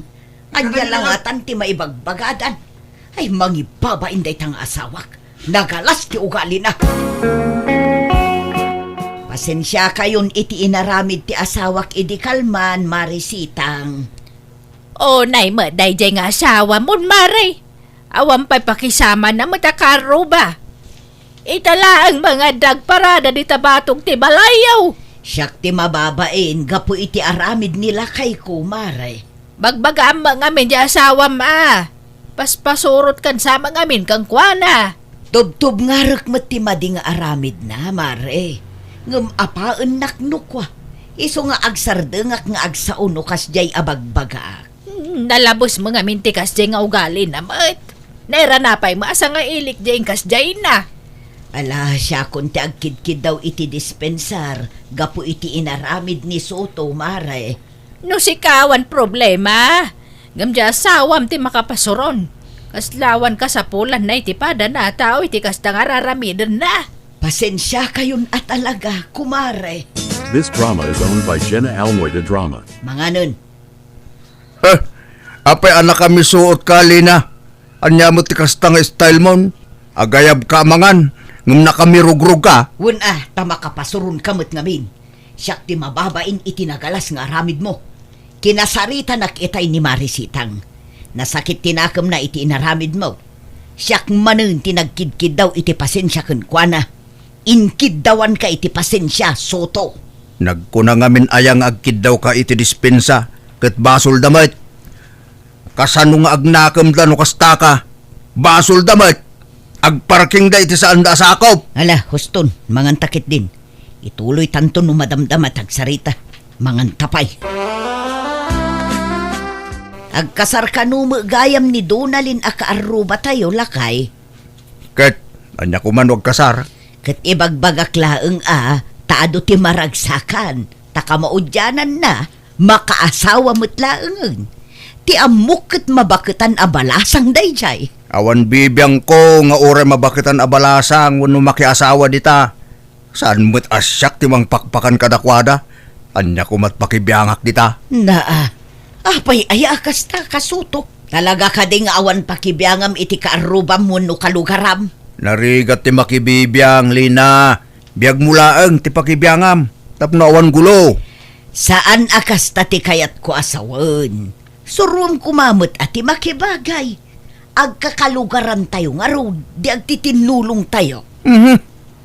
[SPEAKER 6] Anya lang atan ti maibagbagadan. Ay, mangibabain day tang asawak. Nagalas ti ugali na. Pasensya kayon iti inaramid ti asawak idi kalman, marisitang.
[SPEAKER 9] O nay mo day nga asawa mo, Mare. Awan pa'y pakisama na matakaro ba? Itala ang mga dagparada di tabatong ti balayaw.
[SPEAKER 6] Siyak ti mababain, gapu iti aramid nila kay kumare.
[SPEAKER 9] Bagbagaan mga amin di asawa ma. Paspasurot kan sa mga amin kang kwana.
[SPEAKER 6] Tubtub nga rekmet ti mading aramid na, mare. Ngem apaan naknukwa. Iso nga agsardengak nga agsauno kas jay abagbaga.
[SPEAKER 9] Nalabos mga mintikas jay nga ugali na mat. Naira na pa'y maasa nga ilik jay kas jay na.
[SPEAKER 6] Ala siya kung ti agkidkid daw iti dispensar, gapu iti inaramid ni Soto, mare.
[SPEAKER 9] No si kawan problema. Ngamdya asawam ti makapasuron. Kaslawan ka sa pulan na iti pada na tao iti kastang araramidan na.
[SPEAKER 6] Pasensya kayon at alaga, kumare.
[SPEAKER 8] This drama is owned by Jenna Almoy the Drama.
[SPEAKER 6] Mga nun,
[SPEAKER 3] Apay anak kami suot kali na. Anya mo ti kastang style mon. Agayab ka mangan. Ngum nakamirugrog ka.
[SPEAKER 6] Wen tama ka pasurun kamot ngamin. Siyak ti mababain itinagalas nga aramid mo. Kinasarita nakitay ni Marisitang. Nasakit tinakam na iti inaramid mo. Siyak manen tinagkidkid daw iti pasensya kenkwana. Inkid dawan ka iti pasensya, Soto.
[SPEAKER 3] Nagkunang amin ayang agkid daw ka iti dispensa. Kat basol damit. Kasano nga agnakam da no kasta ka. Basol damit. Agparking da iti saan da sakop.
[SPEAKER 6] Ala, huston, mangantakit din. Ituloy tanto no madamdam at agsarita. Mangantapay. Agkasar ka no gayam ni Donalyn akaaruba tayo lakay.
[SPEAKER 3] Kat, anya ko man wag kasar.
[SPEAKER 6] Kat ibagbagak laeng taado ti maragsakan. Takamaudyanan na, makaasawa mo't laeng. Ti amok ket mabaketan abalasang dayjay.
[SPEAKER 3] Awan bibiyang ko nga oray mabakitan abalasang wano makiasawa dita. Saan mo't asyak ti mang pakpakan kadakwada? Anya ko mat pakibiyangak dita.
[SPEAKER 6] Apay ayakas ta kasuto. Talaga ka ding awan pakibiyangam iti kaarubam mo no kalugaram.
[SPEAKER 3] Narigat ti makibibiyang, Lina. Biyag mulaang ti pakibiyangam. Tapno awan gulo.
[SPEAKER 6] Saan akas ta ti kayat ko asawan? Surum kumamot at ti makibagay. Agkakalugaran tayo nga road, di agtitinulong tayo.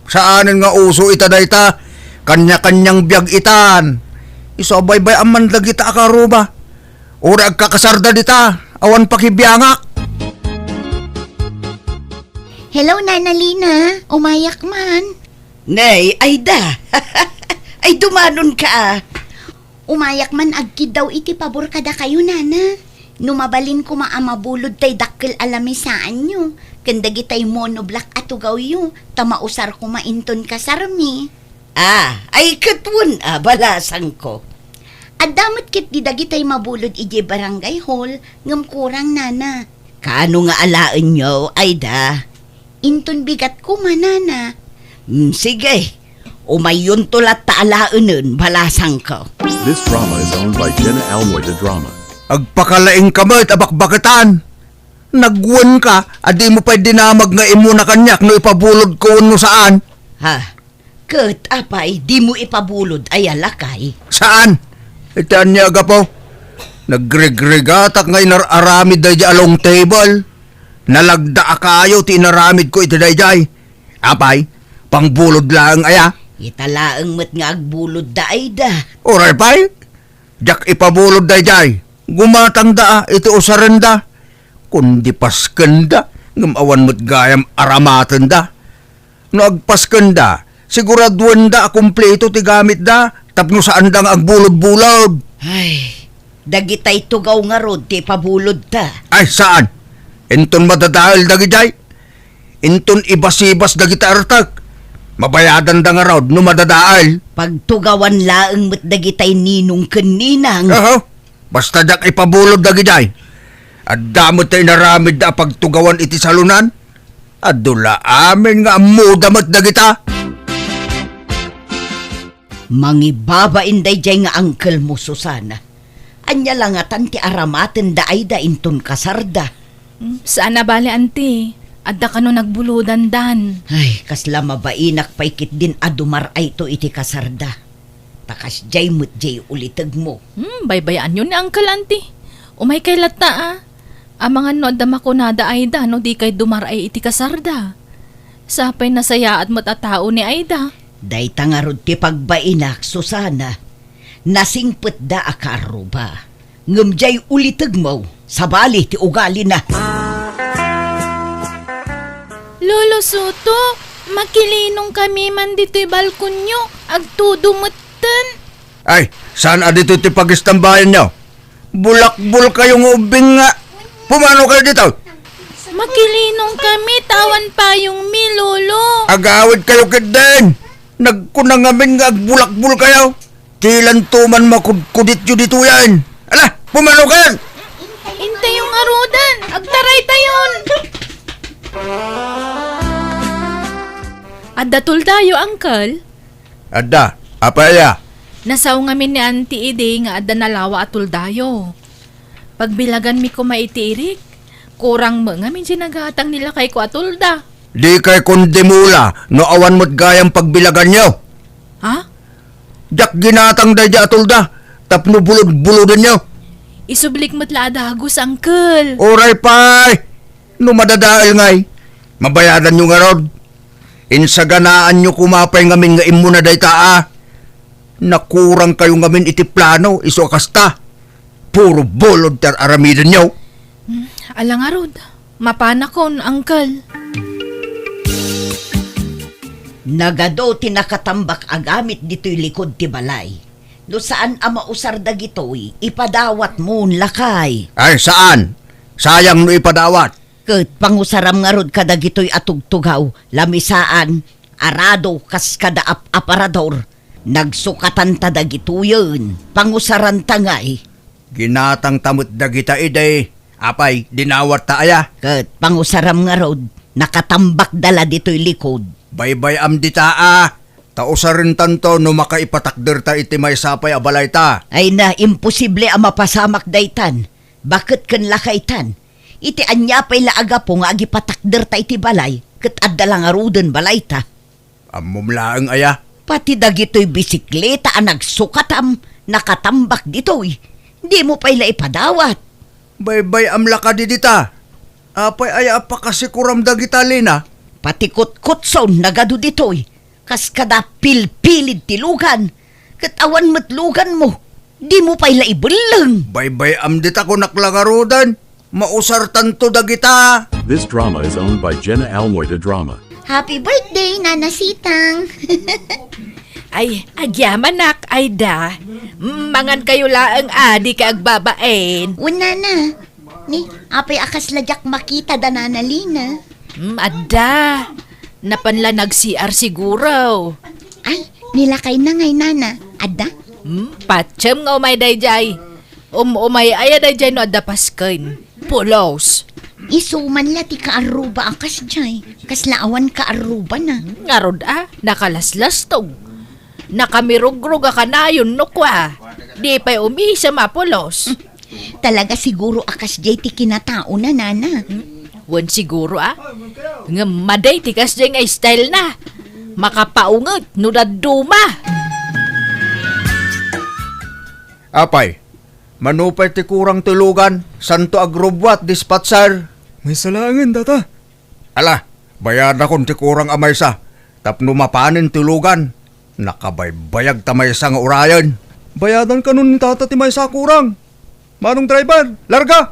[SPEAKER 3] Saanin nga uso ita dayta? Kanya-kanyang biyag itan. Isobay-bay aman dagita akaruba. Ura agkakasarda dita, awan pakibiyangak.
[SPEAKER 5] Hello, Nana Lina. Umayak man.
[SPEAKER 6] Nay, Aida. Ay dumanon ka.
[SPEAKER 5] Umayak man agkid daw iti pabor kada kayo, Nana. Numabalin ko maamabulod tay dakkel alamisaan nyo. Kandagi tay monoblak at ugaw yu. Tamausar ko mainton kasarmi.
[SPEAKER 6] Ay katwon balasang ko.
[SPEAKER 5] At damot kit di dagi tay mabulod iji barangay hall. Ngam kurang, Nana.
[SPEAKER 6] Kano nga alaan nyo, Aida?
[SPEAKER 5] Inton bigat ko man, Nana.
[SPEAKER 6] Sige. Umayon tulat taalaanan, balasang ko.
[SPEAKER 8] This drama is owned by Jenna Almoida Drama.
[SPEAKER 3] Agpakalaing kamot abakbakitan. Nagwan ka, adi mo pa'y dinamag nga imo na kanyak no ipabulod ko no saan.
[SPEAKER 6] Ket apay, di mo ipabulod ay alakay.
[SPEAKER 3] Saan? Itaan niya aga po. Nagregregatak nga inararamid day along table. Nalagda akayo ti inaramid ko iti day. Apay, pangbulod lang aya.
[SPEAKER 6] Italaang mat nga agbulod da Aida.
[SPEAKER 3] Oray pay, jak ipabulod day. Gumatang da iti usarenda. Kundi paskenda, ngamawan mo't gayam aramatan da. No agpaskenda, siguraduan da kumpleto ti gamit da. Tapno saan dang agbulod-bulod.
[SPEAKER 6] Ay, dagitay tugaw nga rod ti pabulod ta.
[SPEAKER 3] Ay, saan? Inton madadahil dagijay. Inton ibasibas dagita artak. Mabayadan da nga rod no madadahil.
[SPEAKER 6] Pagtugawan laeng mat dagitay ninong keninang.
[SPEAKER 3] Basta jak ipabulod dagijay. At damot tayo naramid da pagtugawan iti salunan. Adula amin nga amudamat dagita.
[SPEAKER 6] Mangibabain day jay nga angkel mo, Susana. Anya langatan ti aramaten da ay da inton kasarda.
[SPEAKER 9] Saan na bali, auntie? Adda ka no nagbuludan dan.
[SPEAKER 6] Ay, kasla mabainak paikit din adumar ay to iti kasarda. Takas jay mo't jay ulitag mo.
[SPEAKER 9] Baybayaan yun ni uncle, auntie. Umay kay lata Amangan no adda makunada Aida no di kay dumaray iti kasarda. Sapay nasaya at matatao ni Aida.
[SPEAKER 6] Day tangarod ti pagbainak, Susana. Nasingpet da akaruba. Ngamjay ulitag mo. Sabali ti ugali na.
[SPEAKER 1] Lolo Soto, makilinong kami man dito'y balkonyo. Agtudumutan.
[SPEAKER 3] Ay, saan adito ti pagistambayan nyo? Bulakbul kayong ubing nga. Pumano kayo dito?
[SPEAKER 1] Makilinong kami, tawan pa yung mi, Lolo.
[SPEAKER 3] Agawid kayo kidden. Nagkunangamin nga agbulakbul kayo. Tilan tuman makudkudit yun dito yan. Ala, pumano kayo?
[SPEAKER 1] Hintay yung arudan. Agtaray tayon.
[SPEAKER 9] Adda tuldayo, uncle.
[SPEAKER 3] Adda, apaya.
[SPEAKER 9] Nasaw ngamin ni Auntie Ide nga adda nalawa at tuldayo. Pagbilagan mi ko maitirik, kurang mo ngamin sinagatang nila kay ko atulda.
[SPEAKER 3] Di kay kundimula no awan mo't gayang pagbilagan nyo.
[SPEAKER 9] Ha?
[SPEAKER 3] Jak ginatang day di atulda. Tapno bulod-bulodin nyo.
[SPEAKER 9] Isublik mo't laada hagos, Uncle.
[SPEAKER 3] Oray pay. No madadaal ngay. Mabayadan nyo nga rod. Insaganaan nyo kumapay ngamin nga imo na day taa. Nakurang kayo ngamin iti plano. Iso akasta. Puro bolod tar aramidan nyo.
[SPEAKER 9] Alang arod. Mapana kon, Uncle.
[SPEAKER 5] Nagado tinakatambak agamit dito'y likod ti balay. No saan ama usar dagitoy, ipadawat mo lakay.
[SPEAKER 3] Ay saan? Sayang no ipadawat.
[SPEAKER 5] Ket pangusaram nga rod kada gitoy atugtugaw, lamisaan, arado kas kada aparador. Nagsukatan ta dagitoyon, pangusaran tangay.
[SPEAKER 3] Ginatang tamot dagita iday. Apay, dinawat ta aya.
[SPEAKER 5] Ket pangusaram nga rod, nakatambak dala dito'y likod.
[SPEAKER 3] Baybay am di taa. Tausa rin tanto no makaipatakder ta iti may sapay abalay ta.
[SPEAKER 5] Ay na, imposible ang mapasamak daytan. Bakit kan lakaytan? Iti anya pa'y laaga po nga agipatakder ta iti balay, ket addalang aruden balay ta.
[SPEAKER 3] Amumlaang aya.
[SPEAKER 5] Pati dagito'y bisikleta ang nagsukatam, nakatambak dito'y. Di mo pa'y laipadawat.
[SPEAKER 3] Baybay am laka di dita. Apay aya pa kasi kuram dagita lina.
[SPEAKER 5] Pati kutkutson nagado dito'y. Kas kada pilpilid tilugan. Ket awan matlugan mo. Di mo pa'y laibulang.
[SPEAKER 3] Baybay am dita ko naklagarudan. Mausar tanto dagita.
[SPEAKER 8] This drama is owned by Jenna Almoita Drama.
[SPEAKER 10] Happy birthday, Nana Sitang!
[SPEAKER 9] Ay, agyaman nak, ay da. Mangan kayo laang adi ka agbabain.
[SPEAKER 10] Una na. Ni, apay akas lajak makita da Nana Lina.
[SPEAKER 9] Adda. Napanla nag-CR siguro.
[SPEAKER 10] Ay, nilakay na ngay Nana. Ada?
[SPEAKER 9] Patsyam nga umay dayjay. Umay aya dayjay no adda pasken. Pulos.
[SPEAKER 10] Isuman la ti kaaruba akas jay. Kaslaawan kaaruba na.
[SPEAKER 9] Ngarod nakalaslas tong. Nakamirogrog ka na yun no kwa. Di pa'y umisa mapulos.
[SPEAKER 10] Talaga siguro akas jay ti kinatao na Nana.
[SPEAKER 9] Wan siguro nga maday tikas jay nga style na. Makapaungot no daduma.
[SPEAKER 3] Apay, manupay ti kurang tulugan. Santo agrobwat dispatcher.
[SPEAKER 2] May salangan data.
[SPEAKER 3] Ala, bayad akong ti kurang amay sa. Tapno mapanin tulugan. Nakabaybayag tamay sa nga urayan.
[SPEAKER 2] Bayadan ka nun ni tata ti may sakurang. Manong driver, larga!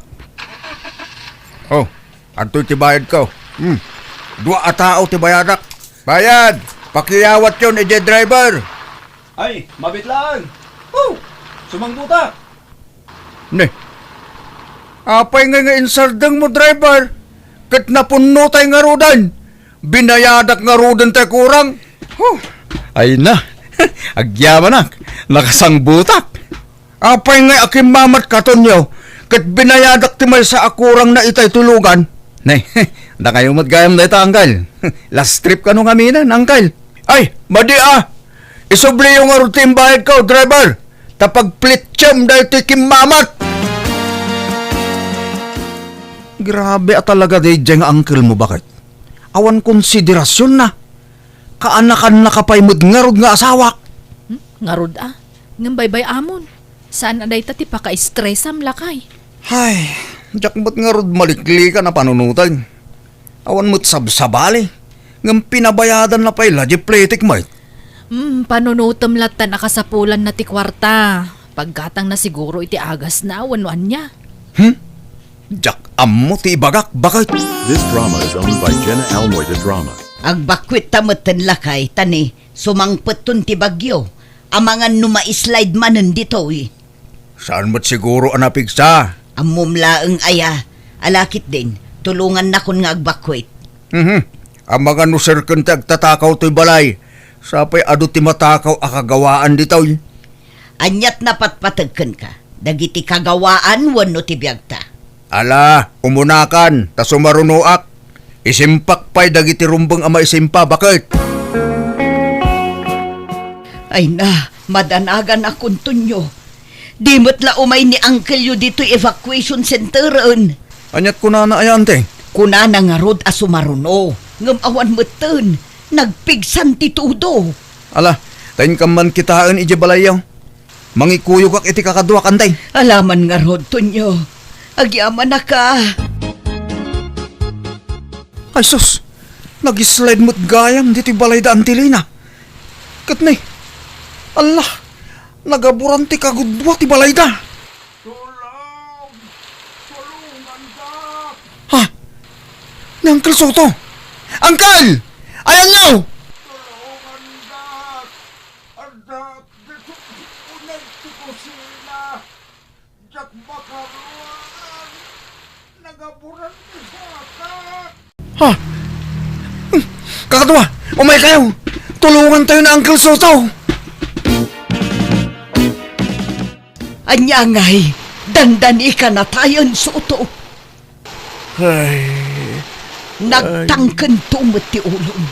[SPEAKER 3] Oh, anto'y ti bayad ko. Dua atao ti bayadak. Bayad! Pakiyawat yun, driver.
[SPEAKER 7] Ay, mabitlaan! Oh! Sumangbuta!
[SPEAKER 3] Ne, apay nga insardeng mo, driver. Kat napuno tay nga rudan. Binayadak nga rudan tay kurang.
[SPEAKER 2] Ay na, agyaman na, nakasangbutak.
[SPEAKER 3] Apay nga aking mamat katon nyo. Kat binayadak ti may sa akurang na itay tulugan.
[SPEAKER 2] Nay, na kayo matgayam na ito, Uncle. Last trip ka nung aminan, Uncle.
[SPEAKER 3] Ay, madi isubli yung arutin bayad ko, driver. Tapag plitsyam dahil ti kimamat.
[SPEAKER 2] Grabe talaga day dyan nga uncle mo, bakit? Awan konsiderasyon na. Kaanakan na kapay mudngarod nga asawak.
[SPEAKER 9] Ngarod ngam baybay amon. Saan aday ta ti paka-stressam lakay.
[SPEAKER 2] Ay, jak ba't nga rod malikli ka na panunutan? Awan mo't sabsabali. Ngam pinabayadan na pa'y lajipletik mo.
[SPEAKER 9] Panunutom latan nakasapulan na ti kwarta. Paggatang na siguro iti agas na wanwan niya.
[SPEAKER 2] Jak ammo ti ibagak, bakit?
[SPEAKER 8] This drama is owned by Jenna Almoita Drama.
[SPEAKER 5] Agbakwit tamatan lakay, tani, sumangpetun ti bagyo. Amangan numa-slide manen dito'y.
[SPEAKER 3] Saan mo't siguro anapigsa?
[SPEAKER 5] Amumlaeng aya, alakit din, tulungan na kun nga agbakwit.
[SPEAKER 3] Ang mga nusirkan ti agtatakaw to'y balay. Sapay ado ti matakaw akagawaan dito.
[SPEAKER 5] Anyat na patpatagkan ka, dagiti kagawaan wano ti biyagta.
[SPEAKER 3] Ala, umunakan, ta sumarunuak. Isimpak pa'y dagiti rumbang ama isimpa, bakit?
[SPEAKER 5] Ay na, madanagan akong tunyo. Di matla umay ni Uncle yu dito evacuation centeron.
[SPEAKER 2] Anyat ko na ayante.
[SPEAKER 5] Kuna na nga rod asumaruno.
[SPEAKER 6] ngam awan meten, nagpigsan ti tudo.
[SPEAKER 2] Ala, tayin ka man kitaan iti balayaw. Mangikuyo kak iti kakadwa kantay.
[SPEAKER 6] Alaman nga rod to nyo. Agyaman na ka.
[SPEAKER 2] Ay sus, nag-slide mo't gayam dito balay daan tilina. Katnay, Allah, nagaburan ti kagudwa ti balay da. Ha? Ni Uncle Soto! Uncle! Ayan nyo! Ha? Kakatuwa, umay kayo! Tulungan tayo na Uncle Soto!
[SPEAKER 6] Anyangay, dandani ka na tayon Soto.
[SPEAKER 2] Ay,
[SPEAKER 6] Nagtangken tumot ti ulong.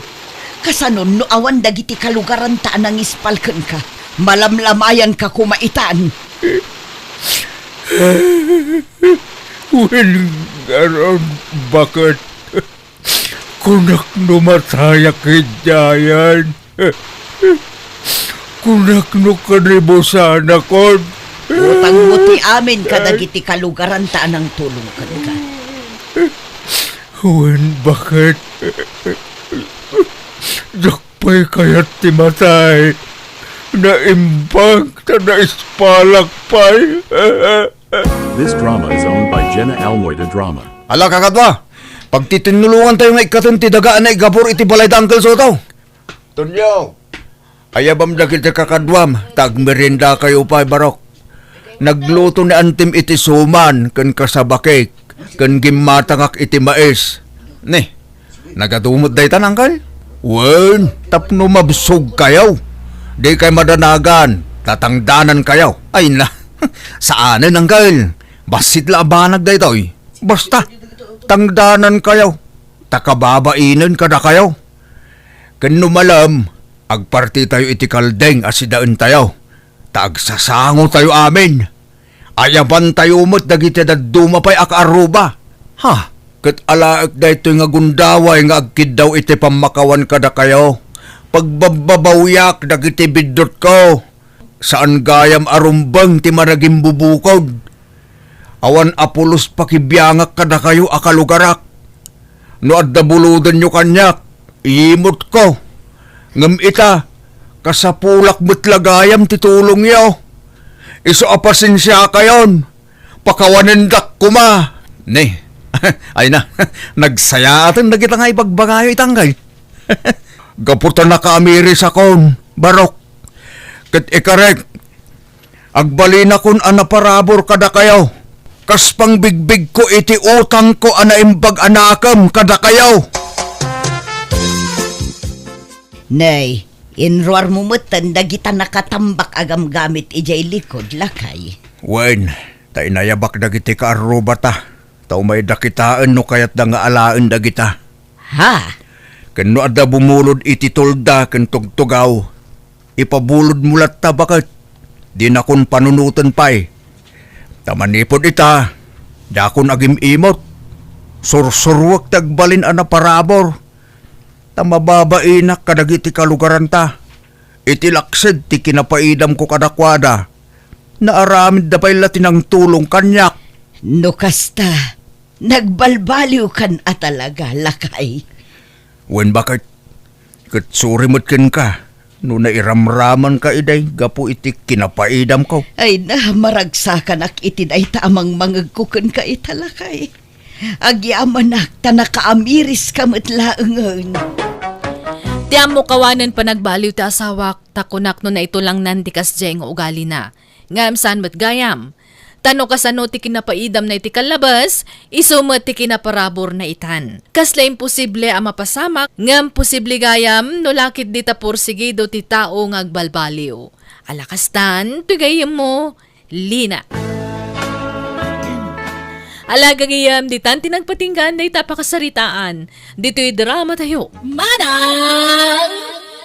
[SPEAKER 6] Kasanon no awan dagiti kalugaran ta nang ispalken ka. Malamlamayan ka kumaitan.
[SPEAKER 3] When garon bakit kunak numataya kidyayan. Kunak no kanibusan ako.
[SPEAKER 6] Utang mo ti amin kadagiti kalugaran ta nang tulong ka.
[SPEAKER 3] When bakit dakpay kayat ti matay naimbag ta na ispalakpay.
[SPEAKER 8] This drama is owned by Jenna Almoida Drama.
[SPEAKER 2] ala kakatwa, pag titinulungan tayo nga ikatan ti dagaan na igabor iti balay da Uncle Soto. Tunyo, ayabam da kita kakadwam, tagmerinda kayo pa barok. Nagluto ni antim iti suman, kan kasabakik, kan gimatangak iti mais. Ne, nagadumot day tan, Uncle? Wen, tapno mabsog kayaw. Di kay madanagan, tatangdanan kayaw. Ay na, saanan, Uncle? Basit labanag day toy. Basta, tangdanan kayaw. Takababainan kada kayaw. Kan numalam, agparti tayo iti kaldeng asidaan tayo. Tagsasango tayo amin. Ayaban tayo mo't dagiti dadumapay akaruba. Ha, kat alaak da ito nga gundaway nga agkid daw iti pamakawan kada kayo. Pagbabawyak dagiti bidot ko. Saan gayam arumbang ti maragim bubukod. Awan apulos pakibiyangak kada kayo akalugarak. No adda buludan nyo kanyak, iimot ko. Ngam ita, kasapulak butlagayam titulong yaw. Iso apasensya kayon. Pakawanendak kuma. Ne, ay na, nagsayatan na kita nga ipagbagayo itangay. Gaputan na kaamiris akon, barok. Kat ikarek, agbalin akon anaparabor kada kayo. Kas pang bigbig ko iti utang ko anaimbag anakam kada kayo.
[SPEAKER 6] Nay, inruar mo mutan dagita nakatambak agam gamit ijay likod lakay.
[SPEAKER 2] Wen, tay nayabak dagiti kaarubata. Tao may dakitaan no kayat da nga alaan dagita.
[SPEAKER 6] Ha?
[SPEAKER 2] Kano adda bumulod iti tolda ken tugtugaw. Ipabulod mulat ta bakit. Di na kon panunutan pa'y. Tamanipod ita, dakon agim imot. Sursurwak tagbalin ana parabor. Tamababainak kadagiti kalugaran ta. Itilaksid ti kinapaidam ko kadakwada. Naaramid da pa'y latinang tulong kanyak.
[SPEAKER 6] No kasta, nagbalbaliw kan atalaga lakay.
[SPEAKER 2] Wen bakit? Katsurimot ken ka. No nairamraman ka iday, gapo iti kinapaidam ko.
[SPEAKER 6] Ay na, maragsakan ak itiday tamang mangagkukan ka italakay. Agyamanak, tanakaamiris kamot laengen.
[SPEAKER 9] Tiyan mo kawanan pa nagbaliw ti asawak, takunak no na ito lang nandikas jay nga ugali na. Ngam saan mat gayam. Tano kasano ti kinapaidam na iti kalabas, isumat ti kinaparabor na itan. Kasla imposible ang mapasamak, ngam posible gayam no lakit di tapursigido ti tao ng agbalbaliw. Alakastan, pigayam mo, Lina. Alagagayam, di tanti nagpatinggan na itapakasaritaan. Dito'y drama tayo. Manang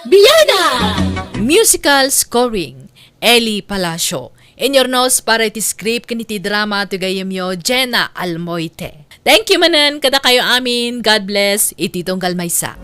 [SPEAKER 9] Biyana! Musical scoring, Eli Palacio. In your nose para iti script kaniti drama to gayam yo Jenna Almoite. Thank you manan kada kayo amin. God bless. Iti tunggal maysa.